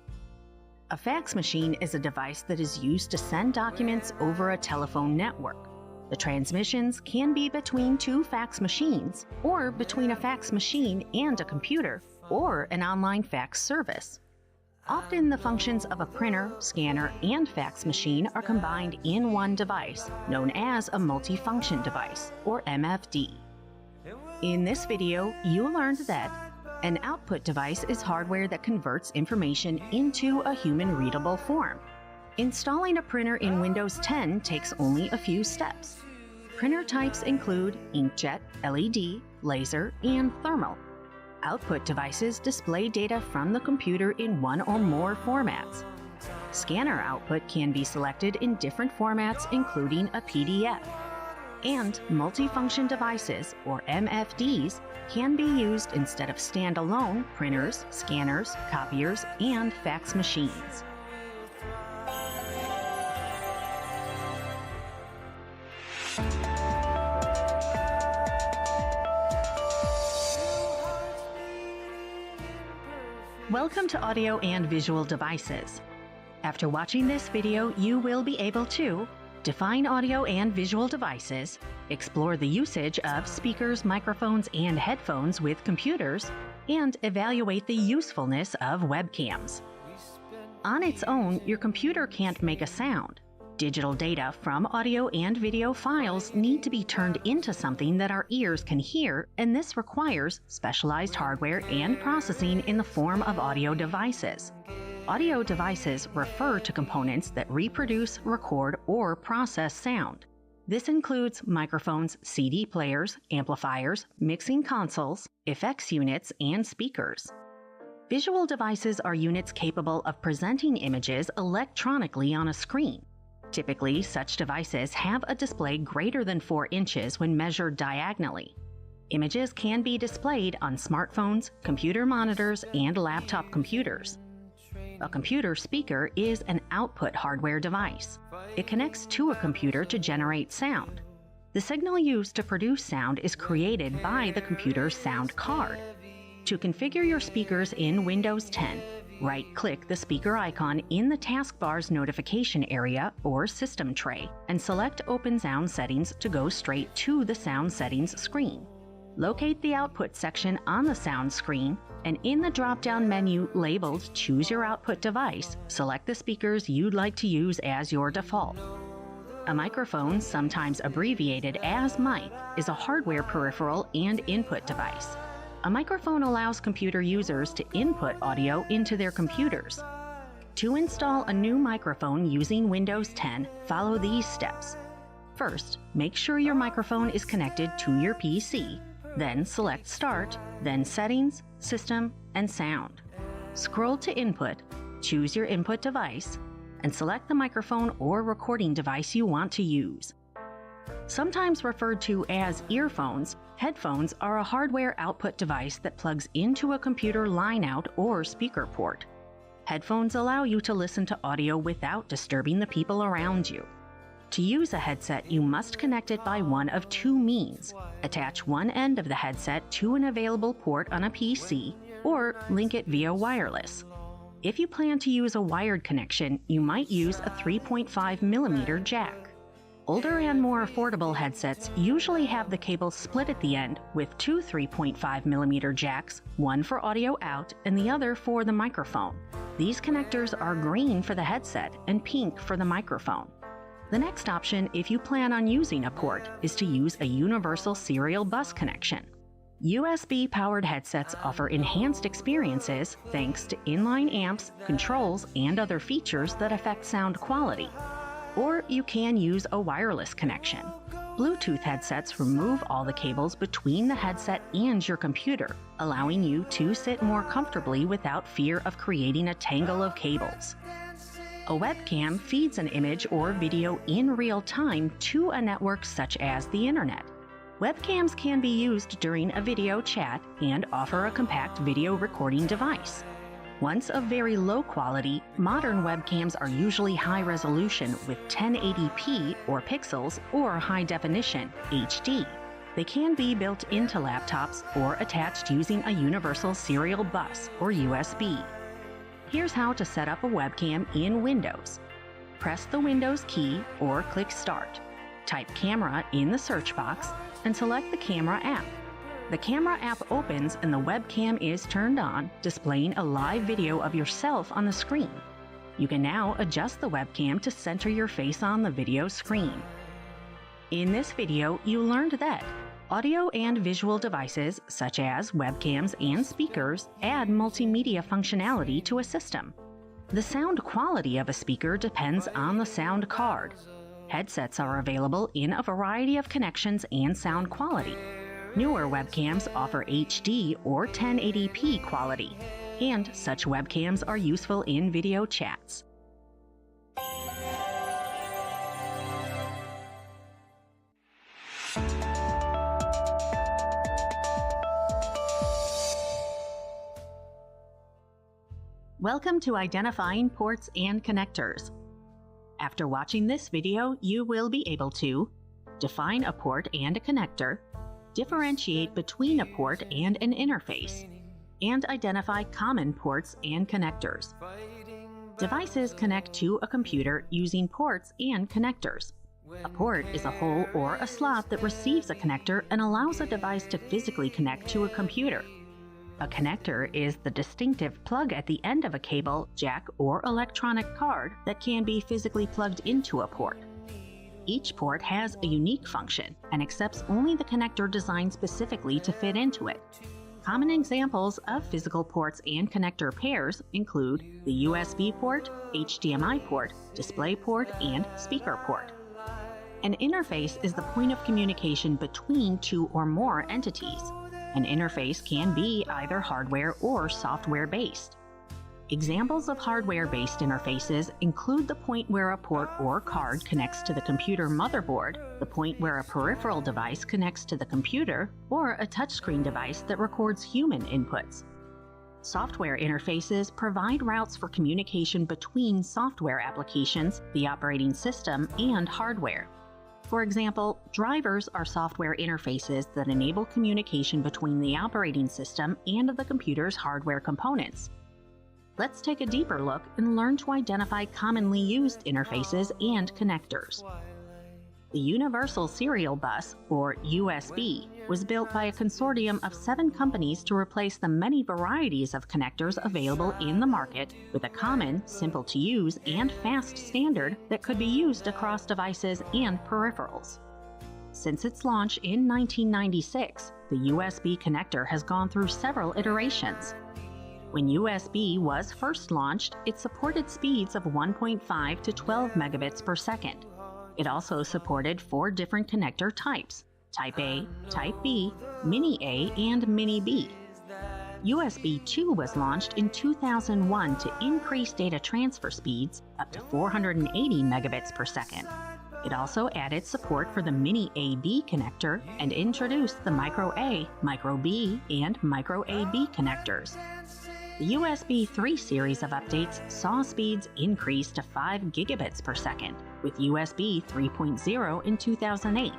A fax machine is a device that is used to send documents over a telephone network. The transmissions can be between two fax machines, or between a fax machine and a computer, or an online fax service. Often the functions of a printer, scanner, and fax machine are combined in one device, known as a multifunction device, or MFD. In this video, you learned that an output device is hardware that converts information into a human-readable form. Installing a printer in Windows 10 takes only a few steps. Printer types include inkjet, LED, laser, and thermal. Output devices display data from the computer in one or more formats. Scanner output can be selected in different formats, including a PDF. And multifunction devices, or MFDs, can be used instead of standalone printers, scanners, copiers, and fax machines. Welcome to Audio and Visual Devices. After watching this video, you will be able to define audio and visual devices, explore the usage of speakers, microphones, and headphones with computers, and evaluate the usefulness of webcams. On its own, your computer can't make a sound. Digital data from audio and video files need to be turned into something that our ears can hear, and this requires specialized hardware and processing in the form of audio devices. Audio devices refer to components that reproduce, record, or process sound. This includes microphones, CD players, amplifiers, mixing consoles, effects units, and speakers. Visual devices are units capable of presenting images electronically on a screen. Typically, such devices have a display greater than 4 inches when measured diagonally. Images can be displayed on smartphones, computer monitors, and laptop computers. A computer speaker is an output hardware device. It connects to a computer to generate sound. The signal used to produce sound is created by the computer's sound card. To configure your speakers in Windows 10, right-click the speaker icon in the taskbar's notification area or system tray and select Open Sound Settings to go straight to the Sound Settings screen. Locate the Output section on the sound screen, and in the drop-down menu labeled Choose Your Output Device, select the speakers you'd like to use as your default. A microphone, sometimes abbreviated as mic, is a hardware peripheral and input device. A microphone allows computer users to input audio into their computers. To install a new microphone using Windows 10, follow these steps. First, make sure your microphone is connected to your PC. Then select Start, then Settings, System, and Sound. Scroll to Input, choose your input device, and select the microphone or recording device you want to use. Sometimes referred to as earphones, headphones are a hardware output device that plugs into a computer line-out or speaker port. Headphones allow you to listen to audio without disturbing the people around you. To use a headset, you must connect it by one of two means. Attach one end of the headset to an available port on a PC, or link it via wireless. If you plan to use a wired connection, you might use a 3.5mm jack. Older and more affordable headsets usually have the cable split at the end with two 3.5mm jacks, one for audio out and the other for the microphone. These connectors are green for the headset and pink for the microphone. The next option, if you plan on using a port, is to use a universal serial bus connection. USB-powered headsets offer enhanced experiences thanks to inline amps, controls, and other features that affect sound quality. Or you can use a wireless connection. Bluetooth headsets remove all the cables between the headset and your computer, allowing you to sit more comfortably without fear of creating a tangle of cables. A webcam feeds an image or video in real time to a network such as the internet. Webcams can be used during a video chat and offer a compact video recording device. Once of very low quality, modern webcams are usually high resolution with 1080p or pixels or high definition HD. They can be built into laptops or attached using a universal serial bus or USB. Here's how to set up a webcam in Windows. Press the Windows key or click Start. Type Camera in the search box and select the Camera app. The Camera app opens and the webcam is turned on, displaying a live video of yourself on the screen. You can now adjust the webcam to center your face on the video screen. In this video, you learned that audio and visual devices, such as webcams and speakers, add multimedia functionality to a system. The sound quality of a speaker depends on the sound card. Headsets are available in a variety of connections and sound quality. Newer webcams offer HD or 1080p quality, and such webcams are useful in video chats. Welcome to Identifying Ports and Connectors. After watching this video, you will be able to define a port and a connector, differentiate between a port and an interface, and identify common ports and connectors. Devices connect to a computer using ports and connectors. A port is a hole or a slot that receives a connector and allows a device to physically connect to a computer. A connector is the distinctive plug at the end of a cable, jack, or electronic card that can be physically plugged into a port. Each port has a unique function and accepts only the connector designed specifically to fit into it. Common examples of physical ports and connector pairs include the USB port, HDMI port, display port, and speaker port. An interface is the point of communication between two or more entities. An interface can be either hardware or software-based. Examples of hardware-based interfaces include the point where a port or card connects to the computer motherboard, the point where a peripheral device connects to the computer, or a touchscreen device that records human inputs. Software interfaces provide routes for communication between software applications, the operating system, and hardware. For example, drivers are software interfaces that enable communication between the operating system and the computer's hardware components. Let's take a deeper look and learn to identify commonly used interfaces and connectors. The Universal Serial Bus, or USB, was built by a consortium of 7 companies to replace the many varieties of connectors available in the market with a common, simple-to-use, and fast standard that could be used across devices and peripherals. Since its launch in 1996, the USB connector has gone through several iterations. When USB was first launched, it supported speeds of 1.5 to 12 megabits per second. It also supported 4 different connector types: Type A, Type B, Mini A, and Mini B. USB 2 was launched in 2001 to increase data transfer speeds up to 480 megabits per second. It also added support for the Mini AB connector and introduced the Micro A, Micro B, and Micro AB connectors. The The USB 3 series of updates saw speeds increase to 5 gigabits per second, with USB 3.0 in 2008.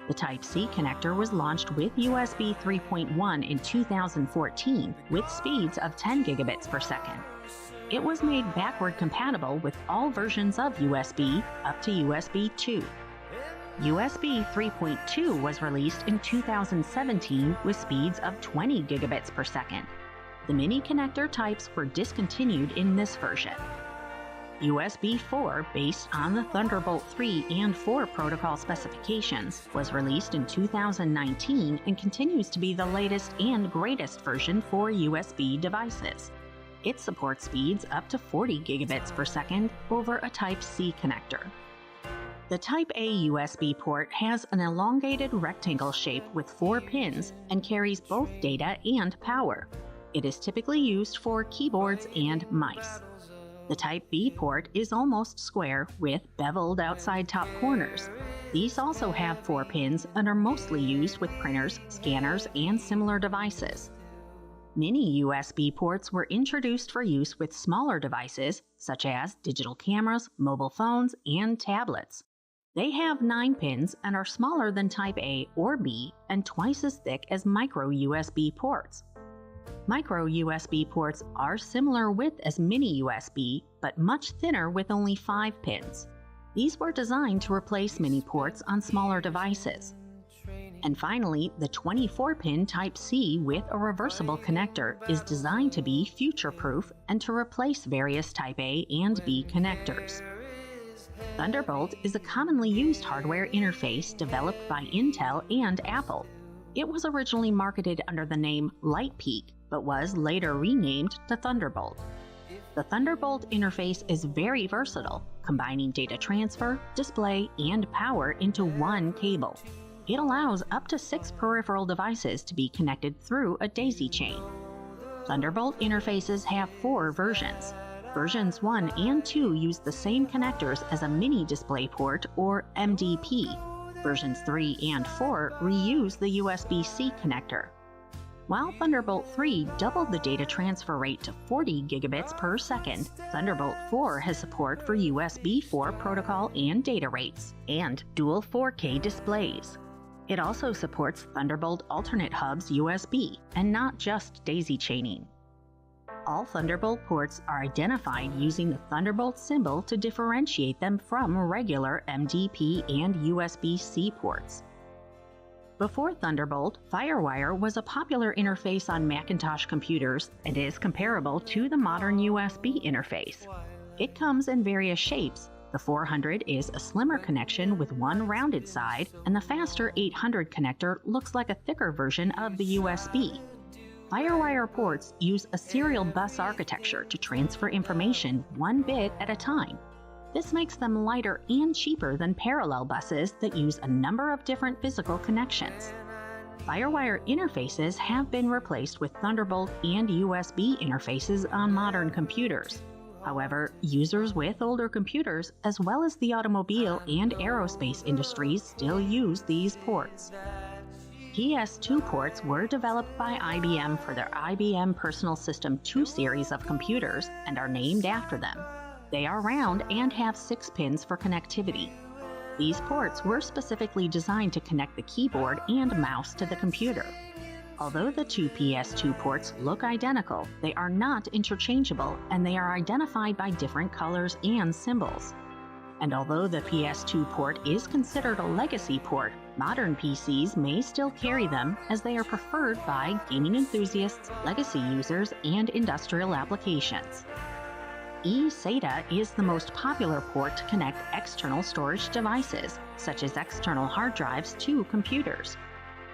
The Type-C connector was launched with USB 3.1 in 2014 with speeds of 10 gigabits per second. It was made backward compatible with all versions of USB up to USB 2. USB 3.2 was released in 2017 with speeds of 20 gigabits per second. The mini connector types were discontinued in this version. USB 4, based on the Thunderbolt 3 and 4 protocol specifications, was released in 2019 and continues to be the latest and greatest version for USB devices. It supports speeds up to 40 gigabits per second over a Type-C connector. The Type-A USB port has an elongated rectangle shape with 4 pins and carries both data and power. It is typically used for keyboards and mice. The Type-B port is almost square with beveled outside top corners. These also have 4 pins and are mostly used with printers, scanners, and similar devices. Mini USB ports were introduced for use with smaller devices such as digital cameras, mobile phones, and tablets. They have 9 pins and are smaller than Type-A or B and twice as thick as micro USB ports. Micro USB ports are similar width as mini USB, but much thinner with only 5 pins. These were designed to replace mini ports on smaller devices. And finally, the 24-pin Type-C with a reversible connector is designed to be future-proof and to replace various Type-A and B connectors. Thunderbolt is a commonly used hardware interface developed by Intel and Apple. It was originally marketed under the name LightPeak, but was later renamed to Thunderbolt. The Thunderbolt interface is very versatile, combining data transfer, display, and power into one cable. It allows up to 6 peripheral devices to be connected through a daisy chain. Thunderbolt interfaces have 4 versions. Versions 1 and 2 use the same connectors as a mini DisplayPort or MDP. Versions 3 and 4 reuse the USB-C connector. While Thunderbolt 3 doubled the data transfer rate to 40 gigabits per second, Thunderbolt 4 has support for USB 4 protocol and data rates, and dual 4K displays. It also supports Thunderbolt Alternate Hubs USB, and not just daisy chaining. All Thunderbolt ports are identified using the Thunderbolt symbol to differentiate them from regular MDP and USB-C ports. Before Thunderbolt, FireWire was a popular interface on Macintosh computers and is comparable to the modern USB interface. It comes in various shapes. The 400 is a slimmer connection with one rounded side, and the faster 800 connector looks like a thicker version of the USB. FireWire ports use a serial bus architecture to transfer information 1 bit at a time. This makes them lighter and cheaper than parallel buses that use a number of different physical connections. FireWire interfaces have been replaced with Thunderbolt and USB interfaces on modern computers. However, users with older computers, as well as the automobile and aerospace industries, still use these ports. PS2 ports were developed by IBM for their IBM Personal System 2 series of computers and are named after them. They are round and have 6 pins for connectivity. These ports were specifically designed to connect the keyboard and mouse to the computer. Although the 2 PS2 ports look identical, they are not interchangeable and they are identified by different colors and symbols. And although the PS2 port is considered a legacy port, modern PCs may still carry them as they are preferred by gaming enthusiasts, legacy users, and industrial applications. eSATA is the most popular port to connect external storage devices, such as external hard drives, to computers.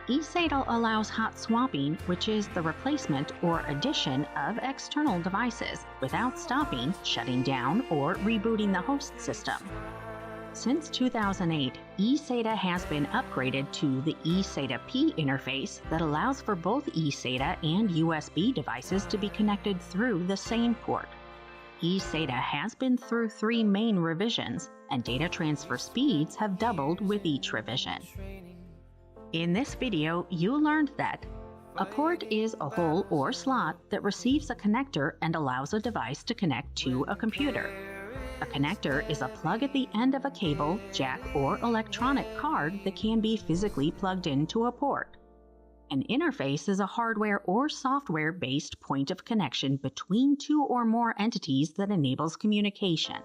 eSATA allows hot swapping, which is the replacement or addition of external devices without stopping, shutting down, or rebooting the host system. Since 2008, eSATA has been upgraded to the eSATA P interface that allows for both eSATA and USB devices to be connected through the same port. eSATA has been through 3 main revisions, and data transfer speeds have doubled with each revision. In this video, you learned that A port is a hole or slot that receives a connector and allows a device to connect to a computer. A connector is a plug at the end of a cable, jack, or electronic card that can be physically plugged into a port. An interface is a hardware or software-based point of connection between two or more entities that enables communication.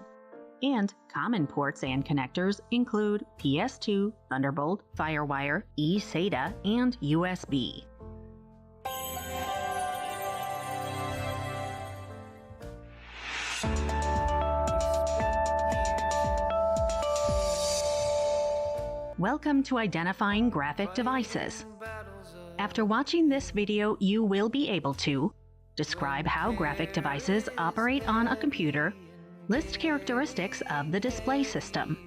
And common ports and connectors include PS2, Thunderbolt, Firewire, eSATA, and USB. Welcome to Identifying Graphic Devices. After watching this video, you will be able to describe how graphic devices operate on a computer, list characteristics of the display system,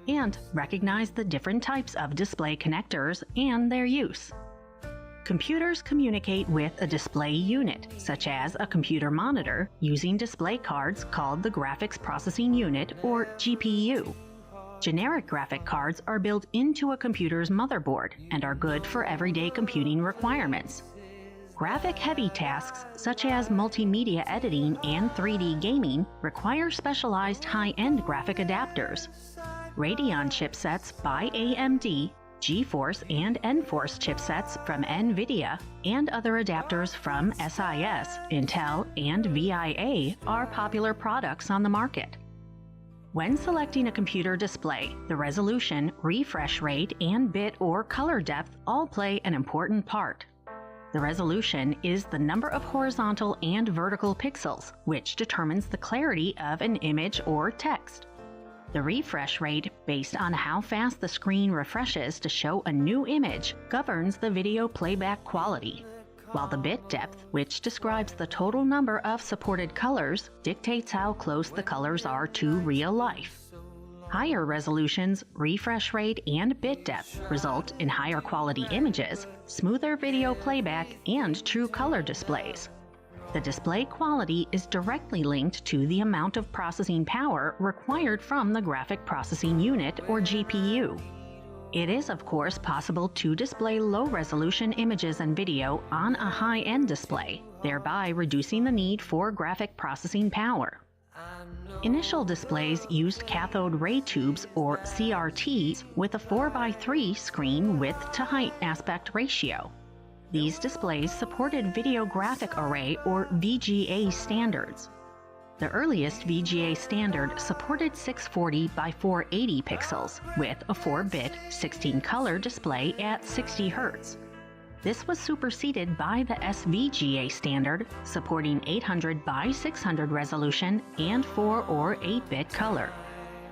and recognize the different types of display connectors and their use. Computers communicate with a display unit, such as a computer monitor, using display cards called the Graphics Processing Unit, or GPU. Generic graphic cards are built into a computer's motherboard and are good for everyday computing requirements. Graphic-heavy tasks, such as multimedia editing and 3D gaming, require specialized high-end graphic adapters. Radeon chipsets by AMD, GeForce and Enforce chipsets from NVIDIA, and other adapters from SIS, Intel, and VIA are popular products on the market. When selecting a computer display, the resolution, refresh rate, and bit or color depth all play an important part. The resolution is the number of horizontal and vertical pixels, which determines the clarity of an image or text. The refresh rate, based on how fast the screen refreshes to show a new image, governs the video playback quality, while the bit depth, which describes the total number of supported colors, dictates how close the colors are to real life. Higher resolutions, refresh rate, and bit depth result in higher quality images, smoother video playback, and true color displays. The display quality is directly linked to the amount of processing power required from the graphic processing unit, or GPU. It is, of course, possible to display low-resolution images and video on a high-end display, thereby reducing the need for graphic processing power. Initial displays used cathode ray tubes, or CRTs, with a 4:3 screen width-to-height aspect ratio. These displays supported Video Graphic Array, or VGA standards. The earliest VGA standard supported 640 by 480 pixels with a 4-bit, 16-color display at 60 Hz. This was superseded by the SVGA standard, supporting 800 by 600 resolution and 4 or 8-bit color.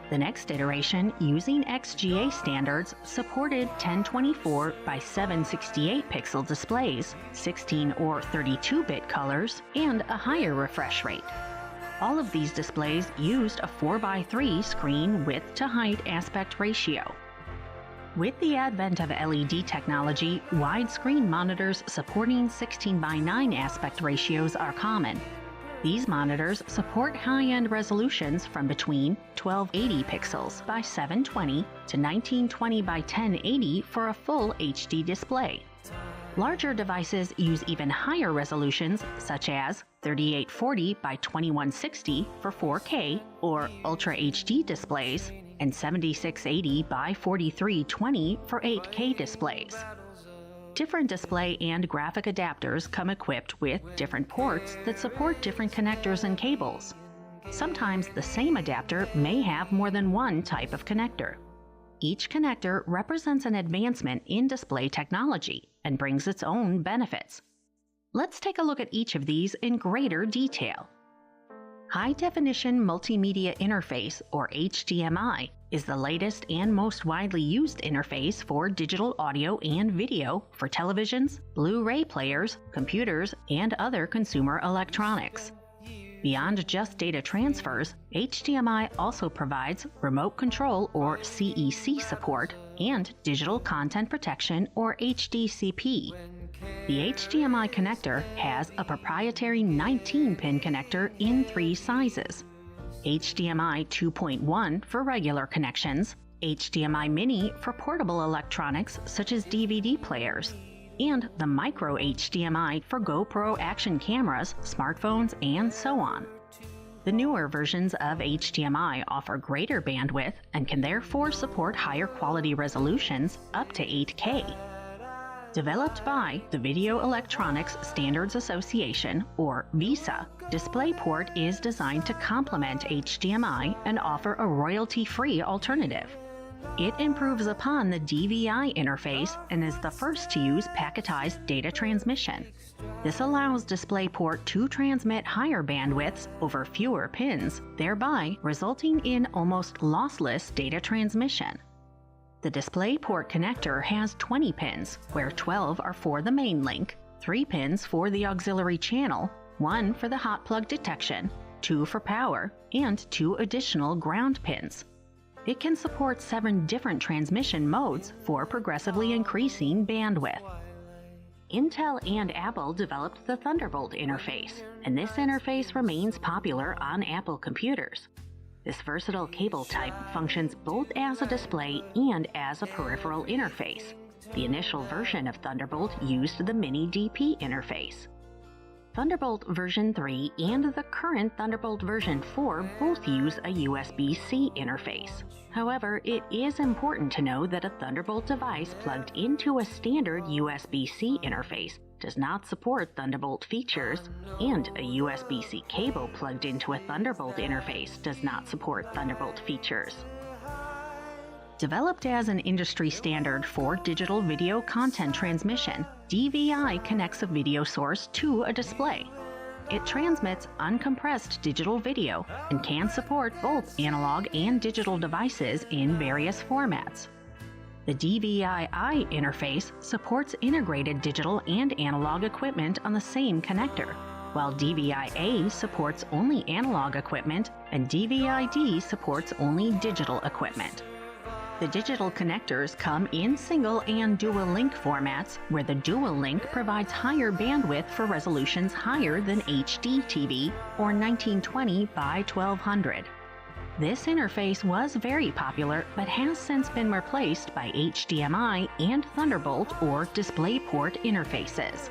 The next iteration, using XGA standards, supported 1024 by 768 pixel displays, 16 or 32-bit colors, and a higher refresh rate. All of these displays used a 4:3 screen width-to-height aspect ratio. With the advent of LED technology, widescreen monitors supporting 16:9 aspect ratios are common. These monitors support high-end resolutions from between 1280 pixels by 720 to 1920 by 1080 for a full HD display. Larger devices use even higher resolutions, such as 3840 by 2160 for 4K or Ultra HD displays, and 7680 by 4320 for 8K displays. Different display and graphic adapters come equipped with different ports that support different connectors and cables. Sometimes the same adapter may have more than one type of connector. Each connector represents an advancement in display technology and brings its own benefits. Let's take a look at each of these in greater detail. High-Definition Multimedia Interface, or HDMI, is the latest and most widely used interface for digital audio and video for televisions, Blu-ray players, computers, and other consumer electronics. Beyond just data transfers, HDMI also provides remote control, or CEC support, and digital content protection, or HDCP. The HDMI connector has a proprietary 19-pin connector in 3 sizes: HDMI 2.1 for regular connections, HDMI Mini for portable electronics such as DVD players, and the micro HDMI for GoPro action cameras, smartphones, and so on. The newer versions of HDMI offer greater bandwidth and can therefore support higher quality resolutions up to 8K. Developed by the Video Electronics Standards Association, or VESA, DisplayPort is designed to complement HDMI and offer a royalty-free alternative. It improves upon the DVI interface and is the first to use packetized data transmission. This allows DisplayPort to transmit higher bandwidths over fewer pins, thereby resulting in almost lossless data transmission. The DisplayPort connector has 20 pins, where 12 are for the main link, 3 pins for the auxiliary channel, 1 for the hot plug detection, 2 for power, and 2 additional ground pins. It can support 7 different transmission modes for progressively increasing bandwidth. Intel and Apple developed the Thunderbolt interface, and this interface remains popular on Apple computers. This versatile cable type functions both as a display and as a peripheral interface. The initial version of Thunderbolt used the Mini DP interface. Thunderbolt version 3 and the current Thunderbolt version 4 both use a USB-C interface. However, it is important to know that a Thunderbolt device plugged into a standard USB-C interface does not support Thunderbolt features, and a USB-C cable plugged into a Thunderbolt interface does not support Thunderbolt features. Developed as an industry standard for digital video content transmission, DVI connects a video source to a display. It transmits uncompressed digital video and can support both analog and digital devices in various formats. The DVI-I interface supports integrated digital and analog equipment on the same connector, while DVI-A supports only analog equipment and DVI-D supports only digital equipment. The digital connectors come in single and dual link formats, where the dual link provides higher bandwidth for resolutions higher than HD TV or 1920 by 1200. This interface was very popular but has since been replaced by HDMI and Thunderbolt or DisplayPort interfaces.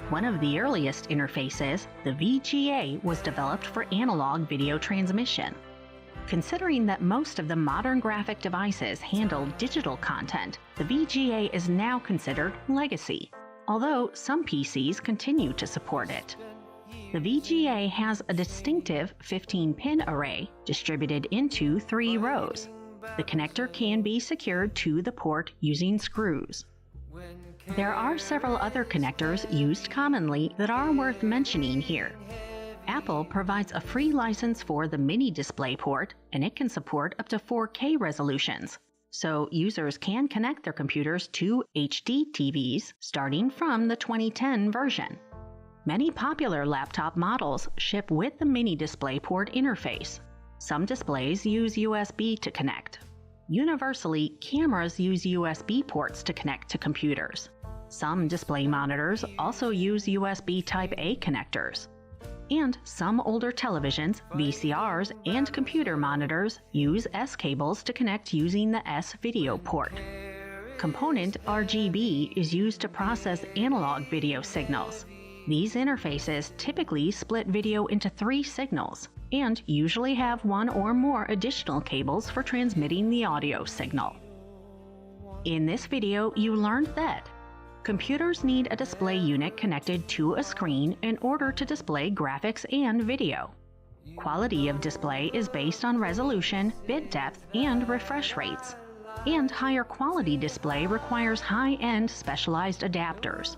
One of the earliest interfaces, the VGA, was developed for analog video transmission. Considering that most of the modern graphic devices handle digital content, the VGA is now considered legacy, although some PCs continue to support it. The VGA has a distinctive 15-pin array distributed into 3 rows. The connector can be secured to the port using screws. There are several other connectors used commonly that are worth mentioning here. Apple provides a free license for the Mini DisplayPort, and it can support up to 4K resolutions, so users can connect their computers to HD TVs starting from the 2010 version. Many popular laptop models ship with the Mini DisplayPort interface. Some displays use USB to connect. Universally, cameras use USB ports to connect to computers. Some display monitors also use USB Type-A connectors. And some older televisions, VCRs, and computer monitors use S-cables to connect using the S-video port. Component RGB is used to process analog video signals. These interfaces typically split video into 3 signals, and usually have 1 or more additional cables for transmitting the audio signal. In this video, you learned that computers need a display unit connected to a screen in order to display graphics and video. Quality of display is based on resolution, bit depth, and refresh rates. And higher quality display requires high-end specialized adapters.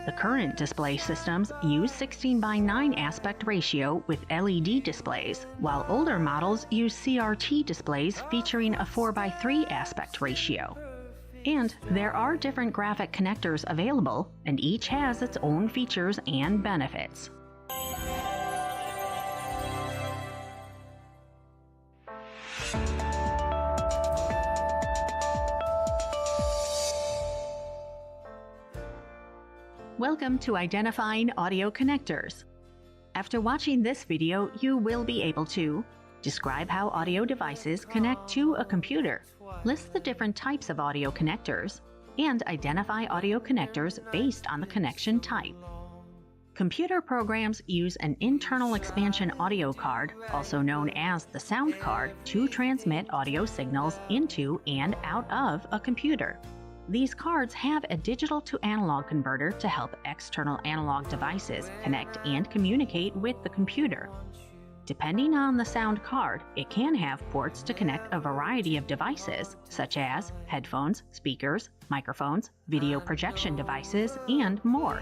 The current display systems use 16:9 aspect ratio with LED displays, while older models use CRT displays featuring a 4:3 aspect ratio. And there are different graphic connectors available, and each has its own features and benefits. Welcome to Identifying Audio Connectors. After watching this video, you will be able to describe how audio devices connect to a computer, list the different types of audio connectors, and identify audio connectors based on the connection type. Computer programs use an internal expansion audio card, also known as the sound card, to transmit audio signals into and out of a computer. These cards have a digital to analog converter to help external analog devices connect and communicate with the computer. Depending on the sound card, it can have ports to connect a variety of devices, such as headphones, speakers, microphones, video projection devices, and more.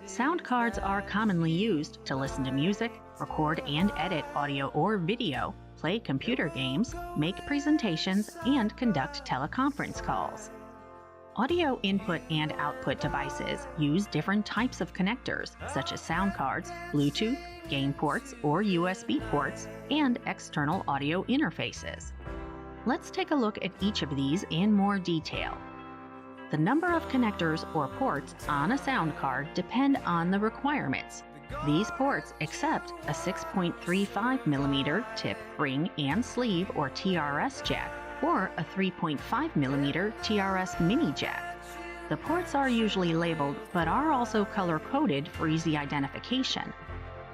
Sound cards are commonly used to listen to music, record and edit audio or video, play computer games, make presentations, and conduct teleconference calls. Audio input and output devices use different types of connectors, such as sound cards, Bluetooth, game ports or USB ports, and external audio interfaces. Let's take a look at each of these in more detail. The number of connectors or ports on a sound card depend on the requirements. These ports accept a 6.35mm tip, ring, and sleeve or TRS jack, or a 3.5mm TRS mini jack. The ports are usually labeled but are also color-coded for easy identification.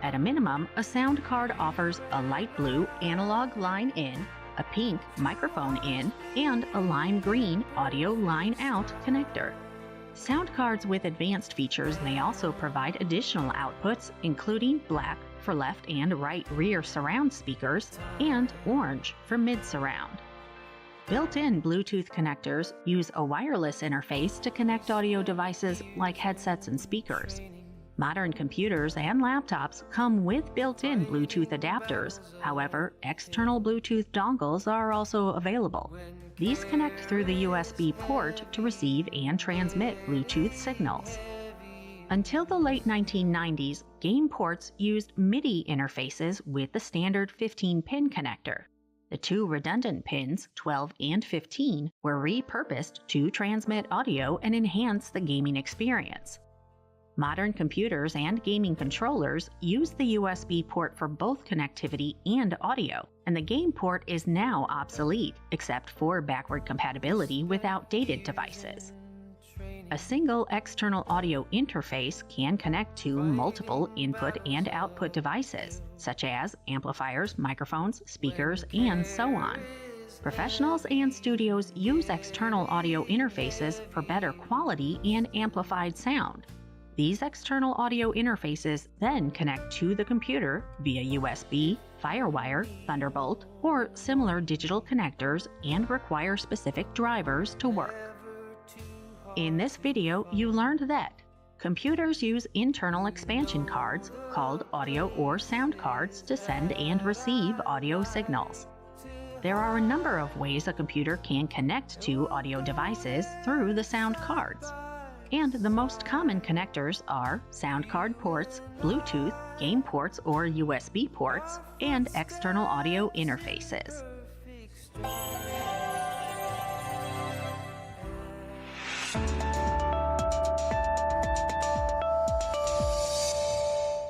At a minimum, a sound card offers a light blue analog line in, a pink microphone in, and a lime green audio line out connector. Sound cards with advanced features may also provide additional outputs, including black for left and right rear surround speakers and orange for mid-surround. Built-in Bluetooth connectors use a wireless interface to connect audio devices like headsets and speakers. Modern computers and laptops come with built-in Bluetooth adapters. However, external Bluetooth dongles are also available. These connect through the USB port to receive and transmit Bluetooth signals. Until the late 1990s, game ports used MIDI interfaces with the standard 15-pin connector. The two redundant pins, 12 and 15, were repurposed to transmit audio and enhance the gaming experience. Modern computers and gaming controllers use the USB port for both connectivity and audio, and the game port is now obsolete, except for backward compatibility with outdated devices. A single external audio interface can connect to multiple input and output devices, such as amplifiers, microphones, speakers, and so on. Professionals and studios use external audio interfaces for better quality and amplified sound. These external audio interfaces then connect to the computer via USB, FireWire, Thunderbolt, or similar digital connectors and require specific drivers to work. In this video, you learned that computers use internal expansion cards, called audio or sound cards, to send and receive audio signals. There are a number of ways a computer can connect to audio devices through the sound cards. And the most common connectors are sound card ports, Bluetooth, game ports or USB ports, and external audio interfaces.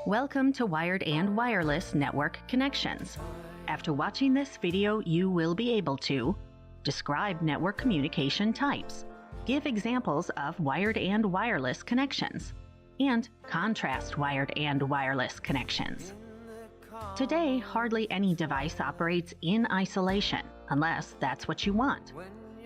Welcome to Wired and Wireless Network Connections. After watching this video, you will be able to describe network communication types, give examples of wired and wireless connections, and contrast wired and wireless connections. Today, hardly any device operates in isolation, unless that's what you want.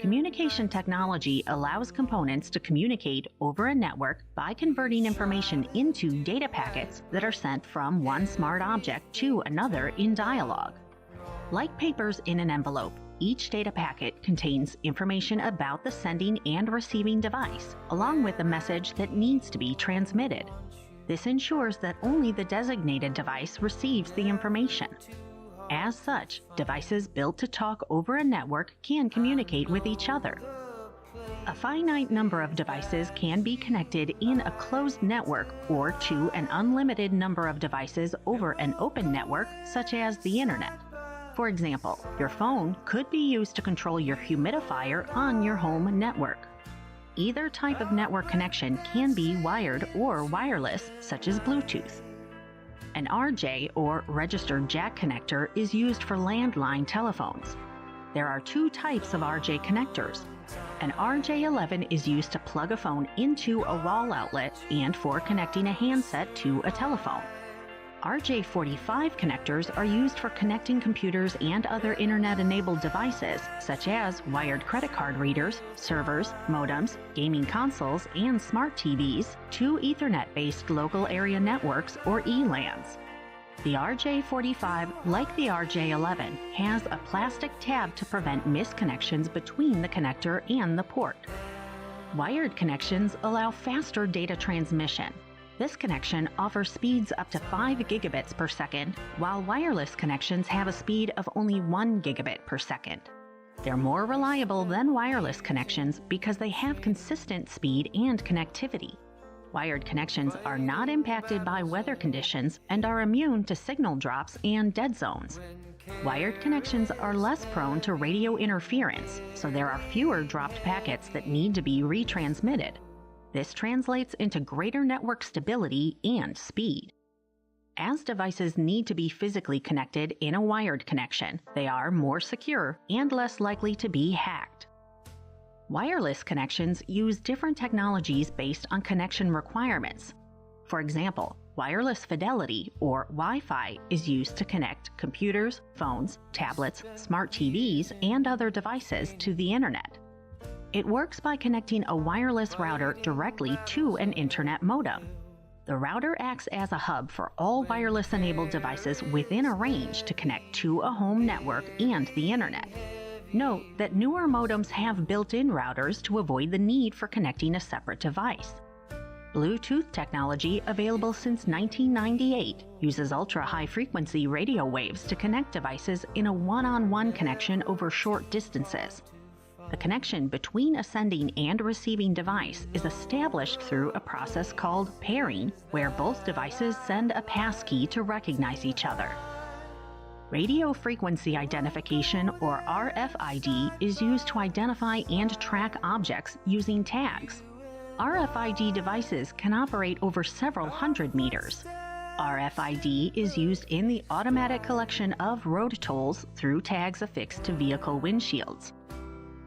Communication technology allows components to communicate over a network by converting information into data packets that are sent from one smart object to another in dialogue. Like papers in an envelope, each data packet contains information about the sending and receiving device, along with a message that needs to be transmitted. This ensures that only the designated device receives the information. As such, devices built to talk over a network can communicate with each other. A finite number of devices can be connected in a closed network or to an unlimited number of devices over an open network, such as the Internet. For example, your phone could be used to control your humidifier on your home network. Either type of network connection can be wired or wireless, such as Bluetooth. An RJ, or registered jack connector, is used for landline telephones. There are two types of RJ connectors. An RJ11 is used to plug a phone into a wall outlet and for connecting a handset to a telephone. RJ45 connectors are used for connecting computers and other internet-enabled devices, such as wired credit card readers, servers, modems, gaming consoles, and smart TVs, to Ethernet-based local area networks or ELANs. The RJ45, like the RJ11, has a plastic tab to prevent misconnections between the connector and the port. Wired connections allow faster data transmission. This connection offers speeds up to 5 gigabits per second, while wireless connections have a speed of only 1 gigabit per second. They're more reliable than wireless connections because they have consistent speed and connectivity. Wired connections are not impacted by weather conditions and are immune to signal drops and dead zones. Wired connections are less prone to radio interference, so there are fewer dropped packets that need to be retransmitted. This translates into greater network stability and speed. As devices need to be physically connected in a wired connection, they are more secure and less likely to be hacked. Wireless connections use different technologies based on connection requirements. For example, wireless fidelity, or Wi-Fi, is used to connect computers, phones, tablets, smart TVs, and other devices to the internet. It works by connecting a wireless router directly to an internet modem. The router acts as a hub for all wireless-enabled devices within a range to connect to a home network and the internet. Note that newer modems have built-in routers to avoid the need for connecting a separate device. Bluetooth technology, available since 1998, uses ultra-high-frequency radio waves to connect devices in a one-on-one connection over short distances. The connection between a sending and receiving device is established through a process called pairing, where both devices send a passkey to recognize each other. Radio frequency identification, or RFID, is used to identify and track objects using tags. RFID devices can operate over several hundred meters. RFID is used in the automatic collection of road tolls through tags affixed to vehicle windshields.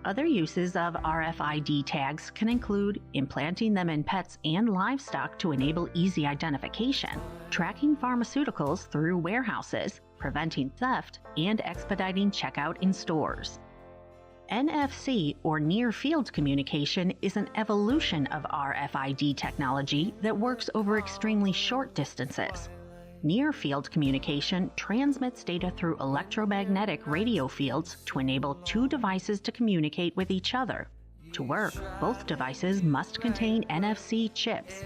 Other uses of RFID tags can include implanting them in pets and livestock to enable easy identification, tracking pharmaceuticals through warehouses, preventing theft, and expediting checkout in stores. NFC, or near-field communication, is an evolution of RFID technology that works over extremely short distances. Near-field communication transmits data through electromagnetic radio fields to enable two devices to communicate with each other. To work, both devices must contain NFC chips.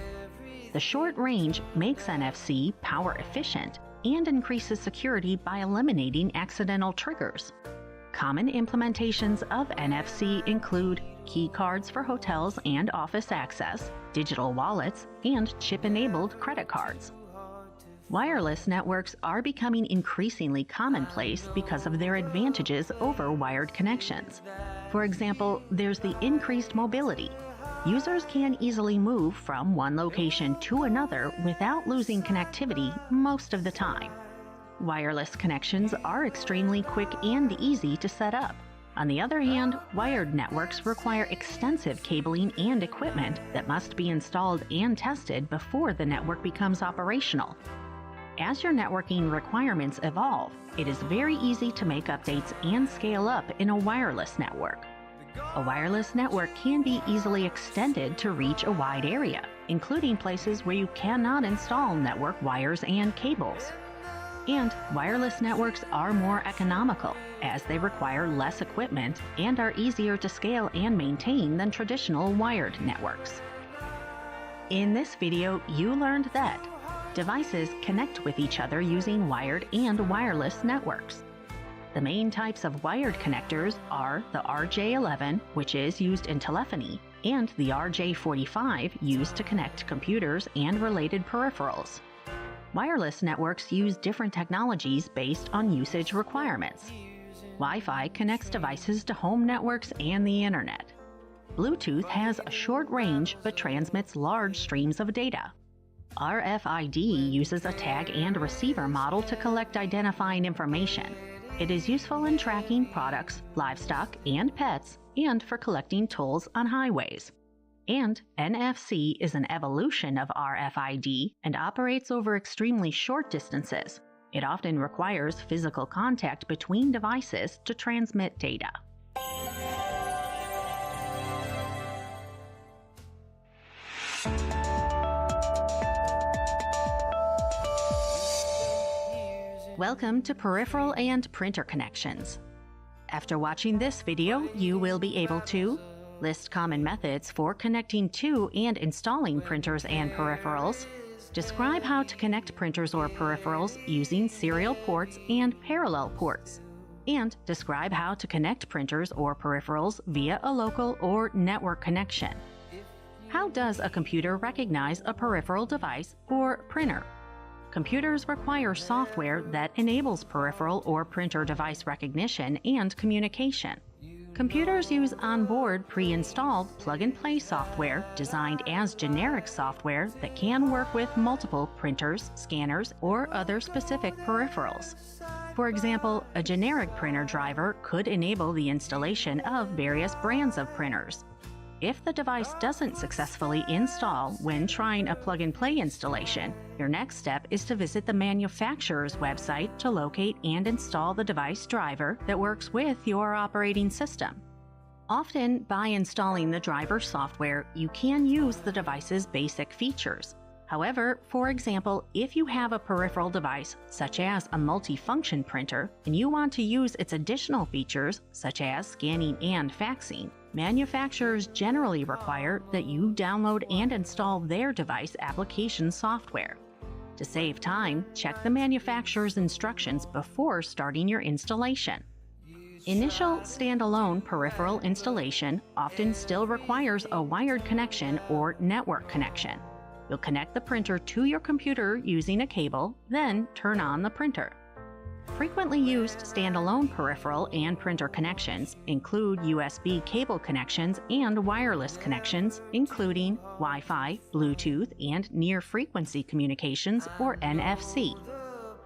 The short range makes NFC power efficient and increases security by eliminating accidental triggers. Common implementations of NFC include key cards for hotels and office access, digital wallets, and chip-enabled credit cards. Wireless networks are becoming increasingly commonplace because of their advantages over wired connections. For example, there's the increased mobility. Users can easily move from one location to another without losing connectivity most of the time. Wireless connections are extremely quick and easy to set up. On the other hand, wired networks require extensive cabling and equipment that must be installed and tested before the network becomes operational. As your networking requirements evolve, it is very easy to make updates and scale up in a wireless network. A wireless network can be easily extended to reach a wide area, including places where you cannot install network wires and cables. And wireless networks are more economical, as they require less equipment and are easier to scale and maintain than traditional wired networks. In this video, you learned that devices connect with each other using wired and wireless networks. The main types of wired connectors are the RJ11, which is used in telephony, and the RJ45, used to connect computers and related peripherals. Wireless networks use different technologies based on usage requirements. Wi-Fi connects devices to home networks and the internet. Bluetooth has a short range but transmits large streams of data. RFID uses a tag and receiver model to collect identifying information. It is useful in tracking products, livestock, and pets, and for collecting tolls on highways. And NFC is an evolution of RFID and operates over extremely short distances. It often requires physical contact between devices to transmit data. Welcome to Peripheral and Printer Connections. After watching this video, you will be able to list common methods for connecting to and installing printers and peripherals, describe how to connect printers or peripherals using serial ports and parallel ports, and describe how to connect printers or peripherals via a local or network connection. How does a computer recognize a peripheral device or printer? Computers require software that enables peripheral or printer device recognition and communication. Computers use onboard pre-installed plug-and-play software designed as generic software that can work with multiple printers, scanners, or other specific peripherals. For example, a generic printer driver could enable the installation of various brands of printers. If the device doesn't successfully install when trying a plug-and-play installation, your next step is to visit the manufacturer's website to locate and install the device driver that works with your operating system. Often, by installing the driver software, you can use the device's basic features. However, for example, if you have a peripheral device, such as a multifunction printer, and you want to use its additional features, such as scanning and faxing, manufacturers generally require that you download and install their device application software. To save time, check the manufacturer's instructions before starting your installation. Initial standalone peripheral installation often still requires a wired connection or network connection. You'll connect the printer to your computer using a cable, then turn on the printer. Frequently used standalone peripheral and printer connections include USB cable connections and wireless connections, including Wi-Fi, Bluetooth, and near-frequency communications, or NFC.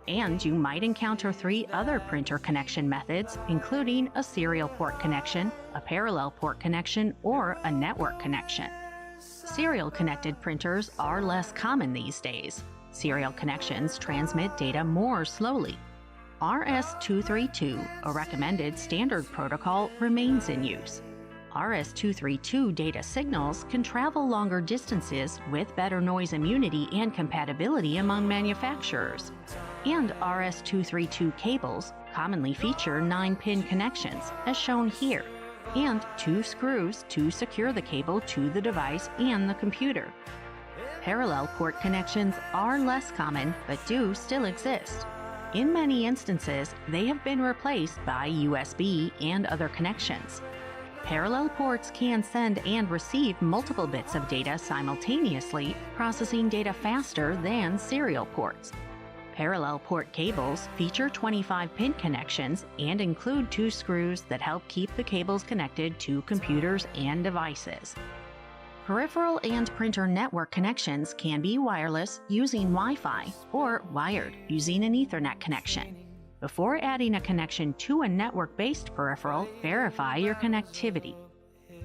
And you might encounter 3 other printer connection methods, including a serial port connection, a parallel port connection, or a network connection. Serial connected printers are less common these days. Serial connections transmit data more slowly. RS-232, a recommended standard protocol, remains in use. RS-232 data signals can travel longer distances with better noise immunity and compatibility among manufacturers. And RS-232 cables commonly feature 9-pin connections, as shown here, and 2 screws to secure the cable to the device and the computer. Parallel port connections are less common, but do still exist. In many instances, they have been replaced by USB and other connections. Parallel ports can send and receive multiple bits of data simultaneously, processing data faster than serial ports. Parallel port cables feature 25-pin connections and include 2 screws that help keep the cables connected to computers and devices. Peripheral and printer network connections can be wireless using Wi-Fi or wired using an Ethernet connection. Before adding a connection to a network-based peripheral, verify your connectivity.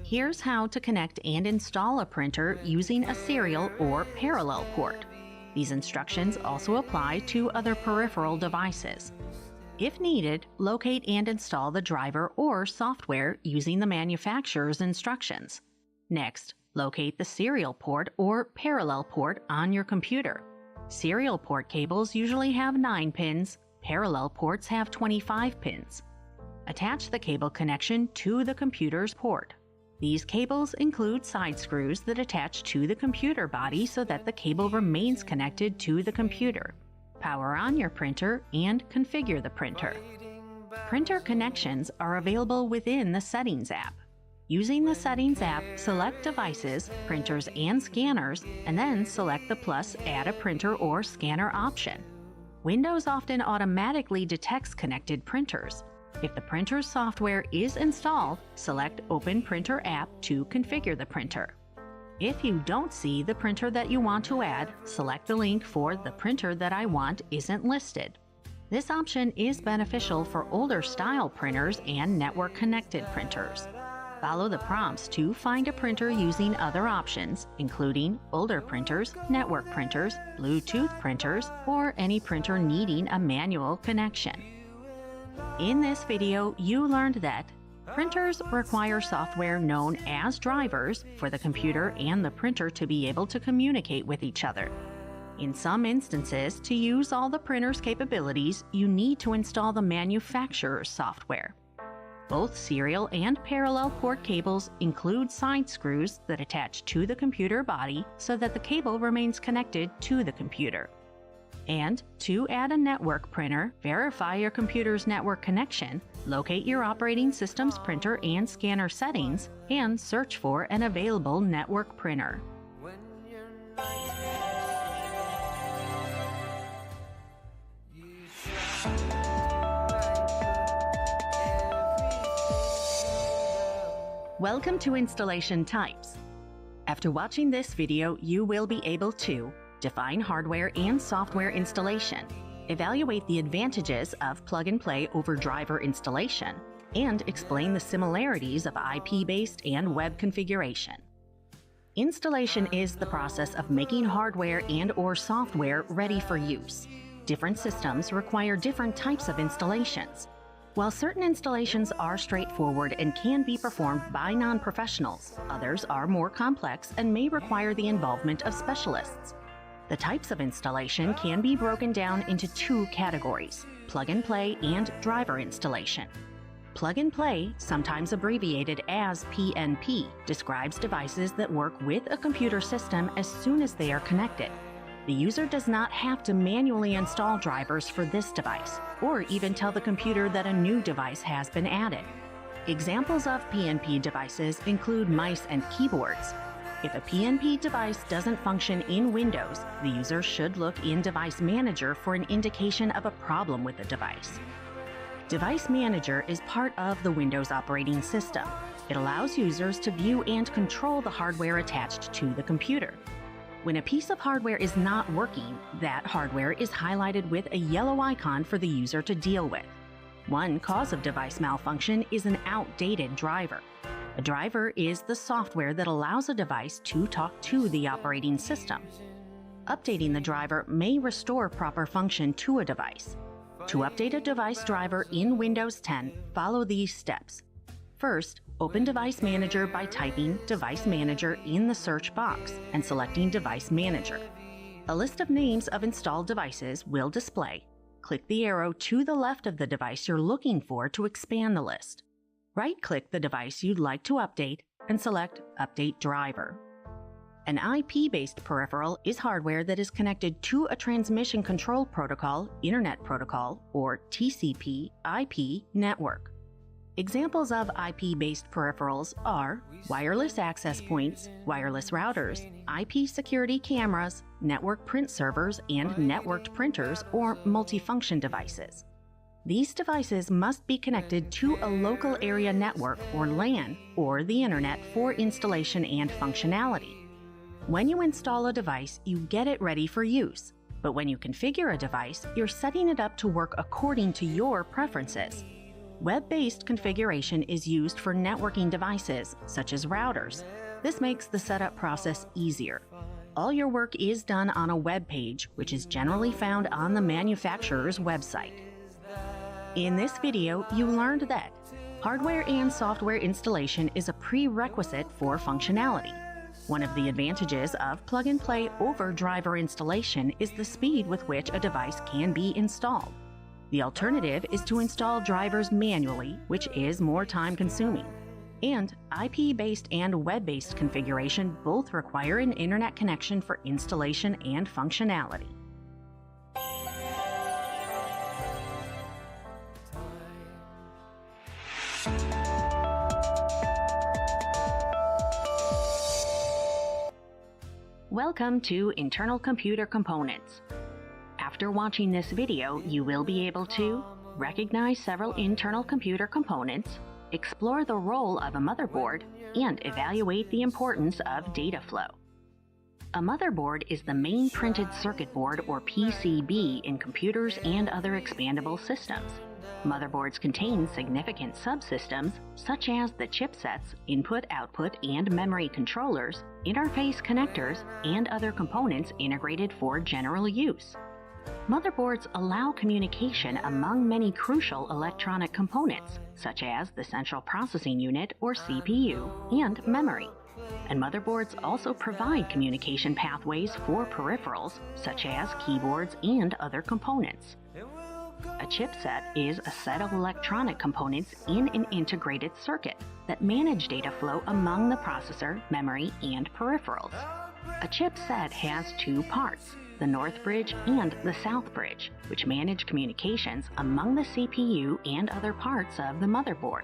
Here's how to connect and install a printer using a serial or parallel port. These instructions also apply to other peripheral devices. If needed, locate and install the driver or software using the manufacturer's instructions. Next, locate the serial port or parallel port on your computer. Serial port cables usually have 9 pins, parallel ports have 25 pins. Attach the cable connection to the computer's port. These cables include side screws that attach to the computer body so that the cable remains connected to the computer. Power on your printer and configure the printer. Printer connections are available within the Settings app. Using the Settings app, select Devices, Printers, and Scanners, and then select the plus Add a Printer or Scanner option. Windows often automatically detects connected printers. If the printer's software is installed, select Open Printer app to configure the printer. If you don't see the printer that you want to add, select the link for the printer that I want isn't listed. This option is beneficial for older style printers and network-connected printers. Follow the prompts to find a printer using other options, including older printers, network printers, Bluetooth printers, or any printer needing a manual connection. In this video, you learned that printers require software known as drivers for the computer and the printer to be able to communicate with each other. In some instances, to use all the printer's capabilities, you need to install the manufacturer's software. Both serial and parallel port cables include side screws that attach to the computer body so that the cable remains connected to the computer. And to add a network printer, verify your computer's network connection, locate your operating system's printer and scanner settings, and search for an available network printer. Welcome to Installation Types. After watching this video, you will be able to define hardware and software installation, evaluate the advantages of plug-and-play over driver installation, and explain the similarities of IP-based and web configuration. Installation is the process of making hardware and/or software ready for use. Different systems require different types of installations. While certain installations are straightforward and can be performed by non-professionals, others are more complex and may require the involvement of specialists. The types of installation can be broken down into two categories: plug-and-play and driver installation. Plug-and-play, sometimes abbreviated as PNP, describes devices that work with a computer system as soon as they are connected. The user does not have to manually install drivers for this device, or even tell the computer that a new device has been added. Examples of PNP devices include mice and keyboards. If a PNP device doesn't function in Windows, the user should look in Device Manager for an indication of a problem with the device. Device Manager is part of the Windows operating system. It allows users to view and control the hardware attached to the computer. When a piece of hardware is not working, that hardware is highlighted with a yellow icon for the user to deal with. One cause of device malfunction is an outdated driver. A driver is the software that allows a device to talk to the operating system. Updating the driver may restore proper function to a device. To update a device driver in Windows 10, follow these steps. First, open Device Manager by typing Device Manager in the search box and selecting Device Manager. A list of names of installed devices will display. Click the arrow to the left of the device you're looking for to expand the list. Right-click the device you'd like to update and select Update Driver. An IP-based peripheral is hardware that is connected to a transmission control protocol, Internet Protocol, or TCP/IP network. Examples of IP-based peripherals are wireless access points, wireless routers, IP security cameras, network print servers, and networked printers or multifunction devices. These devices must be connected to a local area network or LAN or the Internet for installation and functionality. When you install a device, you get it ready for use. But when you configure a device, you're setting it up to work according to your preferences. Web-based configuration is used for networking devices, such as routers. This makes the setup process easier. All your work is done on a web page, which is generally found on the manufacturer's website. In this video, you learned that hardware and software installation is a prerequisite for functionality. One of the advantages of plug-and-play over driver installation is the speed with which a device can be installed. The alternative is to install drivers manually, which is more time-consuming. And IP-based and web-based configuration both require an internet connection for installation and functionality. Welcome to Internal Computer Components. After watching this video, you will be able to recognize several internal computer components, explore the role of a motherboard, and evaluate the importance of data flow. A motherboard is the main printed circuit board or PCB in computers and other expandable systems. Motherboards contain significant subsystems such as the chipsets, input, output, and memory controllers, interface connectors, and other components integrated for general use. Motherboards allow communication among many crucial electronic components, such as the central processing unit or CPU and memory. And motherboards also provide communication pathways for peripherals, such as keyboards and other components. A chipset is a set of electronic components in an integrated circuit that manage data flow among the processor, memory, and peripherals. A chipset has two parts, the North Bridge and the South Bridge, which manage communications among the CPU and other parts of the motherboard.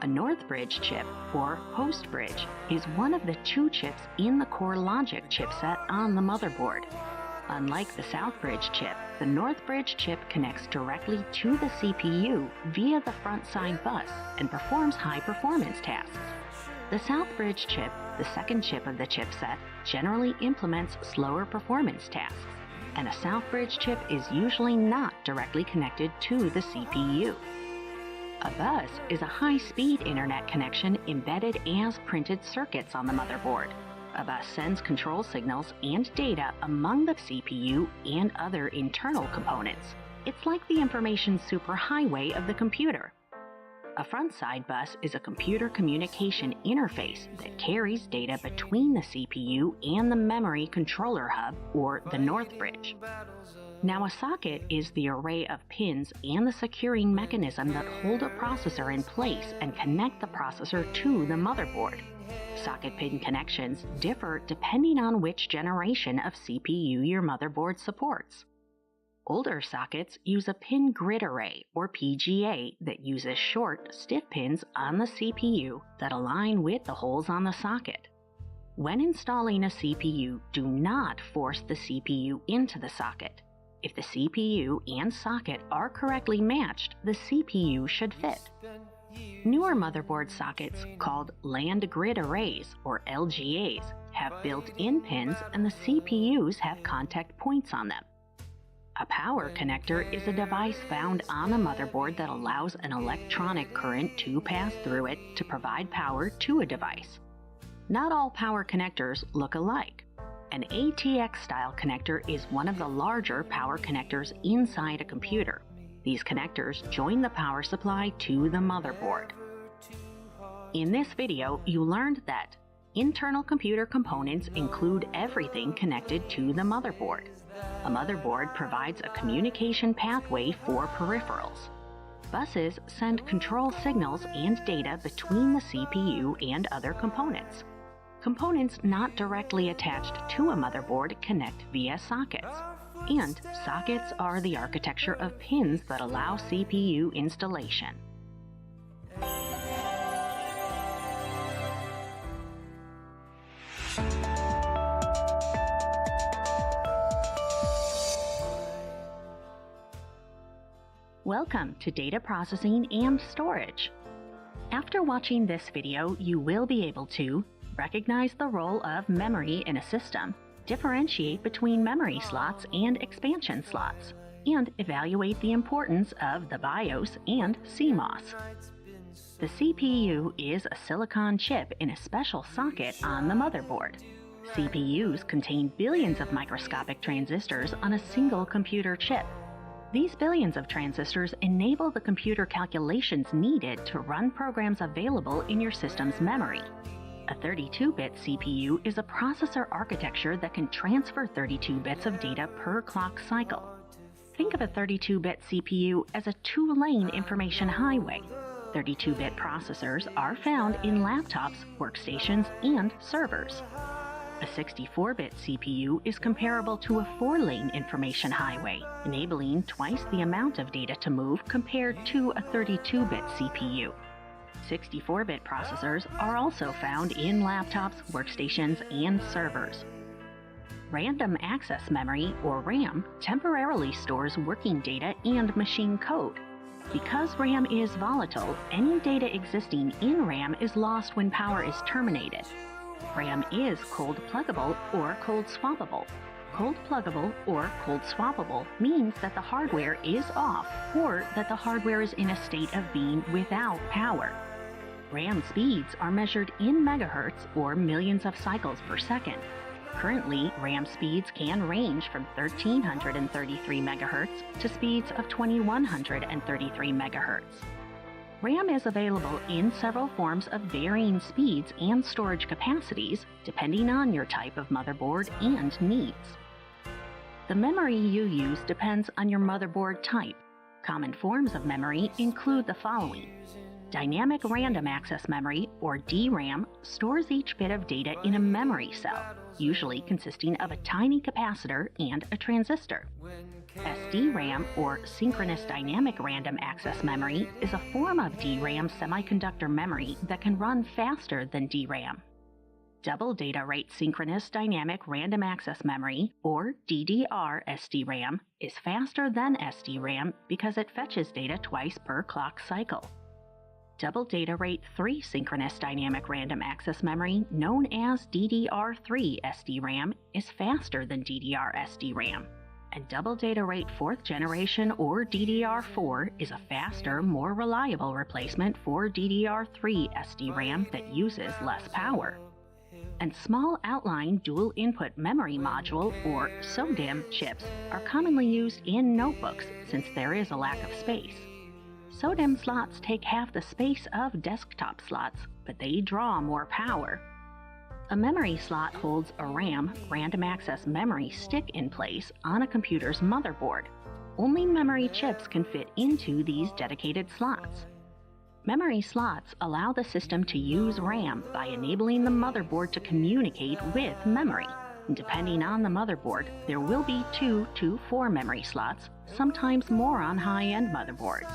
A North Bridge chip, or host bridge, is one of the two chips in the core logic chipset on the motherboard. Unlike the South Bridge chip, the North Bridge chip connects directly to the CPU via the front side bus and performs high-performance tasks. The South Bridge chip, the second chip of the chipset, generally implements slower performance tasks, and a South Bridge chip is usually not directly connected to the CPU. A bus is a high-speed internet connection embedded as printed circuits on the motherboard. A bus sends control signals and data among the CPU and other internal components. It's like the information superhighway of the computer. A front-side bus is a computer communication interface that carries data between the CPU and the memory controller hub, or the North Bridge. Now, a socket is the array of pins and the securing mechanism that hold a processor in place and connect the processor to the motherboard. Socket pin connections differ depending on which generation of CPU your motherboard supports. Older sockets use a pin grid array, or PGA, that uses short, stiff pins on the CPU that align with the holes on the socket. When installing a CPU, do not force the CPU into the socket. If the CPU and socket are correctly matched, the CPU should fit. Newer motherboard sockets, called land grid arrays, or LGAs, have built-in pins and the CPUs have contact points on them. A power connector is a device found on a motherboard that allows an electronic current to pass through it to provide power to a device. Not all power connectors look alike. An ATX-style connector is one of the larger power connectors inside a computer. These connectors join the power supply to the motherboard. In this video, you learned that internal computer components include everything connected to the motherboard. A motherboard provides a communication pathway for peripherals. Buses send control signals and data between the CPU and other components. Components not directly attached to a motherboard connect via sockets. And sockets are the architecture of pins that allow CPU installation. Welcome to Data Processing and Storage. After watching this video, you will be able to recognize the role of memory in a system, differentiate between memory slots and expansion slots, and evaluate the importance of the BIOS and CMOS. The CPU is a silicon chip in a special socket on the motherboard. CPUs contain billions of microscopic transistors on a single computer chip. These billions of transistors enable the computer calculations needed to run programs available in your system's memory. A 32-bit CPU is a processor architecture that can transfer 32 bits of data per clock cycle. Think of a 32-bit CPU as a two-lane information highway. 32-bit processors are found in laptops, workstations, and servers. A 64-bit CPU is comparable to a 4-lane information highway, enabling twice the amount of data to move compared to a 32-bit CPU. 64-bit processors are also found in laptops, workstations, and servers. Random access memory, or RAM, temporarily stores working data and machine code. Because RAM is volatile, any data existing in RAM is lost when power is terminated. RAM is cold pluggable or cold swappable. Cold pluggable or cold swappable means that the hardware is off or that the hardware is in a state of being without power. RAM speeds are measured in megahertz or millions of cycles per second. Currently, RAM speeds can range from 1333 megahertz to speeds of 2133 megahertz. RAM is available in several forms of varying speeds and storage capacities depending on your type of motherboard and needs. The memory you use depends on your motherboard type. Common forms of memory include the following. Dynamic Random Access Memory, or DRAM, stores each bit of data in a memory cell, usually consisting of a tiny capacitor and a transistor. SDRAM, or Synchronous Dynamic Random Access Memory, is a form of DRAM semiconductor memory that can run faster than DRAM. Double Data Rate Synchronous Dynamic Random Access Memory, or DDR SDRAM, is faster than SDRAM because it fetches data twice per clock cycle. Double Data Rate 3 Synchronous Dynamic Random Access Memory, known as DDR3 SDRAM, is faster than DDR SDRAM. And Double Data Rate 4th Generation, or DDR4, is a faster, more reliable replacement for DDR3 SDRAM that uses less power. And Small Outline Dual Input Memory Module, or SODIMM, chips are commonly used in notebooks since there is a lack of space. SODIMM slots take half the space of desktop slots, but they draw more power. A memory slot holds a RAM, random access memory stick in place on a computer's motherboard. Only memory chips can fit into these dedicated slots. Memory slots allow the system to use RAM by enabling the motherboard to communicate with memory. And depending on the motherboard, there will be 2 to 4 memory slots, sometimes more on high-end motherboards.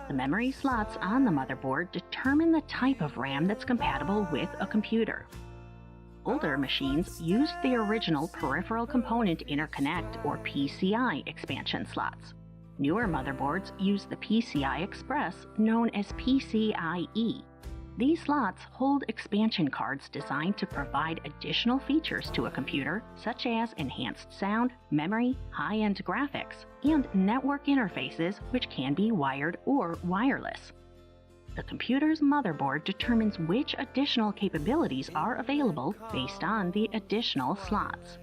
The memory slots on the motherboard determine the type of RAM that's compatible with a computer. Older machines used the original Peripheral Component Interconnect, or PCI, expansion slots. Newer motherboards use the PCI Express, known as PCIe. These slots hold expansion cards designed to provide additional features to a computer, such as enhanced sound, memory, high-end graphics, and network interfaces which can be wired or wireless. The computer's motherboard determines which additional capabilities are available based on the additional slots.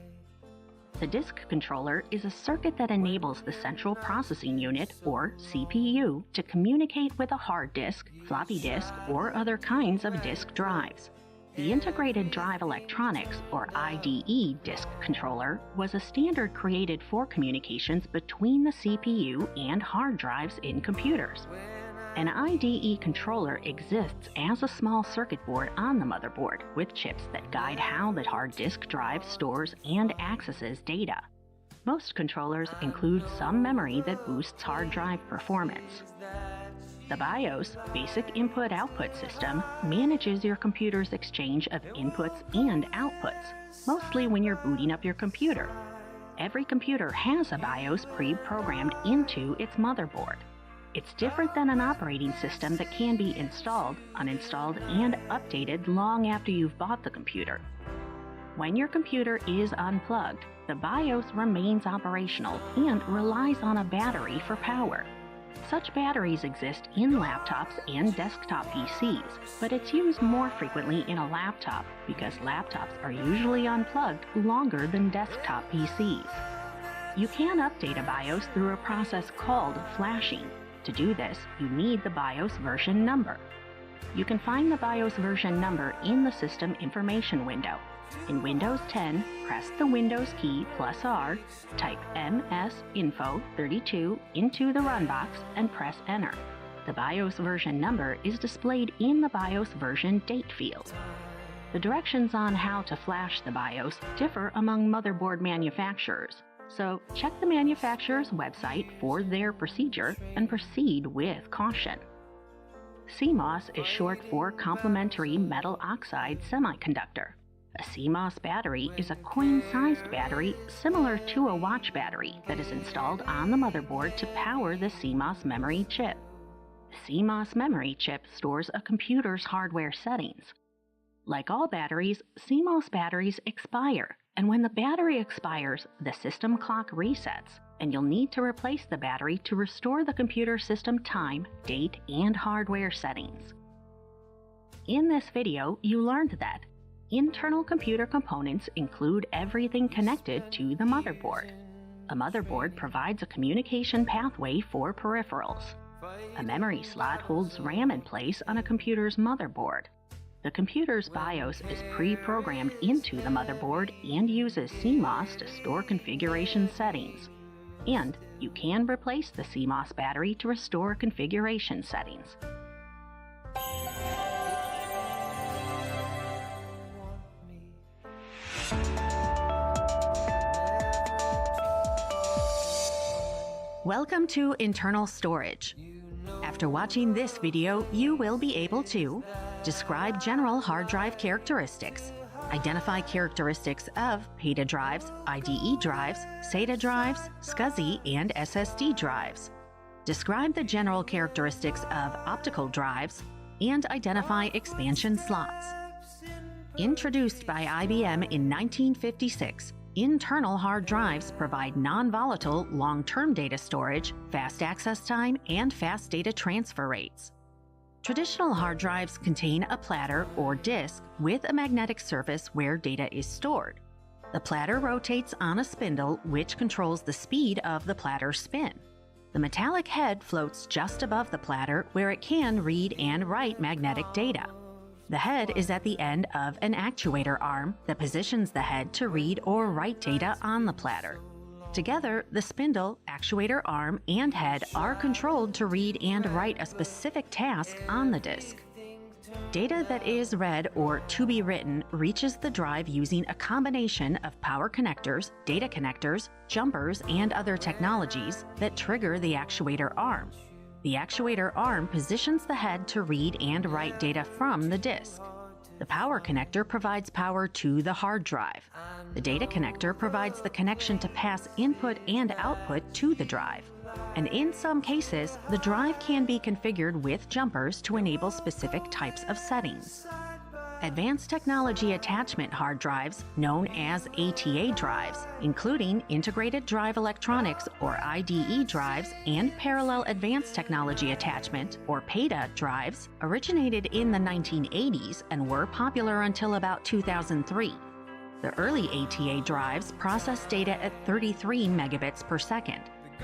The disk controller is a circuit that enables the Central Processing Unit, or CPU, to communicate with a hard disk, floppy disk, or other kinds of disk drives. The Integrated Drive Electronics, or IDE disk controller, was a standard created for communications between the CPU and hard drives in computers. An IDE controller exists as a small circuit board on the motherboard with chips that guide how the hard disk drive stores and accesses data. Most controllers include some memory that boosts hard drive performance. The BIOS, Basic Input-Output System, manages your computer's exchange of inputs and outputs, mostly when you're booting up your computer. Every computer has a BIOS pre-programmed into its motherboard. It's different than an operating system that can be installed, uninstalled, and updated long after you've bought the computer. When your computer is unplugged, the BIOS remains operational and relies on a battery for power. Such batteries exist in laptops and desktop PCs, but it's used more frequently in a laptop because laptops are usually unplugged longer than desktop PCs. You can update a BIOS through a process called flashing. To do this, you need the BIOS version number. You can find the BIOS version number in the System Information window. In Windows 10, press the Windows key +R, type MS-INFO32 into the run box, and press Enter. The BIOS version number is displayed in the BIOS version date field. The directions on how to flash the BIOS differ among motherboard manufacturers, so check the manufacturer's website for their procedure and proceed with caution. CMOS is short for Complementary Metal Oxide Semiconductor. A CMOS battery is a coin-sized battery similar to a watch battery that is installed on the motherboard to power the CMOS memory chip. The CMOS memory chip stores a computer's hardware settings. Like all batteries, CMOS batteries expire, and when the battery expires, the system clock resets, and you'll need to replace the battery to restore the computer system time, date, and hardware settings. In this video, you learned that internal computer components include everything connected to the motherboard. A motherboard provides a communication pathway for peripherals. A memory slot holds RAM in place on a computer's motherboard. The computer's BIOS is pre-programmed into the motherboard and uses CMOS to store configuration settings. And you can replace the CMOS battery to restore configuration settings. Welcome to Internal Storage. After watching this video, you will be able to describe general hard drive characteristics, identify characteristics of PATA drives, IDE drives, SATA drives, SCSI, and SSD drives, describe the general characteristics of optical drives, and identify expansion slots. Introduced by IBM in 1956, internal hard drives provide non-volatile long-term data storage, fast access time, and fast data transfer rates. Traditional hard drives contain a platter or disk with a magnetic surface where data is stored. The platter rotates on a spindle which controls the speed of the platter's spin. The metallic head floats just above the platter where it can read and write magnetic data. The head is at the end of an actuator arm that positions the head to read or write data on the platter. Together, the spindle, actuator arm, and head are controlled to read and write a specific task on the disk. Data that is read or to be written reaches the drive using a combination of power connectors, data connectors, jumpers, and other technologies that trigger the actuator arm. The actuator arm positions the head to read and write data from the disk. The power connector provides power to the hard drive. The data connector provides the connection to pass input and output to the drive. And in some cases, the drive can be configured with jumpers to enable specific types of settings. Advanced Technology Attachment hard drives, known as ATA drives, including Integrated Drive Electronics or IDE drives and Parallel Advanced Technology Attachment or PATA drives, originated in the 1980s and were popular until about 2003. The early ATA drives processed data at 33 megabits per second.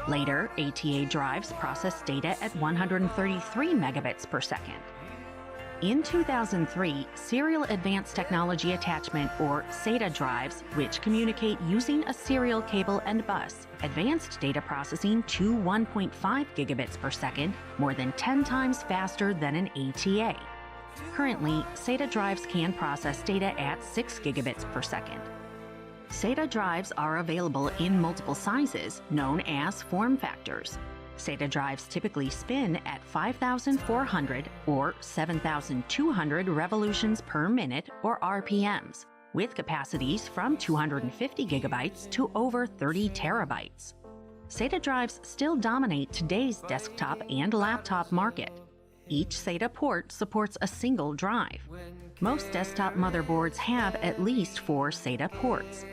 Later, ATA drives processed data at 133 megabits per second. In 2003, Serial Advanced Technology Attachment, or SATA drives, which communicate using a serial cable and bus, advanced data processing to 1.5 gigabits per second, more than 10 times faster than an ATA. Currently, SATA drives can process data at 6 gigabits per second. SATA drives are available in multiple sizes, known as form factors. SATA drives typically spin at 5,400 or 7,200 revolutions per minute or RPMs, with capacities from 250 gigabytes to over 30 terabytes. SATA drives still dominate today's desktop and laptop market. Each SATA port supports a single drive. Most desktop motherboards have at least 4 SATA ports.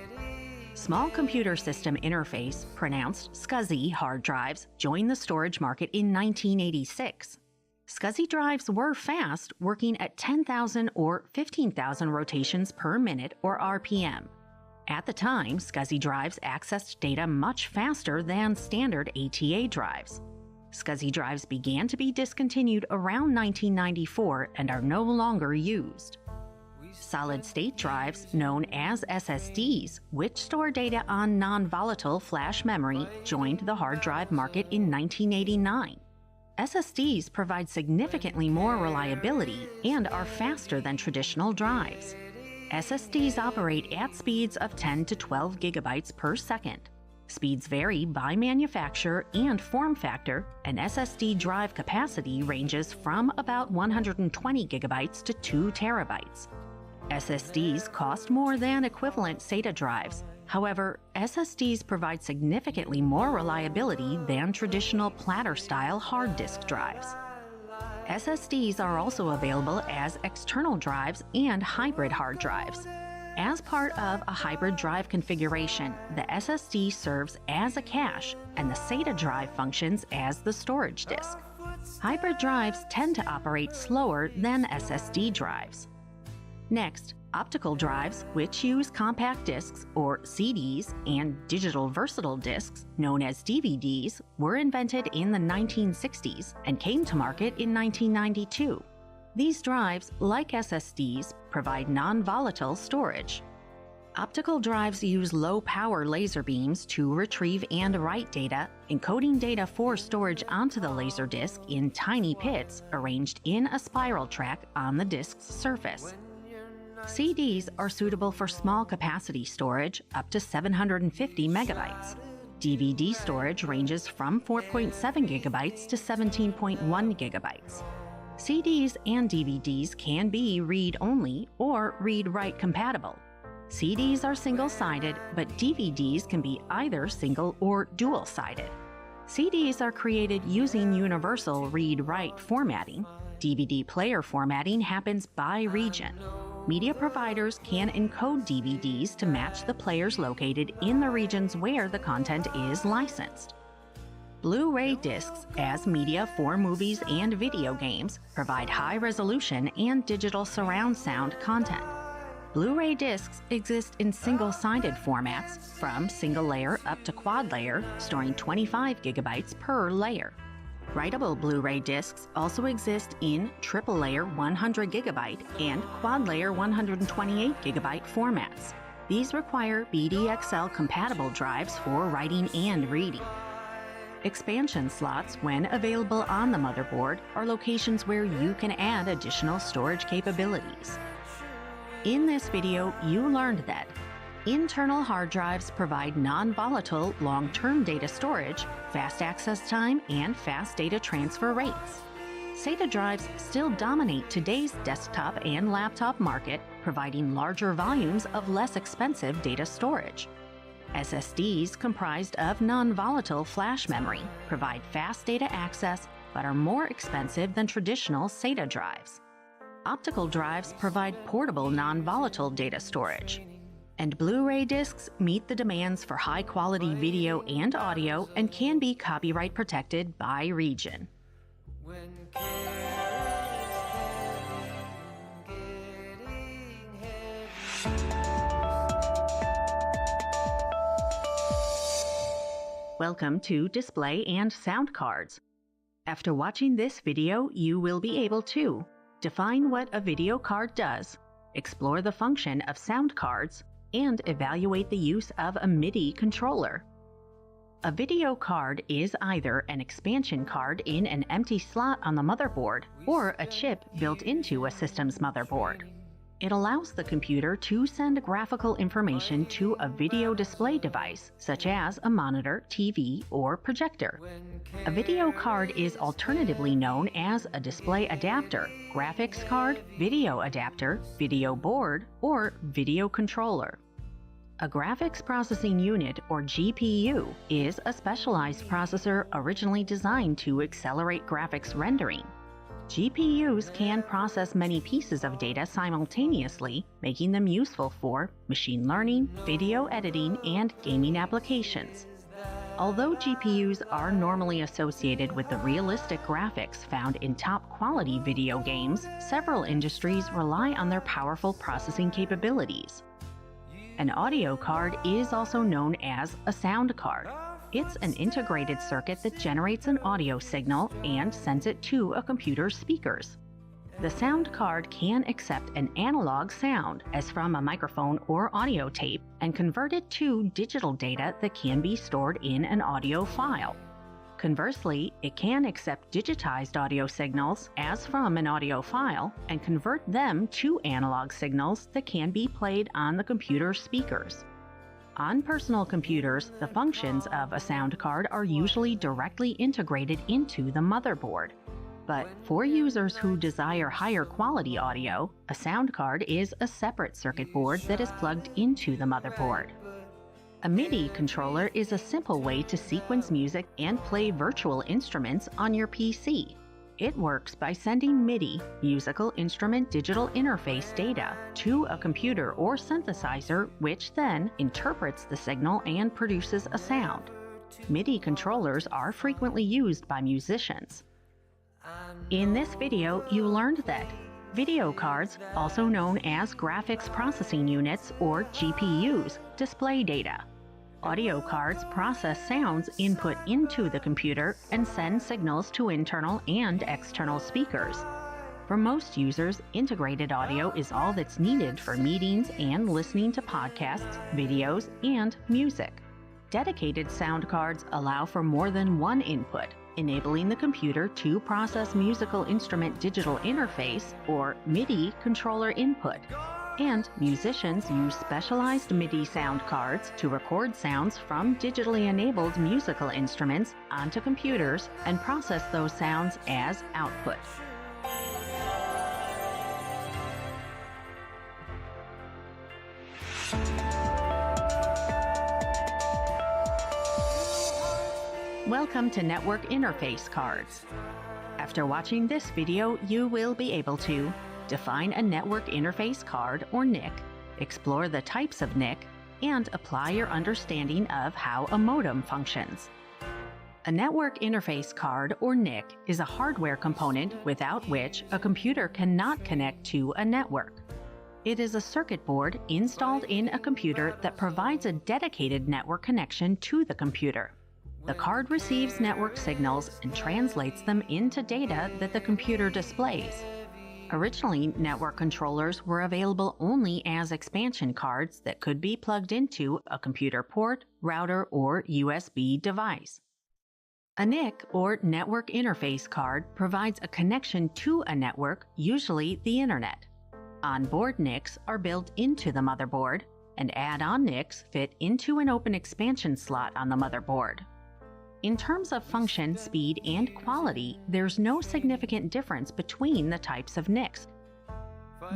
Small Computer System Interface, pronounced SCSI hard drives, joined the storage market in 1986. SCSI drives were fast, working at 10,000 or 15,000 rotations per minute or RPM. At the time, SCSI drives accessed data much faster than standard ATA drives. SCSI drives began to be discontinued around 1994 and are no longer used. Solid-state drives, known as SSDs, which store data on non-volatile flash memory, joined the hard drive market in 1989. SSDs provide significantly more reliability and are faster than traditional drives. SSDs operate at speeds of 10 to 12 gigabytes per second. Speeds vary by manufacturer and form factor, and SSD drive capacity ranges from about 120 gigabytes to 2 terabytes. SSDs cost more than equivalent SATA drives. However, SSDs provide significantly more reliability than traditional platter-style hard disk drives. SSDs are also available as external drives and hybrid hard drives. As part of a hybrid drive configuration, the SSD serves as a cache and the SATA drive functions as the storage disk. Hybrid drives tend to operate slower than SSD drives. Next, optical drives, which use compact discs or CDs and digital versatile discs, known as DVDs, were invented in the 1960s and came to market in 1992. These drives, like SSDs, provide non-volatile storage. Optical drives use low-power laser beams to retrieve and write data, encoding data for storage onto the laser disc in tiny pits arranged in a spiral track on the disc's surface. CDs are suitable for small capacity storage up to 750 megabytes. DVD storage ranges from 4.7 gigabytes to 17.1 gigabytes. CDs and DVDs can be read-only or read-write compatible. CDs are single-sided, but DVDs can be either single or dual-sided. CDs are created using universal read-write formatting. DVD player formatting happens by region. Media providers can encode DVDs to match the players located in the regions where the content is licensed. Blu-ray discs, as media for movies and video games, provide high-resolution and digital surround sound content. Blu-ray discs exist in single-sided formats, from single-layer up to quad-layer, storing 25 gigabytes per layer. Writable Blu-ray discs also exist in triple-layer 100 gigabyte and quad-layer 128 gigabyte formats. These require BDXL-compatible drives for writing and reading. Expansion slots, when available on the motherboard, are locations where you can add additional storage capabilities. In this video, you learned that internal hard drives provide non-volatile long-term data storage, fast access time, and fast data transfer rates. SATA drives still dominate today's desktop and laptop market, providing larger volumes of less expensive data storage. SSDs, comprised of non-volatile flash memory, provide fast data access but are more expensive than traditional SATA drives. Optical drives provide portable non-volatile data storage. And Blu-ray discs meet the demands for high-quality video and audio and can be copyright protected by region. Welcome to Display and Sound Cards. After watching this video, you will be able to define what a video card does, explore the function of sound cards, and evaluate the use of a MIDI controller. A video card is either an expansion card in an empty slot on the motherboard or a chip built into a system's motherboard. It allows the computer to send graphical information to a video display device, such as a monitor, TV, or projector. A video card is alternatively known as a display adapter, graphics card, video adapter, video board, or video controller. A graphics processing unit, or GPU, is a specialized processor originally designed to accelerate graphics rendering. GPUs can process many pieces of data simultaneously, making them useful for machine learning, video editing, and gaming applications. Although GPUs are normally associated with the realistic graphics found in top-quality video games, several industries rely on their powerful processing capabilities. An audio card is also known as a sound card. It's an integrated circuit that generates an audio signal and sends it to a computer's speakers. The sound card can accept an analog sound, as from a microphone or audio tape, and convert it to digital data that can be stored in an audio file. Conversely, it can accept digitized audio signals, as from an audio file, and convert them to analog signals that can be played on the computer's speakers. On personal computers, the functions of a sound card are usually directly integrated into the motherboard. But for users who desire higher quality audio, a sound card is a separate circuit board that is plugged into the motherboard. A MIDI controller is a simple way to sequence music and play virtual instruments on your PC. It works by sending MIDI, musical instrument digital interface data, to a computer or synthesizer, which then interprets the signal and produces a sound. MIDI controllers are frequently used by musicians. In this video, you learned that video cards, also known as graphics processing units or GPUs, display data. Audio cards process sounds input into the computer and send signals to internal and external speakers. For most users, integrated audio is all that's needed for meetings and listening to podcasts, videos, and music. Dedicated sound cards allow for more than one input, enabling the computer to process musical instrument digital interface or MIDI controller input. And musicians use specialized MIDI sound cards to record sounds from digitally enabled musical instruments onto computers and process those sounds as output. Welcome to Network Interface Cards. After watching this video, you will be able to define a network interface card or NIC, explore the types of NIC, and apply your understanding of how a modem functions. A network interface card or NIC is a hardware component without which a computer cannot connect to a network. It is a circuit board installed in a computer that provides a dedicated network connection to the computer. The card receives network signals and translates them into data that the computer displays. Originally, network controllers were available only as expansion cards that could be plugged into a computer port, router, or USB device. A NIC, or network interface card, provides a connection to a network, usually the internet. Onboard NICs are built into the motherboard, and add-on NICs fit into an open expansion slot on the motherboard. In terms of function, speed, and quality, there's no significant difference between the types of NICs.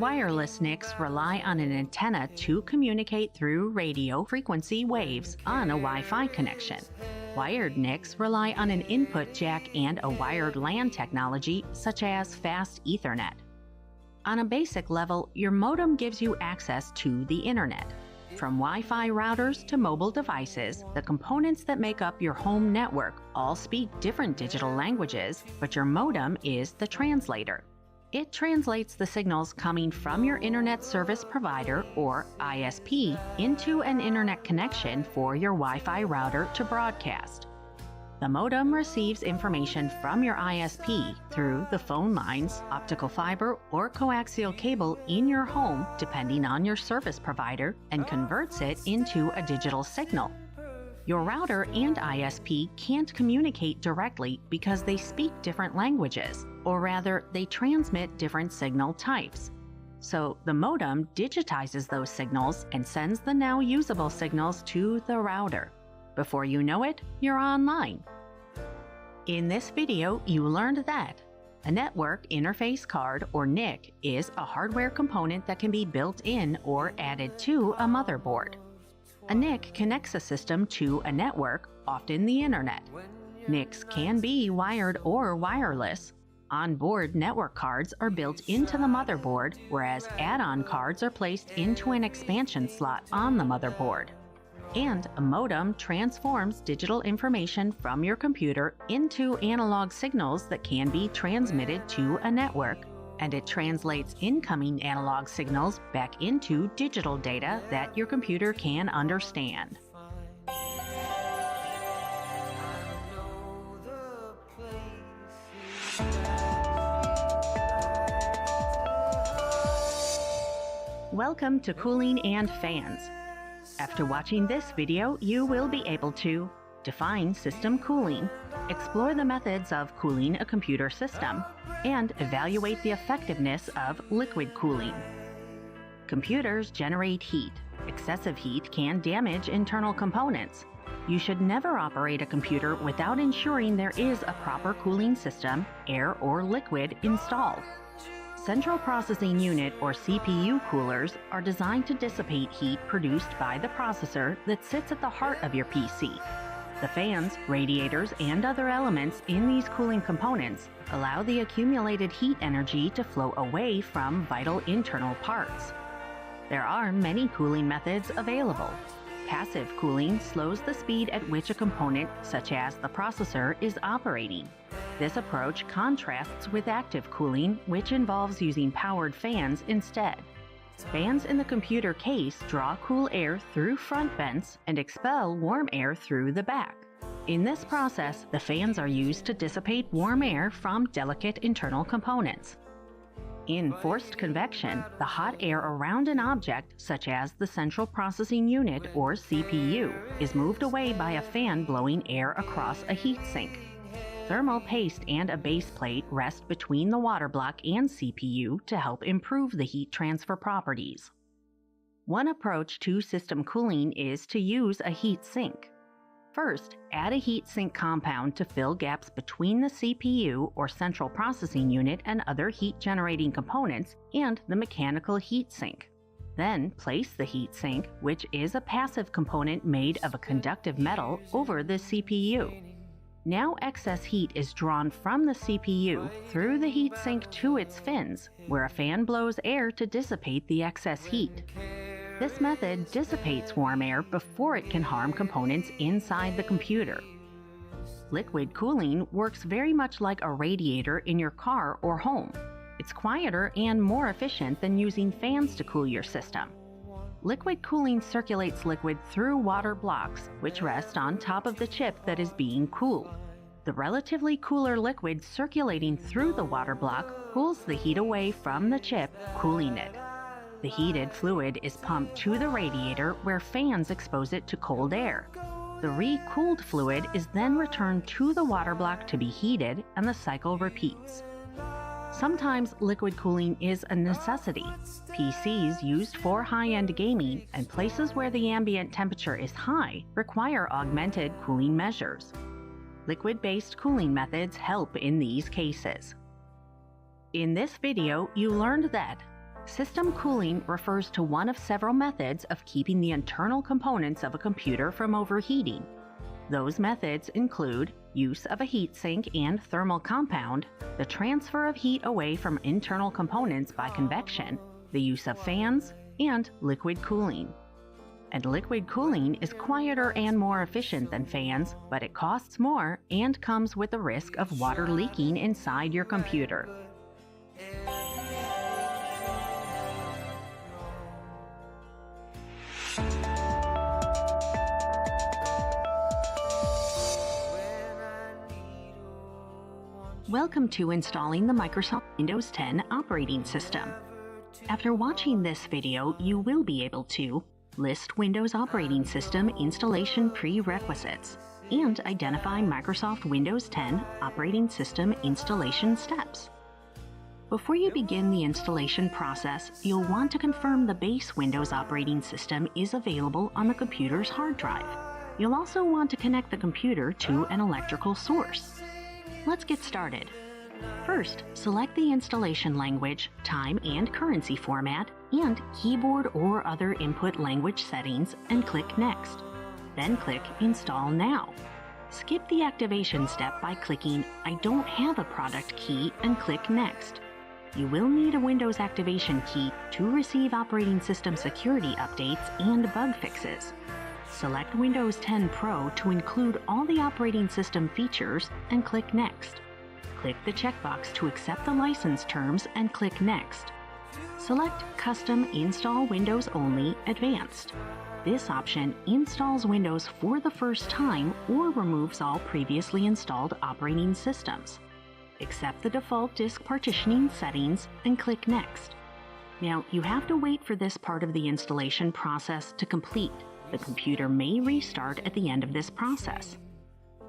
Wireless NICs rely on an antenna to communicate through radio frequency waves on a Wi-Fi connection. Wired NICs rely on an input jack and a wired LAN technology such as fast Ethernet. On a basic level, your modem gives you access to the internet. From Wi-Fi routers to mobile devices, the components that make up your home network all speak different digital languages, but your modem is the translator. It translates the signals coming from your internet service provider, or ISP, into an internet connection for your Wi-Fi router to broadcast. The modem receives information from your ISP through the phone lines, optical fiber, or coaxial cable in your home, depending on your service provider, and converts it into a digital signal. Your router and ISP can't communicate directly because they speak different languages, or rather, they transmit different signal types. So the modem digitizes those signals and sends the now usable signals to the router. Before you know it, you're online. In this video, you learned that a network interface card, or NIC, is a hardware component that can be built in or added to a motherboard. A NIC connects a system to a network, often the internet. NICs can be wired or wireless. Onboard network cards are built into the motherboard, whereas add-on cards are placed into an expansion slot on the motherboard. And a modem transforms digital information from your computer into analog signals that can be transmitted to a network, and it translates incoming analog signals back into digital data that your computer can understand. Welcome to Cooling and Fans. After watching this video, you will be able to define system cooling, explore the methods of cooling a computer system, and evaluate the effectiveness of liquid cooling. Computers generate heat. Excessive heat can damage internal components. You should never operate a computer without ensuring there is a proper cooling system, air or liquid, installed. Central Processing Unit, or CPU coolers, are designed to dissipate heat produced by the processor that sits at the heart of your PC. The fans, radiators, and other elements in these cooling components allow the accumulated heat energy to flow away from vital internal parts. There are many cooling methods available. Passive cooling slows the speed at which a component, such as the processor, is operating. This approach contrasts with active cooling, which involves using powered fans instead. Fans in the computer case draw cool air through front vents and expel warm air through the back. In this process, the fans are used to dissipate warm air from delicate internal components. In forced convection, the hot air around an object, such as the central processing unit or CPU, is moved away by a fan blowing air across a heat sink. Thermal paste and a base plate rest between the water block and CPU to help improve the heat transfer properties. One approach to system cooling is to use a heat sink. First, add a heat sink compound to fill gaps between the CPU or central processing unit and other heat-generating components and the mechanical heat sink. Then place the heat sink, which is a passive component made of a conductive metal, over the CPU. Now excess heat is drawn from the CPU through the heat sink to its fins, where a fan blows air to dissipate the excess heat. This method dissipates warm air before it can harm components inside the computer. Liquid cooling works very much like a radiator in your car or home. It's quieter and more efficient than using fans to cool your system. Liquid cooling circulates liquid through water blocks, which rest on top of the chip that is being cooled. The relatively cooler liquid circulating through the water block pulls the heat away from the chip, cooling it. The heated fluid is pumped to the radiator where fans expose it to cold air. The re-cooled fluid is then returned to the water block to be heated, and the cycle repeats. Sometimes liquid cooling is a necessity. PCs used for high-end gaming and places where the ambient temperature is high require augmented cooling measures. Liquid-based cooling methods help in these cases. In this video, you learned that system cooling refers to one of several methods of keeping the internal components of a computer from overheating. Those methods include use of a heatsink and thermal compound, the transfer of heat away from internal components by convection, the use of fans, and liquid cooling. And liquid cooling is quieter and more efficient than fans, but it costs more and comes with the risk of water leaking inside your computer. Welcome to installing the Microsoft Windows 10 operating system. After watching this video, you will be able to list Windows operating system installation prerequisites and identify Microsoft Windows 10 operating system installation steps. Before you begin the installation process, you'll want to confirm the base Windows operating system is available on the computer's hard drive. You'll also want to connect the computer to an electrical source. Let's get started. First, select the installation language, time and currency format, and keyboard or other input language settings and click Next. Then click Install Now. Skip the activation step by clicking I don't have a product key and click Next. You will need a Windows activation key to receive operating system security updates and bug fixes. Select Windows 10 Pro to include all the operating system features and click Next. Click the checkbox to accept the license terms and click Next. Select Custom Install Windows Only Advanced. This option installs Windows for the first time or removes all previously installed operating systems. Accept the default disk partitioning settings and click Next. Now, you have to wait for this part of the installation process to complete. The computer may restart at the end of this process.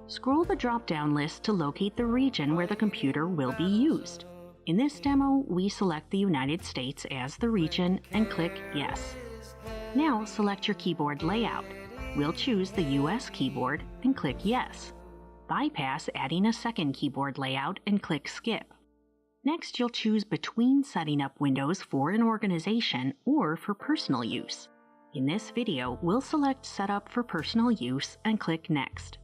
Scroll the drop-down list to locate the region where the computer will be used. In this demo, we select the United States as the region and click Yes. Now select your keyboard layout. We'll choose the US keyboard and click Yes. Bypass adding a second keyboard layout and click Skip. Next, you'll choose between setting up Windows for an organization or for personal use. In this video, we'll select Setup for Personal Use and click Next.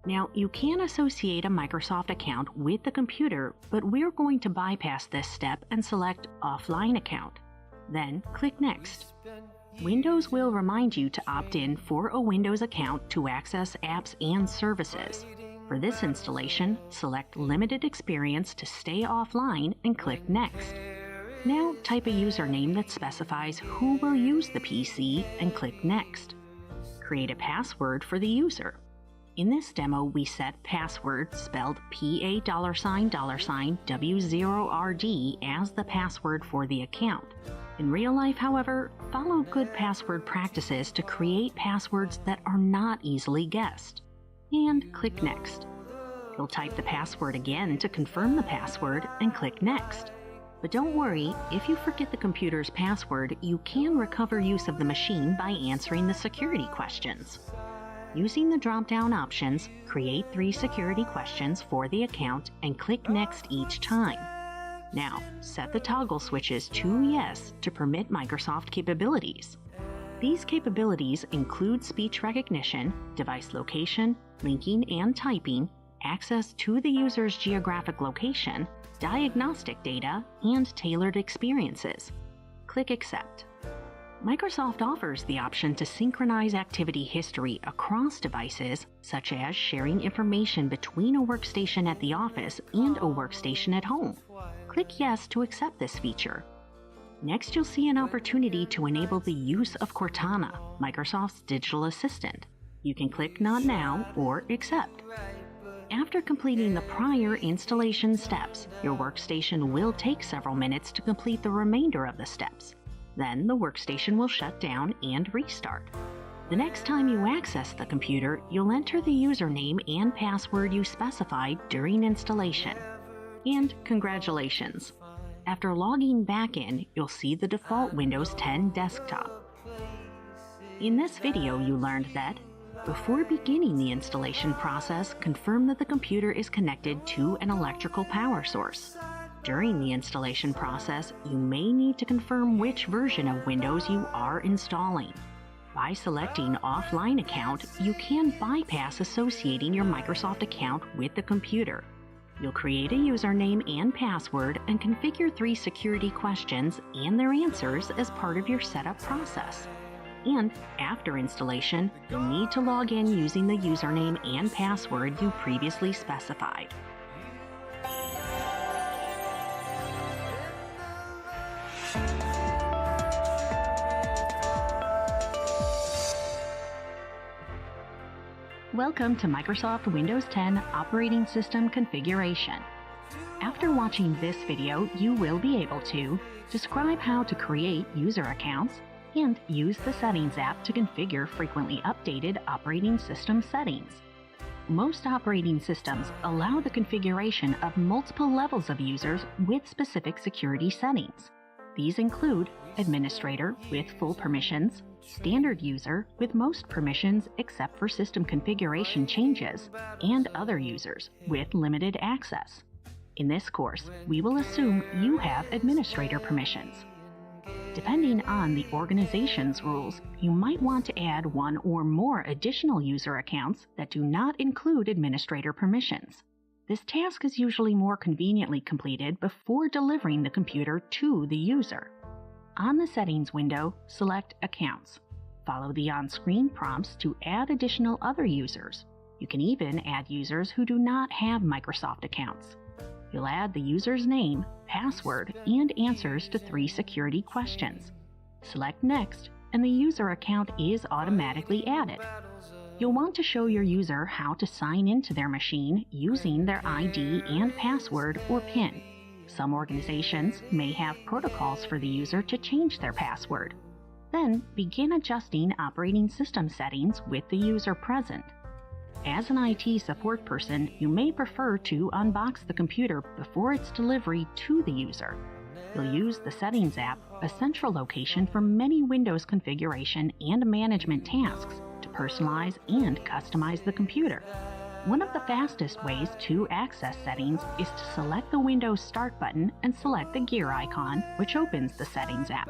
Now, you can associate a Microsoft account with the computer, but we're going to bypass this step and select Offline Account. Then click Next. Windows will remind you to opt in for a Windows account to access apps and services. For this installation, select Limited Experience to stay offline and click Next. Now type a username that specifies who will use the PC and click Next. Create a password for the user. In this demo, we set password spelled $$W0RD as the password for the account. In real life, however, follow good password practices to create passwords that are not easily guessed. And click Next. You'll type the password again to confirm the password and click Next. But don't worry, if you forget the computer's password, you can recover use of the machine by answering the security questions. Using the drop-down options, create 3 security questions for the account and click Next each time. Now, set the toggle switches to Yes to permit Microsoft capabilities. These capabilities include speech recognition, device location, linking and typing, access to the user's geographic location, diagnostic data, and tailored experiences. Click Accept. Microsoft offers the option to synchronize activity history across devices, such as sharing information between a workstation at the office and a workstation at home. Click Yes to accept this feature. Next, you'll see an opportunity to enable the use of Cortana, Microsoft's digital assistant. You can click Not Now or Accept. After completing the prior installation steps, your workstation will take several minutes to complete the remainder of the steps. Then the workstation will shut down and restart. The next time you access the computer, you'll enter the username and password you specified during installation. And congratulations! After logging back in, you'll see the default Windows 10 desktop. In this video, you learned that before beginning the installation process, confirm that the computer is connected to an electrical power source. During the installation process, you may need to confirm which version of Windows you are installing. By selecting Offline Account, you can bypass associating your Microsoft account with the computer. You'll create a username and password and configure 3 security questions and their answers as part of your setup process. And after installation, you'll need to log in using the username and password you previously specified. Welcome to Microsoft Windows 10 Operating System Configuration. After watching this video, you will be able to describe how to create user accounts and use the Settings app to configure frequently updated operating system settings. Most operating systems allow the configuration of multiple levels of users with specific security settings. These include Administrator with full permissions, Standard User with most permissions except for system configuration changes, and Other Users with limited access. In this course, we will assume you have administrator permissions. Depending on the organization's rules, you might want to add 1 or more additional user accounts that do not include administrator permissions. This task is usually more conveniently completed before delivering the computer to the user. On the Settings window, select Accounts. Follow the on-screen prompts to add additional other users. You can even add users who do not have Microsoft accounts. You'll add the user's name, password, and answers to 3 security questions. Select Next, and the user account is automatically added. You'll want to show your user how to sign into their machine using their ID and password or PIN. Some organizations may have protocols for the user to change their password. Then begin adjusting operating system settings with the user present. As an IT support person, you may prefer to unbox the computer before its delivery to the user. You'll use the Settings app, a central location for many Windows configuration and management tasks, to personalize and customize the computer. One of the fastest ways to access settings is to select the Windows Start button and select the gear icon, which opens the Settings app.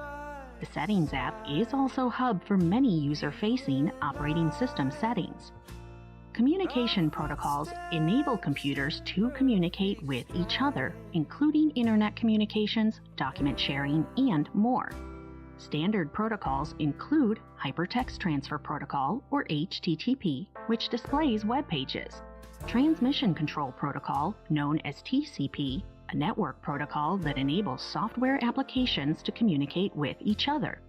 The Settings app is also a hub for many user-facing operating system settings. Communication protocols enable computers to communicate with each other, including internet communications, document sharing, and more. Standard protocols include Hypertext Transfer Protocol, or HTTP, which displays web pages, Transmission Control Protocol, known as TCP, a network protocol that enables software applications to communicate with each other,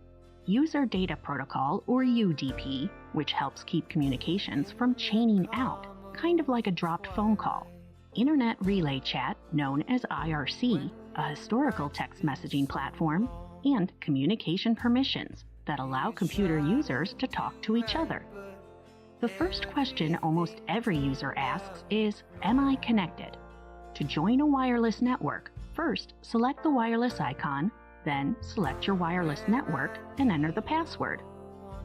User Data Protocol, or UDP, which helps keep communications from chaining out, kind of like a dropped phone call, Internet Relay Chat, known as IRC, a historical text messaging platform, and communication permissions that allow computer users to talk to each other. The first question almost every user asks is, "Am I connected?" To join a wireless network, first select the wireless icon, then select your wireless network and enter the password.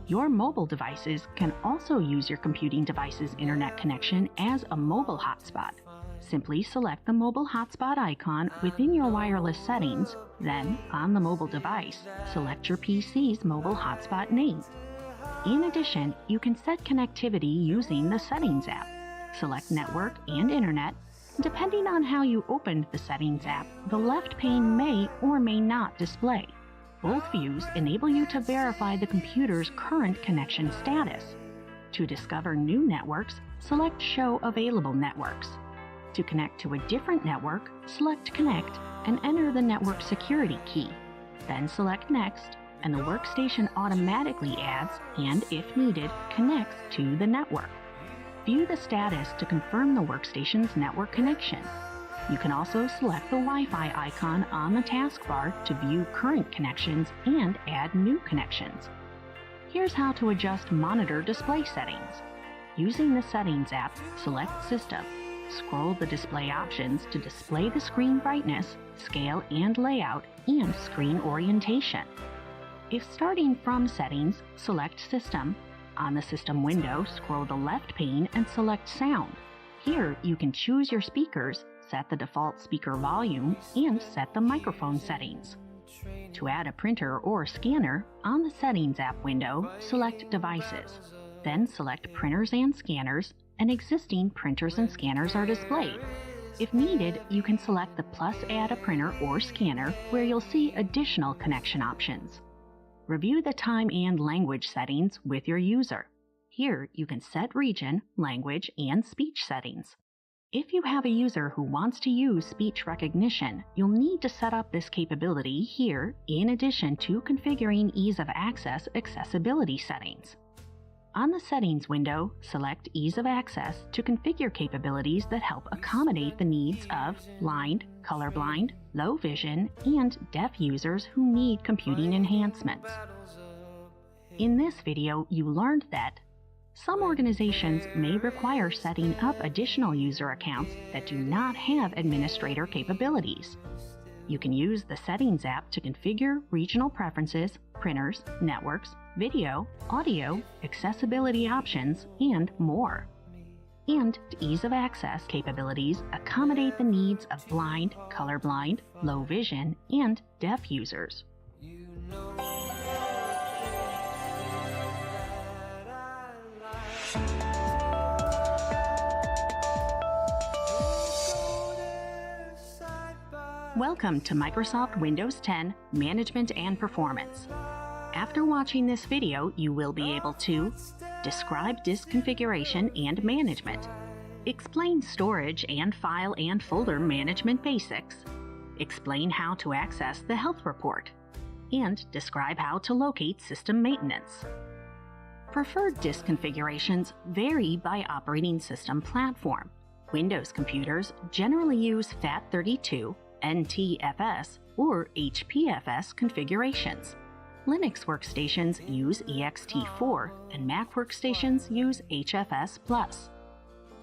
Your mobile devices can also use your computing device's internet connection as a mobile hotspot. Simply select the mobile hotspot icon within your wireless settings, then, on the mobile device, select your PC's mobile hotspot name. In addition, you can set connectivity using the Settings app. Select Network and Internet. Depending on how you opened the Settings app, the left pane may or may not display. Both views enable you to verify the computer's current connection status. To discover new networks, select Show Available Networks. To connect to a different network, select Connect and enter the network security key. Then select Next, and the workstation automatically adds and, if needed, connects to the network. View the status to confirm the workstation's network connection. You can also select the Wi-Fi icon on the taskbar to view current connections and add new connections. Here's how to adjust monitor display settings. Using the Settings app, select System. Scroll the display options to display the screen brightness, scale and layout, and screen orientation. If starting from Settings, select System. On the System window, scroll the left pane and select Sound. Here, you can choose your speakers, set the default speaker volume, and set the microphone settings. To add a printer or scanner, on the Settings app window, select Devices. Then select Printers and Scanners, and existing printers and scanners are displayed. If needed, you can select the plus add a printer or scanner, where you'll see additional connection options. Review the time and language settings with your user. Here, you can set region, language, and speech settings. If you have a user who wants to use speech recognition, you'll need to set up this capability here, in addition to configuring ease of access accessibility settings. On the Settings window, select Ease of Access to configure capabilities that help accommodate the needs of blind, colorblind, low vision, and deaf users who need computing enhancements. In this video, you learned that some organizations may require setting up additional user accounts that do not have administrator capabilities. You can use the Settings app to configure regional preferences, printers, networks, video, audio, accessibility options, and more. And ease of access capabilities accommodate the needs of blind, colorblind, low vision, and deaf users. Welcome to Microsoft Windows 10 Management and Performance. After watching this video, you will be able to describe disk configuration and management, explain storage and file and folder management basics, explain how to access the health report, and describe how to locate system maintenance. Preferred disk configurations vary by operating system platform. Windows computers generally use FAT32, NTFS, or HPFS configurations. Linux workstations use ext4, and Mac workstations use HFS+.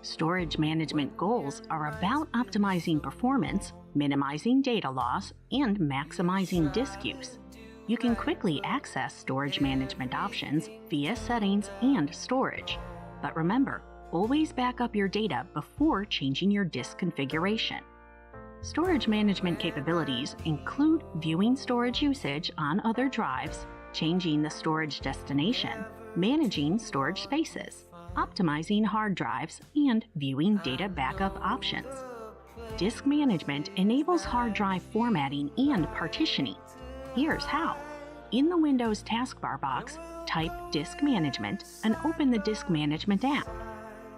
Storage management goals are about optimizing performance, minimizing data loss, and maximizing disk use. You can quickly access storage management options via Settings and Storage. But remember, always back up your data before changing your disk configuration. Storage management capabilities include viewing storage usage on other drives, changing the storage destination, managing storage spaces, optimizing hard drives, and viewing data backup options. Disk management enables hard drive formatting and partitioning. Here's how. In the Windows taskbar box, type Disk Management and open the Disk Management app.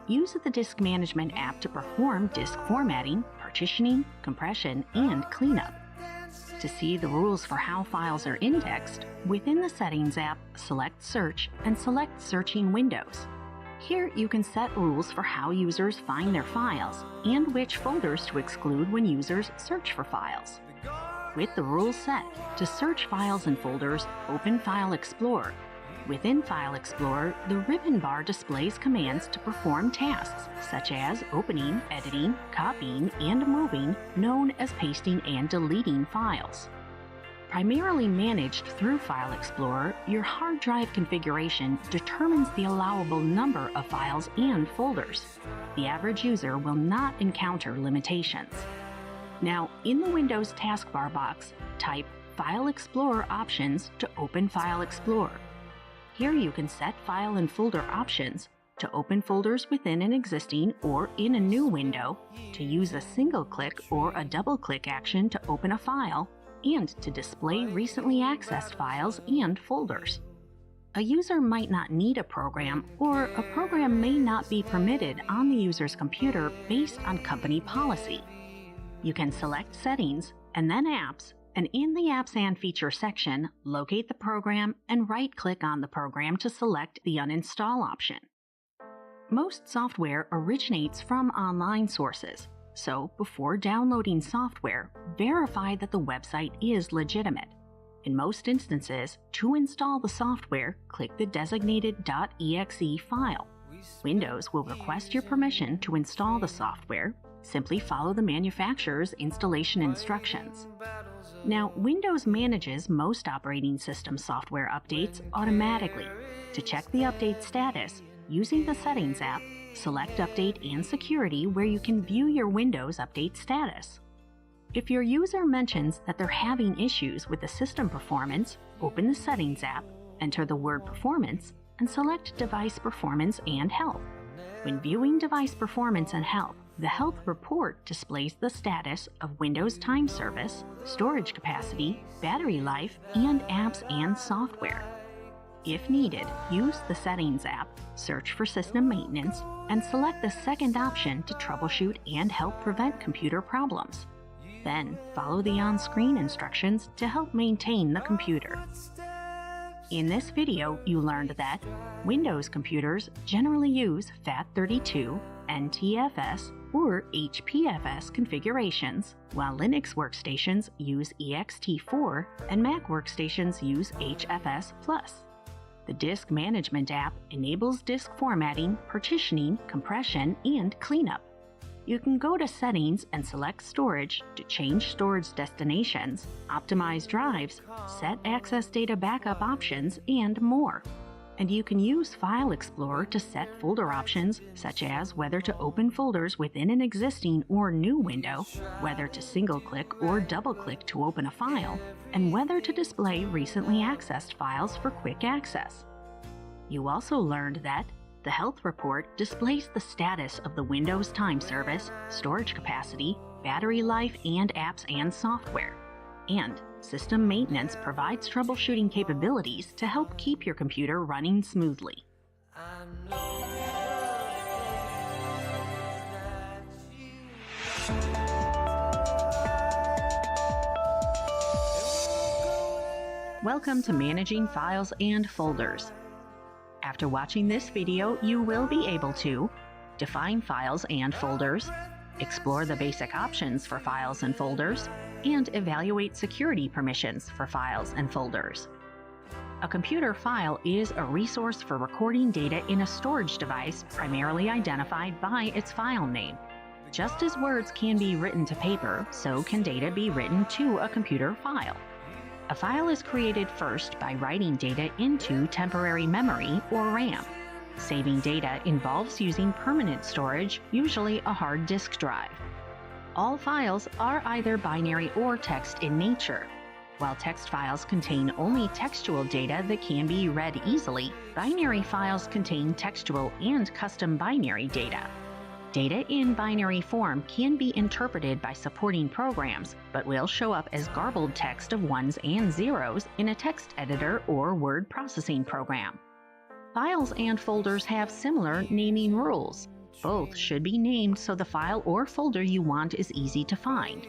Use the Disk Management app to perform disk formatting, partitioning, compression, and cleanup. To see the rules for how files are indexed, within the Settings app, select Search and select Searching Windows. Here you can set rules for how users find their files and which folders to exclude when users search for files. With the rules set, to search files and folders, open File Explorer. Within File Explorer, the ribbon bar displays commands to perform tasks such as opening, editing, copying, and moving, known as pasting and deleting files. Primarily managed through File Explorer, your hard drive configuration determines the allowable number of files and folders. The average user will not encounter limitations. Now, in the Windows taskbar box, type File Explorer Options to open File Explorer. Here you can set file and folder options to open folders within an existing or in a new window, to use a single-click or a double-click action to open a file, and to display recently accessed files and folders. A user might not need a program, or a program may not be permitted on the user's computer based on company policy. You can select Settings and then Apps, and in the Apps and Feature section, locate the program and right-click on the program to select the Uninstall option. Most software originates from online sources, so before downloading software, verify that the website is legitimate. In most instances, to install the software, click the designated .exe file. Windows will request your permission to install the software. Simply follow the manufacturer's installation instructions. Now, Windows manages most operating system software updates automatically. To check the update status, using the Settings app, select Update and Security where you can view your Windows update status. If your user mentions that they're having issues with the system performance, open the Settings app, enter the word Performance, and select Device Performance and Health. When viewing Device Performance and Health, the Health Report displays the status of Windows Time Service, storage capacity, battery life, and apps and software. If needed, use the Settings app, search for System Maintenance, and select the second option to troubleshoot and help prevent computer problems. Then, follow the on-screen instructions to help maintain the computer. In this video, you learned that Windows computers generally use FAT32, NTFS, or HPFS configurations, while Linux workstations use ext4 and Mac workstations use HFS+. The Disk Management app enables disk formatting, partitioning, compression, and cleanup. You can go to Settings and select Storage to change storage destinations, optimize drives, set access data backup options, and more. And you can use File Explorer to set folder options, such as whether to open folders within an existing or new window, whether to single-click or double-click to open a file, and whether to display recently accessed files for quick access. You also learned that the Health Report displays the status of the Windows Time Service, storage capacity, battery life, and apps and software. And System Maintenance provides troubleshooting capabilities to help keep your computer running smoothly. Welcome to Managing Files and Folders. After watching this video, you will be able to define files and folders, explore the basic options for files and folders, and evaluate security permissions for files and folders. A computer file is a resource for recording data in a storage device primarily identified by its file name. Just as words can be written to paper, so can data be written to a computer file. A file is created first by writing data into temporary memory or RAM. Saving data involves using permanent storage, usually a hard disk drive. All files are either binary or text in nature. While text files contain only textual data that can be read easily, binary files contain textual and custom binary data. Data in binary form can be interpreted by supporting programs, but will show up as garbled text of ones and zeros in a text editor or word processing program. Files and folders have similar naming rules. Both should be named so the file or folder you want is easy to find.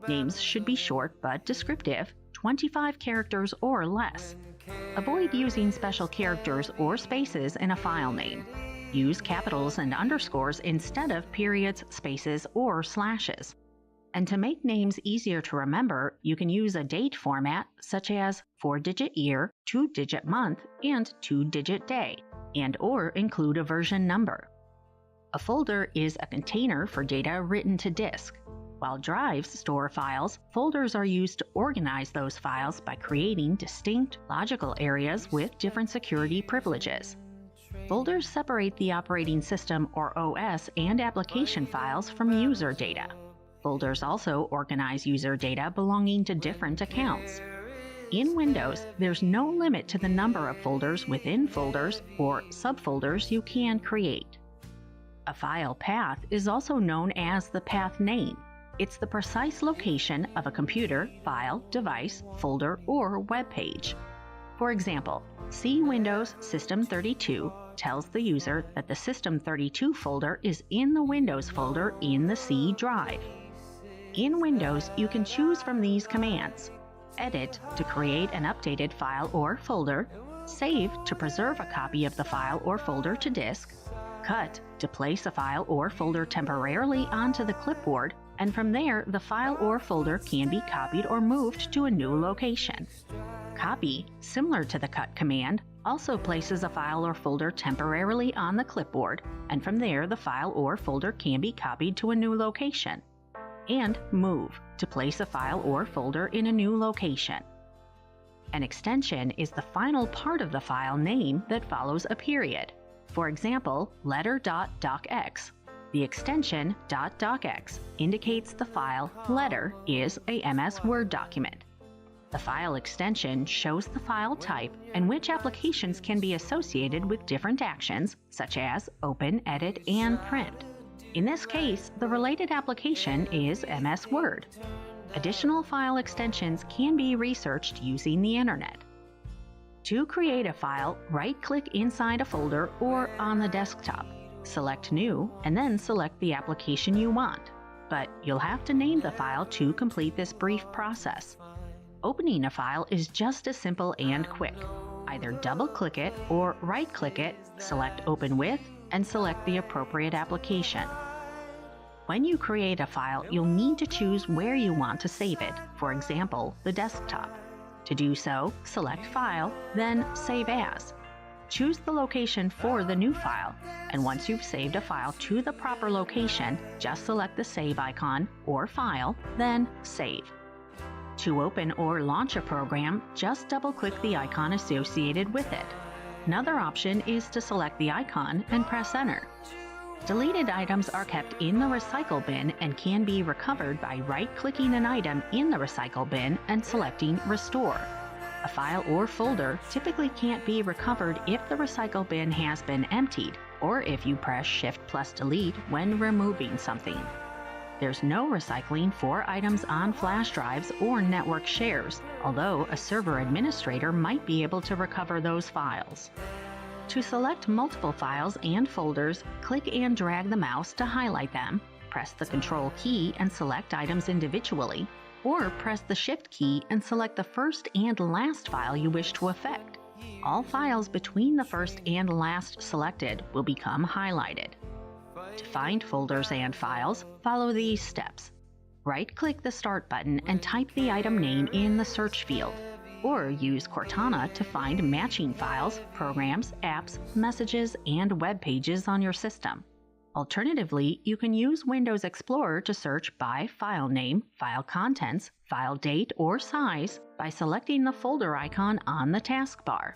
Names should be short but descriptive, 25 characters or less. Avoid using special characters or spaces in a file name. Use capitals and underscores instead of periods, spaces, or slashes. And to make names easier to remember, you can use a date format such as 4-digit year, 2-digit month, and 2-digit day, and/or include a version number. A folder is a container for data written to disk. While drives store files, folders are used to organize those files by creating distinct, logical areas with different security privileges. Folders separate the operating system or OS and application files from user data. Folders also organize user data belonging to different accounts. In Windows, there's no limit to the number of folders within folders or subfolders you can create. A file path is also known as the path name. It's the precise location of a computer, file, device, folder, or web page. For example, C Windows System 32 tells the user that the System 32 folder is in the Windows folder in the C drive. In Windows, you can choose from these commands: Edit to create an updated file or folder, Save to preserve a copy of the file or folder to disk, Cut to place a file or folder temporarily onto the clipboard, and from there the file or folder can be copied or moved to a new location. Copy, similar to the cut command, also places a file or folder temporarily on the clipboard, and from there the file or folder can be copied to a new location. And move, to place a file or folder in a new location. An extension is the final part of the file name that follows a period. For example, letter.docx. The extension .docx indicates the file letter is a MS Word document. The file extension shows the file type and which applications can be associated with different actions, such as open, edit, and print. In this case, the related application is MS Word. Additional file extensions can be researched using the Internet. To create a file, right-click inside a folder or on the desktop. Select New, and then select the application you want. But you'll have to name the file to complete this brief process. Opening a file is just as simple and quick. Either double-click it or right-click it, select Open With, and select the appropriate application. When you create a file, you'll need to choose where you want to save it, for example, the desktop. To do so, select File, then Save As. Choose the location for the new file, and once you've saved a file to the proper location, just select the Save icon or File, then Save. To open or launch a program, just double-click the icon associated with it. Another option is to select the icon and press Enter. Deleted items are kept in the recycle bin and can be recovered by right-clicking an item in the recycle bin and selecting Restore. A file or folder typically can't be recovered if the recycle bin has been emptied, or if you press Shift+Delete when removing something. There's no recycling for items on flash drives or network shares, although a server administrator might be able to recover those files. To select multiple files and folders, click and drag the mouse to highlight them, press the Control key and select items individually, or press the Shift key and select the first and last file you wish to affect. All files between the first and last selected will become highlighted. To find folders and files, follow these steps. Right-click the Start button and type the item name in the search field, or use Cortana to find matching files, programs, apps, messages, and web pages on your system. Alternatively, you can use Windows Explorer to search by file name, file contents, file date, or size by selecting the folder icon on the taskbar.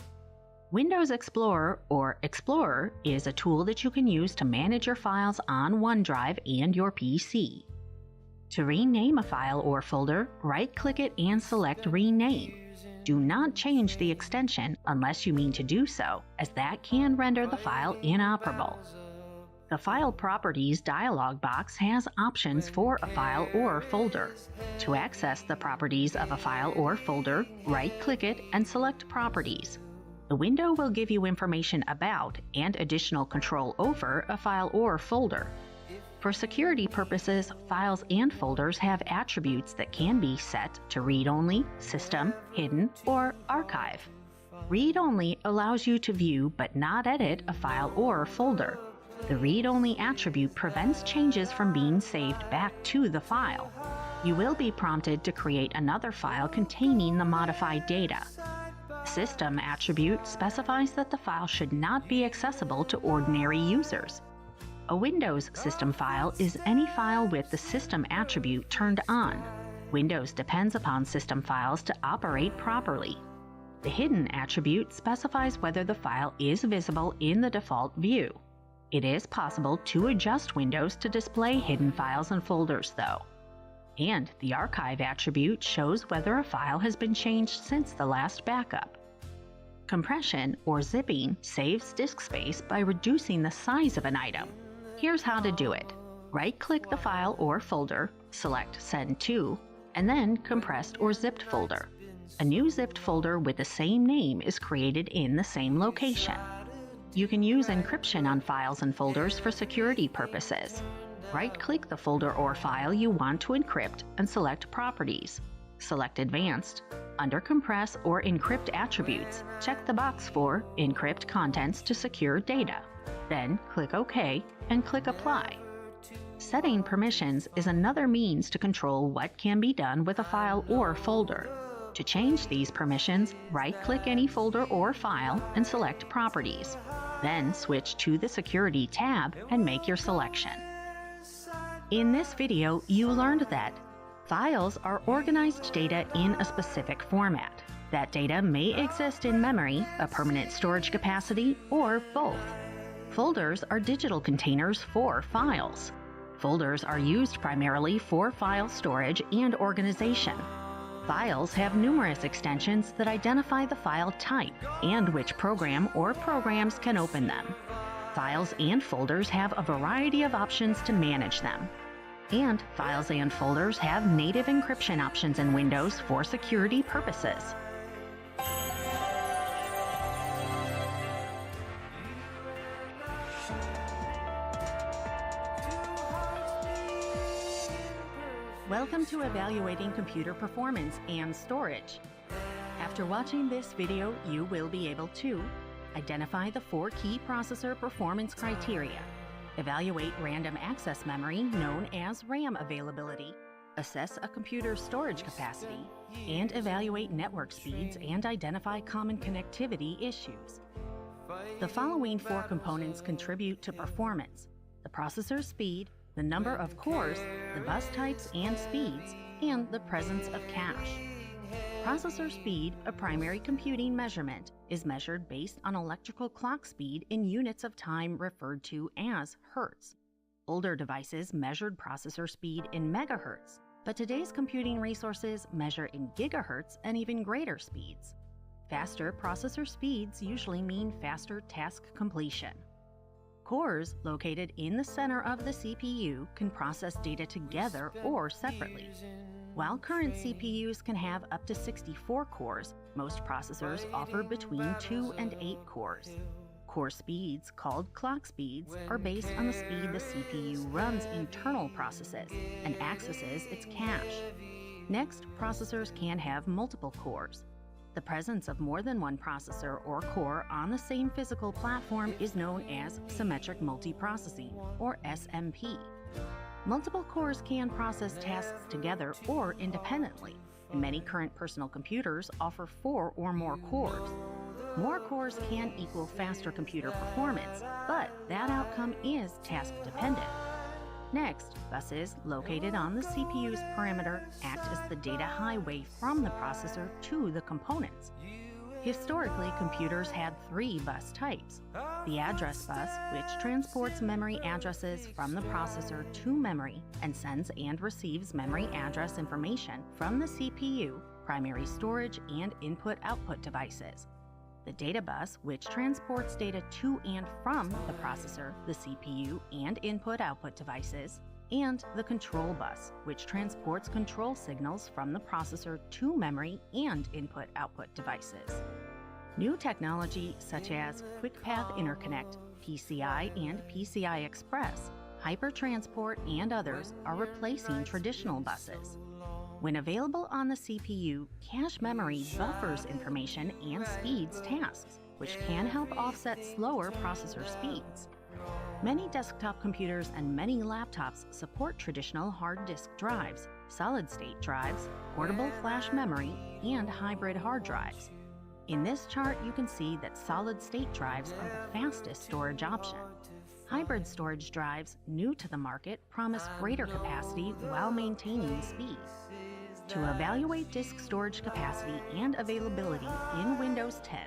Windows Explorer, or Explorer, is a tool that you can use to manage your files on OneDrive and your PC. To rename a file or folder, right-click it and select Rename. Do not change the extension unless you mean to do so, as that can render the file inoperable. The File Properties dialog box has options for a file or folder. To access the properties of a file or folder, right-click it and select Properties. The window will give you information about and additional control over a file or folder. For security purposes, files and folders have attributes that can be set to read-only, system, hidden, or archive. Read-only allows you to view but not edit a file or folder. The read-only attribute prevents changes from being saved back to the file. You will be prompted to create another file containing the modified data. System attribute specifies that the file should not be accessible to ordinary users. A Windows system file is any file with the system attribute turned on. Windows depends upon system files to operate properly. The hidden attribute specifies whether the file is visible in the default view. It is possible to adjust Windows to display hidden files and folders, though. And the archive attribute shows whether a file has been changed since the last backup. Compression or zipping saves disk space by reducing the size of an item. Here's how to do it. Right-click the file or folder, select Send To, and then Compressed or Zipped folder. A new zipped folder with the same name is created in the same location. You can use encryption on files and folders for security purposes. Right-click the folder or file you want to encrypt and select Properties. Select Advanced. Under Compress or Encrypt attributes, check the box for Encrypt contents to secure data. Then click OK and click Apply. Setting permissions is another means to control what can be done with a file or folder. To change these permissions, right-click any folder or file and select Properties. Then switch to the Security tab and make your selection. In this video, you learned that files are organized data in a specific format. That data may exist in memory, a permanent storage capacity, or both. Folders are digital containers for files. Folders are used primarily for file storage and organization. Files have numerous extensions that identify the file type and which program or programs can open them. Files and folders have a variety of options to manage them. And files and folders have native encryption options in Windows for security purposes. Welcome to Evaluating Computer Performance and Storage. After watching this video, you will be able to identify the 4 key processor performance criteria, evaluate random access memory known as RAM availability, assess a computer's storage capacity, and evaluate network speeds and identify common connectivity issues. The following 4 components contribute to performance: the processor speed, the number of cores, the bus types and speeds, and the presence of cache. Processor speed, a primary computing measurement, is measured based on electrical clock speed in units of time referred to as hertz. Older devices measured processor speed in megahertz, but today's computing resources measure in gigahertz and even greater speeds. Faster processor speeds usually mean faster task completion. Cores located in the center of the CPU can process data together or separately. While current CPUs can have up to 64 cores, most processors offer between 2 and 8 cores. Core speeds, called clock speeds, are based on the speed the CPU runs internal processes and accesses its cache. Next, processors can have multiple cores. The presence of more than one processor or core on the same physical platform is known as symmetric multiprocessing, or SMP. Multiple cores can process tasks together or independently, and many current personal computers offer 4 or more cores. More cores can equal faster computer performance, but that outcome is task-dependent. Next, buses located on the CPU's perimeter act as the data highway from the processor to the components. Historically, computers had 3 bus types. The address bus, which transports memory addresses from the processor to memory and sends and receives memory address information from the CPU, primary storage, and input-output devices. The data bus, which transports data to and from the processor, the CPU, and input-output devices. And the control bus, which transports control signals from the processor to memory and input-output devices. New technology such as Quick Path Interconnect, PCI and PCI Express, Hypertransport, and others are replacing traditional buses. When available on the CPU, cache memory buffers information and speeds tasks, which can help offset slower processor speeds. Many desktop computers and many laptops support traditional hard disk drives, solid-state drives, portable flash memory, and hybrid hard drives. In this chart, you can see that solid-state drives are the fastest storage option. Hybrid storage drives, new to the market, promise greater capacity while maintaining speed. To evaluate disk storage capacity and availability in Windows 10,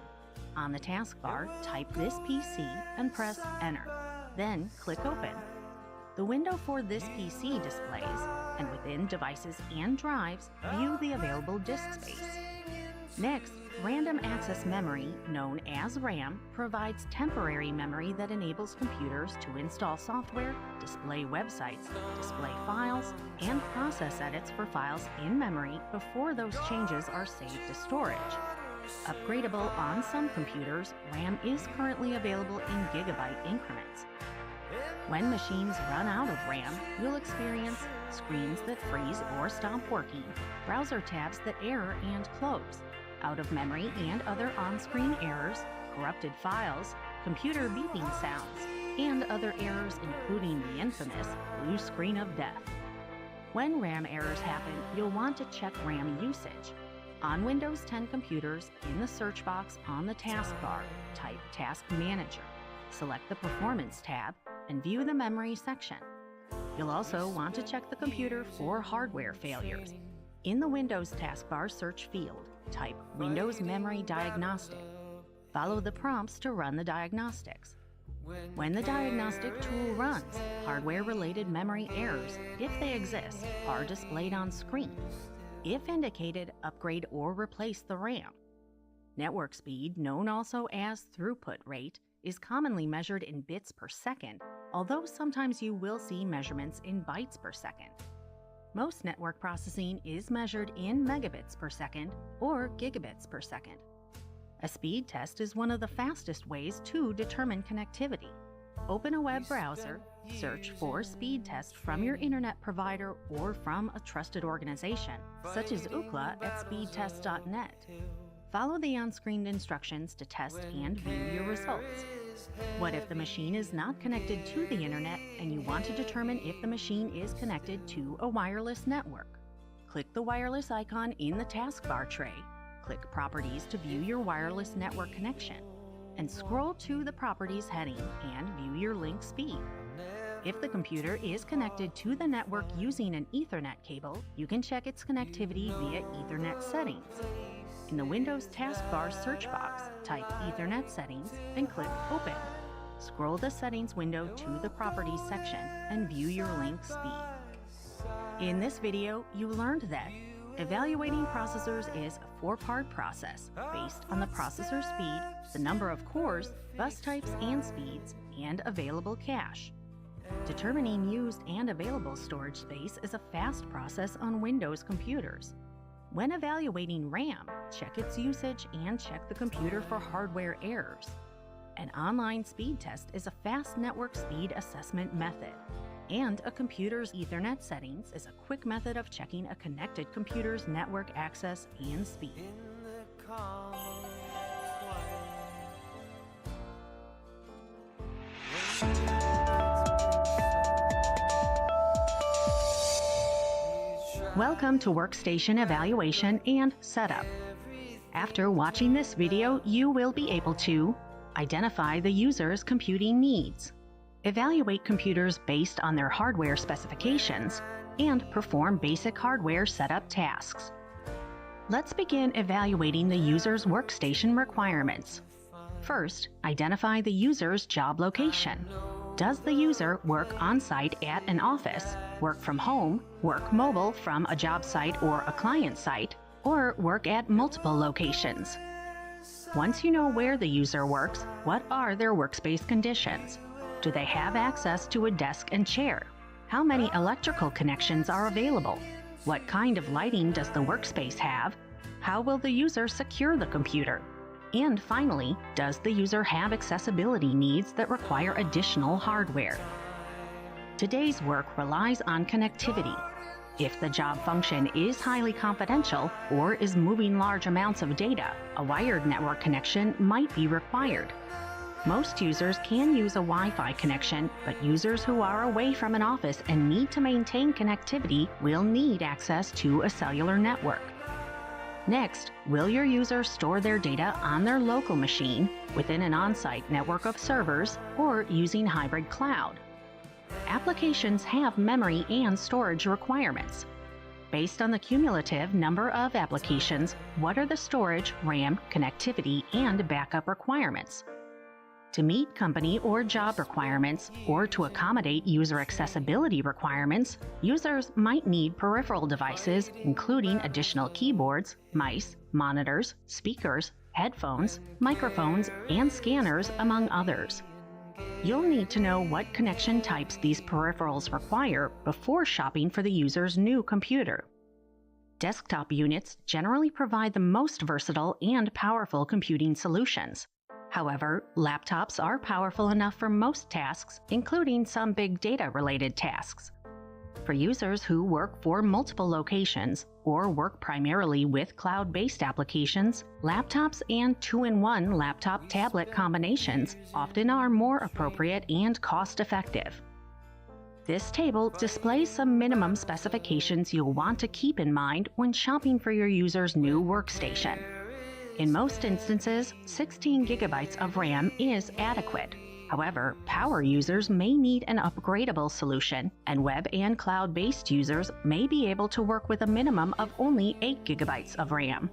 on the taskbar, type this PC and press Enter. Then click Open. The window for this PC displays, and within Devices and Drives, view the available disk space. Next, Random Access Memory, known as RAM, provides temporary memory that enables computers to install software, display websites, display files, and process edits for files in memory before those changes are saved to storage. Upgradable on some computers, RAM is currently available in gigabyte increments. When machines run out of RAM, you'll experience screens that freeze or stop working, browser tabs that error and close, out of memory and other on-screen errors, corrupted files, computer beeping sounds, and other errors including the infamous blue screen of death. When RAM errors happen, you'll want to check RAM usage. On Windows 10 computers, in the search box on the taskbar, type Task Manager. Select the Performance tab and view the Memory section. You'll also want to check the computer for hardware failures. In the Windows taskbar search field, type Windows Memory Diagnostic. Follow the prompts to run the diagnostics. When the diagnostic tool runs, hardware-related memory errors, if they exist, are displayed on screen. If indicated, upgrade or replace the RAM. Network speed, known also as throughput rate, is commonly measured in bits per second, although sometimes you will see measurements in bytes per second. Most network processing is measured in megabits per second or gigabits per second. A speed test is one of the fastest ways to determine connectivity. Open a web browser, search for speed test from your internet provider or from a trusted organization, such as Ookla at speedtest.net. Follow the on-screen instructions to test and view your results. What if the machine is not connected to the internet and you want to determine if the machine is connected to a wireless network? Click the wireless icon in the taskbar tray, click Properties to view your wireless network connection, and scroll to the Properties heading and view your link speed. If the computer is connected to the network using an Ethernet cable, you can check its connectivity via Ethernet settings. In the Windows taskbar search box, type Ethernet settings and click Open. Scroll the settings window to the Properties section and view your link speed. In this video, you learned that evaluating processors is a 4-part process based on the processor speed, the number of cores, bus types and speeds, and available cache. Determining used and available storage space is a fast process on Windows computers. When evaluating RAM, check its usage and check the computer for hardware errors. An online speed test is a fast network speed assessment method. And a computer's Ethernet settings is a quick method of checking a connected computer's network access and speed. Welcome to Workstation Evaluation and Setup. After watching this video, you will be able to identify the user's computing needs, evaluate computers based on their hardware specifications, and perform basic hardware setup tasks. Let's begin evaluating the user's workstation requirements. First, identify the user's job location. Does the user work on-site at an office, work from home, work mobile from a job site or a client site, or work at multiple locations? Once you know where the user works, what are their workspace conditions? Do they have access to a desk and chair? How many electrical connections are available? What kind of lighting does the workspace have? How will the user secure the computer? And finally, does the user have accessibility needs that require additional hardware? Today's work relies on connectivity. If the job function is highly confidential or is moving large amounts of data, a wired network connection might be required. Most users can use a Wi-Fi connection, but users who are away from an office and need to maintain connectivity will need access to a cellular network. Next, will your user store their data on their local machine, within an on-site network of servers, or using hybrid cloud? Applications have memory and storage requirements. Based on the cumulative number of applications, what are the storage, RAM, connectivity, and backup requirements? To meet company or job requirements, or to accommodate user accessibility requirements, users might need peripheral devices, including additional keyboards, mice, monitors, speakers, headphones, microphones, and scanners, among others. You'll need to know what connection types these peripherals require before shopping for the user's new computer. Desktop units generally provide the most versatile and powerful computing solutions. However, laptops are powerful enough for most tasks, including some big data-related tasks. For users who work for multiple locations or work primarily with cloud-based applications, laptops and 2-in-1 laptop-tablet combinations often are more appropriate and cost-effective. This table displays some minimum specifications you'll want to keep in mind when shopping for your user's new workstation. In most instances, 16 gigabytes of RAM is adequate. However, power users may need an upgradable solution, and web and cloud-based users may be able to work with a minimum of only 8 gigabytes of RAM.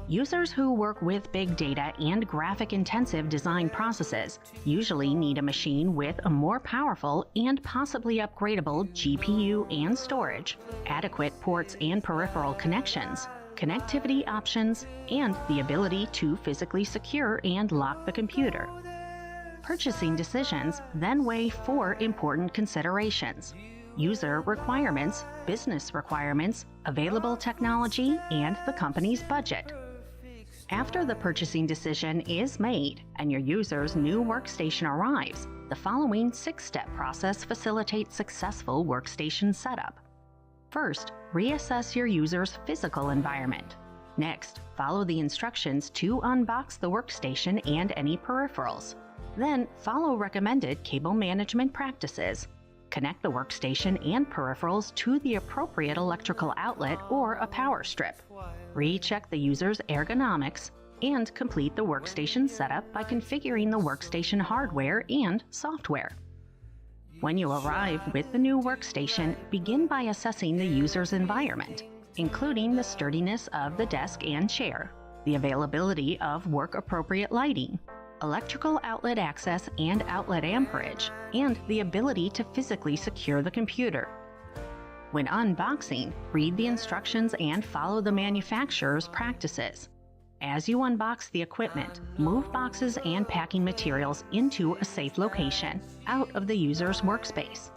Users who work with big data and graphic-intensive design processes usually need a machine with a more powerful and possibly upgradable GPU and storage, adequate ports and peripheral connections, connectivity options, and the ability to physically secure and lock the computer. Purchasing decisions then weigh 4 important considerations: user requirements, business requirements, available technology, and the company's budget. After the purchasing decision is made and your user's new workstation arrives, the following 6-step process facilitates successful workstation setup. First, reassess your user's physical environment. Next, follow the instructions to unbox the workstation and any peripherals. Then, follow recommended cable management practices. Connect the workstation and peripherals to the appropriate electrical outlet or a power strip. Recheck the user's ergonomics, and complete the workstation setup by configuring the workstation hardware and software. When you arrive with the new workstation, begin by assessing the user's environment, including the sturdiness of the desk and chair, the availability of work-appropriate lighting, electrical outlet access and outlet amperage, and the ability to physically secure the computer. When unboxing, read the instructions and follow the manufacturer's practices. As you unbox the equipment, move boxes and packing materials into a safe location, out of the user's workspace.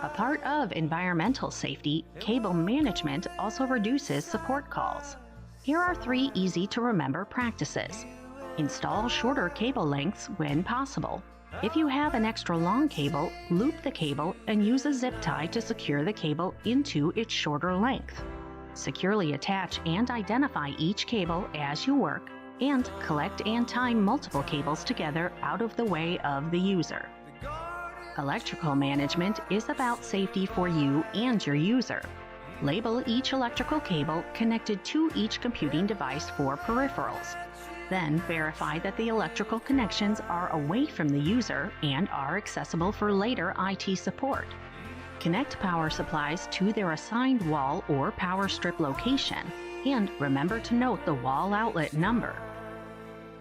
A part of environmental safety, cable management also reduces support calls. Here are 3 easy-to-remember practices. Install shorter cable lengths when possible. If you have an extra long cable, loop the cable and use a zip tie to secure the cable into its shorter length. Securely attach and identify each cable as you work, and collect and tie multiple cables together out of the way of the user. Electrical management is about safety for you and your user. Label each electrical cable connected to each computing device for peripherals. Then verify that the electrical connections are away from the user and are accessible for later IT support. Connect power supplies to their assigned wall or power strip location. And remember to note the wall outlet number.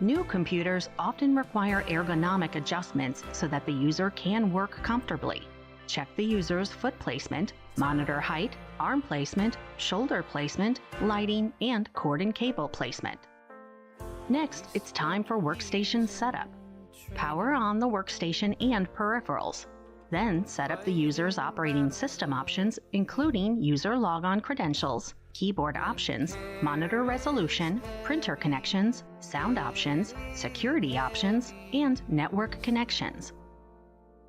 New computers often require ergonomic adjustments so that the user can work comfortably. Check the user's foot placement, monitor height, arm placement, shoulder placement, lighting, and cord and cable placement. Next, it's time for workstation setup. Power on the workstation and peripherals. Then set up the user's operating system options, including user logon credentials, keyboard options, monitor resolution, printer connections, sound options, security options, and network connections.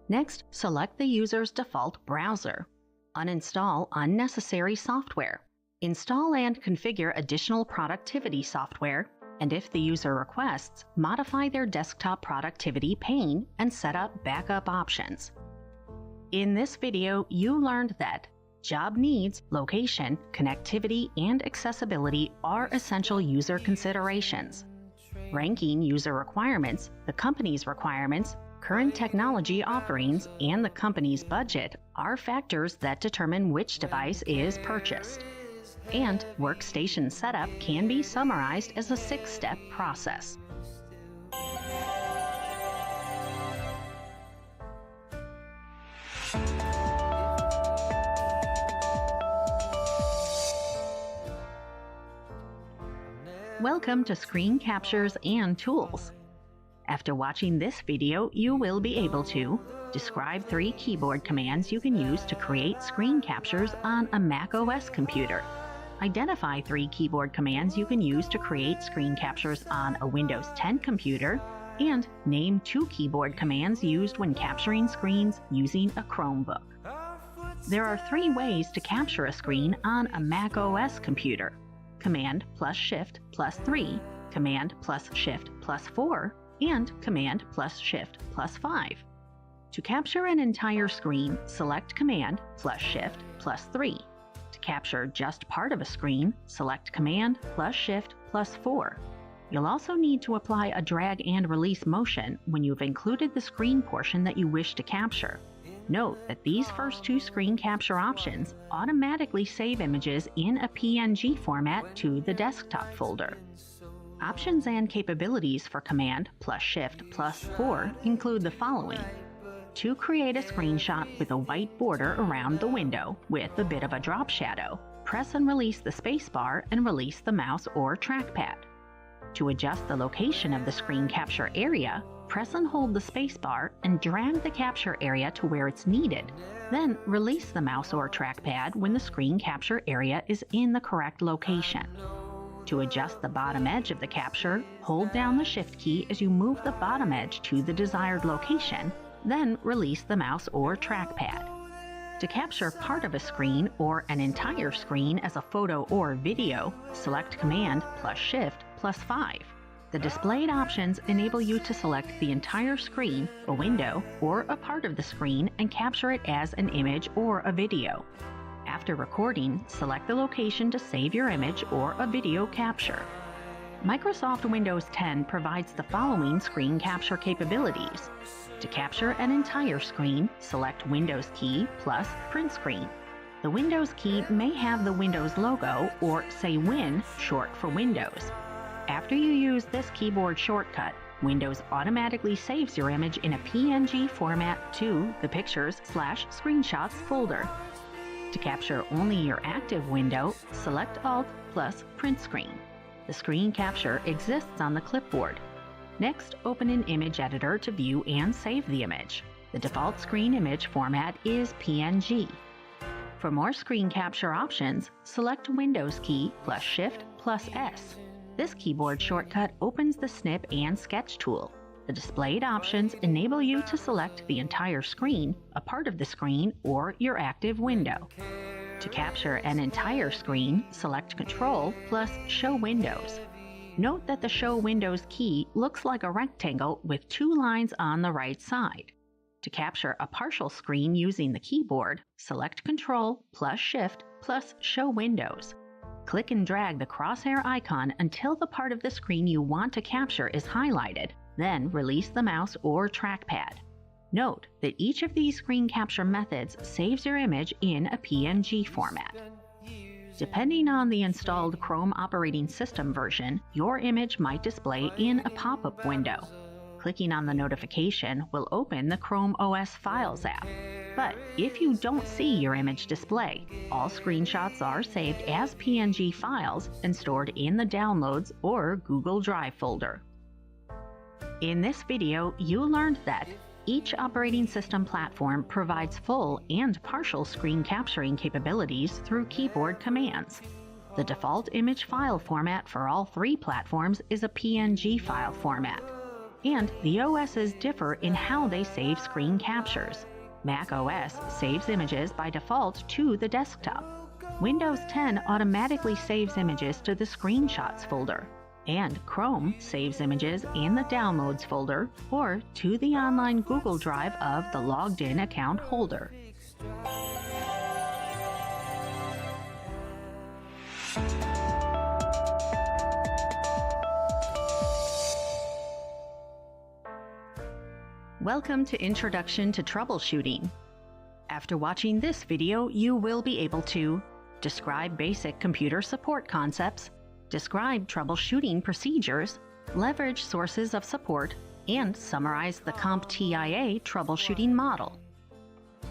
Next, select the user's default browser. Uninstall unnecessary software. Install and configure additional productivity software, and if the user requests, modify their desktop productivity pane and set up backup options. In this video, you learned that job needs, location, connectivity, and accessibility are essential user considerations. Ranking user requirements, the company's requirements, current technology offerings, and the company's budget are factors that determine which device is purchased. And workstation setup can be summarized as a 6-step process. Welcome to Screen Captures and Tools. After watching this video, you will be able to describe 3 keyboard commands you can use to create screen captures on a Mac OS computer. Identify 3 keyboard commands you can use to create screen captures on a Windows 10 computer, and name 2 keyboard commands used when capturing screens using a Chromebook. There are 3 ways to capture a screen on a Mac OS computer: Command plus Shift plus 3, Command plus Shift plus 4, and Command plus Shift plus 5. To capture an entire screen, select Command plus Shift plus 3. To capture just part of a screen, select Command plus Shift plus 4. You'll also need to apply a drag and release motion when you've included the screen portion that you wish to capture. Note that these first 2 screen capture options automatically save images in a PNG format to the desktop folder. Options and capabilities for Command plus Shift plus 4 include the following: to create a screenshot with a white border around the window with a bit of a drop shadow, press and release the spacebar and release the mouse or trackpad. To adjust the location of the screen capture area, press and hold the spacebar and drag the capture area to where it's needed. Then release the mouse or trackpad when the screen capture area is in the correct location. To adjust the bottom edge of the capture, hold down the Shift key as you move the bottom edge to the desired location, then release the mouse or trackpad. To capture part of a screen or an entire screen as a photo or video, select Command plus Shift plus 5. The displayed options enable you to select the entire screen, a window, or a part of the screen and capture it as an image or a video. After recording, select the location to save your image or a video capture. Microsoft Windows 10 provides the following screen capture capabilities. To capture an entire screen, select Windows key plus Print Screen. The Windows key may have the Windows logo or say Win, short for Windows. After you use this keyboard shortcut, Windows automatically saves your image in a PNG format to the Pictures/Screenshots folder. To capture only your active window, select Alt plus Print Screen. The screen capture exists on the clipboard. Next, open an image editor to view and save the image. The default screen image format is PNG. For more screen capture options, select Windows key plus Shift plus S. This keyboard shortcut opens the Snip and Sketch tool. The displayed options enable you to select the entire screen, a part of the screen, or your active window. To capture an entire screen, select Control plus Show Windows. Note that the Show Windows key looks like a rectangle with 2 lines on the right side. To capture a partial screen using the keyboard, select Control plus Shift plus Show Windows. Click and drag the crosshair icon until the part of the screen you want to capture is highlighted, then release the mouse or trackpad. Note that each of these screen capture methods saves your image in a PNG format. Depending on the installed Chrome operating system version, your image might display in a pop-up window. Clicking on the notification will open the Chrome OS Files app. But if you don't see your image display, all screenshots are saved as PNG files and stored in the Downloads or Google Drive folder. In this video, you learned that each operating system platform provides full and partial screen capturing capabilities through keyboard commands. The default image file format for all three platforms is a PNG file format. And the OSs differ in how they save screen captures. Mac OS saves images by default to the desktop. Windows 10 automatically saves images to the Screenshots folder. And Chrome saves images in the Downloads folder or to the online Google Drive of the logged in account holder. Welcome to Introduction to Troubleshooting. After watching this video, you will be able to describe basic computer support concepts, describe troubleshooting procedures, leverage sources of support, and summarize the CompTIA troubleshooting model.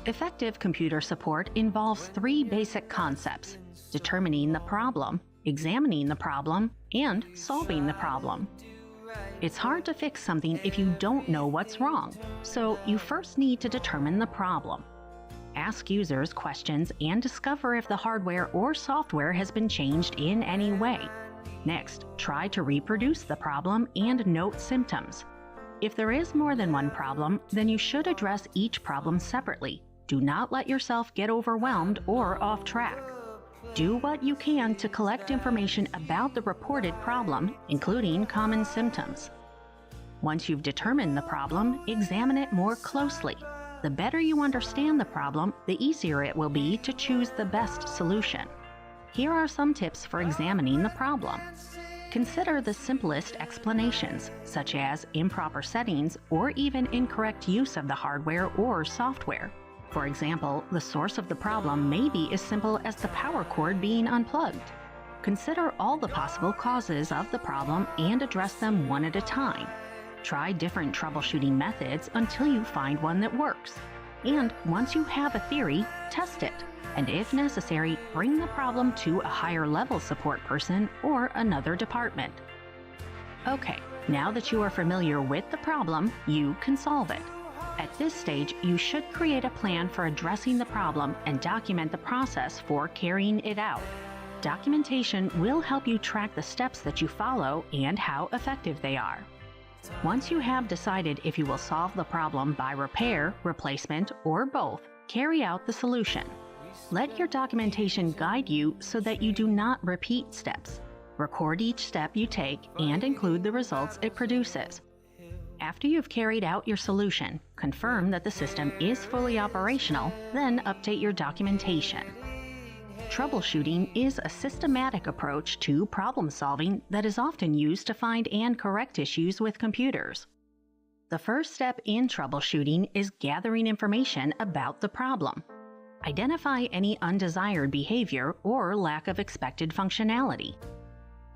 Effective computer support involves three basic concepts: determining the problem, examining the problem, and solving the problem. It's hard to fix something if you don't know what's wrong, so you first need to determine the problem. Ask users questions and discover if the hardware or software has been changed in any way. Next, try to reproduce the problem and note symptoms. If there is more than one problem, then you should address each problem separately. Do not let yourself get overwhelmed or off track. Do what you can to collect information about the reported problem, including common symptoms. Once you've determined the problem, examine it more closely. The better you understand the problem, the easier it will be to choose the best solution. Here are some tips for examining the problem. Consider the simplest explanations, such as improper settings or even incorrect use of the hardware or software. For example, the source of the problem may be as simple as the power cord being unplugged. Consider all the possible causes of the problem and address them one at a time. Try different troubleshooting methods until you find one that works. And once you have a theory, test it. And if necessary, bring the problem to a higher level support person or another department. Okay, now that you are familiar with the problem, you can solve it. At this stage, you should create a plan for addressing the problem and document the process for carrying it out. Documentation will help you track the steps that you follow and how effective they are. Once you have decided if you will solve the problem by repair, replacement, or both, carry out the solution. Let your documentation guide you so that you do not repeat steps. Record each step you take and include the results it produces. After you've carried out your solution, confirm that the system is fully operational, then update your documentation. Troubleshooting is a systematic approach to problem solving that is often used to find and correct issues with computers. The first step in troubleshooting is gathering information about the problem. Identify any undesired behavior or lack of expected functionality.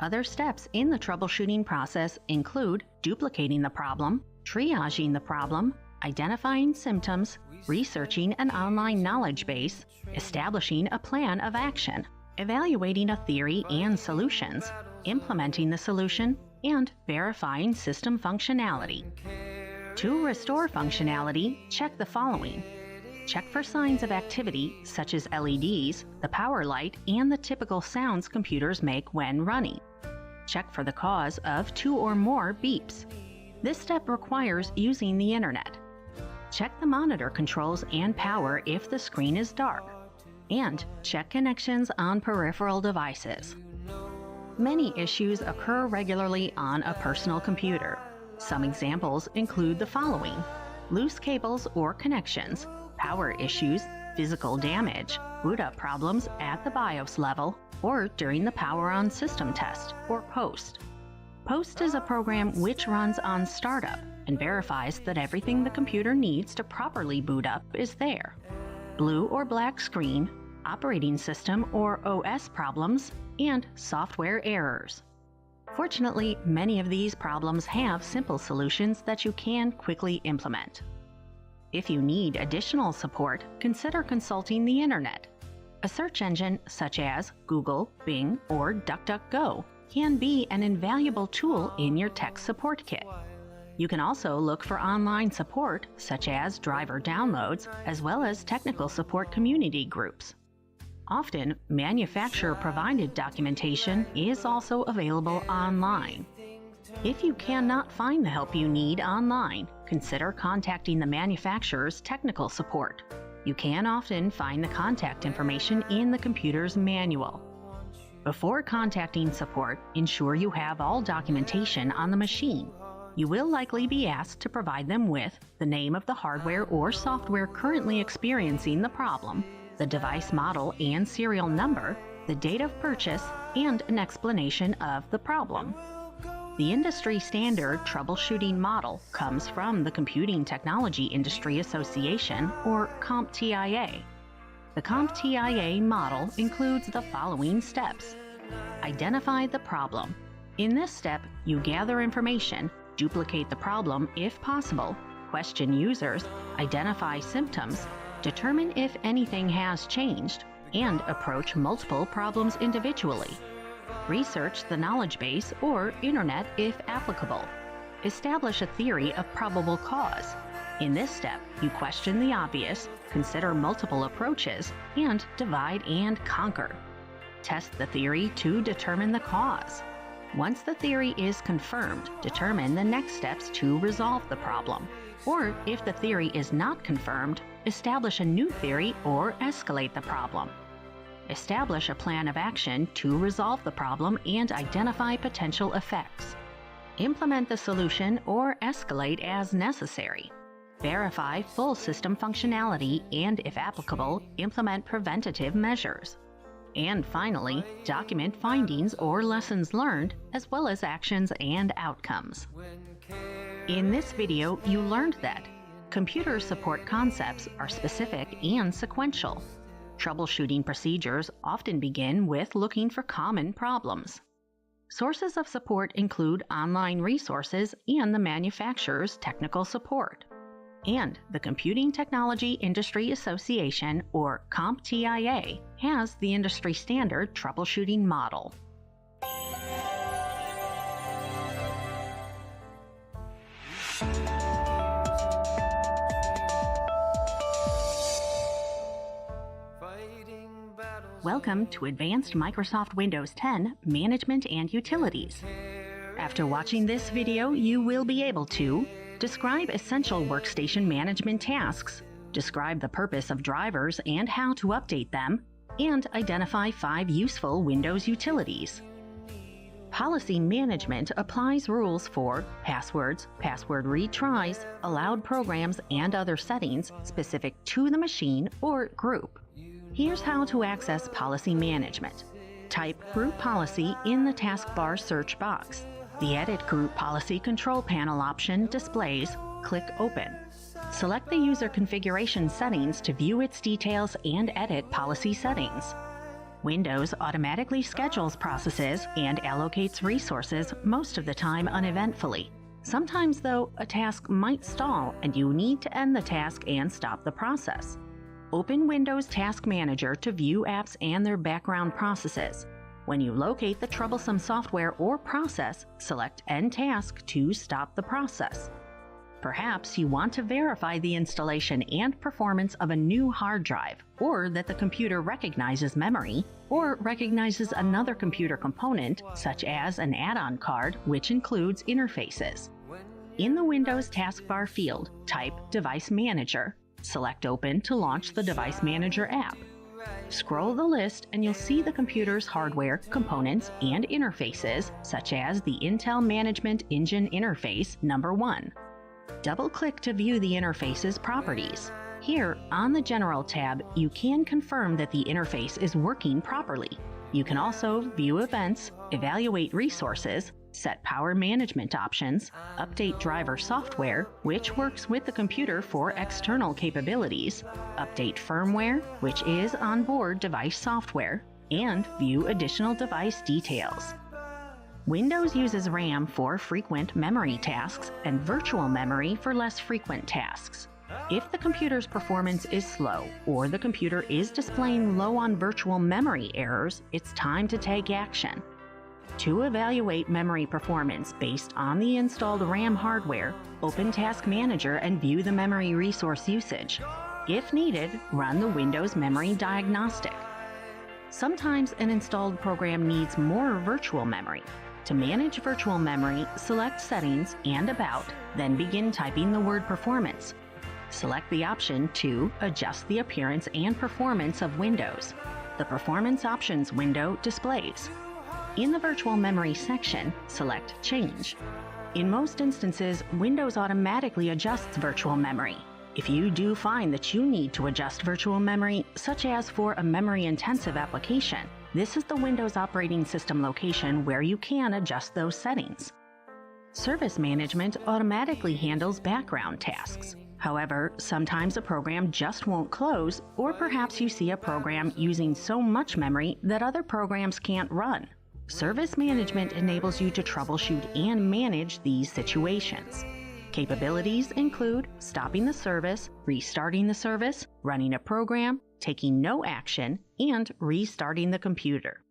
Other steps in the troubleshooting process include duplicating the problem, triaging the problem, identifying symptoms, researching an online knowledge base, establishing a plan of action, evaluating a theory and solutions, implementing the solution, and verifying system functionality. To restore functionality, check the following. Check for signs of activity such as LEDs, the power light, and the typical sounds computers make when running. Check for the cause of 2 or more beeps. This step requires using the internet. Check the monitor controls and power if the screen is dark. And check connections on peripheral devices. Many issues occur regularly on a personal computer. Some examples include the following: loose cables or connections, power issues, physical damage, boot up problems at the BIOS level, or during the power on system test, or POST. POST is a program which runs on startup and verifies that everything the computer needs to properly boot up is there. Blue or black screen, operating system or OS problems, and software errors. Fortunately, many of these problems have simple solutions that you can quickly implement. If you need additional support, consider consulting the Internet. A search engine such as Google, Bing, or DuckDuckGo can be an invaluable tool in your tech support kit. You can also look for online support such as driver downloads, as well as technical support community groups. Often, manufacturer-provided documentation is also available online. If you cannot find the help you need online, consider contacting the manufacturer's technical support. You can often find the contact information in the computer's manual. Before contacting support, ensure you have all documentation on the machine. You will likely be asked to provide them with the name of the hardware or software currently experiencing the problem, the device model and serial number, the date of purchase, and an explanation of the problem. The industry standard troubleshooting model comes from the Computing Technology Industry Association, or CompTIA. The CompTIA model includes the following steps. Identify the problem. In this step, you gather information, duplicate the problem if possible, question users, identify symptoms, determine if anything has changed, and approach multiple problems individually. Research the knowledge base or internet if applicable. Establish a theory of probable cause. In this step, you question the obvious, consider multiple approaches, and divide and conquer. Test the theory to determine the cause. Once the theory is confirmed, determine the next steps to resolve the problem. Or, if the theory is not confirmed, establish a new theory or escalate the problem. Establish a plan of action to resolve the problem and identify potential effects. Implement the solution or escalate as necessary. Verify full system functionality and, if applicable, implement preventative measures. And finally, document findings or lessons learned, as well as actions and outcomes. In this video, you learned that computer support concepts are specific and sequential. Troubleshooting procedures often begin with looking for common problems. Sources of support include online resources and the manufacturer's technical support. And the Computing Technology Industry Association, or CompTIA, has the industry standard troubleshooting model. Welcome to Advanced Microsoft Windows 10 Management and Utilities. After watching this video, you will be able to describe essential workstation management tasks, describe the purpose of drivers and how to update them, and identify 5 useful Windows utilities. Policy management applies rules for passwords, password retries, allowed programs, and other settings specific to the machine or group. Here's how to access policy management. Type Group Policy in the taskbar search box. The Edit Group Policy control panel option displays. Click Open. Select the user configuration settings to view its details and edit policy settings. Windows automatically schedules processes and allocates resources most of the time uneventfully. Sometimes, though, a task might stall and you need to end the task and stop the process. Open Windows Task Manager to view apps and their background processes. When you locate the troublesome software or process, select End Task to stop the process. Perhaps you want to verify the installation and performance of a new hard drive, or that the computer recognizes memory, or recognizes another computer component, such as an add-on card, which includes interfaces. In the Windows taskbar field, type Device Manager. Select Open to launch the Device Manager app. Scroll the list and you'll see the computer's hardware, components, and interfaces, such as the Intel Management Engine Interface number 1. Double-click to view the interface's properties. Here, on the General tab, you can confirm that the interface is working properly. You can also view events, evaluate resources, set power management options, update driver software, which works with the computer for external capabilities, update firmware, which is onboard device software, and view additional device details. Windows uses RAM for frequent memory tasks and virtual memory for less frequent tasks. If the computer's performance is slow or the computer is displaying low on virtual memory errors, it's time to take action. To evaluate memory performance based on the installed RAM hardware, open Task Manager and view the memory resource usage. If needed, run the Windows Memory Diagnostic. Sometimes an installed program needs more virtual memory. To manage virtual memory, select Settings and About, then begin typing the word Performance. Select the option to adjust the appearance and performance of Windows. The Performance Options window displays. In the Virtual Memory section, select Change. In most instances, Windows automatically adjusts virtual memory. If you do find that you need to adjust virtual memory, such as for a memory-intensive application, this is the Windows operating system location where you can adjust those settings. Service Management automatically handles background tasks. However, sometimes a program just won't close, or perhaps you see a program using so much memory that other programs can't run. Service Management enables you to troubleshoot and manage these situations. Capabilities include stopping the service, restarting the service, running a program, taking no action, and restarting the computer.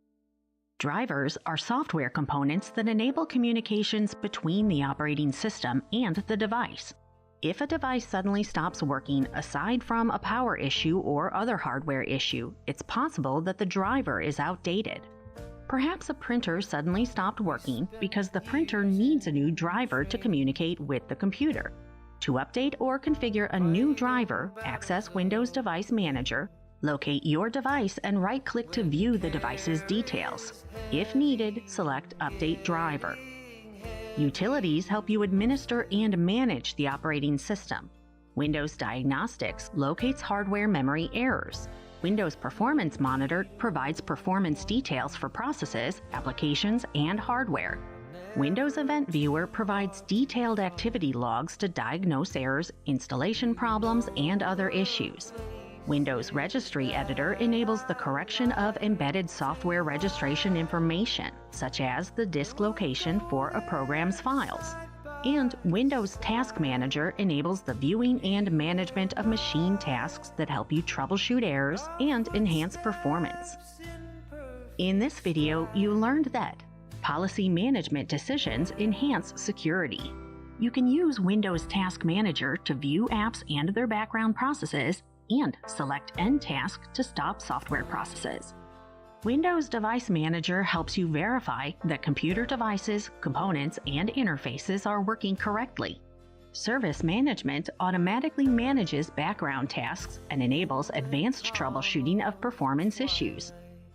Drivers are software components that enable communications between the operating system and the device. If a device suddenly stops working aside from a power issue or other hardware issue, it's possible that the driver is outdated. Perhaps a printer suddenly stopped working because the printer needs a new driver to communicate with the computer. To update or configure a new driver, access Windows Device Manager, locate your device and right-click to view the device's details. If needed, select Update Driver. Utilities help you administer and manage the operating system. Windows Diagnostics locates hardware memory errors. Windows Performance Monitor provides performance details for processes, applications, and hardware. Windows Event Viewer provides detailed activity logs to diagnose errors, installation problems, and other issues. Windows Registry Editor enables the correction of embedded software registration information, such as the disk location for a program's files. And Windows Task Manager enables the viewing and management of machine tasks that help you troubleshoot errors and enhance performance. In this video, you learned that policy management decisions enhance security. You can use Windows Task Manager to view apps and their background processes and select End Task to stop software processes. Windows Device Manager helps you verify that computer devices, components, and interfaces are working correctly. Service Management automatically manages background tasks and enables advanced troubleshooting of performance issues.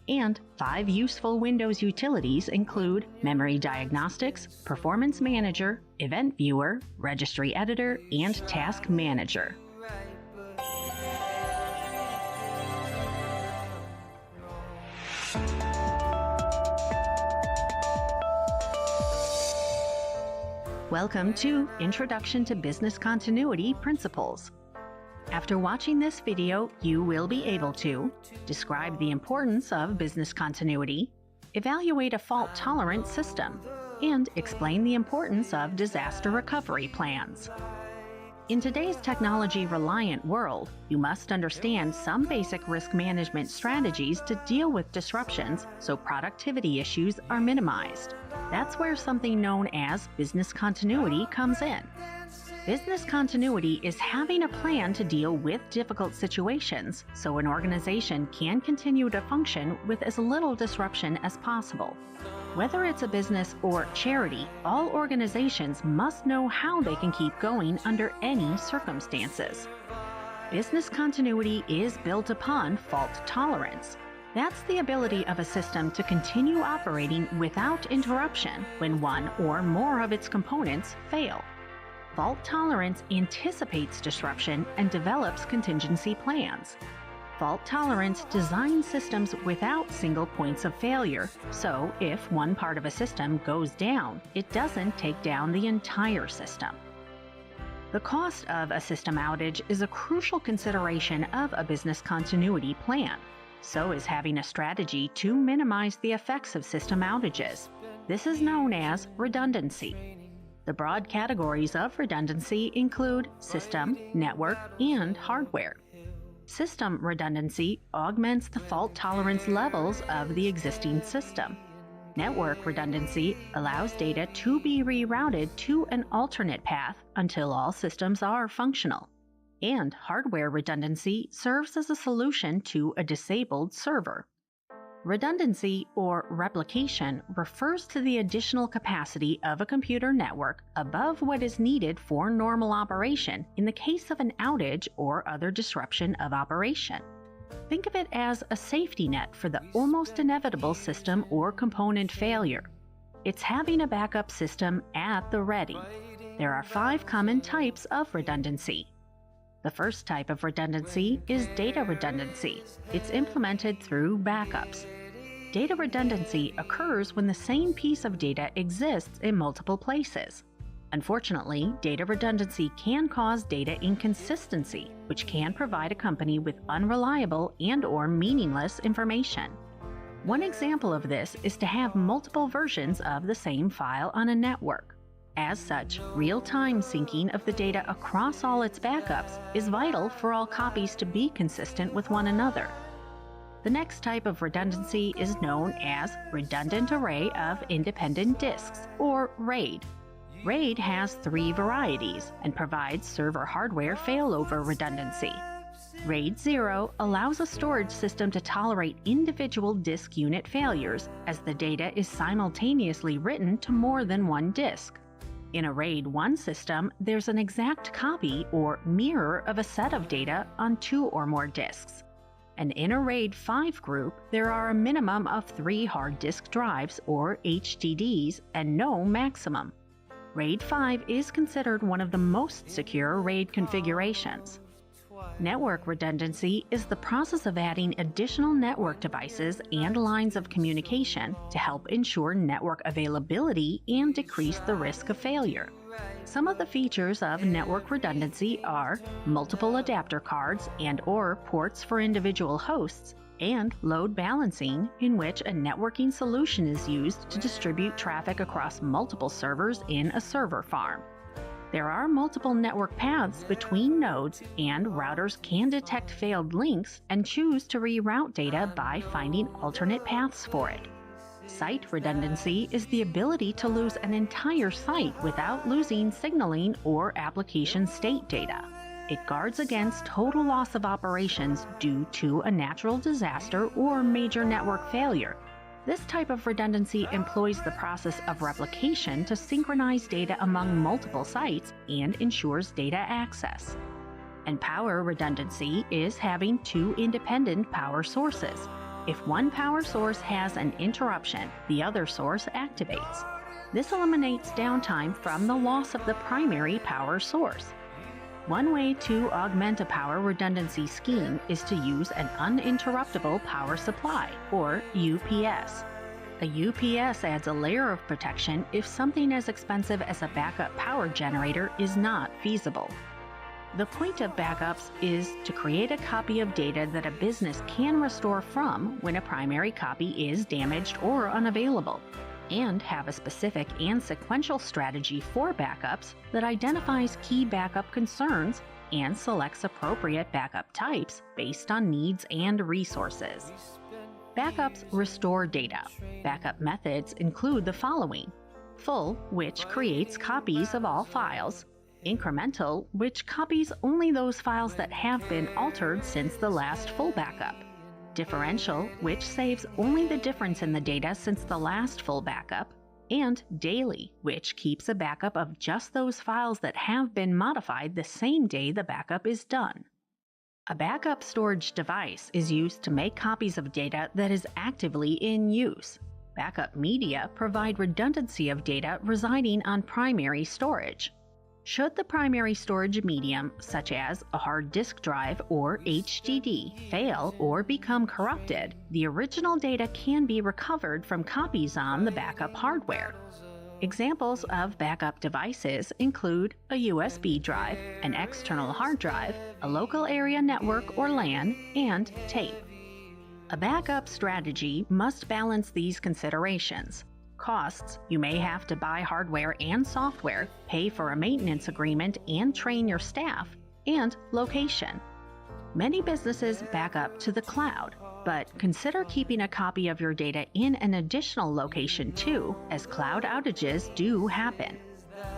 And 5 useful Windows utilities include Memory Diagnostics, Performance Manager, Event Viewer, Registry Editor, and Task Manager. Welcome to Introduction to Business Continuity Principles. After watching this video, you will be able to describe the importance of business continuity, evaluate a fault-tolerant system, and explain the importance of disaster recovery plans. In today's technology-reliant world, you must understand some basic risk management strategies to deal with disruptions so productivity issues are minimized. That's where something known as business continuity comes in. Business continuity is having a plan to deal with difficult situations so an organization can continue to function with as little disruption as possible. Whether it's a business or charity, all organizations must know how they can keep going under any circumstances. Business continuity is built upon fault tolerance. That's the ability of a system to continue operating without interruption when one or more of its components fail. Fault tolerance anticipates disruption and develops contingency plans. Fault tolerance designs systems without single points of failure, so if one part of a system goes down, it doesn't take down the entire system. The cost of a system outage is a crucial consideration of a business continuity plan. So is having a strategy to minimize the effects of system outages. This is known as redundancy. The broad categories of redundancy include system, network, and hardware. System redundancy augments the fault tolerance levels of the existing system. Network redundancy allows data to be rerouted to an alternate path until all systems are functional. And hardware redundancy serves as a solution to a disabled server. Redundancy, or replication, refers to the additional capacity of a computer network above what is needed for normal operation in the case of an outage or other disruption of operation. Think of it as a safety net for the almost inevitable system or component failure. It's having a backup system at the ready. There are 5 common types of redundancy. The first type of redundancy is data redundancy. It's implemented through backups. Data redundancy occurs when the same piece of data exists in multiple places. Unfortunately, data redundancy can cause data inconsistency, which can provide a company with unreliable and/or meaningless information. One example of this is to have multiple versions of the same file on a network. As such, real-time syncing of the data across all its backups is vital for all copies to be consistent with one another. The next type of redundancy is known as Redundant Array of Independent Disks, or RAID. RAID has 3 varieties and provides server hardware failover redundancy. RAID 0 allows a storage system to tolerate individual disk unit failures as the data is simultaneously written to more than one disk. In a RAID 1 system, there's an exact copy or mirror of a set of data on 2 or more disks. And in a RAID 5 group, there are a minimum of 3 hard disk drives, or HDDs, and no maximum. RAID 5 is considered one of the most secure RAID configurations. Network redundancy is the process of adding additional network devices and lines of communication to help ensure network availability and decrease the risk of failure. Some of the features of network redundancy are multiple adapter cards and/or ports for individual hosts, and load balancing, in which a networking solution is used to distribute traffic across multiple servers in a server farm. There are multiple network paths between nodes, and routers can detect failed links and choose to reroute data by finding alternate paths for it. Site redundancy is the ability to lose an entire site without losing signaling or application state data. It guards against total loss of operations due to a natural disaster or major network failure. This type of redundancy employs the process of replication to synchronize data among multiple sites and ensures data access. And power redundancy is having 2 independent power sources. If one power source has an interruption, the other source activates. This eliminates downtime from the loss of the primary power source. One way to augment a power redundancy scheme is to use an uninterruptible power supply, or UPS. A UPS adds a layer of protection if something as expensive as a backup power generator is not feasible. The point of backups is to create a copy of data that a business can restore from when a primary copy is damaged or unavailable, and have a specific and sequential strategy for backups that identifies key backup concerns and selects appropriate backup types based on needs and resources. Backups restore data. Backup methods include the following: full, which creates copies of all files; incremental, which copies only those files that have been altered since the last full backup; differential, which saves only the difference in the data since the last full backup; and daily, which keeps a backup of just those files that have been modified the same day the backup is done. A backup storage device is used to make copies of data that is actively in use. Backup media provide redundancy of data residing on primary storage. Should the primary storage medium, such as a hard disk drive or HDD, fail or become corrupted, the original data can be recovered from copies on the backup hardware. Examples of backup devices include a USB drive, an external hard drive, a local area network or LAN, and tape. A backup strategy must balance these considerations. Costs: you may have to buy hardware and software, pay for a maintenance agreement, and train your staff, and location. Many businesses back up to the cloud, but consider keeping a copy of your data in an additional location too, as cloud outages do happen.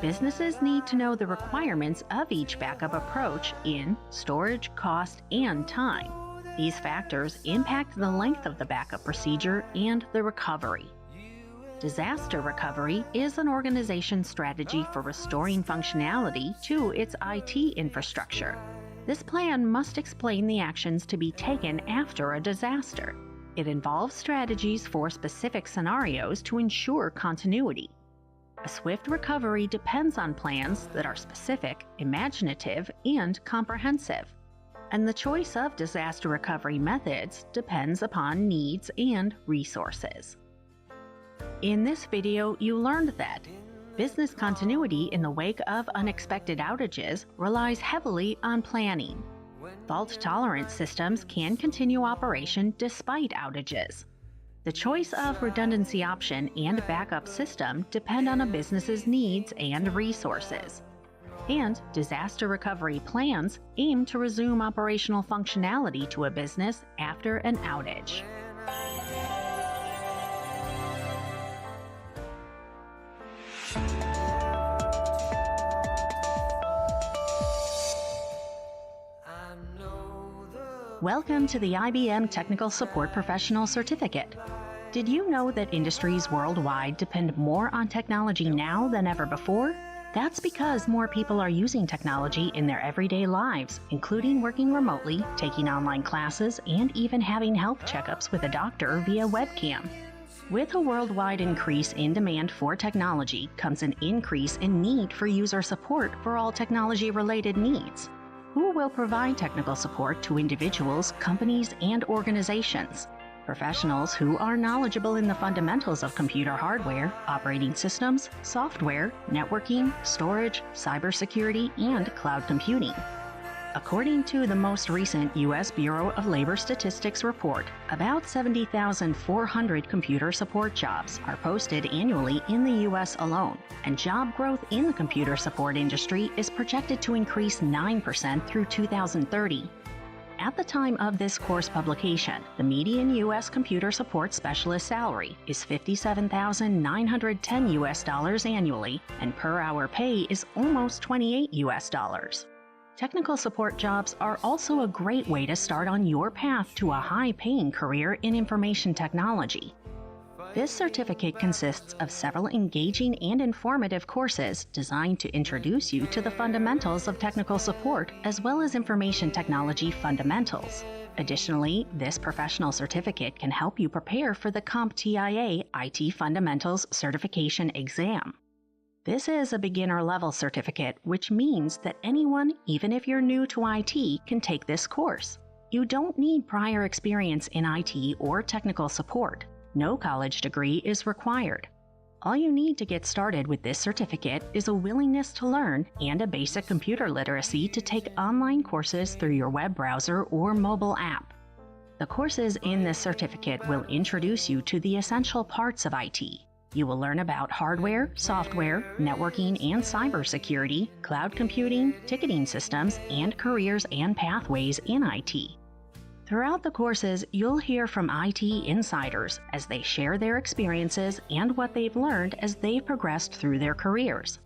Businesses need to know the requirements of each backup approach in storage, cost, and time. These factors impact the length of the backup procedure and the recovery. Disaster recovery is an organization's strategy for restoring functionality to its IT infrastructure. This plan must explain the actions to be taken after a disaster. It involves strategies for specific scenarios to ensure continuity. A swift recovery depends on plans that are specific, imaginative, and comprehensive. And the choice of disaster recovery methods depends upon needs and resources. In this video, you learned that business continuity in the wake of unexpected outages relies heavily on planning. Fault-tolerant systems can continue operation despite outages. The choice of redundancy option and backup system depend on a business's needs and resources. And disaster recovery plans aim to resume operational functionality to a business after an outage. Welcome to the IBM Technical Support Professional Certificate. Did you know that industries worldwide depend more on technology now than ever before? That's because more people are using technology in their everyday lives, including working remotely, taking online classes, and even having health checkups with a doctor via webcam. With a worldwide increase in demand for technology comes an increase in need for user support for all technology-related needs. Who will provide technical support to individuals, companies, and organizations? Professionals who are knowledgeable in the fundamentals of computer hardware, operating systems, software, networking, storage, cybersecurity, and cloud computing. According to the most recent U.S. Bureau of Labor Statistics report, about 70,400 computer support jobs are posted annually in the U.S. alone, and job growth in the computer support industry is projected to increase 9% through 2030. At the time of this course publication, the median U.S. computer support specialist salary is $57,910 U.S. annually, and per hour pay is almost $28 U.S. Technical support jobs are also a great way to start on your path to a high-paying career in information technology. This certificate consists of several engaging and informative courses designed to introduce you to the fundamentals of technical support as well as information technology fundamentals. Additionally, this professional certificate can help you prepare for the CompTIA IT Fundamentals Certification exam. This is a beginner-level certificate, which means that anyone, even if you're new to IT, can take this course. You don't need prior experience in IT or technical support. No college degree is required. All you need to get started with this certificate is a willingness to learn and a basic computer literacy to take online courses through your web browser or mobile app. The courses in this certificate will introduce you to the essential parts of IT. You will learn about hardware, software, networking and cybersecurity, cloud computing, ticketing systems, and careers and pathways in IT. Throughout the courses, you'll hear from IT insiders as they share their experiences and what they've learned as they've progressed through their careers.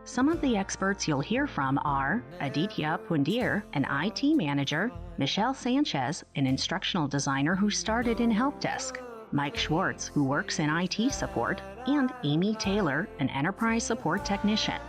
Some of the experts you'll hear from are Aditya Pundir, an IT manager, Michelle Sanchez, an instructional designer who started in help desk, Mike Schwartz, who works in IT support, and Amy Taylor, an enterprise support technician.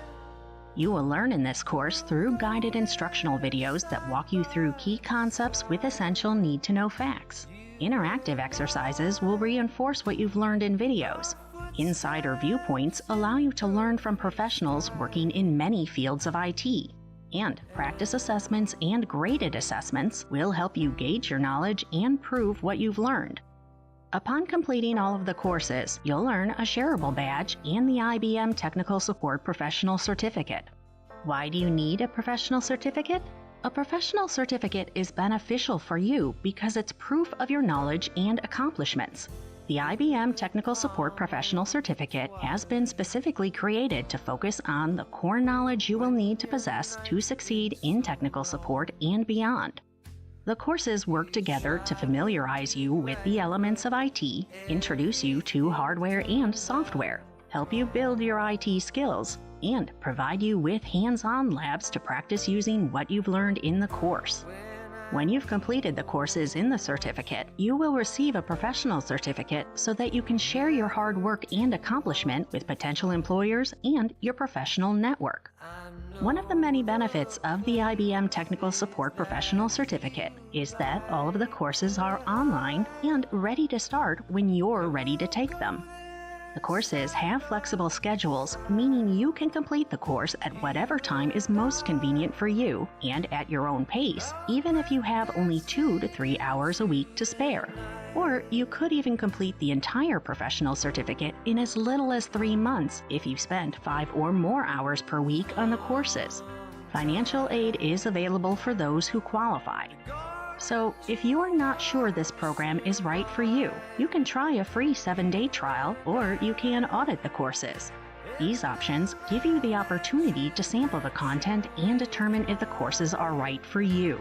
You will learn in this course through guided instructional videos that walk you through key concepts with essential need-to-know facts. Interactive exercises will reinforce what you've learned in videos, Insider viewpoints allow you to learn from professionals working in many fields of IT. And practice assessments and graded assessments will help you gauge your knowledge and prove what you've learned. Upon completing all of the courses, you'll earn a shareable badge and the IBM Technical Support Professional Certificate. Why do you need a professional certificate? A professional certificate is beneficial for you because it's proof of your knowledge and accomplishments. The IBM Technical Support Professional Certificate has been specifically created to focus on the core knowledge you will need to possess to succeed in technical support and beyond. The courses work together to familiarize you with the elements of IT, introduce you to hardware and software, help you build your IT skills, and provide you with hands-on labs to practice using what you've learned in the course. When you've completed the courses in the certificate, you will receive a professional certificate so that you can share your hard work and accomplishment with potential employers and your professional network. One of the many benefits of the IBM Technical Support Professional Certificate is that all of the courses are online and ready to start when you're ready to take them. The courses have flexible schedules, meaning you can complete the course at whatever time is most convenient for you and at your own pace, even if you have only 2 to 3 hours a week to spare. Or you could even complete the entire professional certificate in as little as 3 months if you've spent 5 or more hours per week on the courses. Financial aid is available for those who qualify. So, if you are not sure this program is right for you, you can try a free 7-day trial, or you can audit the courses. These options give you the opportunity to sample the content and determine if the courses are right for you.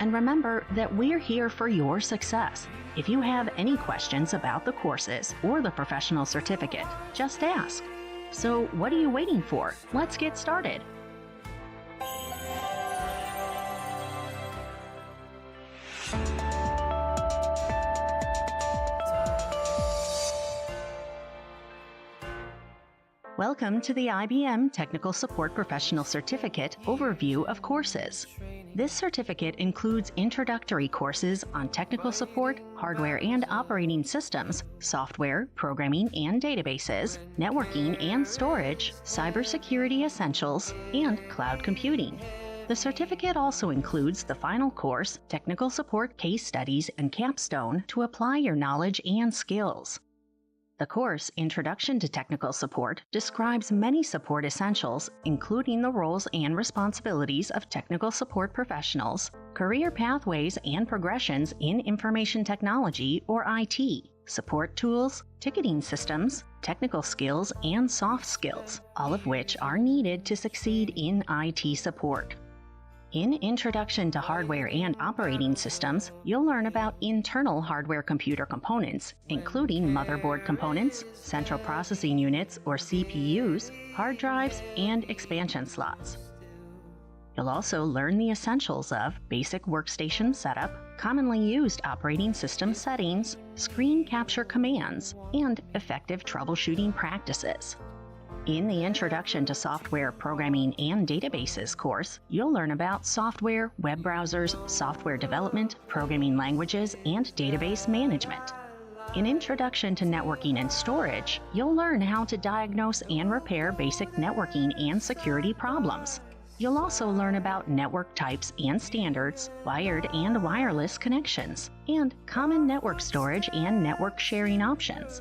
And remember that we're here for your success. If you have any questions about the courses or the professional certificate, just ask. So, what are you waiting for? Let's get started. Welcome to the IBM Technical Support Professional Certificate Overview of Courses. This certificate includes introductory courses on technical support, hardware and operating systems, software, programming and databases, networking and storage, cybersecurity essentials, and cloud computing. The certificate also includes the final course, Technical Support Case Studies and Capstone, to apply your knowledge and skills. The course, Introduction to Technical Support, describes many support essentials, including the roles and responsibilities of technical support professionals, career pathways and progressions in information technology or IT, support tools, ticketing systems, technical skills, and soft skills, all of which are needed to succeed in IT support. In Introduction to Hardware and Operating Systems, you'll learn about internal hardware computer components, including motherboard components, central processing units or CPUs, hard drives, and expansion slots. You'll also learn the essentials of basic workstation setup, commonly used operating system settings, screen capture commands, and effective troubleshooting practices. In the Introduction to Software Programming and Databases course, you'll learn about software, web browsers, software development, programming languages, and database management. In Introduction to Networking and Storage, you'll learn how to diagnose and repair basic networking and security problems. You'll also learn about network types and standards, wired and wireless connections, and common network storage and network sharing options.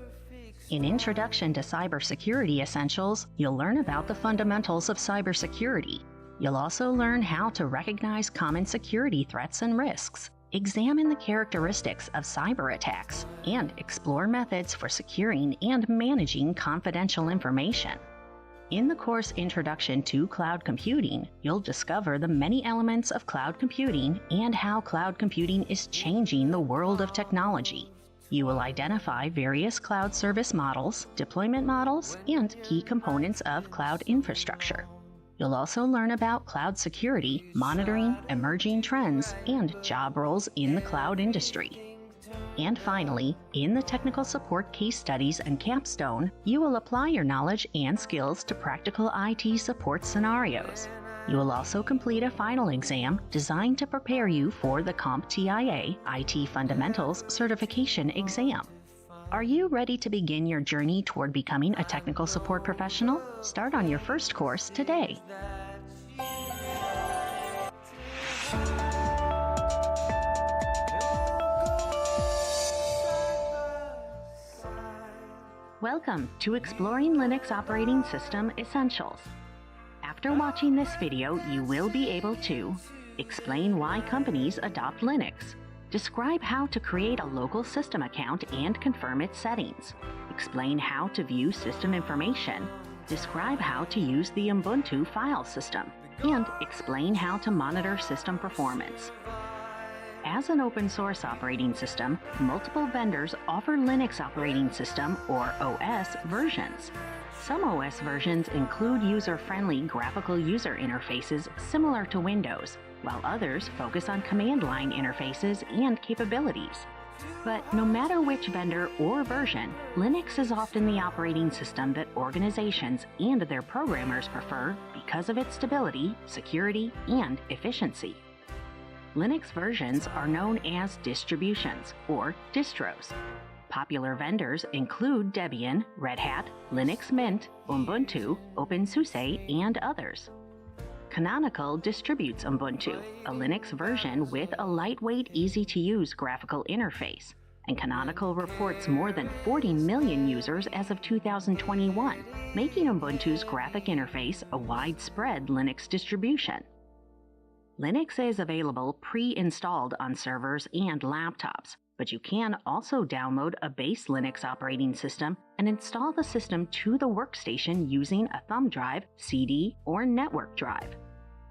In Introduction to Cybersecurity Essentials, you'll learn about the fundamentals of cybersecurity. You'll also learn how to recognize common security threats and risks, examine the characteristics of cyber attacks, and explore methods for securing and managing confidential information. In the course Introduction to Cloud Computing, you'll discover the many elements of cloud computing and how cloud computing is changing the world of technology. You will identify various cloud service models, deployment models, and key components of cloud infrastructure. You'll also learn about cloud security, monitoring, emerging trends, and job roles in the cloud industry. And finally, in the Technical Support Case Studies and Capstone, you will apply your knowledge and skills to practical IT support scenarios. You will also complete a final exam designed to prepare you for the CompTIA IT Fundamentals Certification exam. Are you ready to begin your journey toward becoming a technical support professional? Start on your first course today. Welcome to Exploring Linux Operating System Essentials. After watching this video, you will be able to explain why companies adopt Linux, describe how to create a local system account and confirm its settings, explain how to view system information, describe how to use the Ubuntu file system, and explain how to monitor system performance. As an open source operating system, multiple vendors offer Linux operating system, or OS, versions. Some OS versions include user-friendly graphical user interfaces similar to Windows, while others focus on command line interfaces and capabilities. But no matter which vendor or version, Linux is often the operating system that organizations and their programmers prefer because of its stability, security, and efficiency. Linux versions are known as distributions, or distros. Popular vendors include Debian, Red Hat, Linux Mint, Ubuntu, OpenSUSE, and others. Canonical distributes Ubuntu, a Linux version with a lightweight, easy-to-use graphical interface, and Canonical reports more than 40 million users as of 2021, making Ubuntu's graphic interface a widespread Linux distribution. Linux is available pre-installed on servers and laptops, but you can also download a base Linux operating system and install the system to the workstation using a thumb drive, CD, or network drive.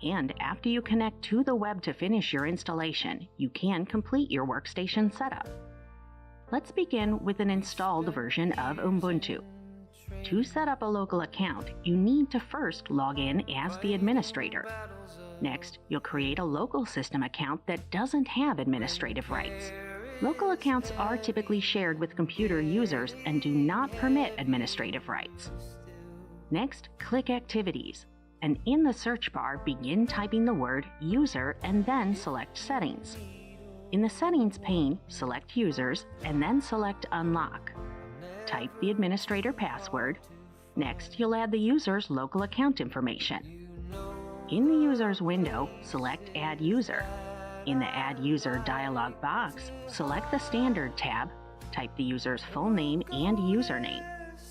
And after you connect to the web to finish your installation, you can complete your workstation setup. Let's begin with an installed version of Ubuntu. To set up a local account, you need to first log in as the administrator. Next, you'll create a local system account that doesn't have administrative rights. Local accounts are typically shared with computer users and do not permit administrative rights. Next, click Activities, and in the search bar, begin typing the word User and then select Settings. In the Settings pane, select Users and then select Unlock. Type the administrator password. Next, you'll add the user's local account information. In the Users window, select Add User. In the Add User dialog box, select the Standard tab, type the user's full name and username.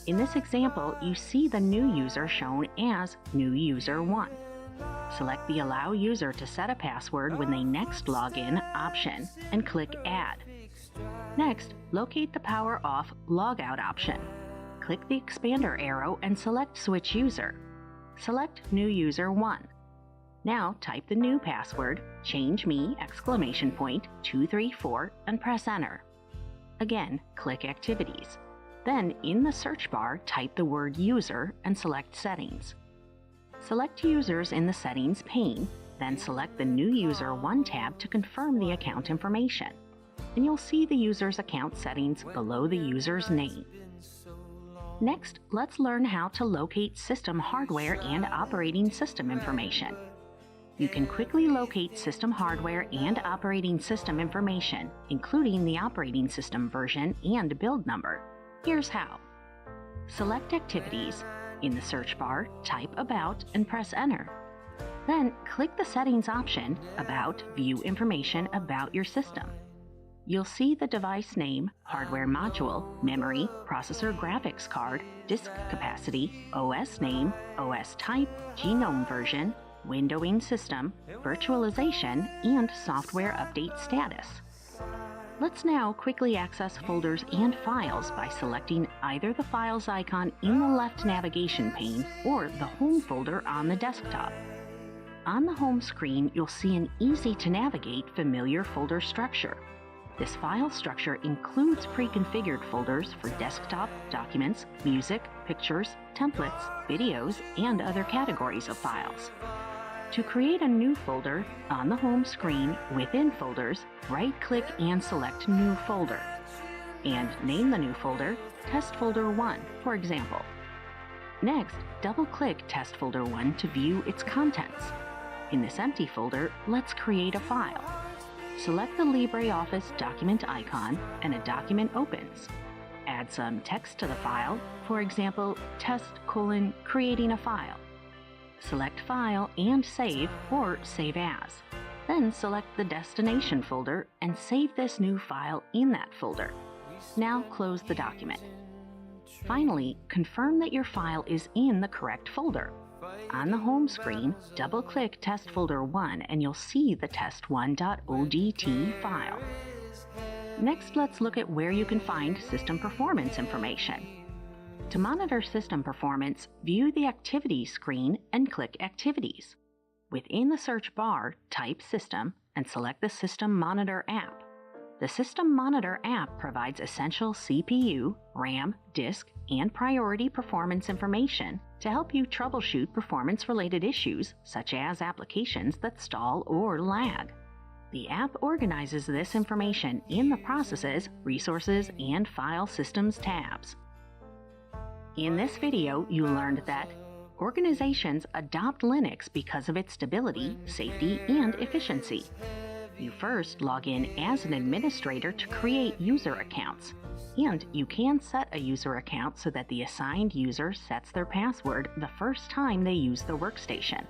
In this example, you see the new user shown as New User 1. Select the Allow User to Set a Password when they next log in option and click Add. Next, locate the Power Off Logout option. Click the expander arrow and select Switch User. Select New User 1. Now type the new password, CHANGEME! 234, and press Enter. Again, click Activities. Then, in the search bar, type the word User and select Settings. Select Users in the Settings pane, then select the New User 1 tab to confirm the account information. And you'll see the user's account settings below the user's name. Next, let's learn how to locate system hardware and operating system information. You can quickly locate system hardware and operating system information, including the operating system version and build number. Here's how. Select Activities. In the search bar, type About and press Enter. Then click the Settings option, About, View information about your system. You'll see the device name, hardware module, memory, processor graphics card, disk capacity, OS name, OS type, genome version, windowing system, virtualization, and software update status. Let's now quickly access folders and files by selecting either the Files icon in the left navigation pane or the Home folder on the desktop. On the home screen, you'll see an easy-to-navigate familiar folder structure. This file structure includes pre-configured folders for desktop, documents, music, pictures, templates, videos, and other categories of files. To create a new folder, on the home screen, within Folders, right-click and select New Folder. And name the new folder Test Folder 1, for example. Next, double-click Test Folder 1 to view its contents. In this empty folder, let's create a file. Select the LibreOffice document icon and a document opens. Add add some text to the file, for example, test:"creating a file." Select File and Save or Save As. Then select the destination folder and save this new file in that folder. Now close the document. Finally, confirm that your file is in the correct folder. On the home screen, double-click Test Folder 1 and you'll see the test1.odt file. Next, let's look at where you can find system performance information. To monitor system performance, view the Activities screen and click Activities. Within the search bar, type System and select the System Monitor app. The System Monitor app provides essential CPU, RAM, disk, and priority performance information to help you troubleshoot performance-related issues such as applications that stall or lag. The app organizes this information in the Processes, Resources, and File Systems tabs. In this video, you learned that organizations adopt Linux because of its stability, safety, and efficiency. You first log in as an administrator to create user accounts, and you can set a user account so that the assigned user sets their password the first time they use the workstation.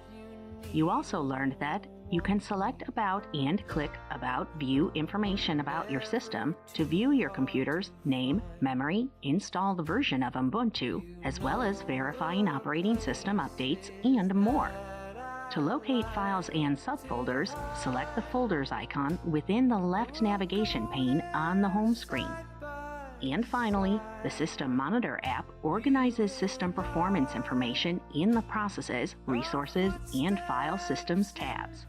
You also learned that you can select About and click About View information about your system to view your computer's name, memory, installed version of Ubuntu, as well as verifying operating system updates and more. To locate files and subfolders, select the Folders icon within the left navigation pane on the home screen. And finally, the System Monitor app organizes system performance information in the Processes, Resources, and File Systems tabs.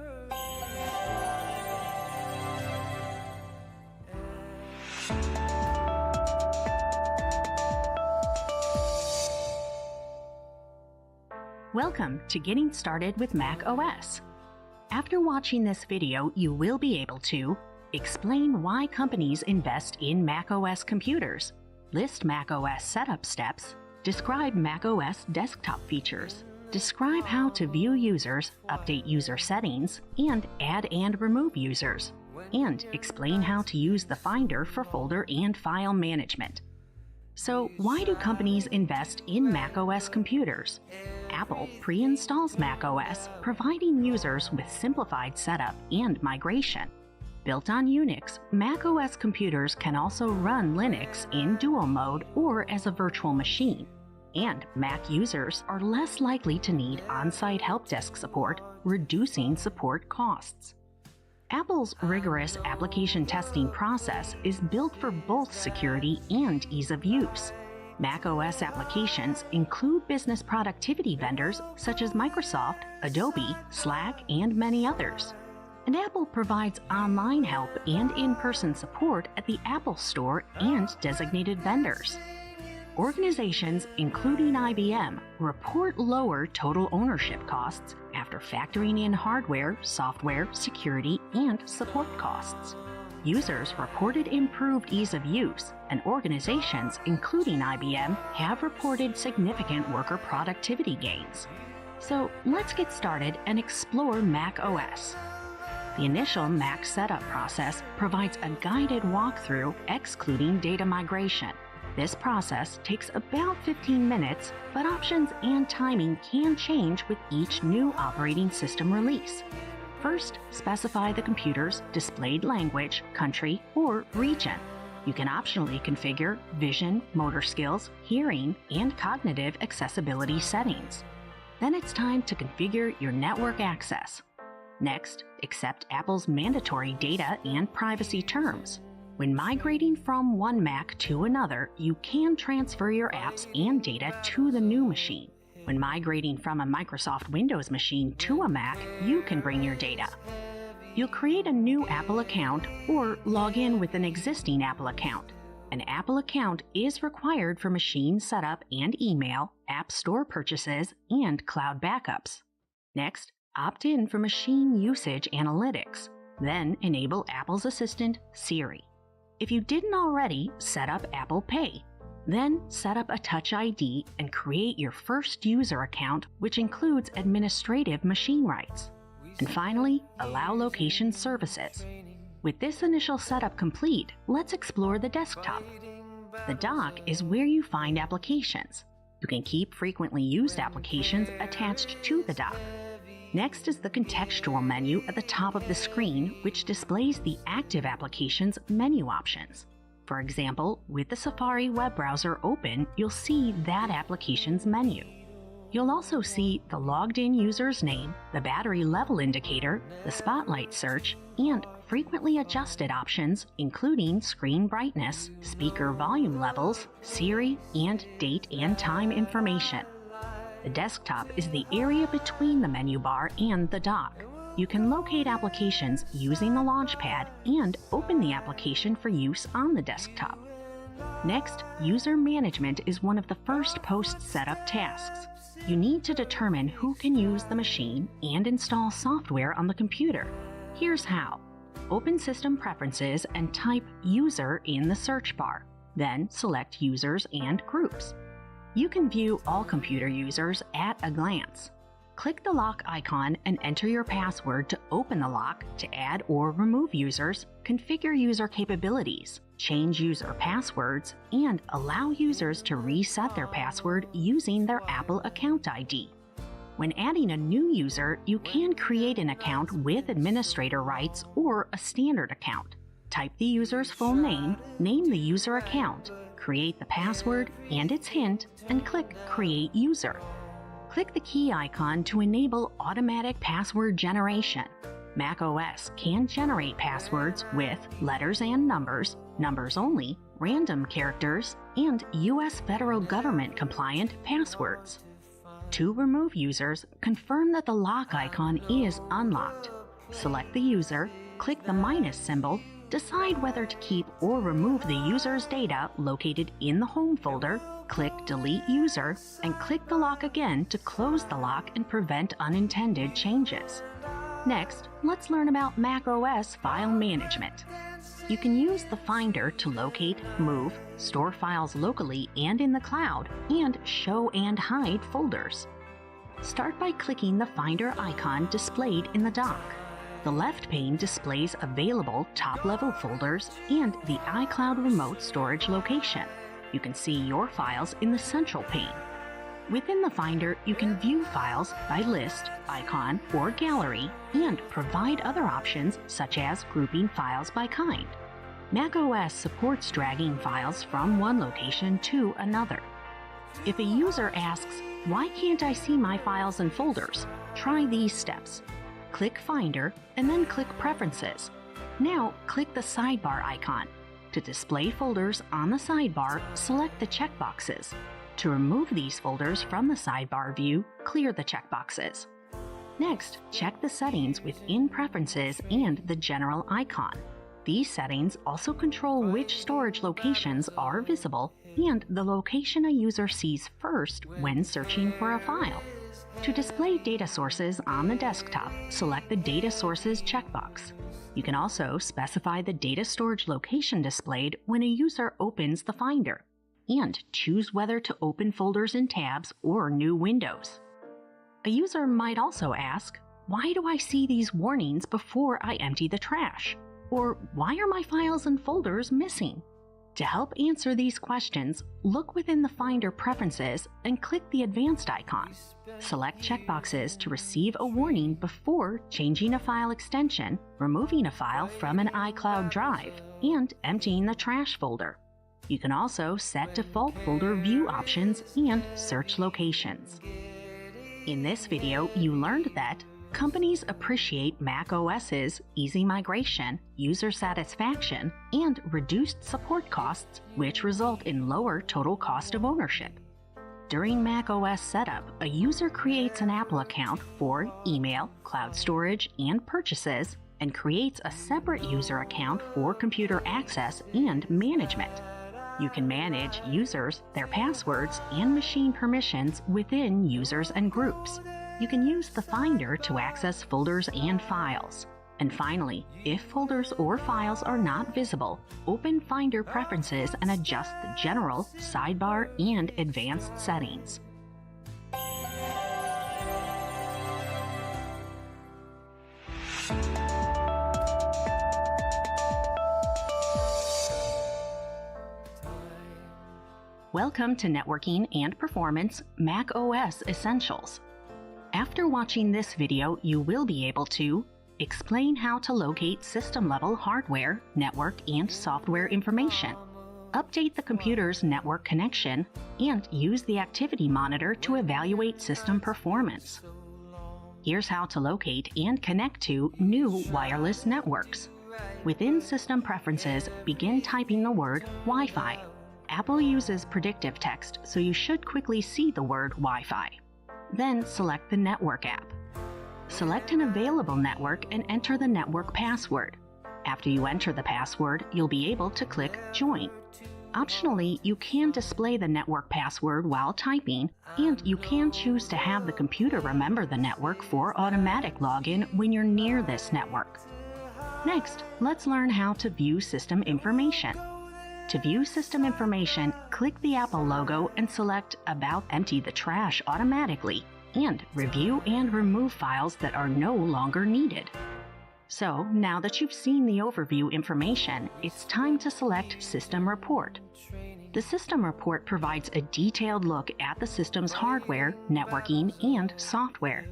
Welcome to Getting Started with Mac OS. After watching this video, you will be able to explain why companies invest in Mac OS computers, list Mac OS setup steps, describe Mac OS desktop features, describe how to view users, update user settings, and add and remove users, and explain how to use the Finder for folder and file management. So, why do companies invest in Mac OS computers? Apple pre-installs Mac OS, providing users with simplified setup and migration. Built on Unix, Mac OS computers can also run Linux in dual mode or as a virtual machine. And Mac users are less likely to need on-site help desk support, reducing support costs. Apple's rigorous application testing process is built for both security and ease of use. Mac OS applications include business productivity vendors such as Microsoft, Adobe, Slack, and many others. And Apple provides online help and in-person support at the Apple Store and designated vendors. Organizations, including IBM, report lower total ownership costs after factoring in hardware, software, security, and support costs. Users reported improved ease of use, and organizations, including IBM, have reported significant worker productivity gains. So let's get started and explore Mac OS. The initial Mac setup process provides a guided walkthrough excluding data migration. This process takes about 15 minutes, but options and timing can change with each new operating system release. First, specify the computer's displayed language, country, or region. You can optionally configure vision, motor skills, hearing, and cognitive accessibility settings. Then it's time to configure your network access. Next, accept Apple's mandatory data and privacy terms. When migrating from one Mac to another, you can transfer your apps and data to the new machine. When migrating from a Microsoft Windows machine to a Mac, you can bring your data. You'll create a new Apple account or log in with an existing Apple account. An Apple account is required for machine setup and email, App Store purchases, and cloud backups. Next, opt in for machine usage analytics. Then enable Apple's Assistant, Siri. If you didn't already, set up Apple Pay. Then set up a Touch ID and create your first user account, which includes administrative machine rights. And finally, allow location services. With this initial setup complete, let's explore the desktop. The dock is where you find applications. You can keep frequently used applications attached to the dock. Next is the contextual menu at the top of the screen, which displays the active application's menu options. For example, with the Safari web browser open, you'll see that application's menu. You'll also see the logged in user's name, the battery level indicator, the spotlight search, and frequently adjusted options, including screen brightness, speaker volume levels, Siri, and date and time information. The desktop is the area between the menu bar and the dock. You can locate applications using the Launchpad and open the application for use on the desktop. Next, user management is one of the first post-setup tasks. You need to determine who can use the machine and install software on the computer. Here's how. Open System Preferences and type User in the search bar. Then select Users and Groups. You can view all computer users at a glance. Click the lock icon and enter your password to open the lock, to add or remove users, configure user capabilities, change user passwords, and allow users to reset their password using their Apple account ID. When adding a new user, you can create an account with administrator rights or a standard account. Type the user's full name, name the user account, create the password and its hint, and click Create User. Click the key icon to enable automatic password generation. macOS can generate passwords with letters and numbers, numbers only, random characters, and U.S. federal government compliant passwords. To remove users, confirm that the lock icon is unlocked. Select the user, click the minus symbol, decide whether to keep or remove the user's data located in the home folder, click Delete User, and click the lock again to close the lock and prevent unintended changes. Next, let's learn about macOS file management. You can use the Finder to locate, move, store files locally and in the cloud, and show and hide folders. Start by clicking the Finder icon displayed in the dock. The left pane displays available top-level folders and the iCloud remote storage location. You can see your files in the central pane. Within the Finder, you can view files by list, icon, or gallery, and provide other options such as grouping files by kind. macOS supports dragging files from one location to another. If a user asks, "Why can't I see my files and folders?" try these steps. Click Finder and then click Preferences. Now click the sidebar icon. To display folders on the sidebar, select the checkboxes. To remove these folders from the sidebar view, clear the checkboxes. Next, check the settings within Preferences and the general icon. These settings also control which storage locations are visible and the location a user sees first when searching for a file. To display data sources on the desktop, select the Data Sources checkbox. You can also specify the data storage location displayed when a user opens the Finder, and choose whether to open folders in tabs or new windows. A user might also ask, "Why do I see these warnings before I empty the trash?" Or, "Why are my files and folders missing?" To help answer these questions, look within the Finder Preferences and click the Advanced icon. Select checkboxes to receive a warning before changing a file extension, removing a file from an iCloud drive, and emptying the trash folder. You can also set default folder view options and search locations. In this video, you learned that companies appreciate macOS's easy migration, user satisfaction, and reduced support costs, which result in lower total cost of ownership. During macOS setup, a user creates an Apple account for email, cloud storage, and purchases, and creates a separate user account for computer access and management. You can manage users, their passwords, and machine permissions within users and groups. You can use the Finder to access folders and files. And finally, if folders or files are not visible, open Finder Preferences and adjust the general, sidebar, and advanced settings. Welcome to Networking and Performance Mac OS Essentials. After watching this video, you will be able to explain how to locate system-level hardware, network, and software information, update the computer's network connection, and use the activity monitor to evaluate system performance. Here's how to locate and connect to new wireless networks. Within System Preferences, begin typing the word Wi-Fi. Apple uses predictive text, so you should quickly see the word Wi-Fi. Then select the Network app. Select an available network and enter the network password. After you enter the password, you'll be able to click Join. Optionally, you can display the network password while typing, and you can choose to have the computer remember the network for automatic login when you're near this network. Next, let's learn how to view system information. To view system information, click the Apple logo and select About Empty the Trash automatically, and review and remove files that are no longer needed. So, now that you've seen the overview information, it's time to select System Report. The System Report provides a detailed look at the system's hardware, networking, and software.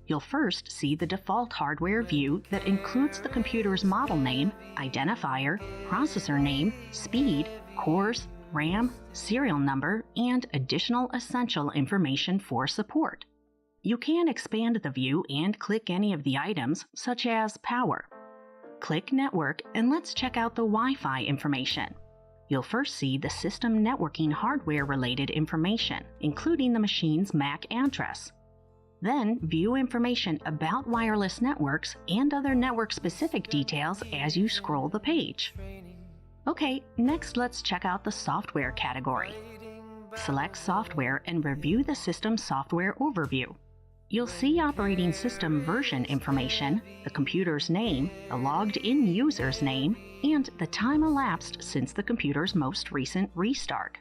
You'll first see the default hardware view that includes the computer's model name, identifier, processor name, speed, cores, RAM, serial number, and additional essential information for support. You can expand the view and click any of the items, such as Power. Click Network and let's check out the Wi-Fi information. You'll first see the system networking hardware-related information, including the machine's MAC address. Then view information about wireless networks and other network-specific details as you scroll the page. Okay, next let's check out the Software category. Select Software and review the system software overview. You'll see operating system version information, the computer's name, the logged-in user's name, and the time elapsed since the computer's most recent restart.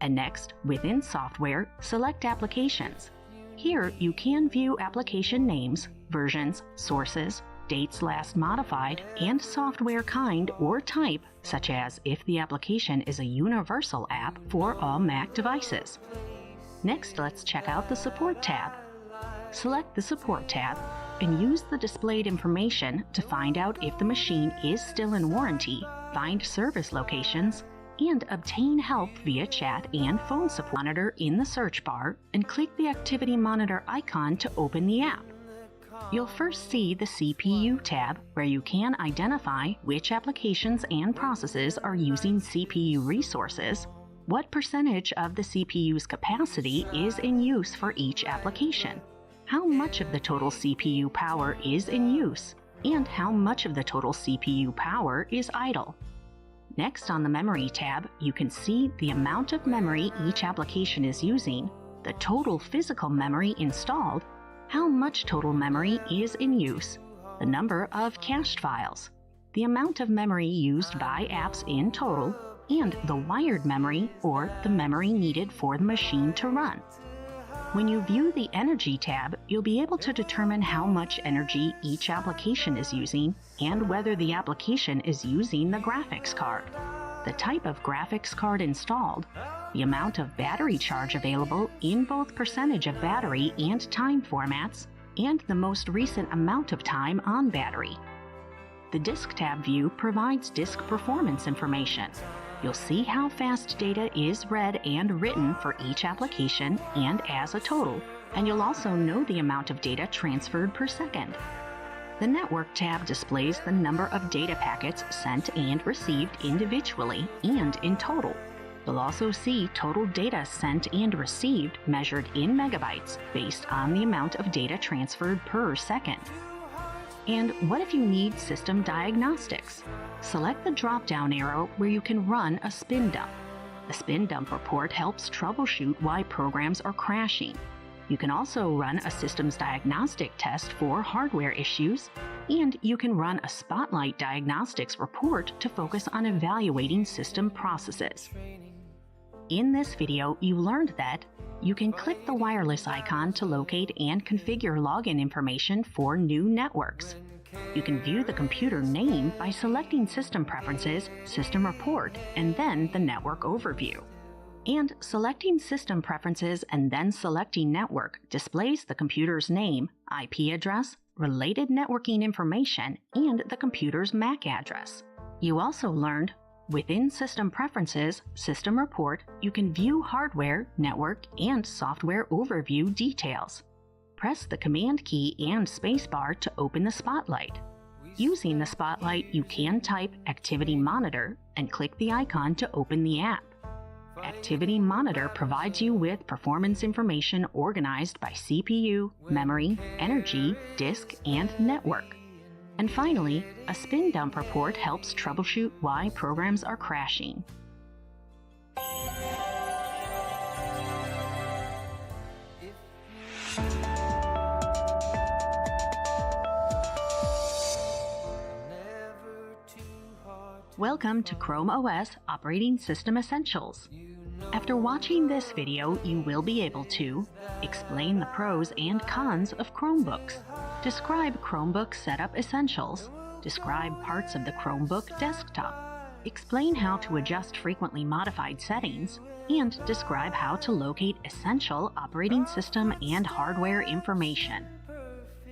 And next, within Software, select Applications. Here, you can view application names, versions, sources, dates last modified, and software kind or type, such as if the application is a universal app for all Mac devices. Next, let's check out the Support tab. Select the Support tab and use the displayed information to find out if the machine is still in warranty, find service locations, and obtain help via chat and phone support. Monitor in the search bar and click the Activity Monitor icon to open the app. You'll first see the CPU tab, where you can identify which applications and processes are using CPU resources, what percentage of the CPU's capacity is in use for each application, how much of the total CPU power is in use, and how much of the total CPU power is idle. Next, on the Memory tab, you can see the amount of memory each application is using, the total physical memory installed, how much total memory is in use, the number of cached files, the amount of memory used by apps in total, and the wired memory, or the memory needed for the machine to run. When you view the Energy tab, you'll be able to determine how much energy each application is using and whether the application is using the graphics card, the type of graphics card installed, the amount of battery charge available in both percentage of battery and time formats, and the most recent amount of time on battery. The Disk tab view provides disk performance information. You'll see how fast data is read and written for each application and as a total, and you'll also know the amount of data transferred per second. The Network tab displays the number of data packets sent and received individually and in total. You'll also see total data sent and received measured in megabytes based on the amount of data transferred per second. And what if you need system diagnostics? Select the drop-down arrow where you can run a spin dump. The spin dump report helps troubleshoot why programs are crashing. You can also run a systems diagnostic test for hardware issues, and you can run a spotlight diagnostics report to focus on evaluating system processes. In this video, you learned that you can click the wireless icon to locate and configure login information for new networks. You can view the computer name by selecting System Preferences, System Report, and then the Network Overview. And selecting System Preferences and then selecting Network displays the computer's name, IP address, related networking information, and the computer's MAC address. You also learned, within System Preferences, System Report, you can view hardware, network, and software overview details. Press the Command key and spacebar to open the Spotlight. Using the Spotlight, you can type Activity Monitor and click the icon to open the app. Activity Monitor provides you with performance information organized by CPU, memory, energy, disk, and network. And finally, a spin dump report helps troubleshoot why programs are crashing. Welcome to Chrome OS Operating System Essentials. After watching this video, you will be able to explain the pros and cons of Chromebooks, describe Chromebook setup essentials, describe parts of the Chromebook desktop, explain how to adjust frequently modified settings, and describe how to locate essential operating system and hardware information.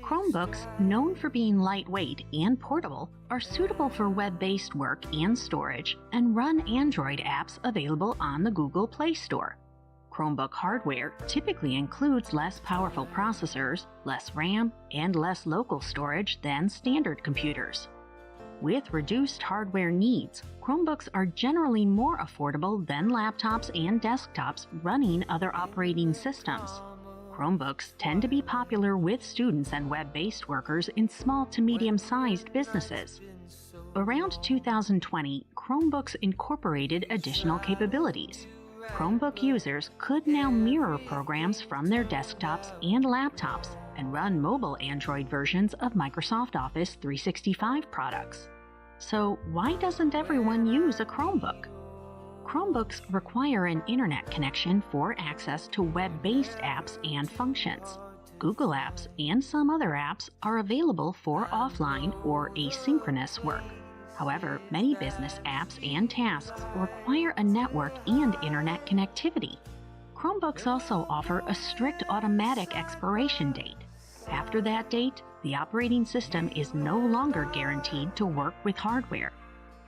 Chromebooks, known for being lightweight and portable, are suitable for web-based work and storage and run Android apps available on the Google Play Store. Chromebook hardware typically includes less powerful processors, less RAM, and less local storage than standard computers. With reduced hardware needs, Chromebooks are generally more affordable than laptops and desktops running other operating systems. Chromebooks tend to be popular with students and web-based workers in small to medium-sized businesses. Around 2020, Chromebooks incorporated additional capabilities. Chromebook users could now mirror programs from their desktops and laptops and run mobile Android versions of Microsoft Office 365 products. So why doesn't everyone use a Chromebook? Chromebooks require an internet connection for access to web-based apps and functions. Google Apps and some other apps are available for offline or asynchronous work. However, many business apps and tasks require a network and internet connectivity. Chromebooks also offer a strict automatic expiration date. After that date, the operating system is no longer guaranteed to work with hardware.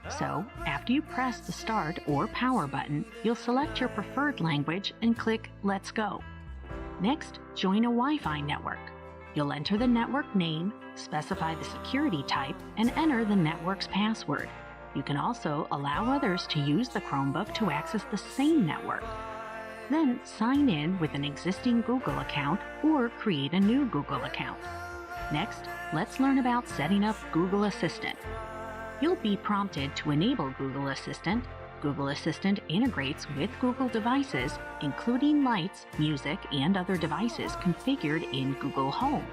So, after you press the Start or Power button, you'll select your preferred language and click Let's Go. Next, join a Wi-Fi network. You'll enter the network name, specify the security type, and enter the network's password. You can also allow others to use the Chromebook to access the same network. Then, sign in with an existing Google account or create a new Google account. Next, let's learn about setting up Google Assistant. You'll be prompted to enable Google Assistant. Google Assistant integrates with Google devices, including Lights, Music, and other devices configured in Google Home.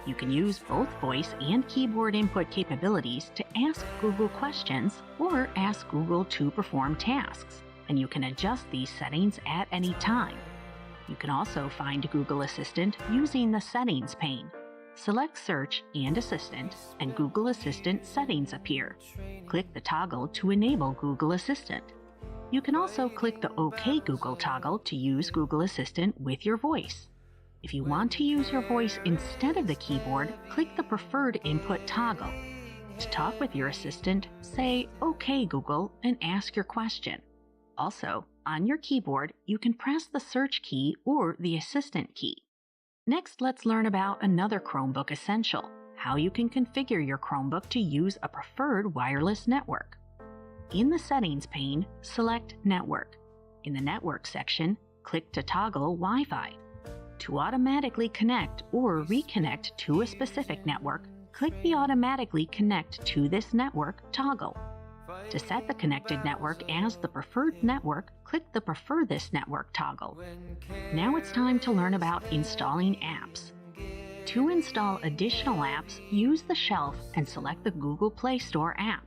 You can use both voice and keyboard input capabilities to ask Google questions or ask Google to perform tasks, and you can adjust these settings at any time. You can also find Google Assistant using the Settings pane. Select Search and Assistant, and Google Assistant settings appear. Click the toggle to enable Google Assistant. You can also click the OK Google toggle to use Google Assistant with your voice. If you want to use your voice instead of the keyboard, click the Preferred Input toggle. To talk with your assistant, say OK Google and ask your question. Also, on your keyboard, you can press the Search key or the Assistant key. Next, let's learn about another Chromebook essential, how you can configure your Chromebook to use a preferred wireless network. In the Settings pane, select Network. In the Network section, click to toggle Wi-Fi. To automatically connect or reconnect to a specific network, click the Automatically Connect to this network toggle. To set the connected network as the preferred network, click the Prefer this network toggle. Now it's time to learn about installing apps. To install additional apps, use the shelf and select the Google Play Store app.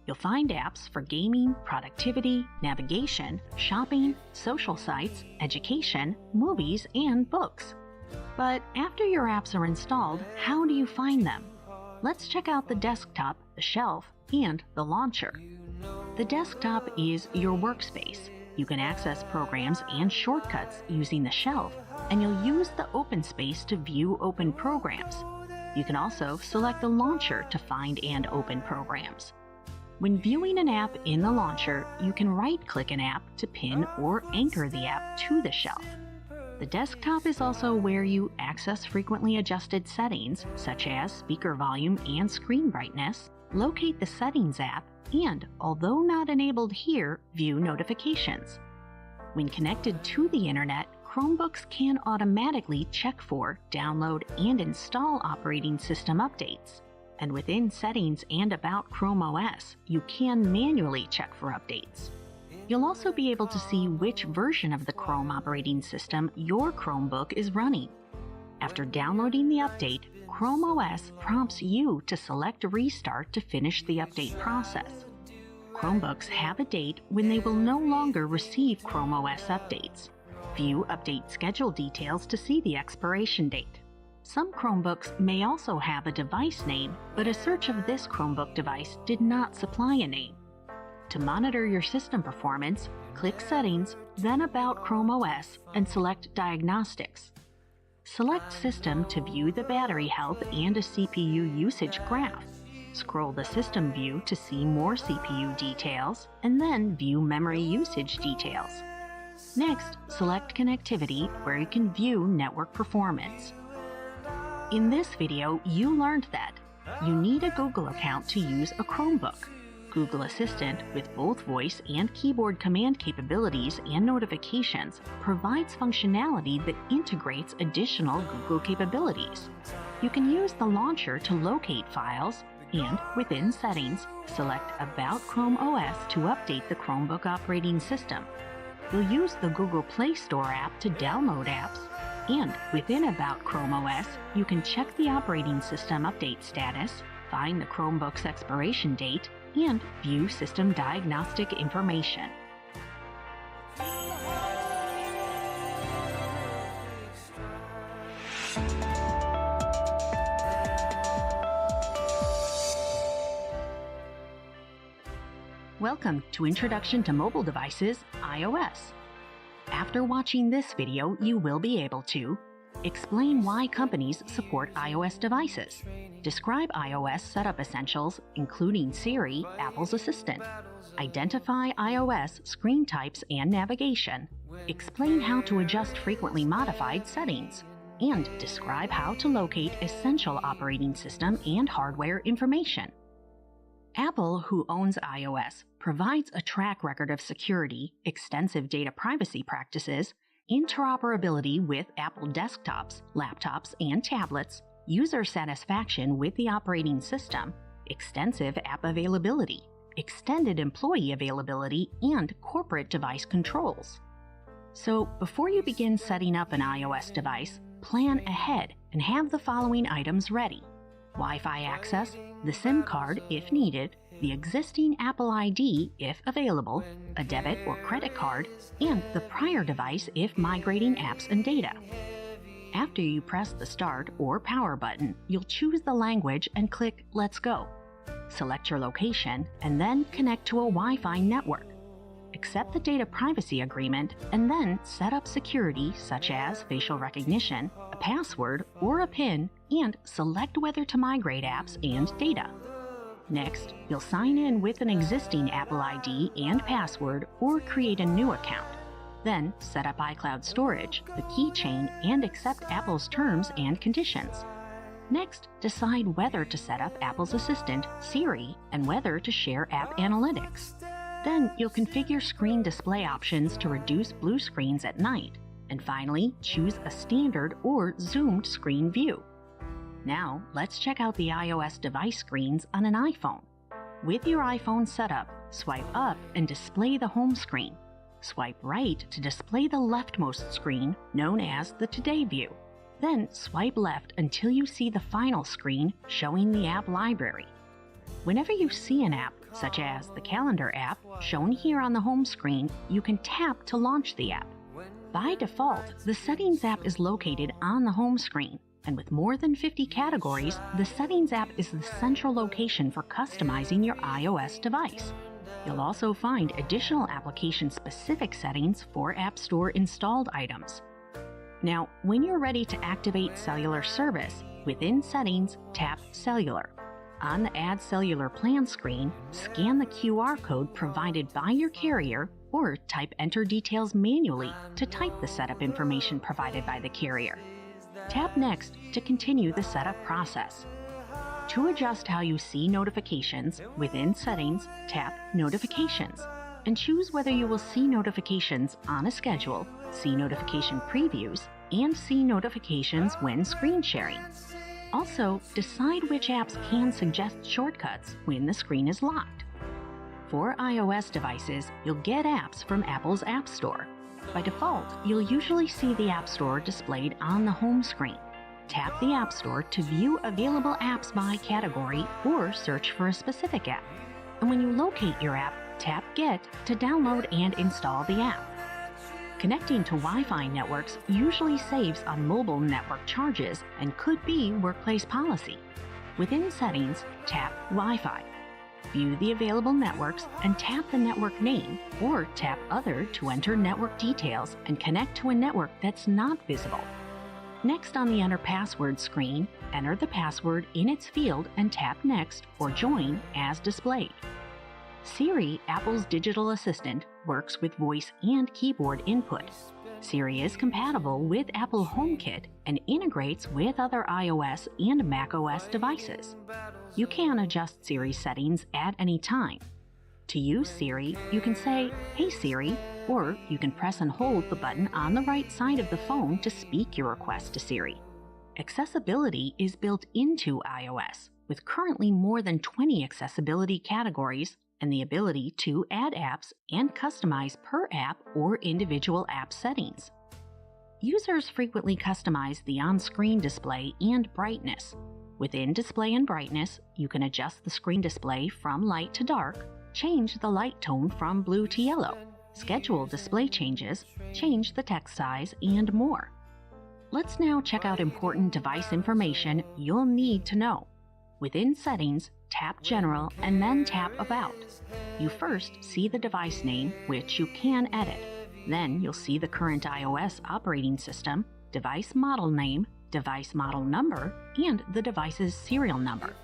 You'll find apps for gaming, productivity, navigation, shopping, social sites, education, movies, and books. But after your apps are installed, how do you find them? Let's check out the desktop, the shelf, and the launcher. The desktop is your workspace. You can access programs and shortcuts using the shelf, and you'll use the open space to view open programs. You can also select the launcher to find and open programs. When viewing an app in the launcher, you can right-click an app to pin or anchor the app to the shelf. The desktop is also where you access frequently adjusted settings, such as speaker volume and screen brightness, locate the Settings app, and, although not enabled here, view notifications. When connected to the internet, Chromebooks can automatically check for, download, and install operating system updates. And within Settings and About Chrome OS, you can manually check for updates. You'll also be able to see which version of the Chrome operating system your Chromebook is running. After downloading the update, Chrome OS prompts you to select Restart to finish the update process. Chromebooks have a date when they will no longer receive Chrome OS updates. View update schedule details to see the expiration date. Some Chromebooks may also have a device name, but a search of this Chromebook device did not supply a name. To monitor your system performance, click Settings, then About Chrome OS, and select Diagnostics. Select System to view the battery health and a CPU usage graph. Scroll the System view to see more CPU details, and then view memory usage details. Next, select Connectivity, where you can view network performance. In this video, you learned that you need a Google account to use a Chromebook. Google Assistant, with both voice and keyboard command capabilities and notifications, provides functionality that integrates additional Google capabilities. You can use the launcher to locate files, and within Settings, select About Chrome OS to update the Chromebook operating system. You'll use the Google Play Store app to download apps, and within About Chrome OS, you can check the operating system update status, find the Chromebook's expiration date, and view system diagnostic information. Welcome to Introduction to Mobile Devices, iOS. After watching this video, you will be able to explain why companies support iOS devices, describe iOS setup essentials, including Siri, Apple's assistant, identify iOS screen types and navigation, explain how to adjust frequently modified settings, and describe how to locate essential operating system and hardware information. Apple, who owns iOS, provides a track record of security, extensive data privacy practices, interoperability with Apple desktops, laptops, and tablets, user satisfaction with the operating system, extensive app availability, extended employee availability, and corporate device controls. So, before you begin setting up an iOS device, plan ahead and have the following items ready: Wi-Fi access, the SIM card if needed, the existing Apple ID if available, a debit or credit card, and the prior device if migrating apps and data. After you press the Start or Power button, you'll choose the language and click Let's Go. Select your location and then connect to a Wi-Fi network. Accept the data privacy agreement and then set up security such as facial recognition, a password, or a PIN, and select whether to migrate apps and data. Next, you'll sign in with an existing Apple ID and password or create a new account. Then, set up iCloud storage, the keychain, and accept Apple's terms and conditions. Next, decide whether to set up Apple's Assistant, Siri, and whether to share app analytics. Then, you'll configure screen display options to reduce blue screens at night. And finally, choose a standard or zoomed screen view. Now, let's check out the iOS device screens on an iPhone. With your iPhone set up, swipe up and display the home screen. Swipe right to display the leftmost screen, known as the Today view. Then swipe left until you see the final screen showing the app library. Whenever you see an app, such as the Calendar app, shown here on the home screen, you can tap to launch the app. By default, the Settings app is located on the home screen. And with more than 50 categories, the Settings app is the central location for customizing your iOS device. You'll also find additional application-specific settings for App Store installed items. Now, when you're ready to activate cellular service, within Settings, tap Cellular. On the Add Cellular Plan screen, scan the QR code provided by your carrier or type Enter details manually to type the setup information provided by the carrier. Tap Next to continue the setup process. To adjust how you see notifications, within Settings, tap Notifications and choose whether you will see notifications on a schedule, see notification previews, and see notifications when screen sharing. Also, decide which apps can suggest shortcuts when the screen is locked. For iOS devices, you'll get apps from Apple's App Store. By default, you'll usually see the App Store displayed on the home screen. Tap the App Store to view available apps by category or search for a specific app. And when you locate your app, tap Get to download and install the app. Connecting to Wi-Fi networks usually saves on mobile network charges and could be workplace policy. Within Settings, tap Wi-Fi. View the available networks and tap the network name, or tap Other to enter network details and connect to a network that's not visible. Next on the Enter Password screen, enter the password in its field and tap Next or Join as displayed. Siri, Apple's digital assistant, works with voice and keyboard input. Siri is compatible with Apple HomeKit and integrates with other iOS and macOS devices. You can adjust Siri settings at any time. To use Siri, you can say, "Hey Siri," or you can press and hold the button on the right side of the phone to speak your request to Siri. Accessibility is built into iOS, with currently more than 20 accessibility categories and the ability to add apps and customize per app or individual app settings. Users frequently customize the on-screen display and brightness. Within Display and Brightness, you can adjust the screen display from light to dark, change the light tone from blue to yellow, schedule display changes, change the text size, and more. Let's now check out important device information you'll need to know. Within Settings, tap General and then tap About. You first see the device name, which you can edit. Then you'll see the current iOS operating system, device model name, device model number, and the device's serial number.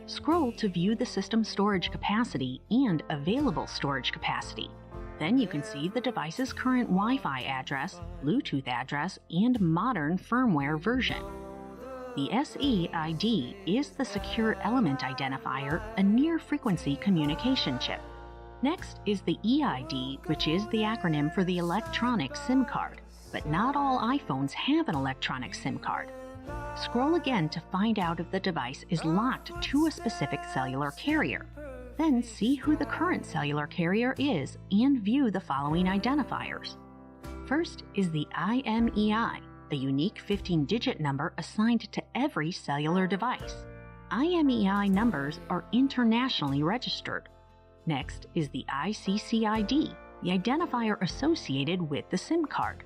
Scroll to view the system storage capacity and available storage capacity. Then you can see the device's current Wi-Fi address, Bluetooth address, and modern firmware version. The SE-ID is the Secure Element Identifier, a near-frequency communication chip. Next is the EID, which is the acronym for the electronic SIM card, but not all iPhones have an electronic SIM card. Scroll again to find out if the device is locked to a specific cellular carrier. Then see who the current cellular carrier is and view the following identifiers. First is the IMEI, a unique 15-digit number assigned to every cellular device. IMEI numbers are internationally registered. Next is the ICCID, the identifier associated with the SIM card.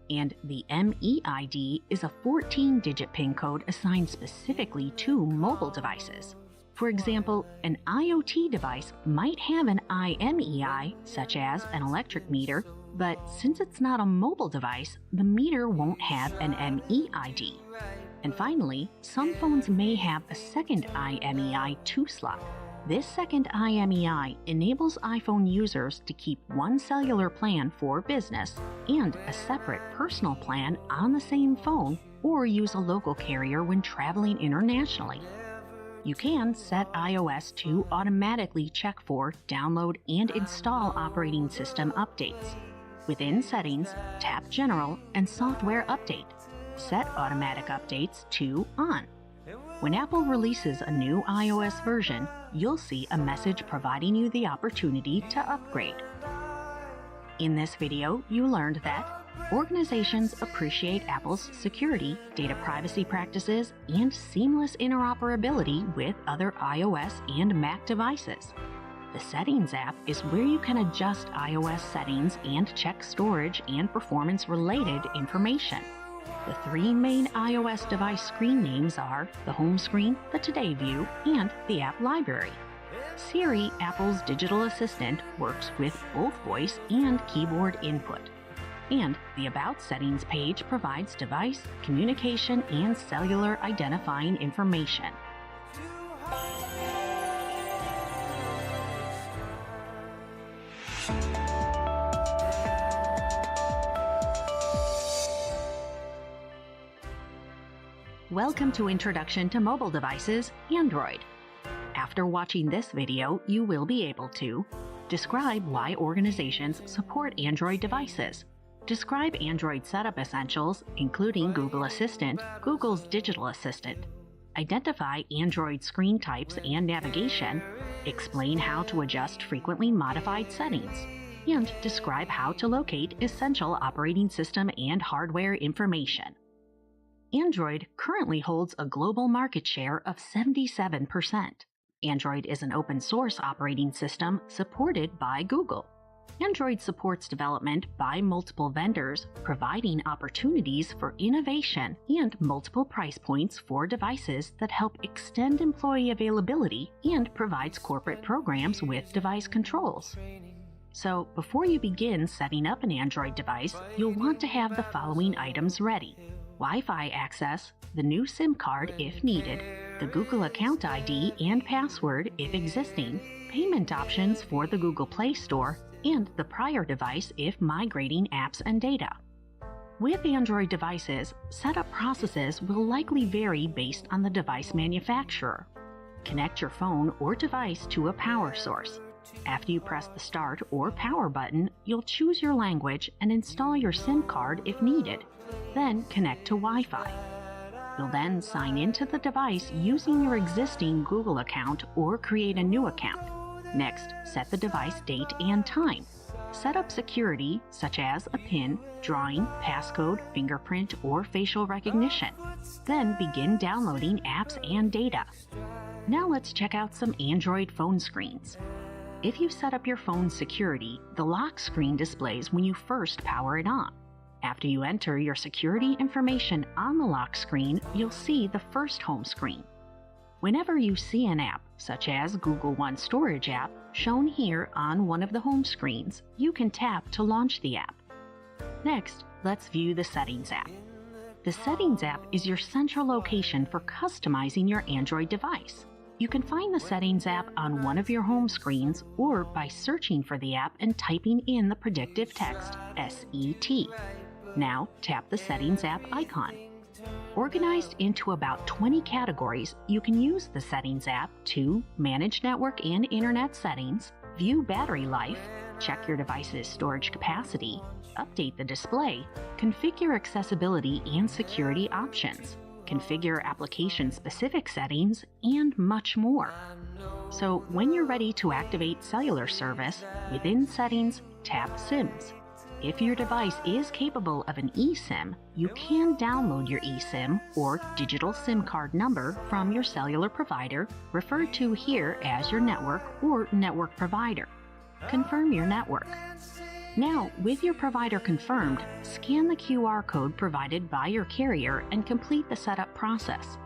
And the MEID is a 14-digit PIN code assigned specifically to mobile devices. For example, an IoT device might have an IMEI, such as an electric meter, but since it's not a mobile device, the meter won't have an MEID. And finally, some phones may have a second IMEI 2 slot. This second IMEI enables iPhone users to keep one cellular plan for business and a separate personal plan on the same phone, or use a local carrier when traveling internationally. You can set iOS to automatically check for, download, and install operating system updates. Within Settings, tap General and Software Update. Set automatic updates to On. When Apple releases a new iOS version, you'll see a message providing you the opportunity to upgrade. In this video, you learned that organizations appreciate Apple's security, data privacy practices, and seamless interoperability with other iOS and Mac devices. The Settings app is where you can adjust iOS settings and check storage and performance-related information. The three main iOS device screen names are the Home Screen, the Today View, and the App Library. Siri, Apple's digital assistant, works with both voice and keyboard input. And the About settings page provides device, communication, and cellular identifying information. Welcome to Introduction to Mobile Devices, Android. After watching this video, you will be able to describe why organizations support Android devices, describe Android setup essentials, including Google Assistant, Google's digital assistant, identify Android screen types and navigation, explain how to adjust frequently modified settings, and describe how to locate essential operating system and hardware information. Android currently holds a global market share of 77%. Android is an open-source operating system supported by Google. Android supports development by multiple vendors, providing opportunities for innovation and multiple price points for devices that help extend employee availability and provides corporate programs with device controls. So, before you begin setting up an Android device, you'll want to have the following items ready: Wi-Fi access, the new SIM card if needed, the Google account ID and password if existing, payment options for the Google Play Store, and the prior device if migrating apps and data. With Android devices, setup processes will likely vary based on the device manufacturer. Connect your phone or device to a power source. After you press the Start or Power button, you'll choose your language and install your SIM card if needed. Then connect to Wi-Fi. You'll then sign into the device using your existing Google account or create a new account. Next, set the device date and time. Set up security, such as a PIN, drawing, passcode, fingerprint, or facial recognition. Then begin downloading apps and data. Now let's check out some Android phone screens. If you set up your phone's security, the lock screen displays when you first power it on. After you enter your security information on the lock screen, you'll see the first home screen. Whenever you see an app, such as Google One Storage app, shown here on one of the home screens, you can tap to launch the app. Next, let's view the Settings app. The Settings app is your central location for customizing your Android device. You can find the Settings app on one of your home screens or by searching for the app and typing in the predictive text, SET. Now, tap the Settings app icon. Organized into about 20 categories, you can use the Settings app to manage network and internet settings, view battery life, check your device's storage capacity, update the display, configure accessibility and security options, configure application-specific settings, and much more. So when you're ready to activate cellular service, within Settings, tap SIMs. If your device is capable of an eSIM, you can download your eSIM or digital SIM card number from your cellular provider, referred to here as your network or network provider. Confirm your network. Now, with your provider confirmed, scan the QR code provided by your carrier and complete the setup process.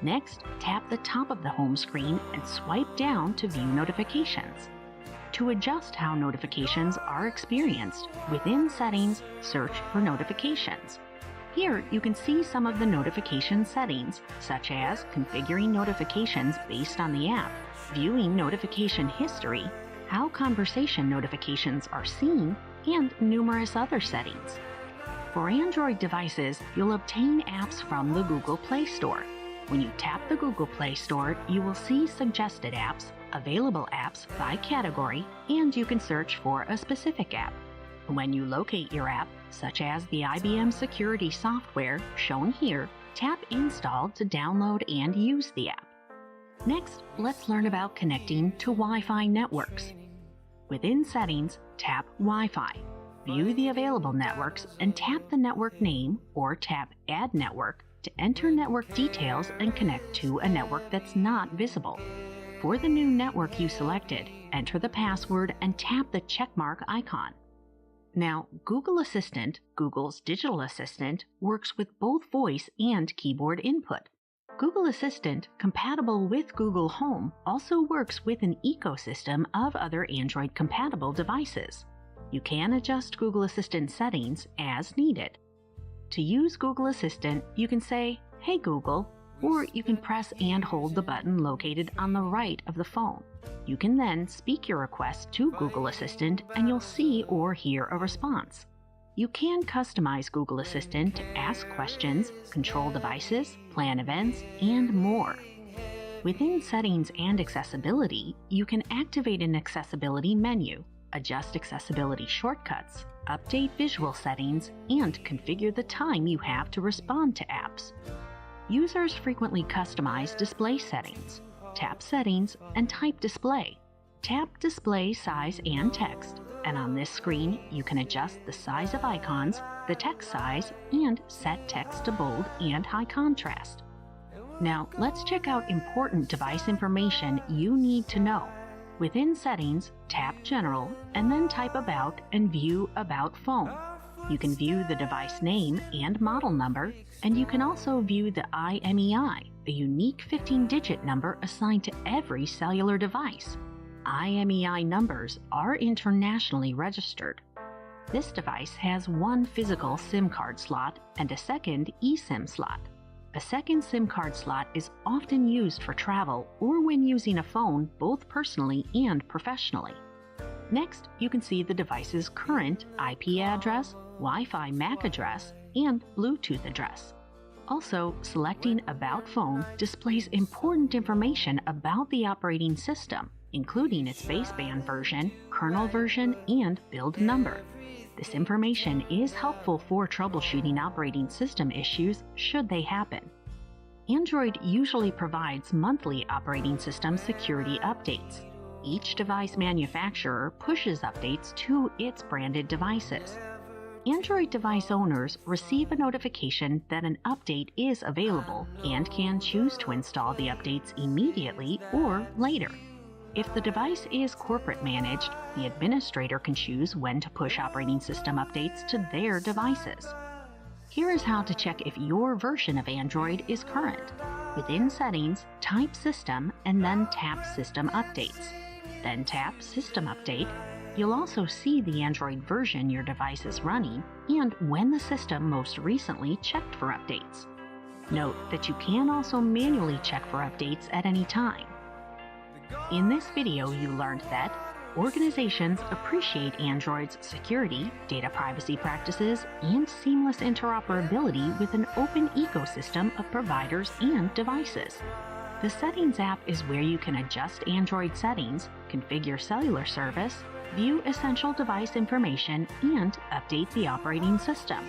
Next, tap the top of the home screen and swipe down to view notifications. To adjust how notifications are experienced, within Settings, search for Notifications. Here you can see some of the notification settings, such as configuring notifications based on the app, viewing notification history, how conversation notifications are seen, and numerous other settings. For Android devices, you'll obtain apps from the Google Play Store. When you tap the Google Play Store, you will see suggested apps, available apps by category, and you can search for a specific app. When you locate your app, such as the IBM security software shown here, tap Install to download and use the app. Next, let's learn about connecting to Wi-Fi networks. Within Settings, tap Wi-Fi. View the available networks and tap the network name or tap Add Network to enter network details and connect to a network that's not visible. For the new network you selected, enter the password and tap the checkmark icon. Now, Google Assistant, Google's digital assistant, works with both voice and keyboard input. Google Assistant, compatible with Google Home, also works with an ecosystem of other Android-compatible devices. You can adjust Google Assistant settings as needed. To use Google Assistant, you can say, "Hey Google," or you can press and hold the button located on the right of the phone. You can then speak your request to Google Assistant and you'll see or hear a response. You can customize Google Assistant to ask questions, control devices, plan events, and more. Within Settings and Accessibility, you can activate an accessibility menu, adjust accessibility shortcuts, update visual settings, and configure the time you have to respond to apps. Users frequently customize display settings. Tap Settings and type Display. Tap Display Size and Text, and on this screen you can adjust the size of icons, the text size, and set text to bold and high contrast. Now let's check out important device information you need to know. Within Settings, tap General and then type About and view About Phone. You can view the device name and model number, and you can also view the IMEI, a unique 15-digit number assigned to every cellular device. IMEI numbers are internationally registered. This device has one physical SIM card slot and a second eSIM slot. A second SIM card slot is often used for travel or when using a phone both personally and professionally. Next, you can see the device's current IP address, Wi-Fi MAC address, and Bluetooth address. Also, selecting About Phone displays important information about the operating system, including its baseband version, kernel version, and build number. This information is helpful for troubleshooting operating system issues should they happen. Android usually provides monthly operating system security updates. Each device manufacturer pushes updates to its branded devices. Android device owners receive a notification that an update is available and can choose to install the updates immediately or later. If the device is corporate managed, the administrator can choose when to push operating system updates to their devices. Here is how to check if your version of Android is current. Within Settings, type System and then tap System Updates. Then tap System Update. You'll also see the Android version your device is running and when the system most recently checked for updates. Note that you can also manually check for updates at any time. In this video, you learned that organizations appreciate Android's security, data privacy practices, and seamless interoperability with an open ecosystem of providers and devices. The Settings app is where you can adjust Android settings, configure cellular service, view essential device information, and update the operating system.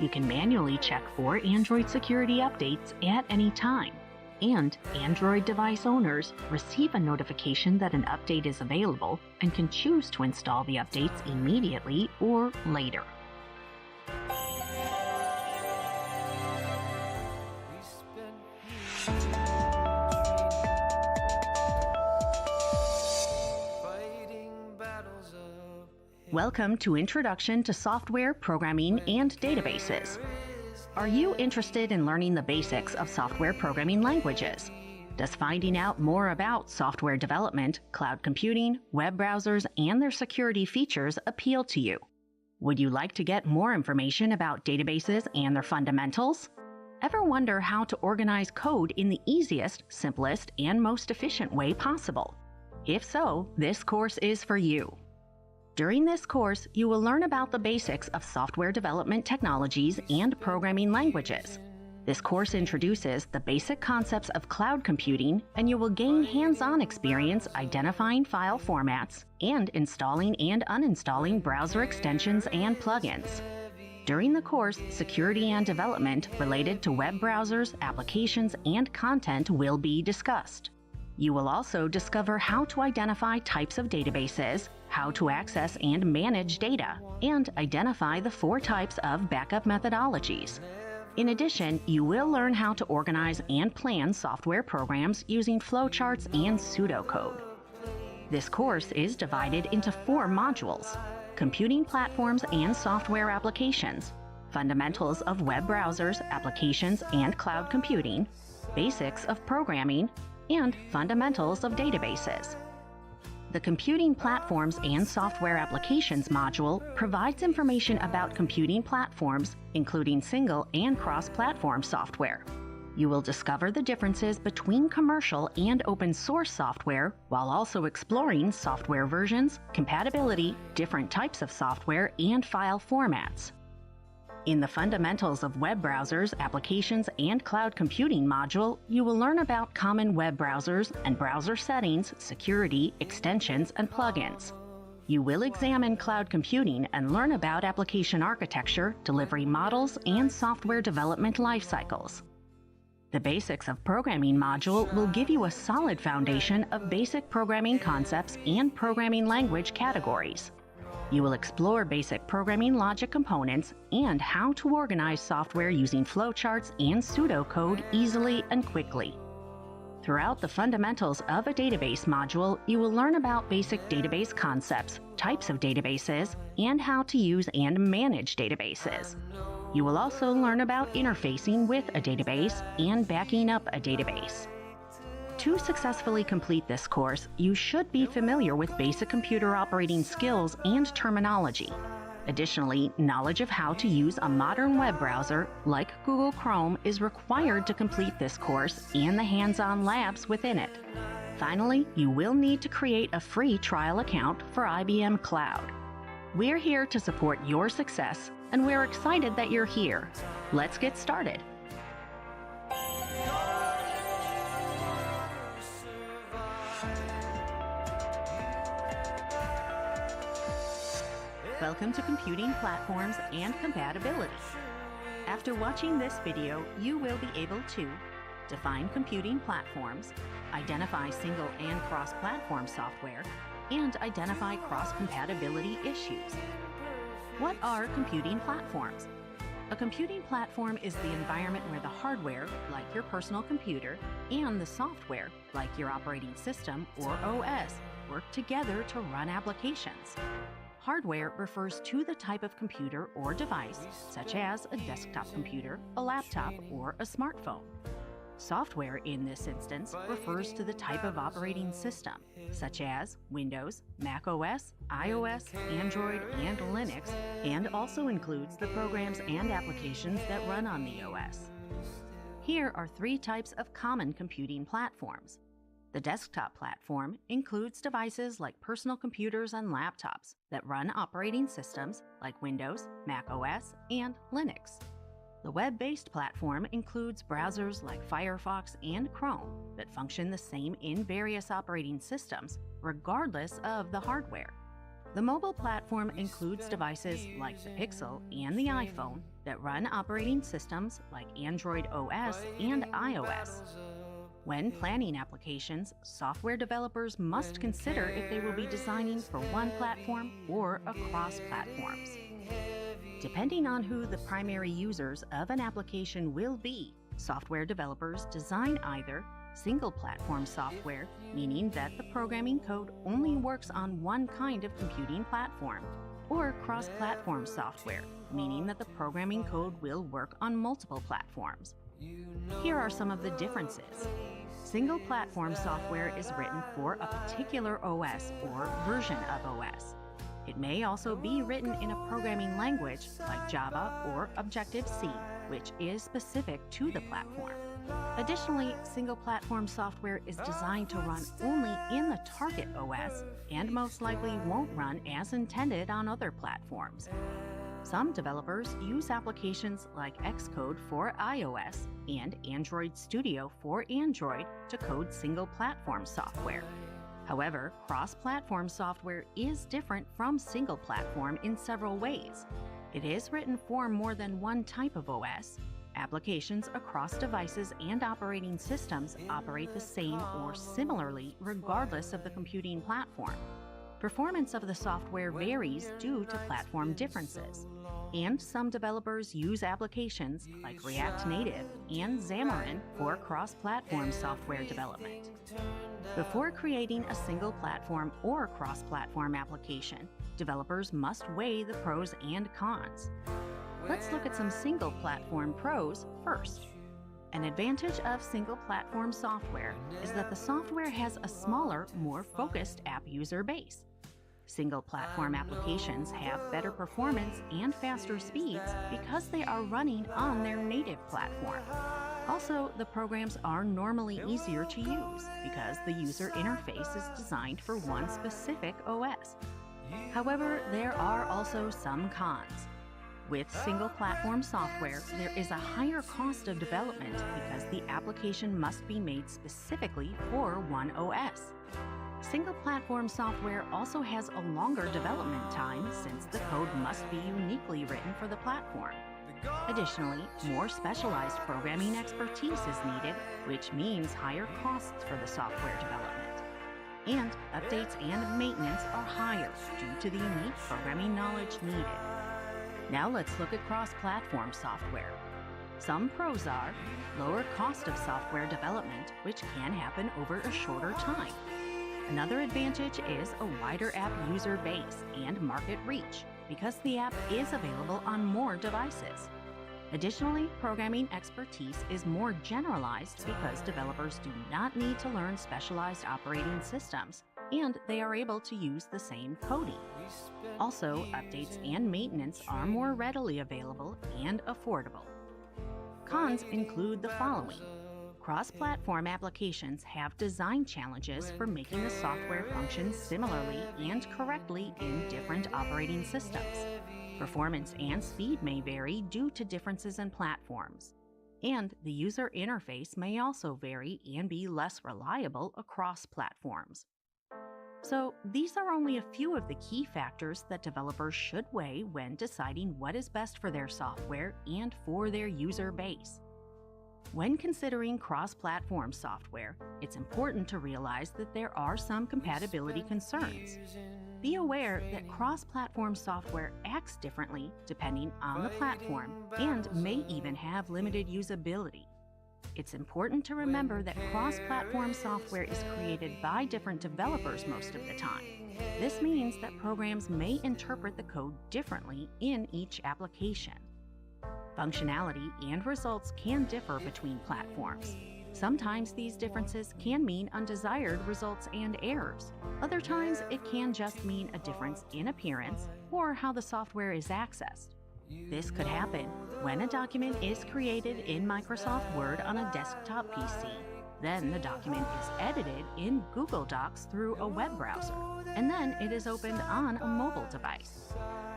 You can manually check for Android security updates at any time. And Android device owners receive a notification that an update is available and can choose to install the updates immediately or later. Welcome to Introduction to Software, Programming, and Databases. Are you interested in learning the basics of software programming languages? Does finding out more about software development, cloud computing, web browsers, and their security features appeal to you? Would you like to get more information about databases and their fundamentals? Ever wonder how to organize code in the easiest, simplest, and most efficient way possible? If so, this course is for you. During this course, you will learn about the basics of software development technologies and programming languages. This course introduces the basic concepts of cloud computing, and you will gain hands-on experience identifying file formats and installing and uninstalling browser extensions and plugins. During the course, security and development related to web browsers, applications, and content will be discussed. You will also discover how to identify types of databases, how to access and manage data, and identify the 4 types of backup methodologies. In addition, you will learn how to organize and plan software programs using flowcharts and pseudocode. This course is divided into 4 modules: Computing Platforms and Software Applications, Fundamentals of Web Browsers, Applications, and Cloud Computing, Basics of Programming, and Fundamentals of Databases. The Computing Platforms and Software Applications module provides information about computing platforms, including single and cross-platform software. You will discover the differences between commercial and open source software while also exploring software versions, compatibility, different types of software, and file formats. In the Fundamentals of Web Browsers, Applications, and Cloud Computing module, you will learn about common web browsers and browser settings, security, extensions, and plugins. You will examine cloud computing and learn about application architecture, delivery models, and software development lifecycles. The Basics of Programming module will give you a solid foundation of basic programming concepts and programming language categories. You will explore basic programming logic components and how to organize software using flowcharts and pseudocode easily and quickly. Throughout the Fundamentals of a Database module, you will learn about basic database concepts, types of databases, and how to use and manage databases. You will also learn about interfacing with a database and backing up a database. To successfully complete this course, you should be familiar with basic computer operating skills and terminology. Additionally, knowledge of how to use a modern web browser like Google Chrome is required to complete this course and the hands-on labs within it. Finally, you will need to create a free trial account for IBM Cloud. We're here to support your success, and we're excited that you're here. Let's get started. Welcome to Computing Platforms and Compatibility. After watching this video, you will be able to define computing platforms, identify single and cross-platform software, and identify cross-compatibility issues. What are computing platforms? A computing platform is the environment where the hardware, like your personal computer, and the software, like your operating system or OS, work together to run applications. Hardware refers to the type of computer or device, such as a desktop computer, a laptop, or a smartphone. Software in this instance refers to the type of operating system, such as Windows, Mac OS, iOS, Android, and Linux, and also includes the programs and applications that run on the OS. Here are 3 types of common computing platforms. The desktop platform includes devices like personal computers and laptops that run operating systems like Windows, Mac OS, and Linux. The web-based platform includes browsers like Firefox and Chrome that function the same in various operating systems, regardless of the hardware. The mobile platform includes devices like the Pixel and the iPhone that run operating systems like Android OS and iOS. When planning applications, software developers must consider if they will be designing for one platform or across platforms. Depending on who the primary users of an application will be, software developers design either single-platform software, meaning that the programming code only works on one kind of computing platform, or cross-platform software, meaning that the programming code will work on multiple platforms. Here are some of the differences. Single-platform software is written for a particular OS or version of OS. It may also be written in a programming language like Java or Objective-C, which is specific to the platform. Additionally, single-platform software is designed to run only in the target OS and most likely won't run as intended on other platforms. Some developers use applications like Xcode for iOS and Android Studio for Android to code single-platform software. However, cross-platform software is different from single-platform in several ways. It is written for more than one type of OS. Applications across devices and operating systems operate the same or similarly regardless of the computing platform. Performance of the software varies due to platform differences, and some developers use applications like React Native and Xamarin for cross-platform software development. Before creating a single platform or cross-platform application, developers must weigh the pros and cons. Let's look at some single-platform pros first. An advantage of single-platform software is that the software has a smaller, more focused app user base. Single-platform applications have better performance and faster speeds because they are running on their native platform. Also, the programs are normally easier to use because the user interface is designed for one specific OS. However, there are also some cons. With single-platform software, there is a higher cost of development because the application must be made specifically for one OS. Single-platform software also has a longer development time since the code must be uniquely written for the platform. Additionally, more specialized programming expertise is needed, which means higher costs for the software development. And updates and maintenance are higher due to the unique programming knowledge needed. Now let's look at cross-platform software. Some pros are lower cost of software development, which can happen over a shorter time. Another advantage is a wider app user base and market reach because the app is available on more devices. Additionally, programming expertise is more generalized because developers do not need to learn specialized operating systems, and they are able to use the same coding. Also, updates and maintenance are more readily available and affordable. Cons include the following. Cross-platform applications have design challenges for making the software function similarly and correctly in different operating systems. Performance and speed may vary due to differences in platforms. And the user interface may also vary and be less reliable across platforms. So, these are only a few of the key factors that developers should weigh when deciding what is best for their software and for their user base. When considering cross-platform software, it's important to realize that there are some compatibility concerns. Be aware that cross-platform software acts differently depending on the platform and may even have limited usability. It's important to remember that cross-platform software is created by different developers most of the time. This means that programs may interpret the code differently in each application. Functionality and results can differ between platforms. Sometimes these differences can mean undesired results and errors. Other times, it can just mean a difference in appearance or how the software is accessed. This could happen when a document is created in Microsoft Word on a desktop PC. Then the document is edited in Google Docs through a web browser, and then it is opened on a mobile device.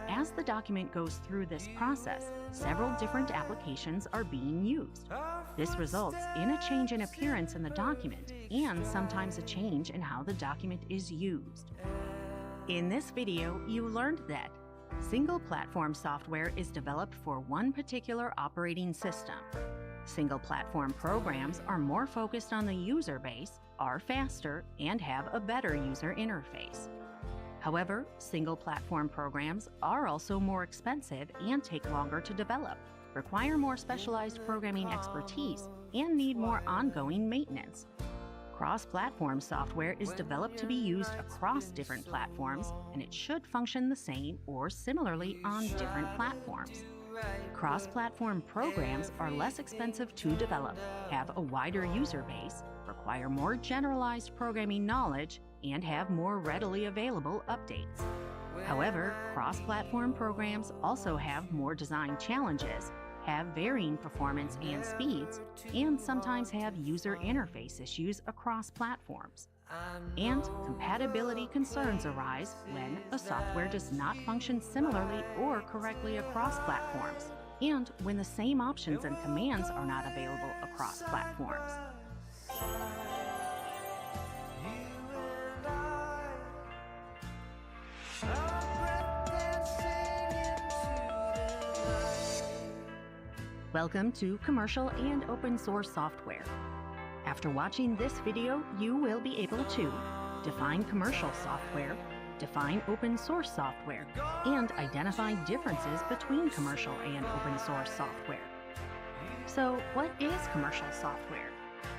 As the document goes through this process, several different applications are being used. This results in a change in appearance in the document and sometimes a change in how the document is used. In this video, you learned that single-platform software is developed for one particular operating system. Single-platform programs are more focused on the user base, are faster, and have a better user interface. However, single-platform programs are also more expensive and take longer to develop, require more specialized programming expertise, and need more ongoing maintenance. Cross-platform software is developed to be used across different platforms, and it should function the same or similarly on different platforms. Cross-platform programs are less expensive to develop, have a wider user base, require more generalized programming knowledge, and have more readily available updates. However, cross-platform programs also have more design challenges, have varying performance and speeds, and sometimes have user interface issues across platforms. And compatibility concerns arise when a software does not function similarly or correctly across platforms, and when the same options and commands are not available across platforms. Welcome to Commercial and Open Source Software. After watching this video, you will be able to define commercial software, define open source software, and identify differences between commercial and open source software. So, what is commercial software?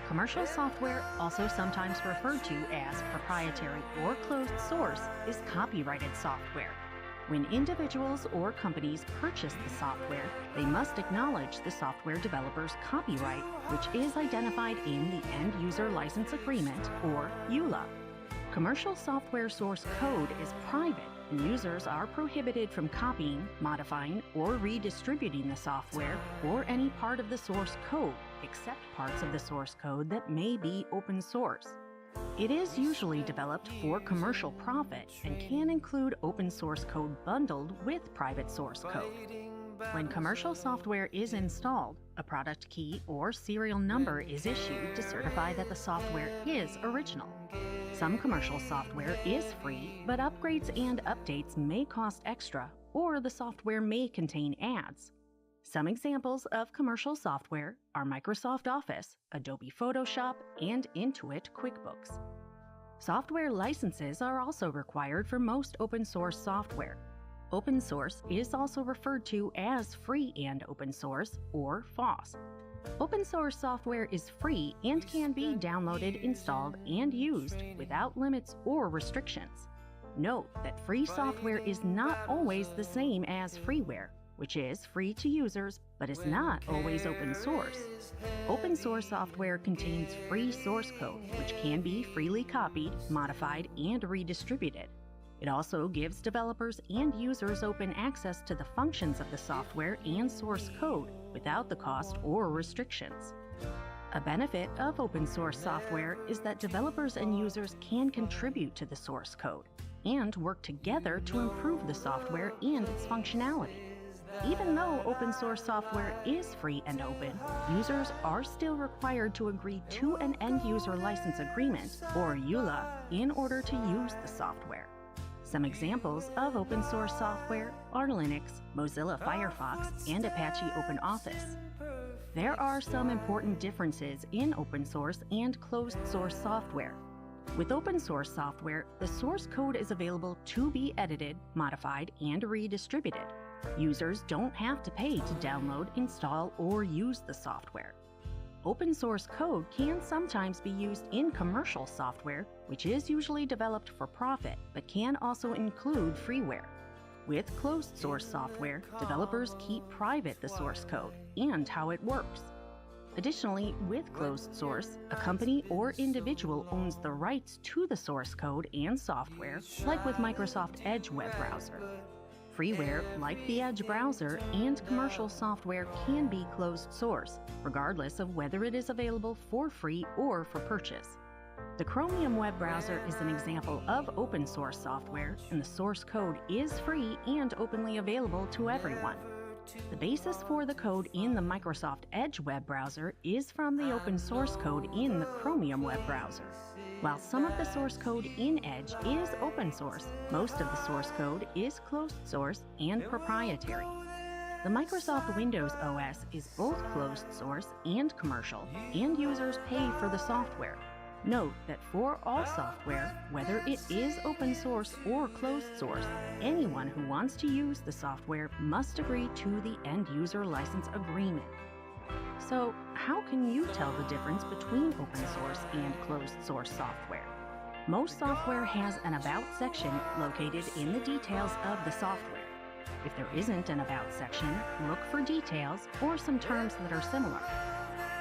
Commercial software, also sometimes referred to as proprietary or closed source, is copyrighted software. When individuals or companies purchase the software, they must acknowledge the software developer's copyright, which is identified in the End User License Agreement, or EULA. Commercial software source code is private, and users are prohibited from copying, modifying, or redistributing the software or any part of the source code, except parts of the source code that may be open source. It is usually developed for commercial profit and can include open source code bundled with private source code. When commercial software is installed, a product key or serial number is issued to certify that the software is original. Some commercial software is free, but upgrades and updates may cost extra, or the software may contain ads. Some examples of commercial software are Microsoft Office, Adobe Photoshop, and Intuit QuickBooks. Software licenses are also required for most open source software. Open source is also referred to as free and open source, or FOSS. Open source software is free and can be downloaded, installed, and used without limits or restrictions. Note that free software is not always the same as freeware, which is free to users but is not always open source. Open source software contains free source code, which can be freely copied, modified, and redistributed. It also gives developers and users open access to the functions of the software and source code without the cost or restrictions. A benefit of open source software is that developers and users can contribute to the source code and work together to improve the software and its functionality. Even though open source software is free and open, users are still required to agree to an End User License Agreement, or EULA, in order to use the software. Some examples of open source software are Linux, Mozilla Firefox, and Apache OpenOffice. There are some important differences in open source and closed source software. With open source software, the source code is available to be edited, modified, and redistributed. Users don't have to pay to download, install, or use the software. Open source code can sometimes be used in commercial software, which is usually developed for profit, but can also include freeware. With closed source software, developers keep private the source code and how it works. Additionally, with closed source, a company or individual owns the rights to the source code and software, like with Microsoft Edge web browser. Freeware, like the Edge browser, and commercial software can be closed source, regardless of whether it is available for free or for purchase. The Chromium web browser is an example of open source software, and the source code is free and openly available to everyone. The basis for the code in the Microsoft Edge web browser is from the open source code in the Chromium web browser. While some of the source code in Edge is open source, most of the source code is closed source and proprietary. The Microsoft Windows OS is both closed source and commercial, and users pay for the software. Note that for all software, whether it is open source or closed source, anyone who wants to use the software must agree to the End User License Agreement. So, how can you tell the difference between open source and closed source software? Most software has an About section located in the details of the software. If there isn't an About section, look for details or some terms that are similar.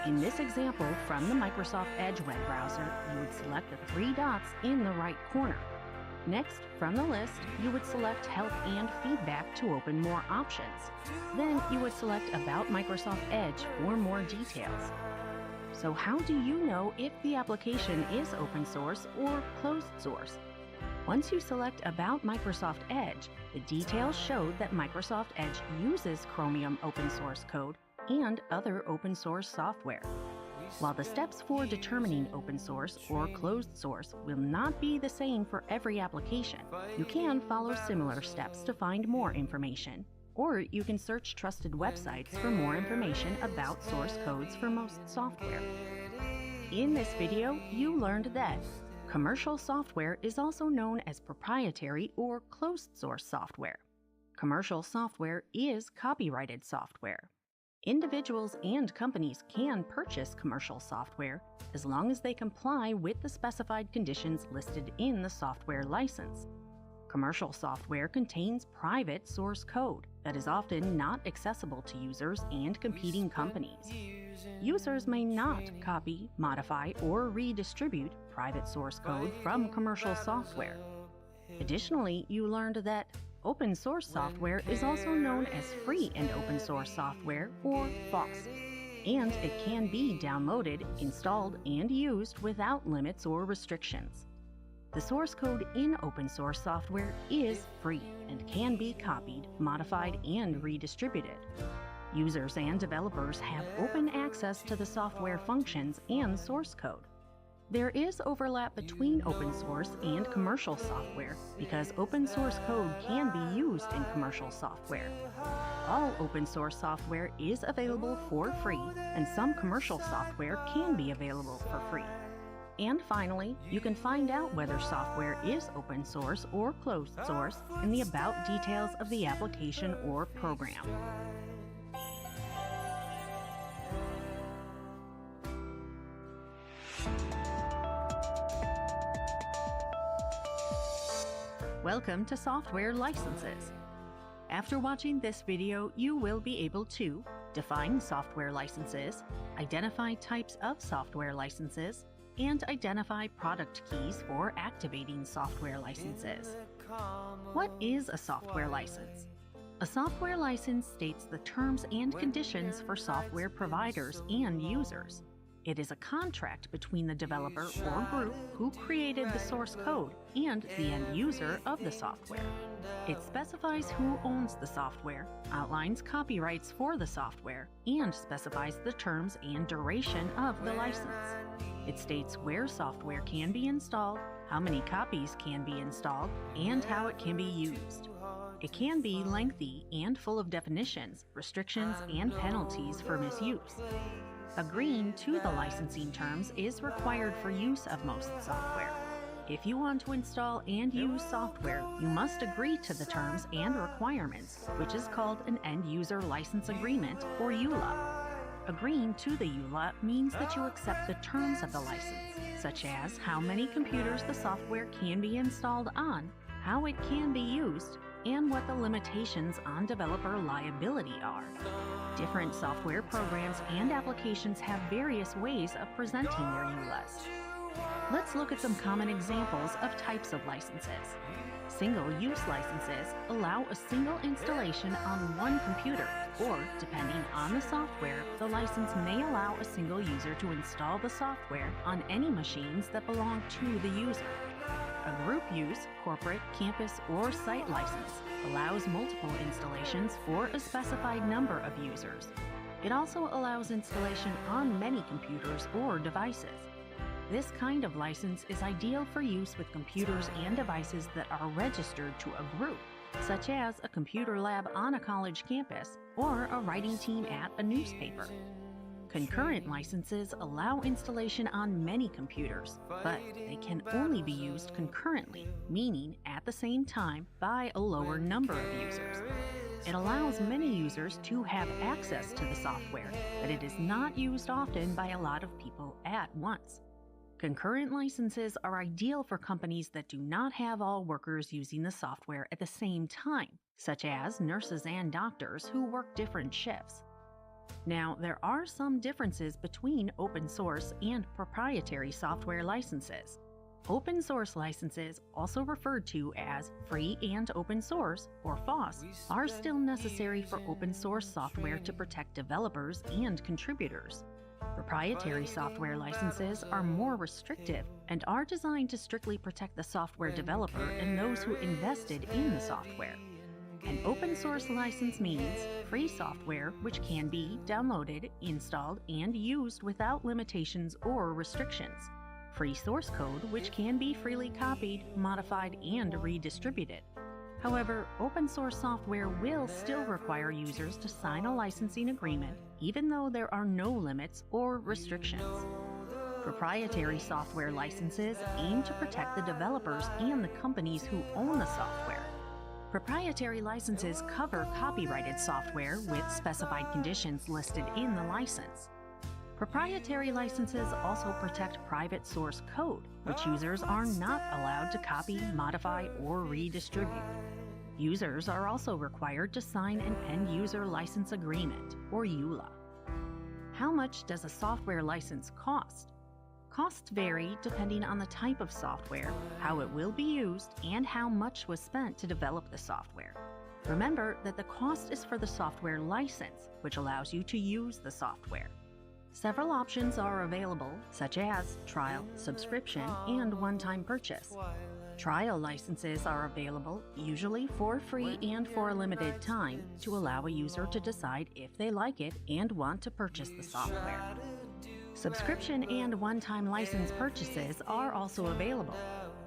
In this example from the Microsoft Edge web browser, you would select the 3 dots in the right corner. Next, from the list, you would select Help and Feedback to open more options. Then you would select About Microsoft Edge for more details. So how do you know if the application is open source or closed source? Once you select About Microsoft Edge, the details show that Microsoft Edge uses Chromium open source code and other open source software. While the steps for determining open source or closed source will not be the same for every application, you can follow similar steps to find more information, or you can search trusted websites for more information about source codes for most software. In this video, you learned that commercial software is also known as proprietary or closed source software. Commercial software is copyrighted software. Individuals and companies can purchase commercial software as long as they comply with the specified conditions listed in the software license. Commercial software contains private source code that is often not accessible to users and competing companies. Users may not copy, modify, or redistribute private source code from commercial software. Additionally, you learned that open source software is also known as free and open source software, or FOSS, and it can be downloaded, installed, and used without limits or restrictions. The source code in open source software is free and can be copied, modified, and redistributed. Users and developers have open access to the software functions and source code. There is overlap between open source and commercial software because open source code can be used in commercial software. All open source software is available for free, and some commercial software can be available for free. And finally, you can find out whether software is open source or closed source in the About details of the application or program. Welcome to Software Licenses. After watching this video, you will be able to define software licenses, identify types of software licenses, and identify product keys for activating software licenses. What is a software license? A software license states the terms and conditions for software providers and users. It is a contract between the developer or group who created the source code and the end user of the software. It specifies who owns the software, outlines copyrights for the software, and specifies the terms and duration of the license. It states where software can be installed, how many copies can be installed, and how it can be used. It can be lengthy and full of definitions, restrictions, and penalties for misuse. Agreeing to the licensing terms is required for use of most software. If you want to install and use software, you must agree to the terms and requirements, which is called an End-User License Agreement, or EULA. Agreeing to the EULA means that you accept the terms of the license, such as how many computers the software can be installed on, how it can be used, and what the limitations on developer liability are. Different software programs and applications have various ways of presenting their EULAs. Let's look at some common examples of types of licenses. Single-use licenses allow a single installation on one computer, or, depending on the software, the license may allow a single user to install the software on any machines that belong to the user. A group use, corporate, campus, or site license allows multiple installations for a specified number of users. It also allows installation on many computers or devices. This kind of license is ideal for use with computers and devices that are registered to a group, such as a computer lab on a college campus or a writing team at a newspaper. Concurrent licenses allow installation on many computers, but they can only be used concurrently, meaning at the same time by a lower number of users. It allows many users to have access to the software, but it is not used often by a lot of people at once. Concurrent licenses are ideal for companies that do not have all workers using the software at the same time, such as nurses and doctors who work different shifts. Now, there are some differences between open source and proprietary software licenses. Open source licenses, also referred to as free and open source, or FOSS, are still necessary for open source software to protect developers and contributors. Proprietary software licenses are more restrictive and are designed to strictly protect the software developer and those who invested in the software. An open source license means free software which can be downloaded, installed, and used without limitations or restrictions. Free source code which can be freely copied, modified, and redistributed. However, open source software will still require users to sign a licensing agreement even though there are no limits or restrictions. Proprietary software licenses aim to protect the developers and the companies who own the software. Proprietary licenses cover copyrighted software with specified conditions listed in the license. Proprietary licenses also protect private source code, which users are not allowed to copy, modify, or redistribute. Users are also required to sign an End-User License Agreement, or EULA. How much does a software license cost? Costs vary depending on the type of software, how it will be used, and how much was spent to develop the software. Remember that the cost is for the software license, which allows you to use the software. Several options are available, such as trial, subscription, and one-time purchase. Trial licenses are available, usually for free and for a limited time, to allow a user to decide if they like it and want to purchase the software. Subscription and one-time license purchases are also available.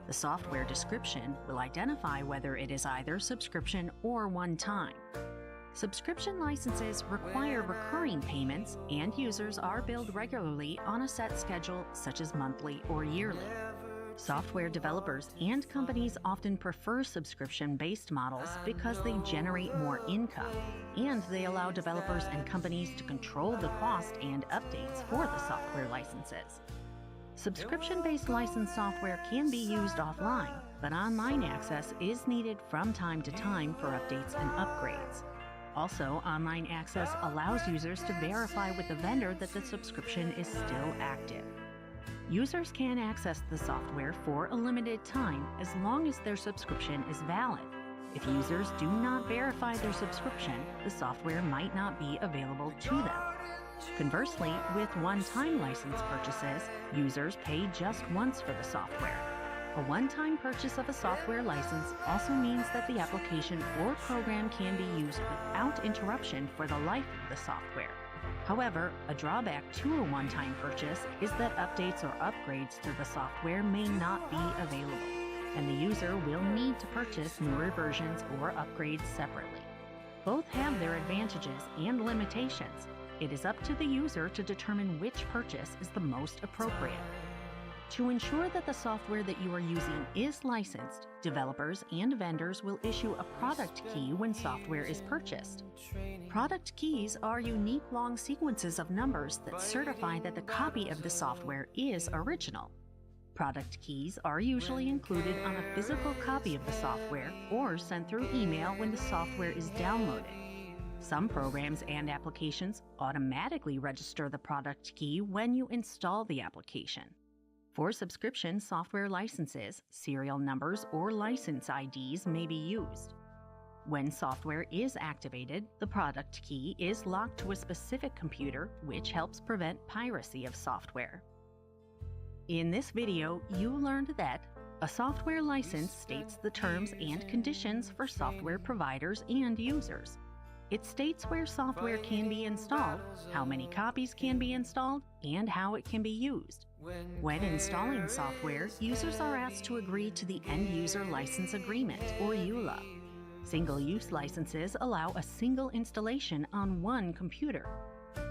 The software description will identify whether it is either subscription or one-time. Subscription licenses require recurring payments, and users are billed regularly on a set schedule, such as monthly or yearly. Software developers and companies often prefer subscription-based models because they generate more income, and they allow developers and companies to control the cost and updates for the software licenses. Subscription-based licensed software can be used offline, but online access is needed from time to time for updates and upgrades. Also, online access allows users to verify with the vendor that the subscription is still active. Users can access the software for a limited time as long as their subscription is valid. If users do not verify their subscription, the software might not be available to them. Conversely, with one-time license purchases, users pay just once for the software. A one-time purchase of a software license also means that the application or program can be used without interruption for the life of the software. However, a drawback to a one-time purchase is that updates or upgrades to the software may not be available, and the user will need to purchase newer versions or upgrades separately. Both have their advantages and limitations. It is up to the user to determine which purchase is the most appropriate. To ensure that the software that you are using is licensed, developers and vendors will issue a product key when software is purchased. Product keys are unique long sequences of numbers that certify that the copy of the software is original. Product keys are usually included on a physical copy of the software or sent through email when the software is downloaded. Some programs and applications automatically register the product key when you install the application. For subscription software licenses, serial numbers or license IDs may be used. When software is activated, the product key is locked to a specific computer, which helps prevent piracy of software. In this video, you learned that a software license states the terms and conditions for software providers and users. It states where software can be installed, how many copies can be installed, and how it can be used. When installing software, users are asked to agree to the End-User License Agreement, or EULA. Single-use licenses allow a single installation on one computer.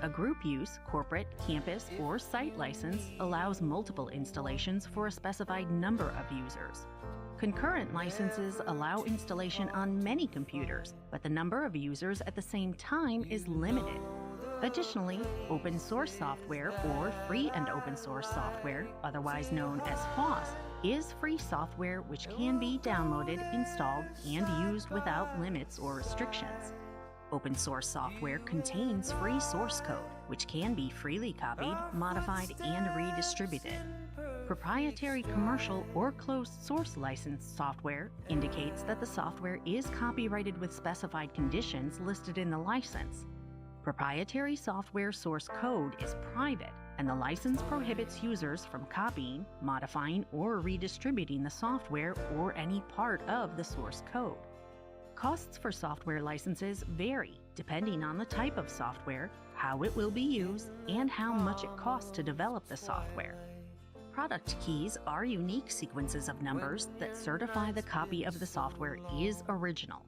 A group-use, corporate, campus, or site license allows multiple installations for a specified number of users. Concurrent licenses allow installation on many computers, but the number of users at the same time is limited. Additionally, open source software or free and open source software, otherwise known as FOSS, is free software which can be downloaded, installed, and used without limits or restrictions. Open source software contains free source code, which can be freely copied, modified, and redistributed. Proprietary commercial or closed source licensed software indicates that the software is copyrighted with specified conditions listed in the license. Proprietary software source code is private, and the license prohibits users from copying, modifying, or redistributing the software or any part of the source code. Costs for software licenses vary depending on the type of software, how it will be used, and how much it costs to develop the software. Product keys are unique sequences of numbers that certify the copy of the software is original.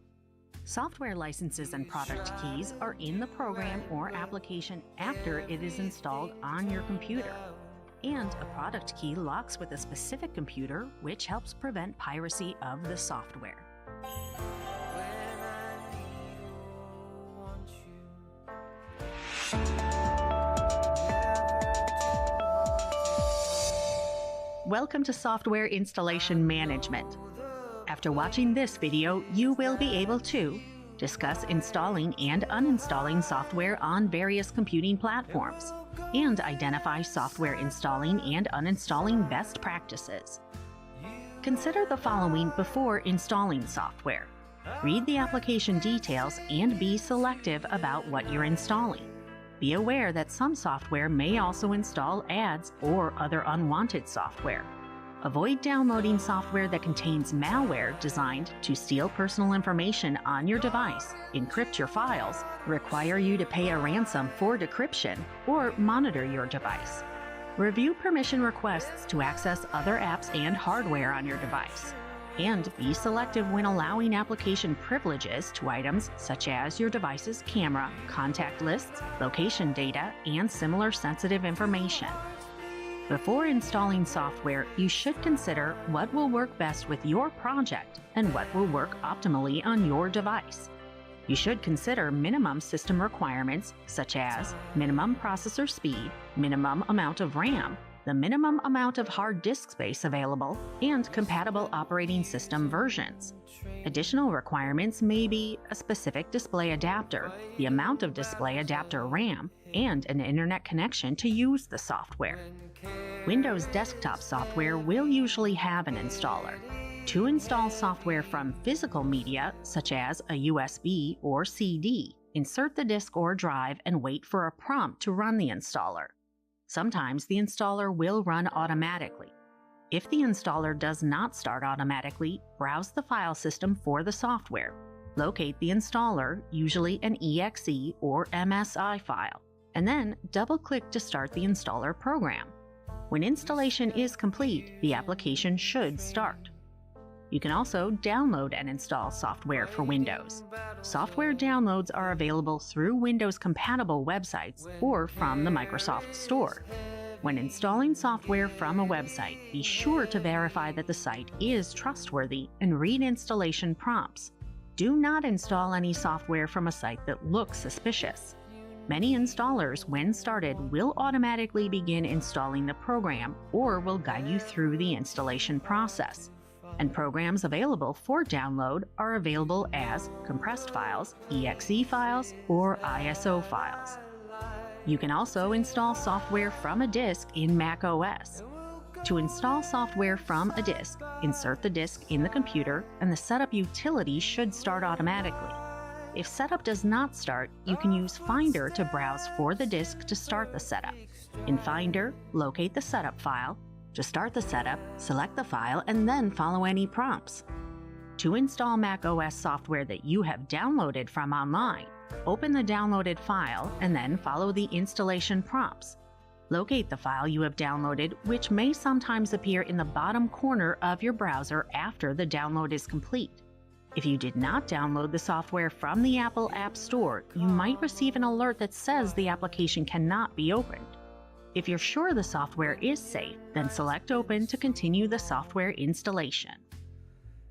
Software licenses and product keys are in the program or application after it is installed on your computer. And a product key locks with a specific computer, which helps prevent piracy of the software. Welcome to Software Installation Management. After watching this video, you will be able to discuss installing and uninstalling software on various computing platforms, and identify software installing and uninstalling best practices. Consider the following before installing software. Read the application details and be selective about what you're installing. Be aware that some software may also install ads or other unwanted software. Avoid downloading software that contains malware designed to steal personal information on your device, encrypt your files, require you to pay a ransom for decryption, or monitor your device. Review permission requests to access other apps and hardware on your device. And be selective when allowing application privileges to items such as your device's camera, contact lists, location data, and similar sensitive information. Before installing software, you should consider what will work best with your project and what will work optimally on your device. You should consider minimum system requirements such as minimum processor speed, minimum amount of RAM, the minimum amount of hard disk space available, and compatible operating system versions. Additional requirements may be a specific display adapter, the amount of display adapter RAM, and an internet connection to use the software. Windows desktop software will usually have an installer. To install software from physical media, such as a USB or CD, insert the disk or drive and wait for a prompt to run the installer. Sometimes the installer will run automatically. If the installer does not start automatically, browse the file system for the software. Locate the installer, usually an EXE or MSI file, and then double-click to start the installer program. When installation is complete, the application should start. You can also download and install software for Windows. Software downloads are available through Windows-compatible websites or from the Microsoft Store. When installing software from a website, be sure to verify that the site is trustworthy and read installation prompts. Do not install any software from a site that looks suspicious. Many installers, when started, will automatically begin installing the program or will guide you through the installation process. And programs available for download are available as compressed files, EXE files, or ISO files. You can also install software from a disk in Mac OS. To install software from a disk, insert the disk in the computer and the setup utility should start automatically. If setup does not start, you can use Finder to browse for the disk to start the setup. In Finder, locate the setup file. To start the setup, select the file and then follow any prompts. To install Mac OS software that you have downloaded from online, open the downloaded file and then follow the installation prompts. Locate the file you have downloaded, which may sometimes appear in the bottom corner of your browser after the download is complete. If you did not download the software from the Apple App Store, you might receive an alert that says the application cannot be opened. If you're sure the software is safe, then select Open to continue the software installation.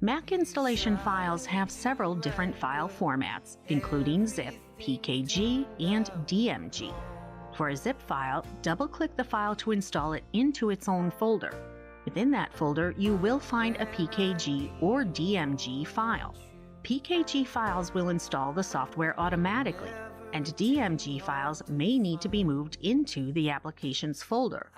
Mac installation files have several different file formats, including zip, PKG, and DMG. For a zip file, double-click the file to install it into its own folder. Within that folder, you will find a PKG or DMG file. PKG files will install the software automatically, and DMG files may need to be moved into the applications folder.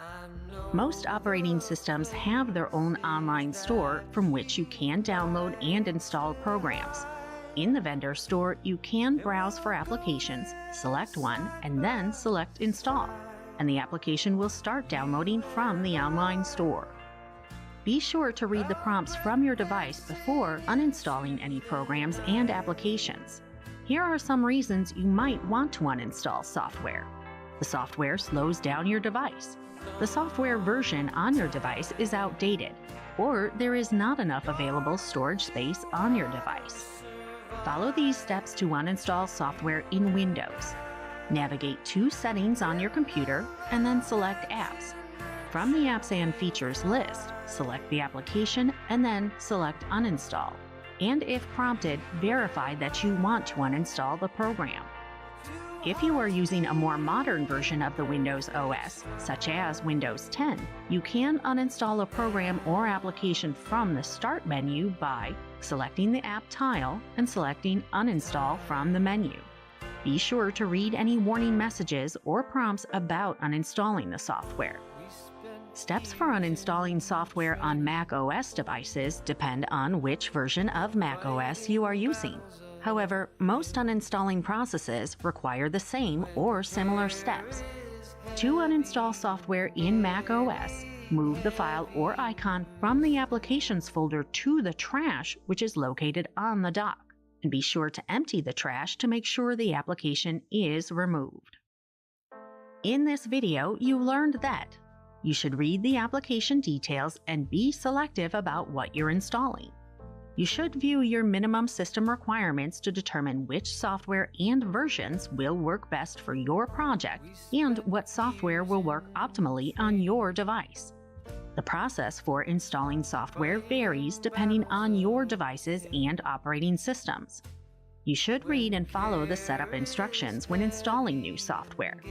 Most operating systems have their own online store from which you can download and install programs. In the vendor store, you can browse for applications, select one, and then select Install, and the application will start downloading from the online store. Be sure to read the prompts from your device before uninstalling any programs and applications. Here are some reasons you might want to uninstall software. The software slows down your device. The software version on your device is outdated, or there is not enough available storage space on your device. Follow these steps to uninstall software in Windows. Navigate to Settings on your computer and then select Apps. From the Apps and Features list, select the application and then select Uninstall. And if prompted, verify that you want to uninstall the program. If you are using a more modern version of the Windows OS, such as Windows 10, you can uninstall a program or application from the Start menu by selecting the app tile and selecting Uninstall from the menu. Be sure to read any warning messages or prompts about uninstalling the software. Steps for uninstalling software on Mac OS devices depend on which version of Mac OS you are using. However, most uninstalling processes require the same or similar steps. To uninstall software in Mac OS, move the file or icon from the Applications folder to the trash, which is located on the dock, and be sure to empty the trash to make sure the application is removed. In this video, you learned that you should read the application details and be selective about what you're installing. You should view your minimum system requirements to determine which software and versions will work best for your project and what software will work optimally on your device. The process for installing software varies depending on your devices and operating systems. You should read and follow the setup instructions when installing new software.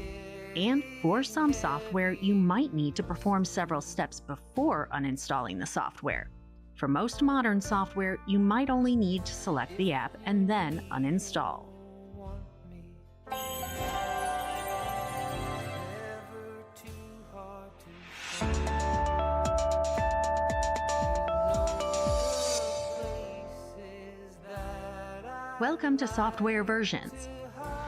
And for some software, you might need to perform several steps before uninstalling the software. For most modern software, you might only need to select the app and then uninstall. Welcome to Software Versions.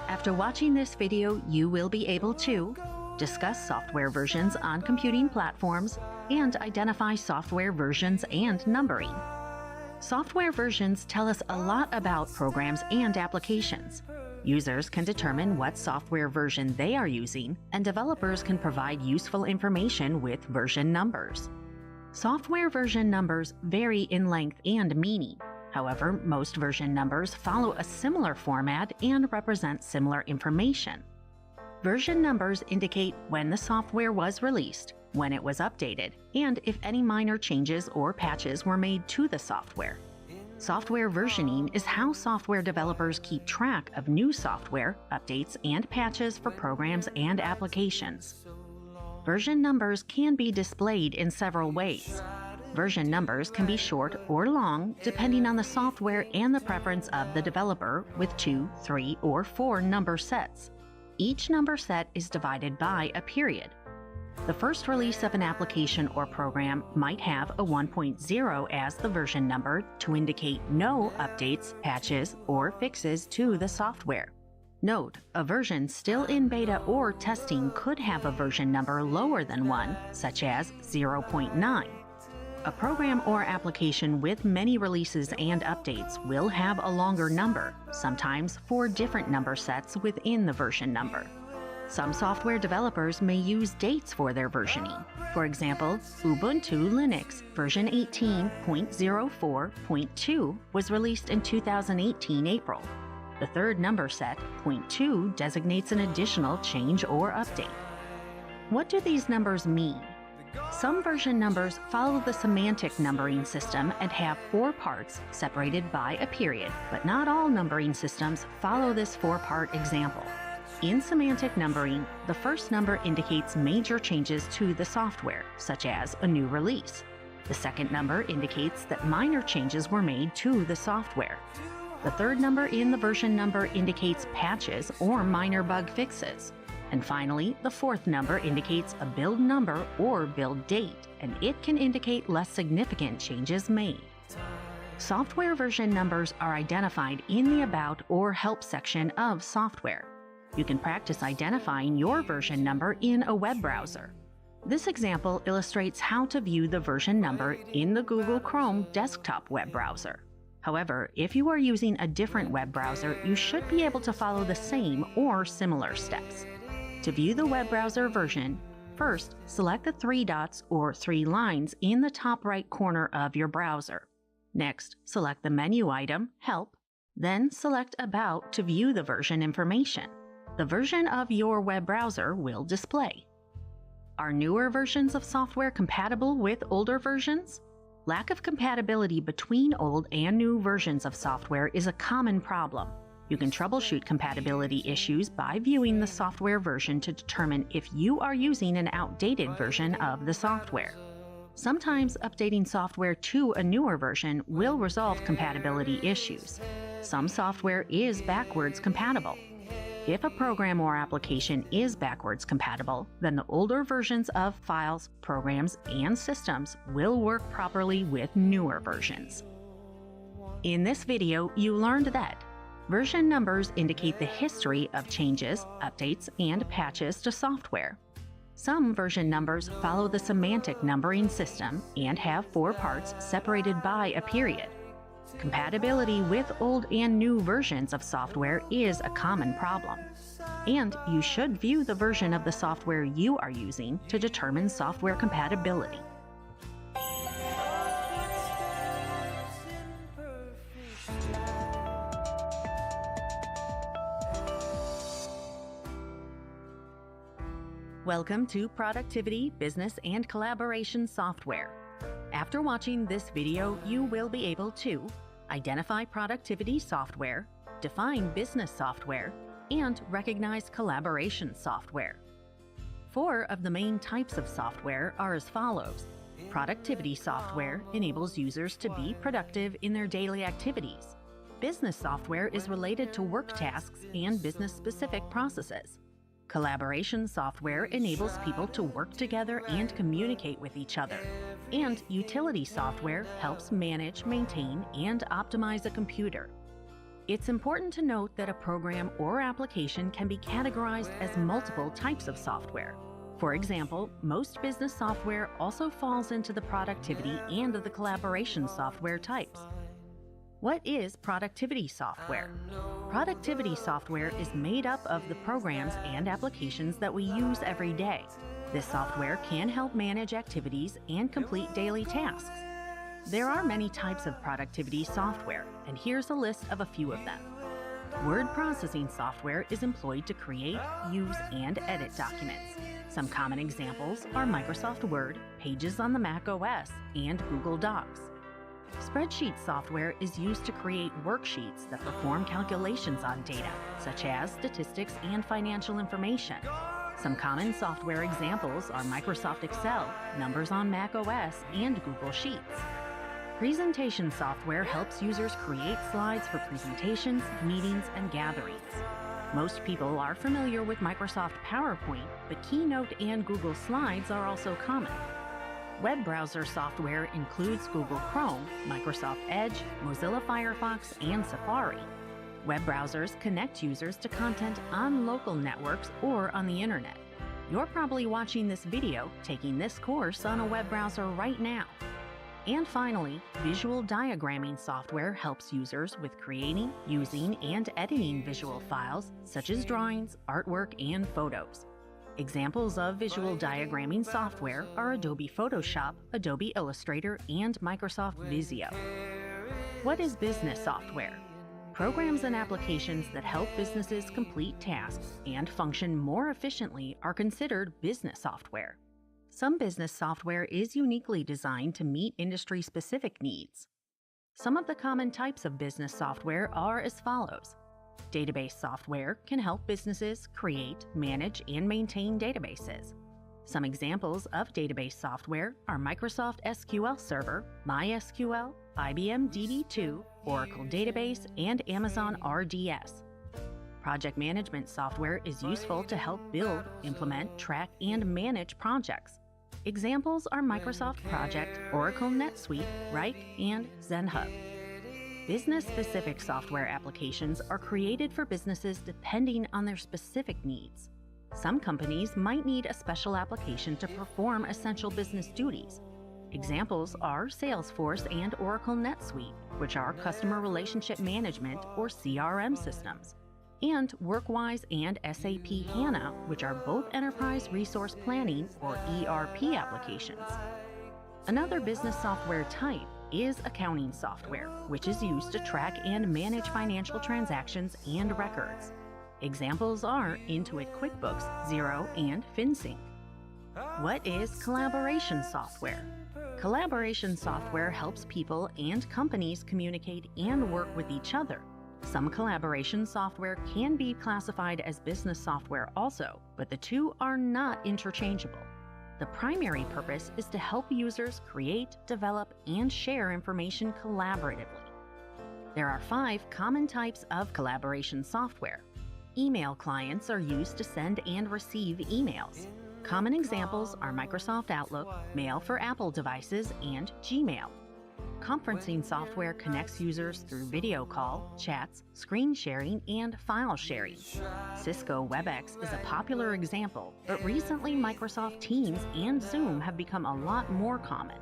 After watching this video, you will be able to discuss software versions on computing platforms and identify software versions and numbering. Software versions tell us a lot about programs and applications. Users can determine what software version they are using, and developers can provide useful information with version numbers. Software version numbers vary in length and meaning. However, most version numbers follow a similar format and represent similar information. Version numbers indicate when the software was released, when it was updated, and if any minor changes or patches were made to the software. Software versioning is how software developers keep track of new software, updates, and patches for programs and applications. Version numbers can be displayed in several ways. Version numbers can be short or long depending on the software and the preference of the developer, with 2, 3, or 4 number sets. Each number set is divided by a period. The first release of an application or program might have a 1.0 as the version number to indicate no updates, patches, or fixes to the software. Note, a version still in beta or testing could have a version number lower than 1, such as 0.9. A program or application with many releases and updates will have a longer number, sometimes 4 different number sets within the version number. Some software developers may use dates for their versioning. For example, Ubuntu Linux version 18.04.2 was released in 2018 April. The third number set, .2, designates an additional change or update. What do these numbers mean? Some version numbers follow the semantic numbering system and have 4 parts separated by a period, but not all numbering systems follow this 4-part example. In semantic numbering, the first number indicates major changes to the software, such as a new release. The second number indicates that minor changes were made to the software. The third number in the version number indicates patches or minor bug fixes. And finally, the fourth number indicates a build number or build date, and it can indicate less significant changes made. Software version numbers are identified in the About or Help section of software. You can practice identifying your version number in a web browser. This example illustrates how to view the version number in the Google Chrome desktop web browser. However, if you are using a different web browser, you should be able to follow the same or similar steps. To view the web browser version, first select the 3 dots or 3 lines in the top right corner of your browser. Next, select the menu item, Help, then select About to view the version information. The version of your web browser will display. Are newer versions of software compatible with older versions? Lack of compatibility between old and new versions of software is a common problem. You can troubleshoot compatibility issues by viewing the software version to determine if you are using an outdated version of the software. Sometimes updating software to a newer version will resolve compatibility issues. Some software is backwards compatible. If a program or application is backwards compatible, then the older versions of files, programs, and systems will work properly with newer versions. In this video, you learned that version numbers indicate the history of changes, updates, and patches to software. Some version numbers follow the semantic numbering system and have 4 parts separated by a period. Compatibility with old and new versions of software is a common problem, and you should view the version of the software you are using to determine software compatibility. Welcome to Productivity, Business, and Collaboration Software. After watching this video, you will be able to identify productivity software, define business software, and recognize collaboration software. 4 of the main types of software are as follows. Productivity software enables users to be productive in their daily activities. Business software is related to work tasks and business-specific processes. Collaboration software enables people to work together and communicate with each other. And utility software helps manage, maintain, and optimize a computer. It's important to note that a program or application can be categorized as multiple types of software. For example, most business software also falls into the productivity and the collaboration software types. What is productivity software? Productivity software is made up of the programs and applications that we use every day. This software can help manage activities and complete daily tasks. There are many types of productivity software, and here's a list of a few of them. Word processing software is employed to create, use, and edit documents. Some common examples are Microsoft Word, Pages on the Mac OS, and Google Docs. Spreadsheet software is used to create worksheets that perform calculations on data, such as statistics and financial information. Some common software examples are Microsoft Excel, Numbers on Mac OS, and Google Sheets. Presentation software helps users create slides for presentations, meetings, and gatherings. Most people are familiar with Microsoft PowerPoint, but Keynote and Google Slides are also common. Web browser software includes Google Chrome, Microsoft Edge, Mozilla Firefox, and Safari. Web browsers connect users to content on local networks or on the internet. You're probably watching this video, taking this course on a web browser right now. And finally, visual diagramming software helps users with creating, using, and editing visual files such as drawings, artwork, and photos. Examples of visual diagramming software are Adobe Photoshop, Adobe Illustrator, and Microsoft Visio. What is business software? Programs and applications that help businesses complete tasks and function more efficiently are considered business software. Some business software is uniquely designed to meet industry-specific needs. Some of the common types of business software are as follows. Database software can help businesses create, manage, and maintain databases. Some examples of database software are Microsoft SQL Server, MySQL, IBM DB2, Oracle Database, and Amazon RDS. Project management software is useful to help build, implement, track, and manage projects. Examples are Microsoft Project, Oracle NetSuite, Wrike, and ZenHub. Business-specific software applications are created for businesses depending on their specific needs. Some companies might need a special application to perform essential business duties. Examples are Salesforce and Oracle NetSuite, which are customer relationship management or CRM systems, and WorkWise and SAP HANA, which are both enterprise resource planning or ERP applications. Another business software type is accounting software, which is used to track and manage financial transactions and records. Examples are Intuit QuickBooks, Xero, and FinSync. What is collaboration software? Collaboration software helps people and companies communicate and work with each other. Some collaboration software can be classified as business software also, but the two are not interchangeable. The primary purpose is to help users create, develop, and share information collaboratively. There are 5 common types of collaboration software. Email clients are used to send and receive emails. Common examples are Microsoft Outlook, Mail for Apple devices, and Gmail. Conferencing software connects users through video call, chats, screen sharing, and file sharing. Cisco WebEx is a popular example, but recently Microsoft Teams and Zoom have become a lot more common.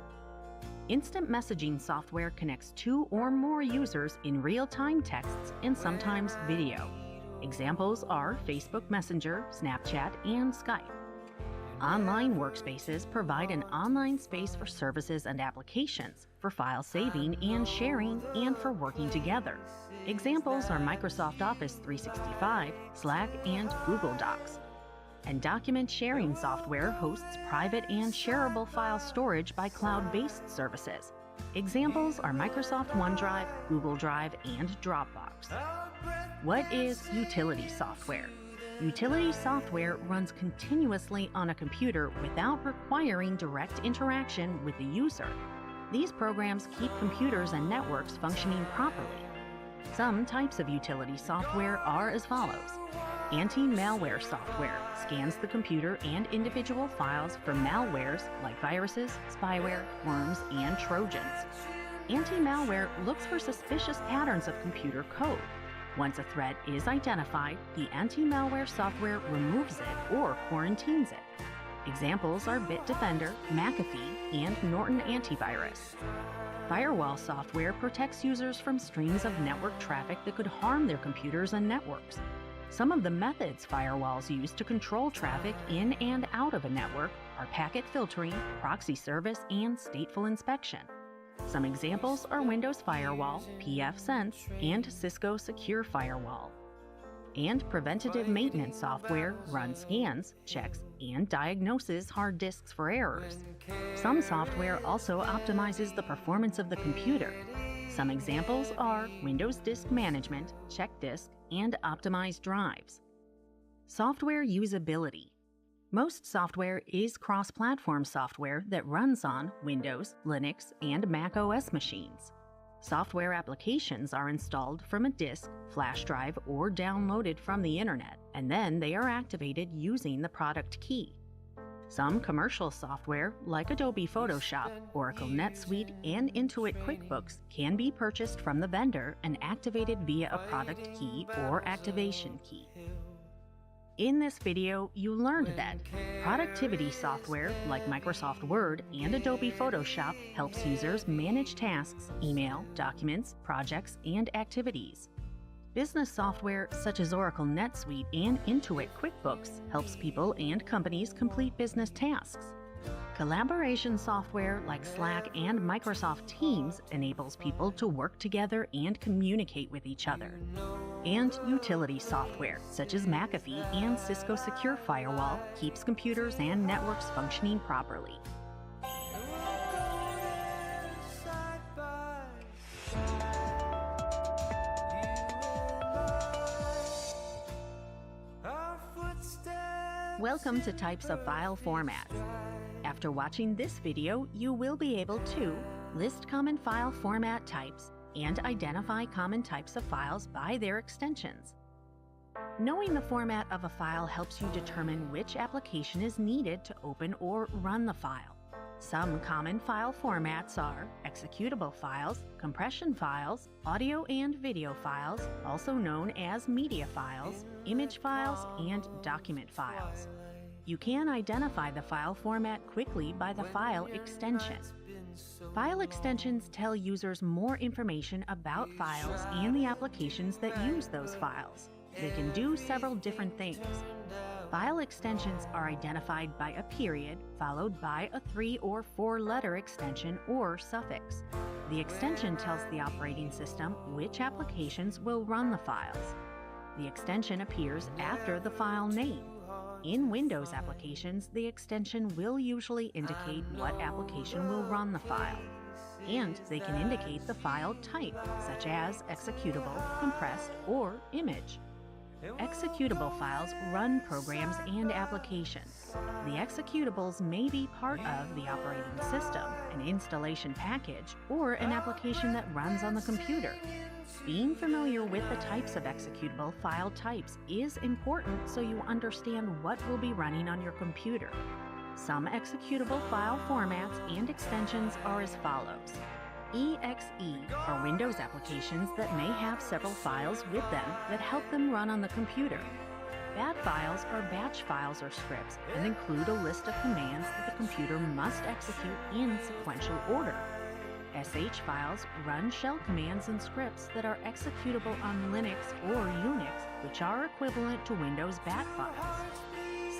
Instant messaging software connects 2 or more users in real-time texts and sometimes video. Examples are Facebook Messenger, Snapchat, and Skype. Online workspaces provide an online space for services and applications, for file saving and sharing, and for working together. Examples are Microsoft Office 365, Slack, and Google Docs. And document sharing software hosts private and shareable file storage by cloud-based services. Examples are Microsoft OneDrive, Google Drive, and Dropbox. What is utility software? Utility software runs continuously on a computer without requiring direct interaction with the user. These programs keep computers and networks functioning properly. Some types of utility software are as follows. Anti-malware software scans the computer and individual files for malwares like viruses, spyware, worms, and trojans. Anti-malware looks for suspicious patterns of computer code. Once a threat is identified, the anti-malware software removes it or quarantines it. Examples are Bitdefender, McAfee, and Norton Antivirus. Firewall software protects users from streams of network traffic that could harm their computers and networks. Some of the methods firewalls use to control traffic in and out of a network are packet filtering, proxy service, and stateful inspection. Some examples are Windows Firewall, pfSense, and Cisco Secure Firewall. And preventative maintenance software runs scans, checks, and diagnoses hard disks for errors. Some software also optimizes the performance of the computer. Some examples are Windows Disk Management, Check Disk, and Optimized Drives. Software usability. Most software is cross-platform software that runs on Windows, Linux, and Mac OS machines. Software applications are installed from a disk, flash drive, or downloaded from the internet, and then they are activated using the product key. Some commercial software, like Adobe Photoshop, Oracle NetSuite, and Intuit QuickBooks, can be purchased from the vendor and activated via a product key or activation key. In this video, you learned that productivity software like Microsoft Word and Adobe Photoshop helps users manage tasks, email, documents, projects, and activities. Business software such as Oracle NetSuite and Intuit QuickBooks helps people and companies complete business tasks. Collaboration software like Slack and Microsoft Teams enables people to work together and communicate with each other. And utility software such as McAfee and Cisco Secure Firewall keeps computers and networks functioning properly. Welcome to Types of File Formats. After watching this video, you will be able to list common file format types and identify common types of files by their extensions. Knowing the format of a file helps you determine which application is needed to open or run the file. Some common file formats are executable files, compression files, audio and video files, also known as media files, image files, and document files. You can identify the file format quickly by the file extension. File extensions tell users more information about files and the applications that use those files. They can do several different things. File extensions are identified by a period followed by a 3- or 4-letter extension or suffix. The extension tells the operating system which applications will run the files. The extension appears after the file name. In Windows applications, the extension will usually indicate what application will run the file. and they can indicate the file type, such as executable, compressed, or image. Executable files run programs and applications. The executables may be part of the operating system, an installation package, or an application that runs on the computer. Being familiar with the types of executable file types is important so you understand what will be running on your computer. Some executable file formats and extensions are as follows. EXE are Windows applications that may have several files with them that help them run on the computer. BAT files are batch files or scripts and include a list of commands that the computer must execute in sequential order. SH files run shell commands and scripts that are executable on Linux or Unix, which are equivalent to Windows BAT files.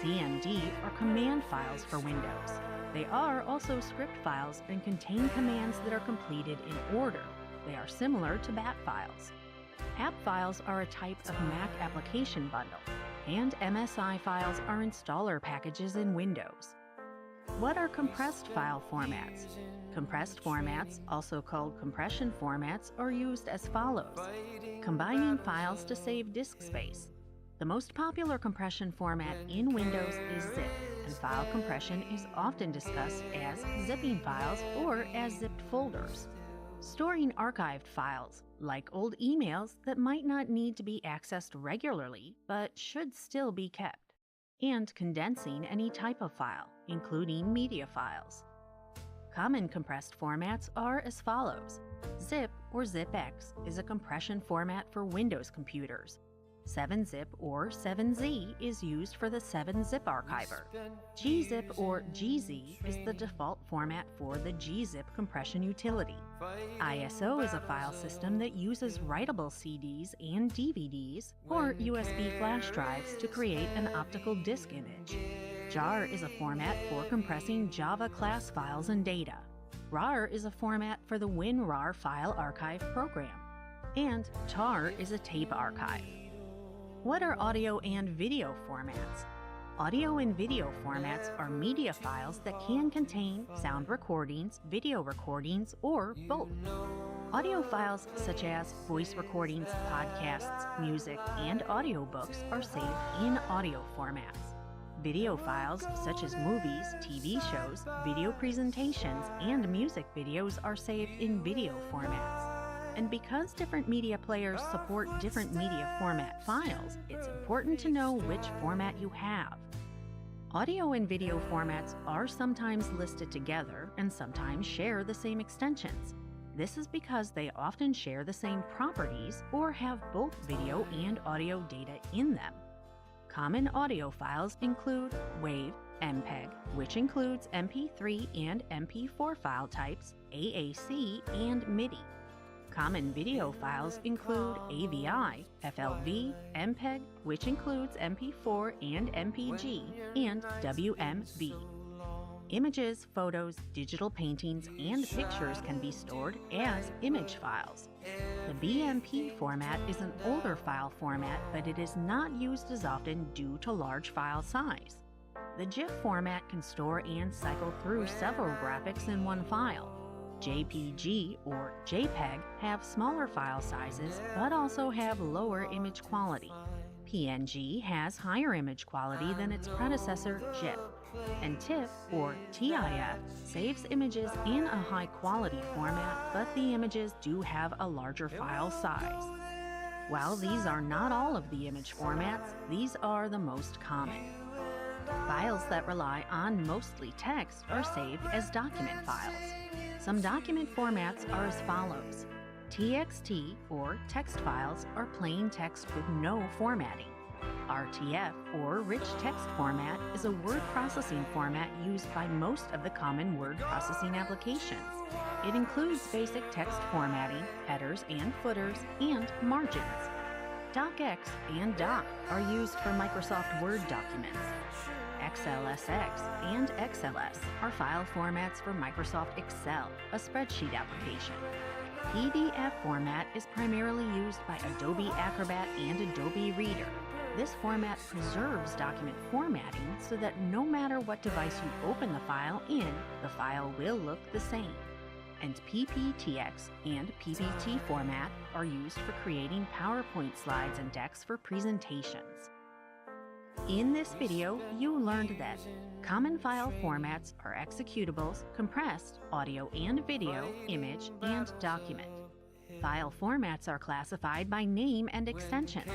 CMD are command files for Windows. They are also script files and contain commands that are completed in order. They are similar to BAT files. App files are a type of Mac application bundle, and MSI files are installer packages in Windows. What are compressed file formats? Compressed formats, also called compression formats, are used as follows: combining files to save disk space. The most popular compression format in Windows is zip, and file compression is often discussed as zipping files or as zipped folders. Storing archived files, like old emails that might not need to be accessed regularly but should still be kept. And condensing any type of file, including media files. Common compressed formats are as follows. Zip or ZipX is a compression format for Windows computers. 7-zip or 7z is used for the 7-zip archiver. gzip or gz is the default format for the gzip compression utility. ISO is a file system that uses writable CDs and DVDs or USB flash drives to create an optical disc image. JAR is a format for compressing Java class files and data. RAR is a format for the WinRAR file archive program. And TAR is a tape archive. What are audio and video formats? Audio and video formats are media files that can contain sound recordings, video recordings, or both. Audio files such as voice recordings, podcasts, music, and audiobooks are saved in audio formats. Video files such as movies, TV shows, video presentations, and music videos are saved in video formats. And because different media players support different media format files, it's important to know which format you have. Audio and video formats are sometimes listed together and sometimes share the same extensions. This is because they often share the same properties or have both video and audio data in them. Common audio files include WAV, MPEG, which includes MP3 and MP4 file types, AAC, and MIDI. Common video files include AVI, FLV, MPEG, which includes MP4 and MPG, and WMV. Images, photos, digital paintings, and pictures can be stored as image files. The BMP format is an older file format, but it is not used as often due to large file size. The GIF format can store and cycle through several graphics in one file. JPG or JPEG have smaller file sizes but also have lower image quality. PNG has higher image quality than its predecessor GIF. And TIFF or TIF saves images in a high quality format, but the images do have a larger file size. While these are not all of the image formats, these are the most common. Files that rely on mostly text are saved as document files. Some document formats are as follows. TXT or text files are plain text with no formatting. RTF or rich text format is a word processing format used by most of the common word processing applications. It includes basic text formatting, headers and footers, and margins. DocX and Doc are used for Microsoft Word documents. XLSX and XLS are file formats for Microsoft Excel, a spreadsheet application. PDF format is primarily used by Adobe Acrobat and Adobe Reader. This format preserves document formatting so that no matter what device you open the file in, the file will look the same. and PPTX and PPT format are used for creating PowerPoint slides and decks for presentations. In this video, you learned that common file formats are executables, compressed, audio and video, image, and document. File formats are classified by name and extensions.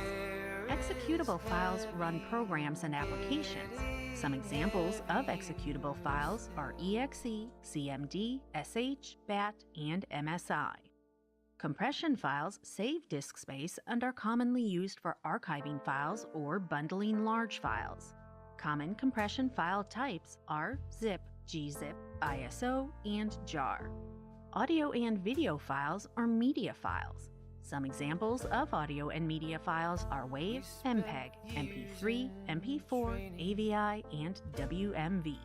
Executable files run programs and applications. Some examples of executable files are exe, cmd, sh, bat, and msi. Compression files save disk space and are commonly used for archiving files or bundling large files. Common compression file types are zip, gzip, ISO, and jar. Audio and video files are media files. Some examples of audio and media files are WAV, MPEG, MP3, MP4, AVI, and WMV.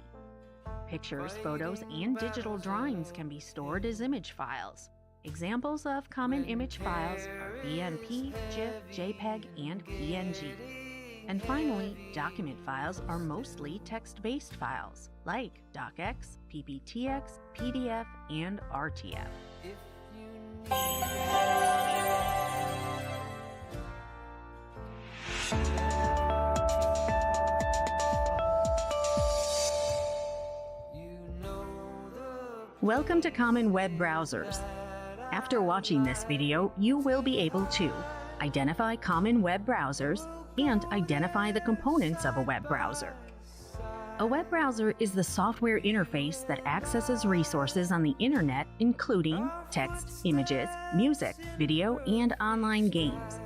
Pictures, photos, and digital drawings can be stored as image files. Examples of common image files are BMP, GIF, JPEG, and PNG. And finally, document files are mostly text-based files, like DocX, PPTX, PDF, and RTF. Welcome to Common Web Browsers. After watching this video, you will be able to identify common web browsers and identify the components of a web browser. A web browser is the software interface that accesses resources on the internet, including text, images, music, video, and online games.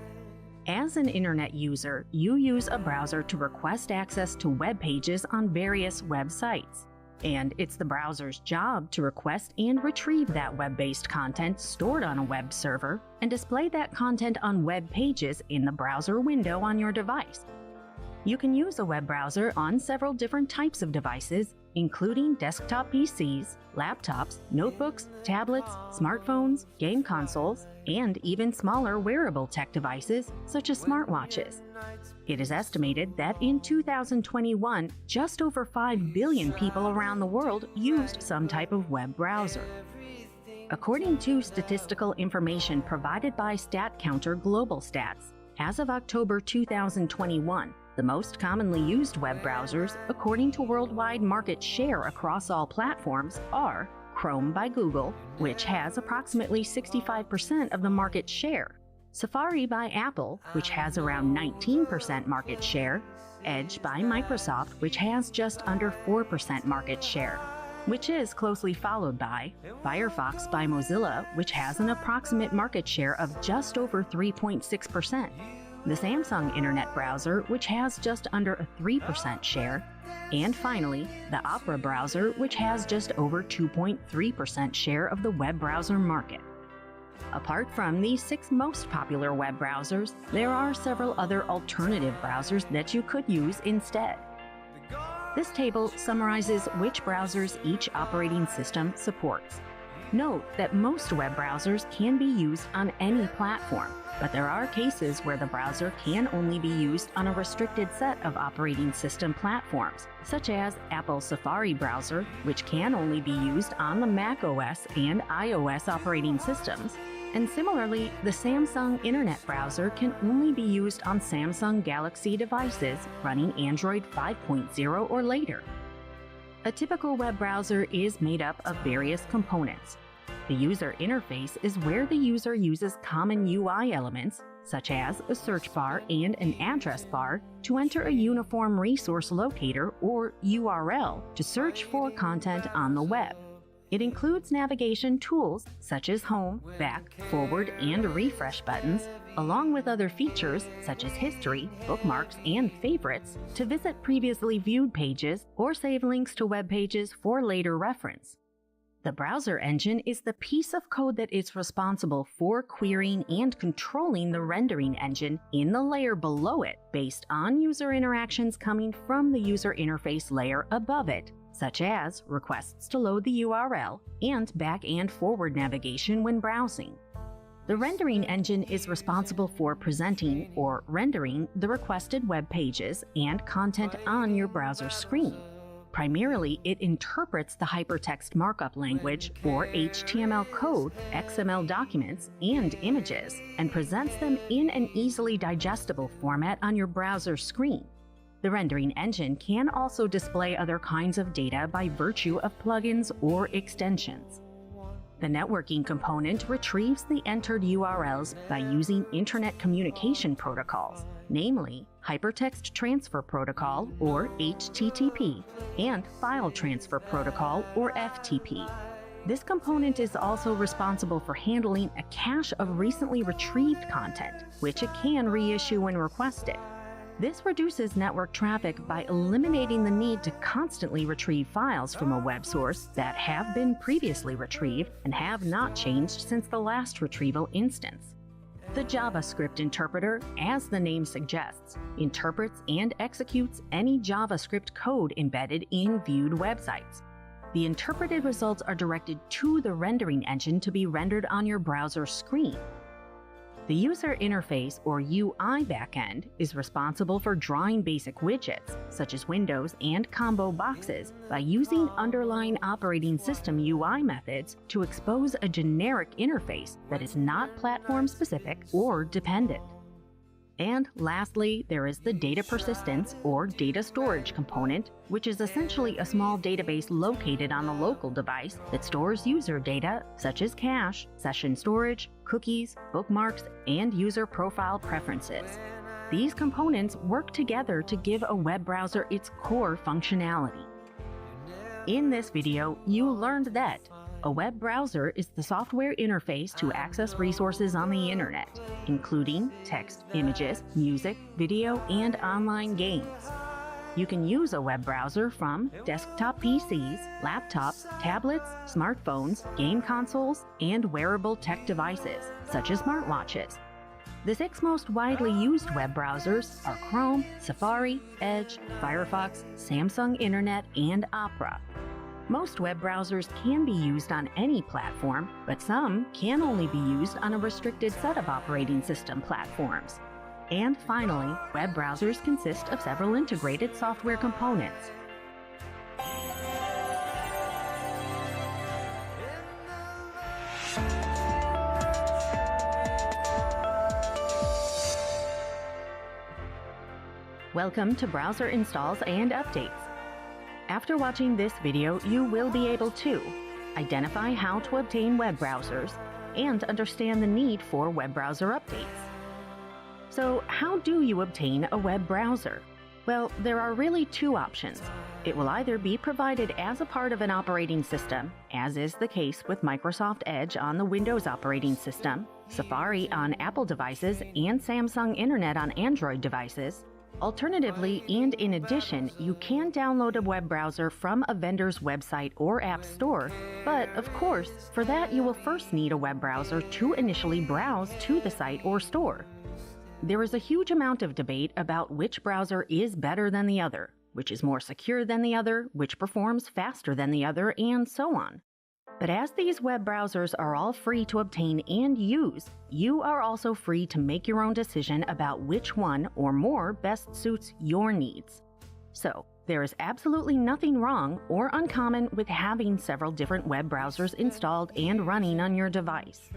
As an internet user, you use a browser to request access to web pages on various websites. And it's the browser's job to request and retrieve that web-based content stored on a web server and display that content on web pages in the browser window on your device. You can use a web browser on several different types of devices, including desktop PCs, laptops, notebooks, tablets, smartphones, game consoles, and even smaller wearable tech devices such as smartwatches. It is estimated that in 2021, just over 5 billion people around the world used some type of web browser. According to statistical information provided by StatCounter Global Stats, as of October 2021, the most commonly used web browsers, according to worldwide market share across all platforms, are Chrome by Google, which has approximately 65% of the market share, Safari by Apple, which has around 19% market share, Edge by Microsoft, which has just under 4% market share, which is closely followed by Firefox by Mozilla, which has an approximate market share of just over 3.6%, the Samsung Internet Browser, which has just under a 3% share, and finally, the Opera browser, which has just over 2.3% share of the web browser market. Apart from the 6 most popular web browsers, there are several other alternative browsers that you could use instead. This table summarizes which browsers each operating system supports. Note that most web browsers can be used on any platform, but there are cases where the browser can only be used on a restricted set of operating system platforms, such as Apple's Safari browser, which can only be used on the macOS and iOS operating systems, and similarly, the Samsung Internet Browser can only be used on Samsung Galaxy devices running Android 5.0 or later. A typical web browser is made up of various components. The user interface is where the user uses common UI elements, such as a search bar and an address bar, to enter a uniform resource locator or URL to search for content on the web. It includes navigation tools such as home, back, forward, and refresh buttons, along with other features such as history, bookmarks, and favorites to visit previously viewed pages or save links to web pages for later reference. The browser engine is the piece of code that is responsible for querying and controlling the rendering engine in the layer below it based on user interactions coming from the user interface layer above it, such as requests to load the URL and back and forward navigation when browsing. The rendering engine is responsible for presenting or rendering the requested web pages and content on your browser screen. Primarily, it interprets the hypertext markup language, or HTML code, XML documents, and images, and presents them in an easily digestible format on your browser screen. The rendering engine can also display other kinds of data by virtue of plugins or extensions. The networking component retrieves the entered URLs by using Internet Communication Protocols, namely Hypertext Transfer Protocol, or HTTP, and File Transfer Protocol, or FTP. This component is also responsible for handling a cache of recently retrieved content, which it can reissue when requested. This reduces network traffic by eliminating the need to constantly retrieve files from a web source that have been previously retrieved and have not changed since the last retrieval instance. The JavaScript interpreter, as the name suggests, interprets and executes any JavaScript code embedded in viewed websites. The interpreted results are directed to the rendering engine to be rendered on your browser screen. The user interface, or UI backend, is responsible for drawing basic widgets, such as windows and combo boxes, by using underlying operating system UI methods to expose a generic interface that is not platform-specific or dependent. And lastly, there is the data persistence, or data storage component, which is essentially a small database located on the local device that stores user data such as cache, session storage, cookies, bookmarks, and user profile preferences. These components work together to give a web browser its core functionality. In this video, you learned that a web browser is the software interface to access resources on the internet, including text, images, music, video, and online games. You can use a web browser from desktop PCs, laptops, tablets, smartphones, game consoles, and wearable tech devices, such as smartwatches. The 6 most widely used web browsers are Chrome, Safari, Edge, Firefox, Samsung Internet, and Opera. Most web browsers can be used on any platform, but some can only be used on a restricted set of operating system platforms. And finally, web browsers consist of several integrated software components. Welcome to Browser Installs and Updates. After watching this video, you will be able to identify how to obtain web browsers and understand the need for web browser updates. So, how do you obtain a web browser? Well, there are really 2 options. It will either be provided as a part of an operating system, as is the case with Microsoft Edge on the Windows operating system, Safari on Apple devices, and Samsung Internet on Android devices. Alternatively, and in addition, you can download a web browser from a vendor's website or app store, but of course, for that you will first need a web browser to initially browse to the site or store. There is a huge amount of debate about which browser is better than the other, which is more secure than the other, which performs faster than the other, and so on. But as these web browsers are all free to obtain and use, you are also free to make your own decision about which one or more best suits your needs. So, there is absolutely nothing wrong or uncommon with having several different web browsers installed and running on your device.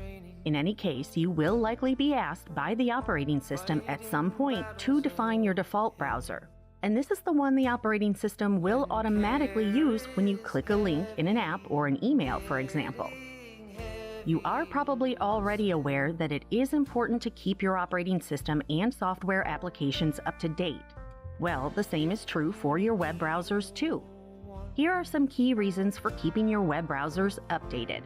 In any case, you will likely be asked by the operating system at some point to define your default browser. And this is the one the operating system will automatically use when you click a link in an app or an email, for example. You are probably already aware that it is important to keep your operating system and software applications up to date. Well, the same is true for your web browsers too. Here are some key reasons for keeping your web browsers updated.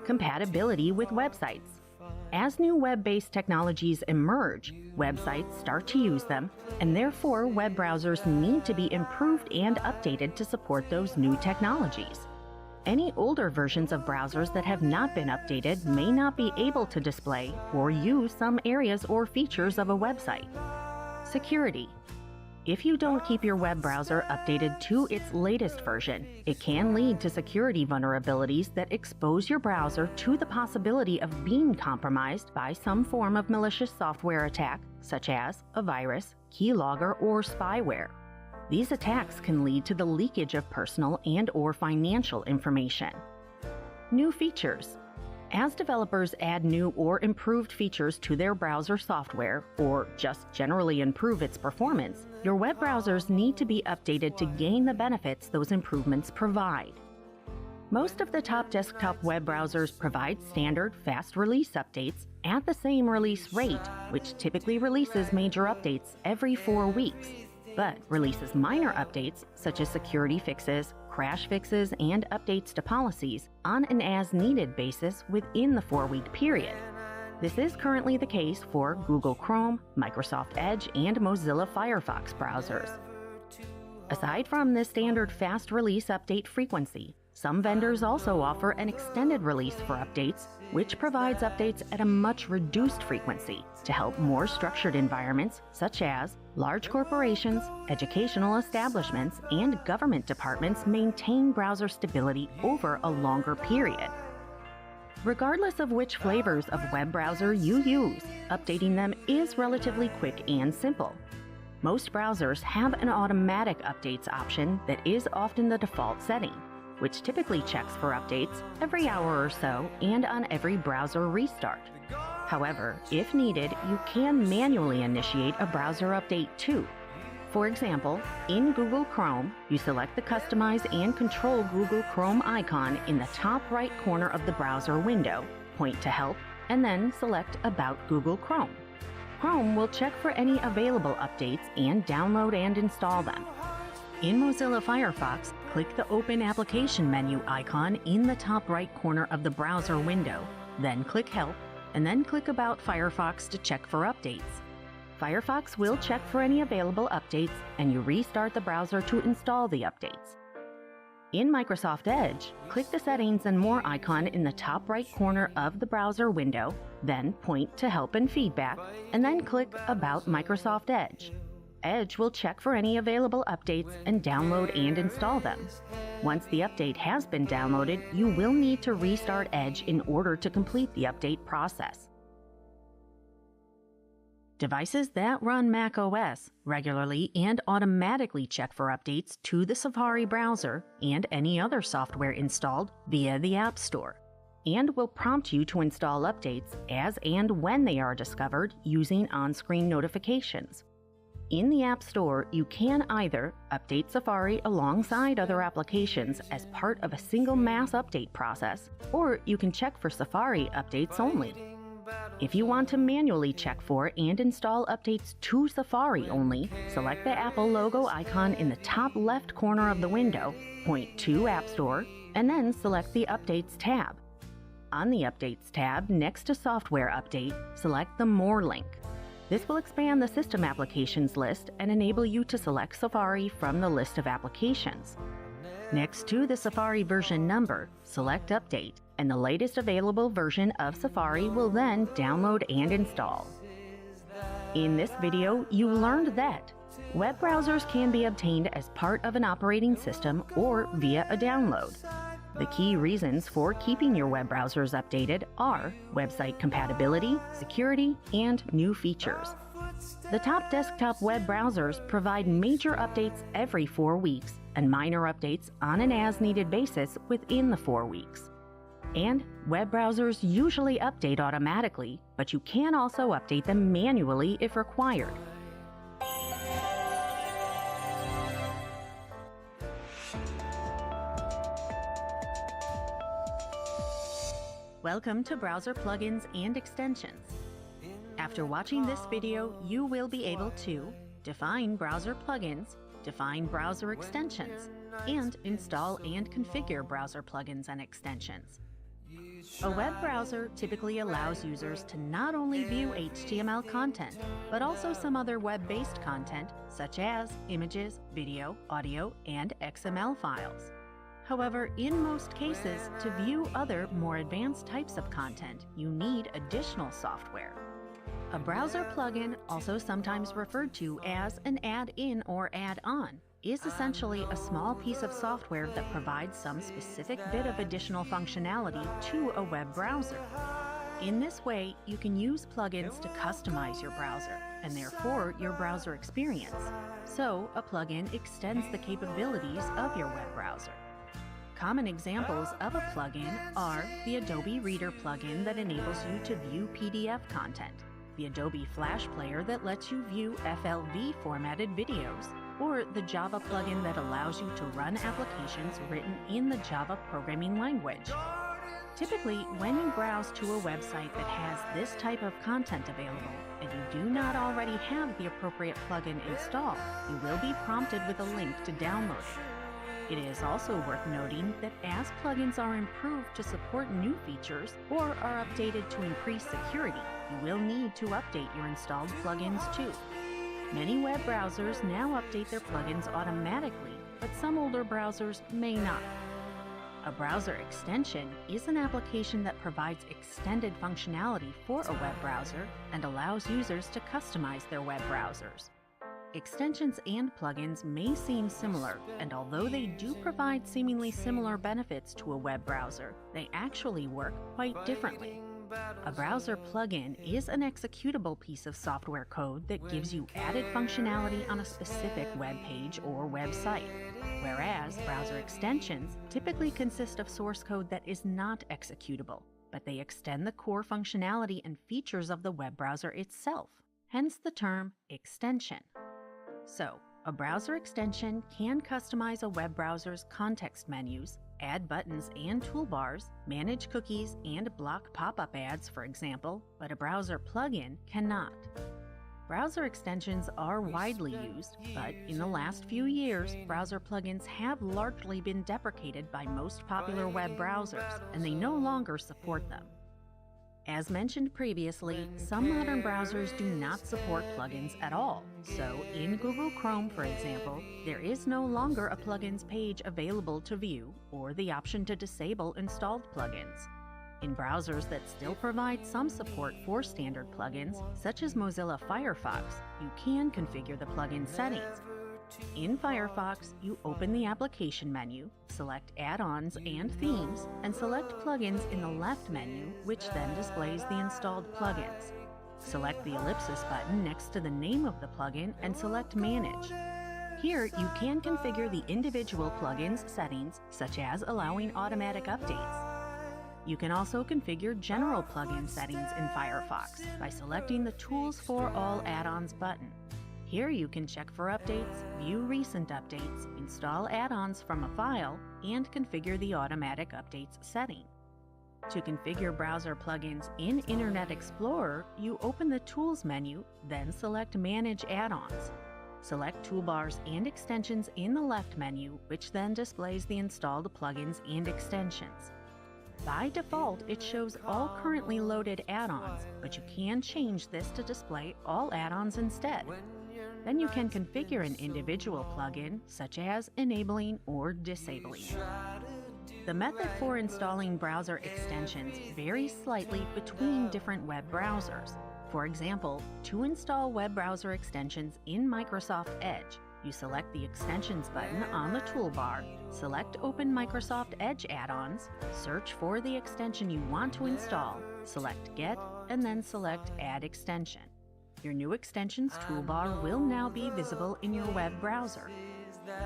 Compatibility with websites. As new web-based technologies emerge, websites start to use them, and therefore web browsers need to be improved and updated to support those new technologies. Any older versions of browsers that have not been updated may not be able to display or use some areas or features of a website. Security. If you don't keep your web browser updated to its latest version, it can lead to security vulnerabilities that expose your browser to the possibility of being compromised by some form of malicious software attack, such as a virus, keylogger, or spyware. These attacks can lead to the leakage of personal and/or financial information. New features. As developers add new or improved features to their browser software, or just generally improve its performance, your web browsers need to be updated to gain the benefits those improvements provide. Most of the top desktop web browsers provide standard fast release updates at the same release rate, which typically releases major updates every 4 weeks, but releases minor updates such as security fixes, crash fixes, and updates to policies on an as-needed basis within the 4-week period. This is currently the case for Google Chrome, Microsoft Edge, and Mozilla Firefox browsers. Aside from the standard fast release update frequency, some vendors also offer an extended release for updates, which provides updates at a much reduced frequency to help more structured environments such as large corporations, educational establishments, and government departments maintain browser stability over a longer period. Regardless of which flavors of web browser you use, updating them is relatively quick and simple. Most browsers have an automatic updates option that is often the default setting, which typically checks for updates every hour or so and on every browser restart. However, if needed, you can manually initiate a browser update too. For example, in Google Chrome, you select the Customize and Control Google Chrome icon in the top right corner of the browser window, point to Help, and then select About Google Chrome. Chrome will check for any available updates and download and install them. In Mozilla Firefox, click the Open Application menu icon in the top right corner of the browser window, then click Help, and then click About Firefox to check for updates. Firefox will check for any available updates, and you restart the browser to install the updates. In Microsoft Edge, click the Settings and More icon in the top right corner of the browser window, then point to Help and Feedback, and then click About Microsoft Edge. Edge will check for any available updates and download and install them. Once the update has been downloaded, you will need to restart Edge in order to complete the update process. Devices that run macOS regularly and automatically check for updates to the Safari browser and any other software installed via the App Store, and will prompt you to install updates as and when they are discovered using on-screen notifications. In the App Store, you can either update Safari alongside other applications as part of a single mass update process, or you can check for Safari updates only. If you want to manually check for and install updates to Safari only, select the Apple logo icon in the top left corner of the window, point to App Store, and then select the Updates tab. On the Updates tab, next to Software Update, select the More link. This will expand the System Applications list and enable you to select Safari from the list of applications. Next to the Safari version number, select Update, and the latest available version of Safari will then download and install. In this video, you learned that web browsers can be obtained as part of an operating system or via a download. The key reasons for keeping your web browsers updated are website compatibility, security, and new features. The top desktop web browsers provide major updates every 4 weeks and minor updates on an as-needed basis within the 4 weeks. And web browsers usually update automatically, but you can also update them manually if required. Welcome to Browser Plugins and Extensions. After watching this video, you will be able to define browser plugins, define browser extensions, and install and configure browser plugins and extensions. A web browser typically allows users to not only view HTML content, but also some other web-based content such as images, video, audio, and XML files. However, in most cases, to view other, more advanced types of content, you need additional software. A browser plugin, also sometimes referred to as an add-in or add-on, is essentially a small piece of software that provides some specific bit of additional functionality to a web browser. In this way, you can use plugins to customize your browser, and therefore your browser experience. So, a plugin extends the capabilities of your web browser. Common examples of a plugin are the Adobe Reader plugin that enables you to view PDF content, the Adobe Flash Player that lets you view FLV formatted videos, or the Java plugin that allows you to run applications written in the Java programming language. Typically, when you browse to a website that has this type of content available, and you do not already have the appropriate plugin installed, you will be prompted with a link to download it. It is also worth noting that as plugins are improved to support new features or are updated to increase security, you will need to update your installed plugins too. Many web browsers now update their plugins automatically, but some older browsers may not. A browser extension is an application that provides extended functionality for a web browser and allows users to customize their web browsers. Extensions and plugins may seem similar, and although they do provide seemingly similar benefits to a web browser, they actually work quite differently. A browser plugin is an executable piece of software code that gives you added functionality on a specific web page or website, whereas browser extensions typically consist of source code that is not executable, but they extend the core functionality and features of the web browser itself, hence the term extension. So, a browser extension can customize a web browser's context menus, add buttons and toolbars, manage cookies, and block pop-up ads, for example, but a browser plugin cannot. Browser extensions are widely used, but in the last few years, browser plugins have largely been deprecated by most popular web browsers, and they no longer support them. As mentioned previously, some modern browsers do not support plugins at all. So, in Google Chrome, for example, there is no longer a plugins page available to view or the option to disable installed plugins. In browsers that still provide some support for standard plugins, such as Mozilla Firefox, you can configure the plugin settings. In Firefox, you open the application menu, select add-ons and themes, and select plugins in the left menu, which then displays the installed plugins. Select the ellipsis button next to the name of the plugin and select Manage. Here, you can configure the individual plugins settings, such as allowing automatic updates. You can also configure general plugin settings in Firefox by selecting the Tools for All Add-ons button. Here you can check for updates, view recent updates, install add-ons from a file, and configure the automatic updates setting. To configure browser plugins in Internet Explorer, you open the Tools menu, then select Manage Add-ons. Select Toolbars and Extensions in the left menu, which then displays the installed plugins and extensions. By default, it shows all currently loaded add-ons, but you can change this to display all add-ons instead. Then you can configure an individual plugin, such as enabling or disabling. The method for installing browser extensions varies slightly between different web browsers. For example, to install web browser extensions in Microsoft Edge, you select the Extensions button on the toolbar, select Open Microsoft Edge add-ons, search for the extension you want to install, select Get, and then select Add Extension. Your new extensions toolbar will now be visible in your web browser.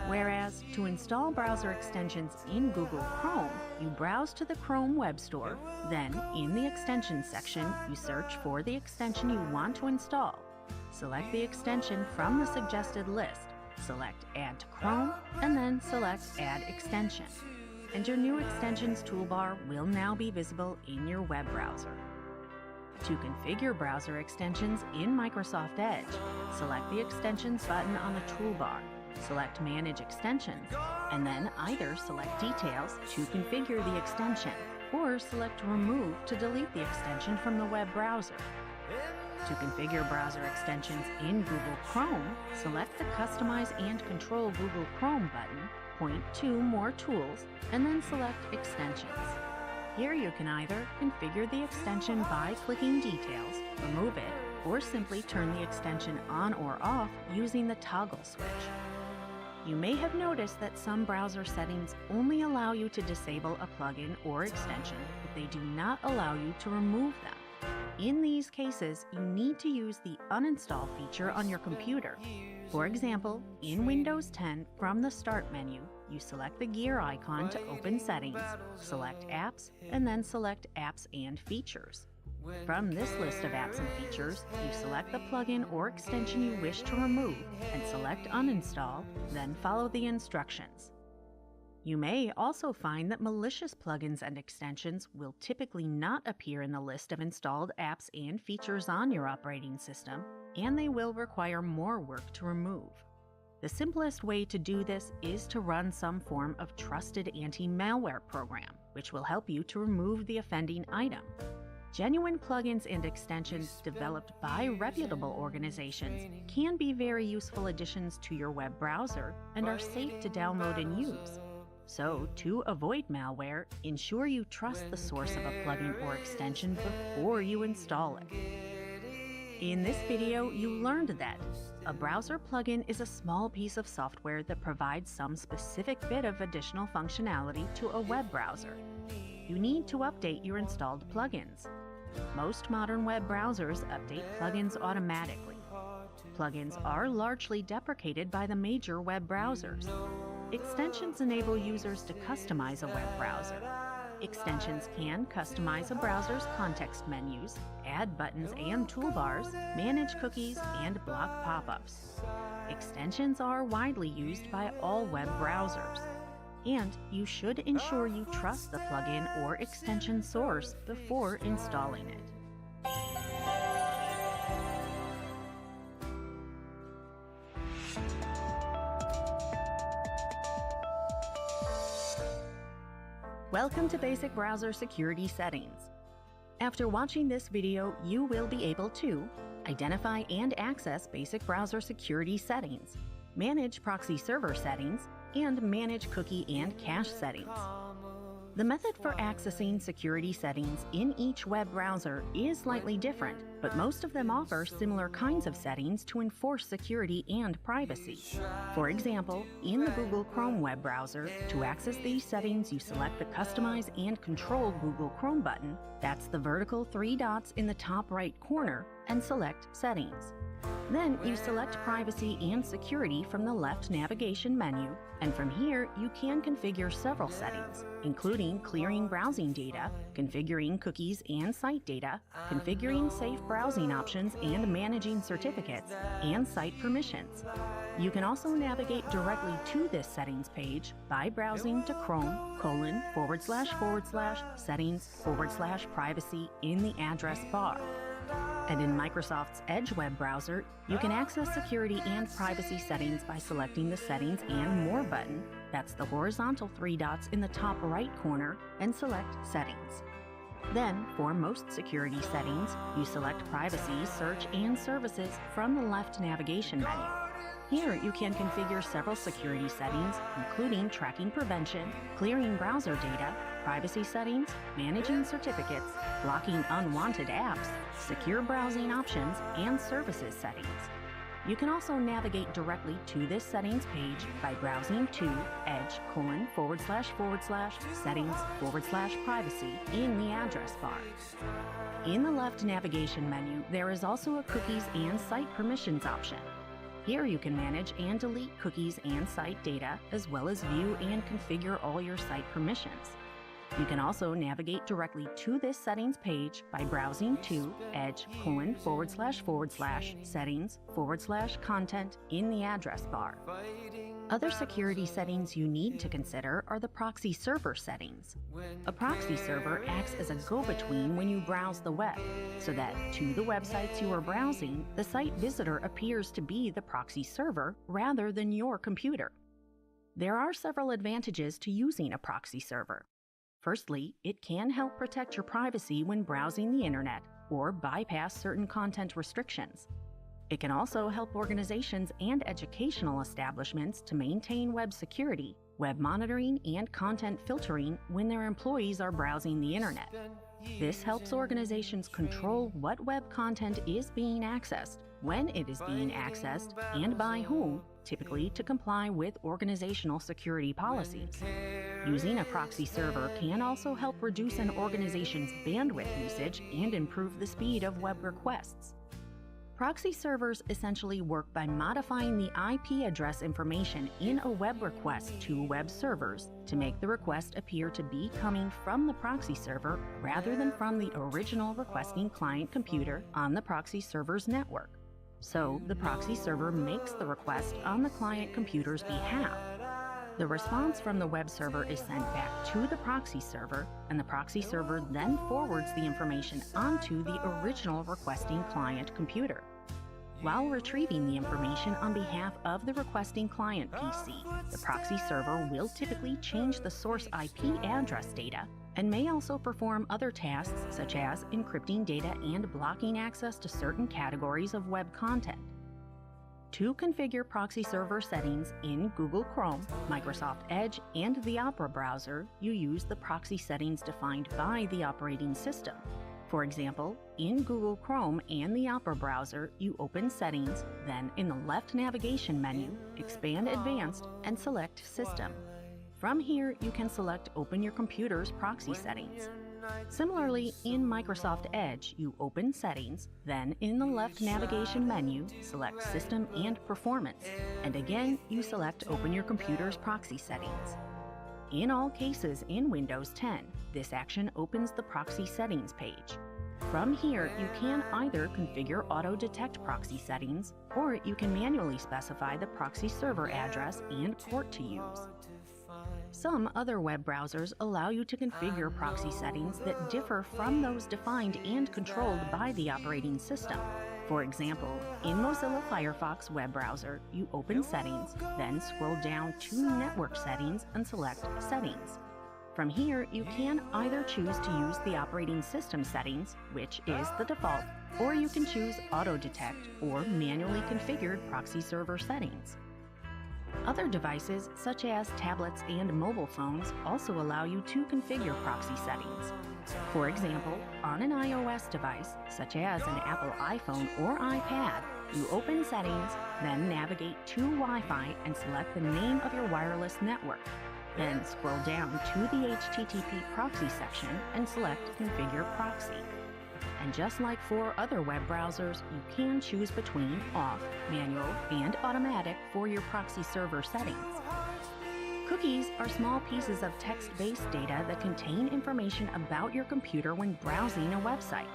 Whereas, to install browser extensions in Google Chrome, you browse to the Chrome Web Store, then, in the Extensions section, you search for the extension you want to install. Select the extension from the suggested list, select Add to Chrome, and then select Add Extension. And your new extensions toolbar will now be visible in your web browser. To configure browser extensions in Microsoft Edge, select the Extensions button on the toolbar, select Manage Extensions, and then either select Details to configure the extension, or select Remove to delete the extension from the web browser. To configure browser extensions in Google Chrome, select the Customize and Control Google Chrome button, point to More Tools, and then select Extensions. Here you can either configure the extension by clicking Details, remove it, or simply turn the extension on or off using the toggle switch. You may have noticed that some browser settings only allow you to disable a plugin or extension, but they do not allow you to remove them. In these cases, you need to use the uninstall feature on your computer. For example, in Windows 10, from the Start menu, you select the gear icon to open Settings, select Apps, and then select Apps and Features. From this list of apps and features, you select the plugin or extension you wish to remove and select Uninstall, then follow the instructions. You may also find that malicious plugins and extensions will typically not appear in the list of installed apps and features on your operating system, and they will require more work to remove. The simplest way to do this is to run some form of trusted anti-malware program, which will help you to remove the offending item. Genuine plugins and extensions developed by reputable organizations can be very useful additions to your web browser and are safe to download and use. So, to avoid malware, ensure you trust the source of a plugin or extension before you install it. In this video, you learned that a browser plugin is a small piece of software that provides some specific bit of additional functionality to a web browser. You need to update your installed plugins. Most modern web browsers update plugins automatically. Plugins are largely deprecated by the major web browsers. Extensions enable users to customize a web browser. Extensions can customize a browser's context menus, add buttons and toolbars, manage cookies, and block pop-ups. Extensions are widely used by all web browsers. And you should ensure you trust the plugin or extension source before installing it. Welcome to Basic Browser Security Settings. After watching this video, you will be able to identify and access basic browser security settings, manage proxy server settings, and manage cookie and cache settings. The method for accessing security settings in each web browser is slightly different, but most of them offer similar kinds of settings to enforce security and privacy. For example, in the Google Chrome web browser, to access these settings, you select the Customize and Control Google Chrome button, that's the vertical 3 dots in the top right corner, and select Settings. Then you select Privacy and Security from the left navigation menu, and from here you can configure several settings, including clearing browsing data, configuring cookies and site data, configuring safe browsing options and managing certificates, and site permissions. You can also navigate directly to this settings page by browsing to Chrome://settings/privacy in the address bar. And in Microsoft's Edge web browser, you can access security and privacy settings by selecting the Settings and More button, that's the horizontal 3 dots in the top right corner, and select Settings. Then, for most security settings, you select Privacy, Search, and Services from the left navigation menu. Here you can configure several security settings, including tracking prevention, clearing browser data, privacy settings, managing certificates, blocking unwanted apps, secure browsing options, and services settings. You can also navigate directly to this settings page by browsing to Edge://settings/privacy in the address bar. In the left navigation menu, there is also a Cookies and Site Permissions option. Here you can manage and delete cookies and site data, as well as view and configure all your site permissions. You can also navigate directly to this settings page by browsing to Edge://settings/content in the address bar. Other security settings you need to consider are the proxy server settings. A proxy server acts as a go-between when you browse the web, so that to the websites you are browsing, the site visitor appears to be the proxy server rather than your computer. There are several advantages to using a proxy server. Firstly, it can help protect your privacy when browsing the internet or bypass certain content restrictions. It can also help organizations and educational establishments to maintain web security, web monitoring, and content filtering when their employees are browsing the internet. This helps organizations control what web content is being accessed, when it is being accessed, and by whom, typically to comply with organizational security policies. Using a proxy server can also help reduce an organization's bandwidth usage and improve the speed of web requests. Proxy servers essentially work by modifying the IP address information in a web request to web servers to make the request appear to be coming from the proxy server rather than from the original requesting client computer on the proxy server's network. So, the proxy server makes the request on the client computer's behalf. The response from the web server is sent back to the proxy server, and the proxy server then forwards the information onto the original requesting client computer. While retrieving the information on behalf of the requesting client PC, the proxy server will typically change the source IP address data and may also perform other tasks such as encrypting data and blocking access to certain categories of web content. To configure proxy server settings in Google Chrome, Microsoft Edge, and the Opera browser, you use the proxy settings defined by the operating system. For example, in Google Chrome and the Opera browser, you open Settings, then in the left navigation menu, expand Advanced, and select System. From here, you can select Open your computer's proxy settings. Similarly, in Microsoft Edge, you open Settings, then in the left navigation menu, select System and Performance, and again, you select Open your computer's proxy settings. In all cases in Windows 10, this action opens the proxy settings page. From here, you can either configure auto-detect proxy settings, or you can manually specify the proxy server address and port to use. Some other web browsers allow you to configure proxy settings that differ from those defined and controlled by the operating system. For example, in Mozilla Firefox web browser, you open Settings, then scroll down to Network Settings and select Settings. From here, you can either choose to use the operating system settings, which is the default, or you can choose Auto Detect or manually configured proxy server settings. Other devices, such as tablets and mobile phones, also allow you to configure proxy settings. For example, on an iOS device, such as an Apple iPhone or iPad, you open Settings, then navigate to Wi-Fi and select the name of your wireless network. Then scroll down to the HTTP proxy section and select Configure Proxy. And just like for other web browsers, you can choose between Off, Manual, and Automatic for your proxy server settings. Cookies are small pieces of text-based data that contain information about your computer when browsing a website.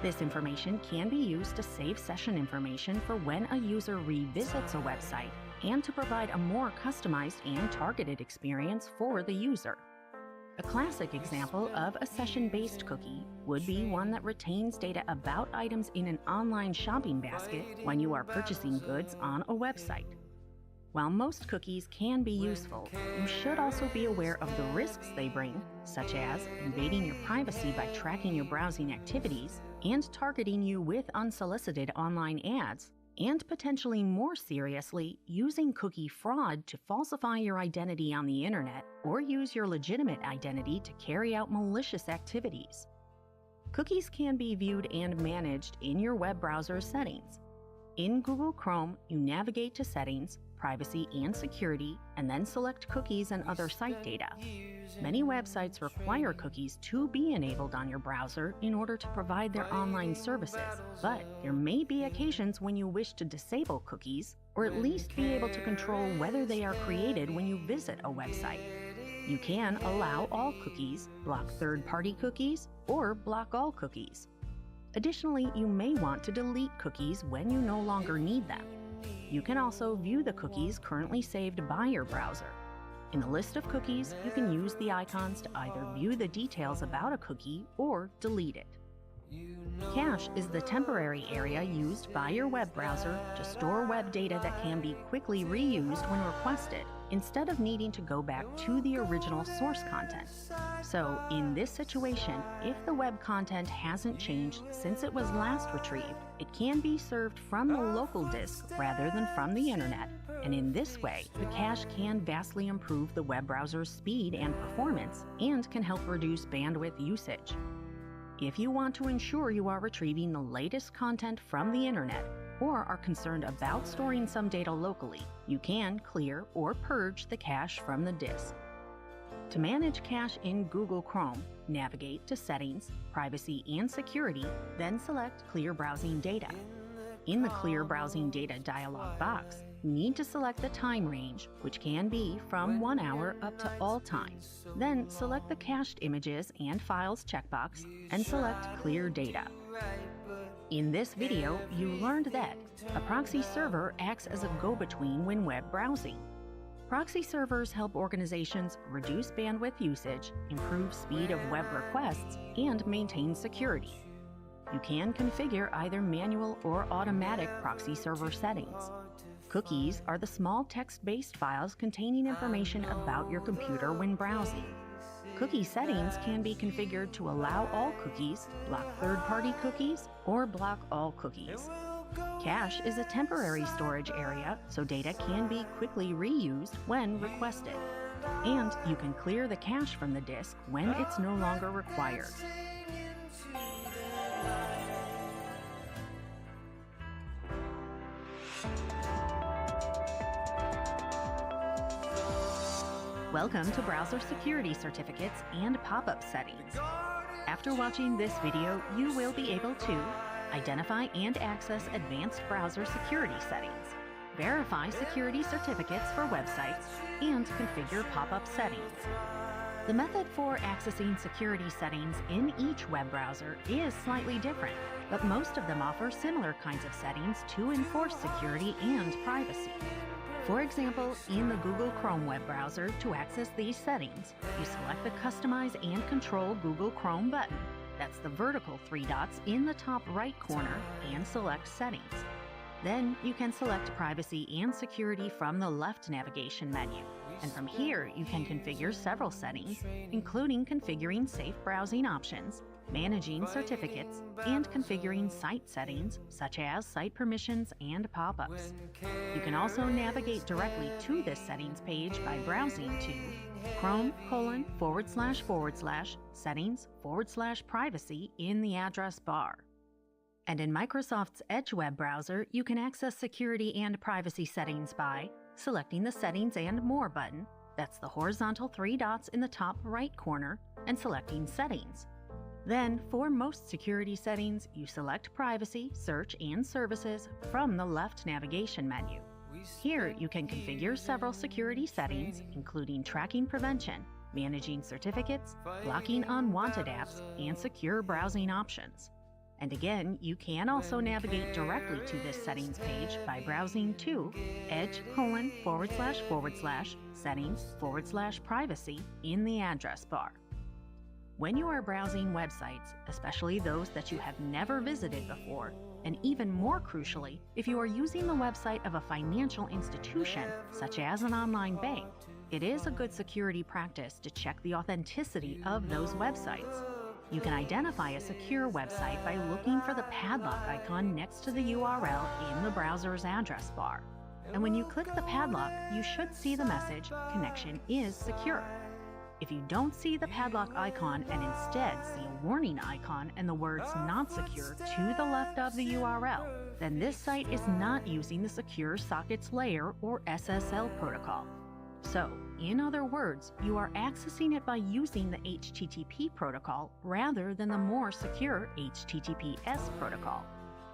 This information can be used to save session information for when a user revisits a website and to provide a more customized and targeted experience for the user. A classic example of a session-based cookie would be one that retains data about items in an online shopping basket when you are purchasing goods on a website. While most cookies can be useful, you should also be aware of the risks they bring, such as invading your privacy by tracking your browsing activities and targeting you with unsolicited online ads, and potentially more seriously, using cookie fraud to falsify your identity on the internet or use your legitimate identity to carry out malicious activities. Cookies can be viewed and managed in your web browser settings. In Google Chrome, you navigate to Settings, Privacy and Security, and then select Cookies and other site data. Many websites require cookies to be enabled on your browser in order to provide their online services, but there may be occasions when you wish to disable cookies, or at least be able to control whether they are created when you visit a website. You can allow all cookies, block third-party cookies, or block all cookies. Additionally, you may want to delete cookies when you no longer need them. You can also view the cookies currently saved by your browser. In the list of cookies, you can use the icons to either view the details about a cookie or delete it. Cache is the temporary area used by your web browser to store web data that can be quickly reused when requested, instead of needing to go back to the original source content. So, in this situation, if the web content hasn't changed since it was last retrieved, it can be served from the local disk rather than from the internet, and in this way, the cache can vastly improve the web browser's speed and performance and can help reduce bandwidth usage. If you want to ensure you are retrieving the latest content from the internet, or are concerned about storing some data locally, you can clear or purge the cache from the disk. To manage cache in Google Chrome, navigate to Settings, Privacy and Security, then select Clear Browsing Data. In the Clear Browsing Data dialog box, you need to select the time range, which can be from 1 hour up to all time. Then select the cached images and files checkbox and select Clear Data. In this video, you learned that a proxy server acts as a go-between when web browsing. Proxy servers help organizations reduce bandwidth usage, improve speed of web requests, and maintain security. You can configure either manual or automatic proxy server settings. Cookies are the small text-based files containing information about your computer when browsing. Cookie settings can be configured to allow all cookies, block third-party cookies, or block all cookies. Cache is a temporary storage area, so data can be quickly reused when requested. And you can clear the cache from the disk when it's no longer required. Welcome to Browser Security Certificates and Pop-up Settings. After watching this video, you will be able to identify and access advanced browser security settings, verify security certificates for websites, and configure pop-up settings. The method for accessing security settings in each web browser is slightly different, but most of them offer similar kinds of settings to enforce security and privacy. For example, in the Google Chrome web browser, to access these settings, you select the Customize and Control Google Chrome button. That's the vertical 3 dots in the top right corner, and select Settings. Then you can select Privacy and Security from the left navigation menu. And from here, you can configure several settings, including configuring safe browsing options, managing certificates, and configuring site settings such as site permissions and pop-ups. You can also navigate directly to this settings page by browsing to Chrome://settings/privacy in the address bar. And in Microsoft's Edge web browser, you can access security and privacy settings by selecting the Settings and More button, that's the horizontal 3 dots in the top right corner, and selecting Settings. Then, for most security settings, you select Privacy, Search, and Services from the left navigation menu. Here, you can configure several security settings, including tracking prevention, managing certificates, blocking unwanted apps, and secure browsing options. And again, you can also navigate directly to this settings page by browsing to Edge://settings/privacy in the address bar. When you are browsing websites, especially those that you have never visited before, and even more crucially, if you are using the website of a financial institution, such as an online bank, it is a good security practice to check the authenticity of those websites. You can identify a secure website by looking for the padlock icon next to the URL in the browser's address bar. And when you click the padlock, you should see the message, "Connection is secure." If you don't see the padlock icon and instead see a warning icon and the words "not secure" to the left of the URL, then this site is not using the Secure Sockets Layer or SSL protocol. So, in other words, you are accessing it by using the HTTP protocol rather than the more secure HTTPS protocol.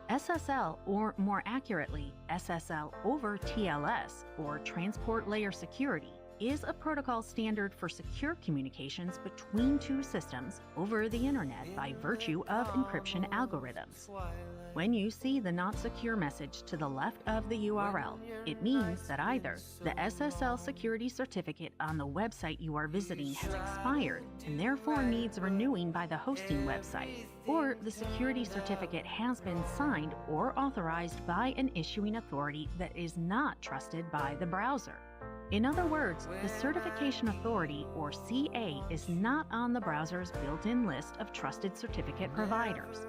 SSL, or more accurately, SSL over TLS, or Transport Layer Security, is a protocol standard for secure communications between two systems over the internet by virtue of encryption algorithms. When you see the not secure message to the left of the URL, it means that either the SSL security certificate on the website you are visiting has expired and therefore needs renewing by the hosting website, or the security certificate has been signed or authorized by an issuing authority that is not trusted by the browser. In other words, the certification authority, or CA, is not on the browser's built-in list of trusted certificate providers.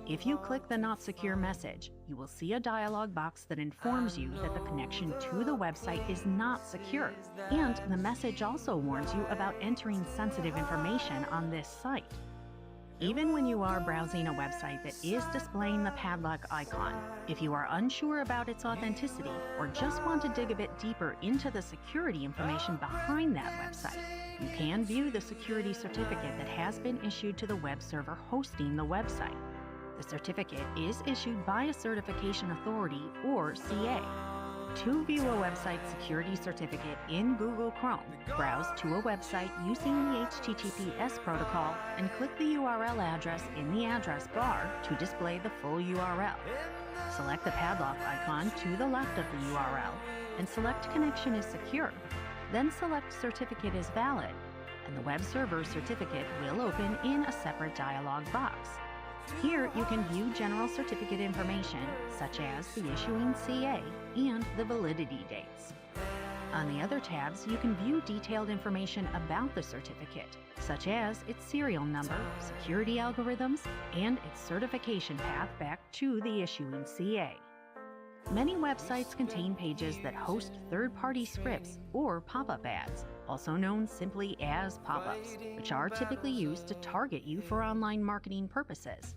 If you click the Not Secure message, you will see a dialog box that informs you that the connection to the website is not secure, and the message also warns you about entering sensitive information on this site. Even when you are browsing a website that is displaying the padlock icon, if you are unsure about its authenticity or just want to dig a bit deeper into the security information behind that website, you can view the security certificate that has been issued to the web server hosting the website. The certificate is issued by a certification authority or CA. To view a website security certificate in Google Chrome, browse to a website using the HTTPS protocol and click the URL address in the address bar to display the full URL. Select the padlock icon to the left of the URL and select Connection is secure. Then select Certificate is valid, and the web server certificate will open in a separate dialog box. Here you can view general certificate information such as the issuing CA and the validity dates. On the other tabs, you can view detailed information about the certificate, such as its serial number, security algorithms, and its certification path back to the issuing CA. Many websites contain pages that host third-party scripts or pop-up ads, also known simply as pop-ups, which are typically used to target you for online marketing purposes.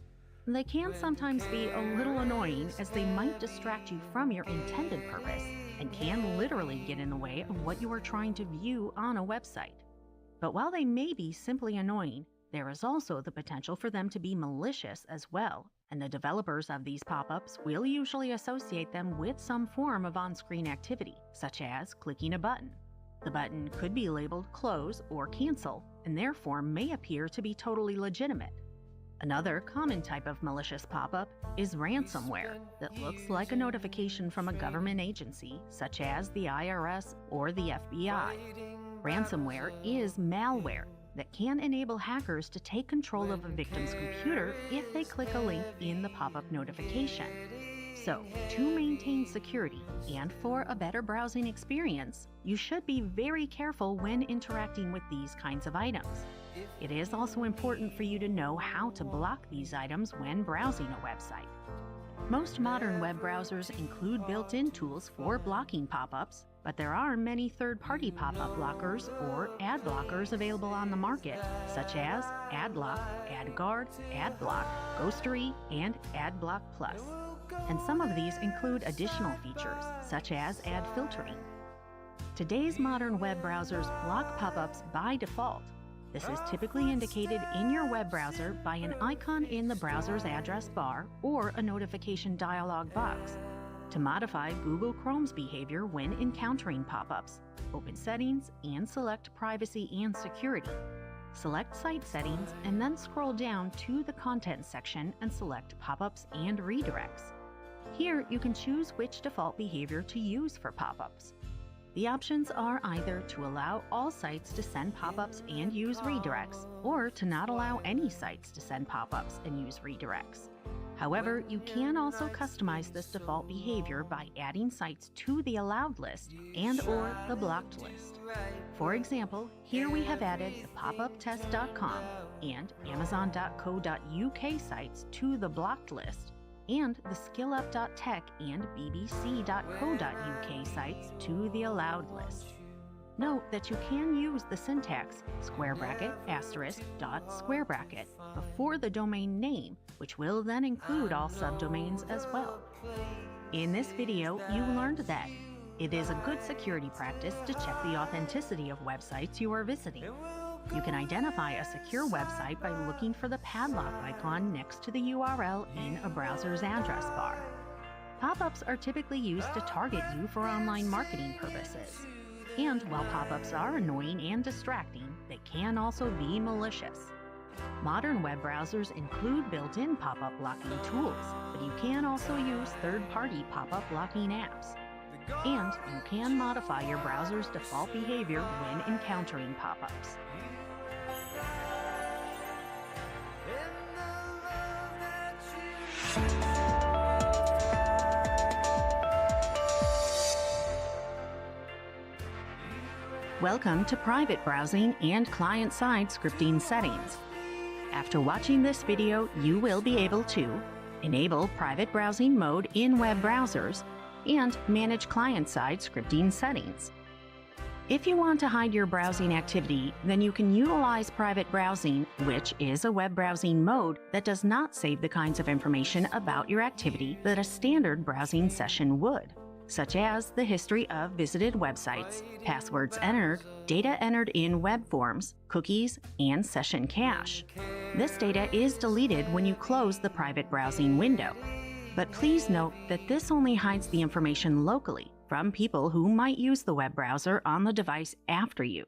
They can sometimes be a little annoying as they might distract you from your intended purpose and can literally get in the way of what you are trying to view on a website. But while they may be simply annoying, there is also the potential for them to be malicious as well, and the developers of these pop-ups will usually associate them with some form of on-screen activity, such as clicking a button. The button could be labeled close or cancel, and therefore may appear to be totally legitimate. Another common type of malicious pop-up is ransomware that looks like a notification from a government agency, such as the IRS or the FBI. Ransomware is malware that can enable hackers to take control of a victim's computer if they click a link in the pop-up notification. So, to maintain security and for a better browsing experience, you should be very careful when interacting with these kinds of items. It is also important for you to know how to block these items when browsing a website. Most modern web browsers include built-in tools for blocking pop-ups, but there are many third-party pop-up blockers or ad blockers available on the market, such as AdBlock, AdGuard, AdBlock, Ghostery, and AdBlock Plus. And some of these include additional features, such as ad filtering. Today's modern web browsers block pop-ups by default. This is typically indicated in your web browser by an icon in the browser's address bar or a notification dialog box. To modify Google Chrome's behavior when encountering pop-ups, open Settings and select Privacy and Security. Select Site Settings and then scroll down to the Content section and select Pop-ups and Redirects. Here you can choose which default behavior to use for pop-ups. The options are either to allow all sites to send pop-ups and use redirects, or to not allow any sites to send pop-ups and use redirects. However, you can also customize this default behavior by adding sites to the allowed list and/or the blocked list. For example, here we have added the popuptest.com and amazon.co.uk sites to the blocked list, and the skillup.tech and bbc.co.uk sites to the allowed list. Note that you can use the syntax square bracket asterisk dot square bracket before the domain name, which will then include all subdomains as well. In this video, you learned that it is a good security practice to check the authenticity of websites you are visiting. You can identify a secure website by looking for the padlock icon next to the URL in a browser's address bar. Pop-ups are typically used to target you for online marketing purposes. And while pop-ups are annoying and distracting, they can also be malicious. Modern web browsers include built-in pop-up blocking tools, but you can also use third-party pop-up blocking apps. And you can modify your browser's default behavior when encountering pop-ups. Welcome to private browsing and client-side scripting settings. After watching this video, you will be able to enable private browsing mode in web browsers and manage client-side scripting settings. If you want to hide your browsing activity, then you can utilize private browsing, which is a web browsing mode that does not save the kinds of information about your activity that a standard browsing session would, such as the history of visited websites, passwords entered, data entered in web forms, cookies, and session cache. This data is deleted when you close the private browsing window. But please note that this only hides the information locally from people who might use the web browser on the device after you.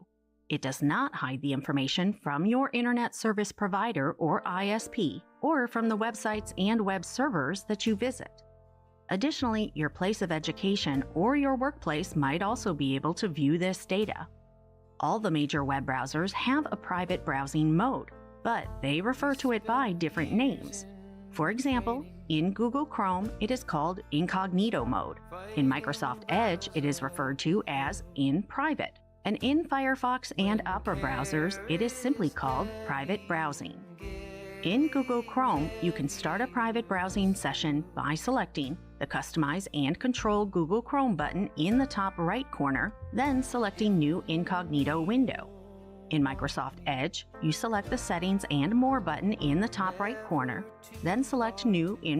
It does not hide the information from your internet service provider or ISP, or from the websites and web servers that you visit. Additionally, your place of education or your workplace might also be able to view this data. All the major web browsers have a private browsing mode, but they refer to it by different names. For example, in Google Chrome, it is called Incognito Mode. In Microsoft Edge, it is referred to as In Private. And in Firefox and Opera browsers, it is simply called Private Browsing. In Google Chrome, you can start a private browsing session by selecting the Customize and Control Google Chrome button in the top right corner, then selecting New Incognito window. In Microsoft Edge, you select the Settings and More button in the top right corner, then select New in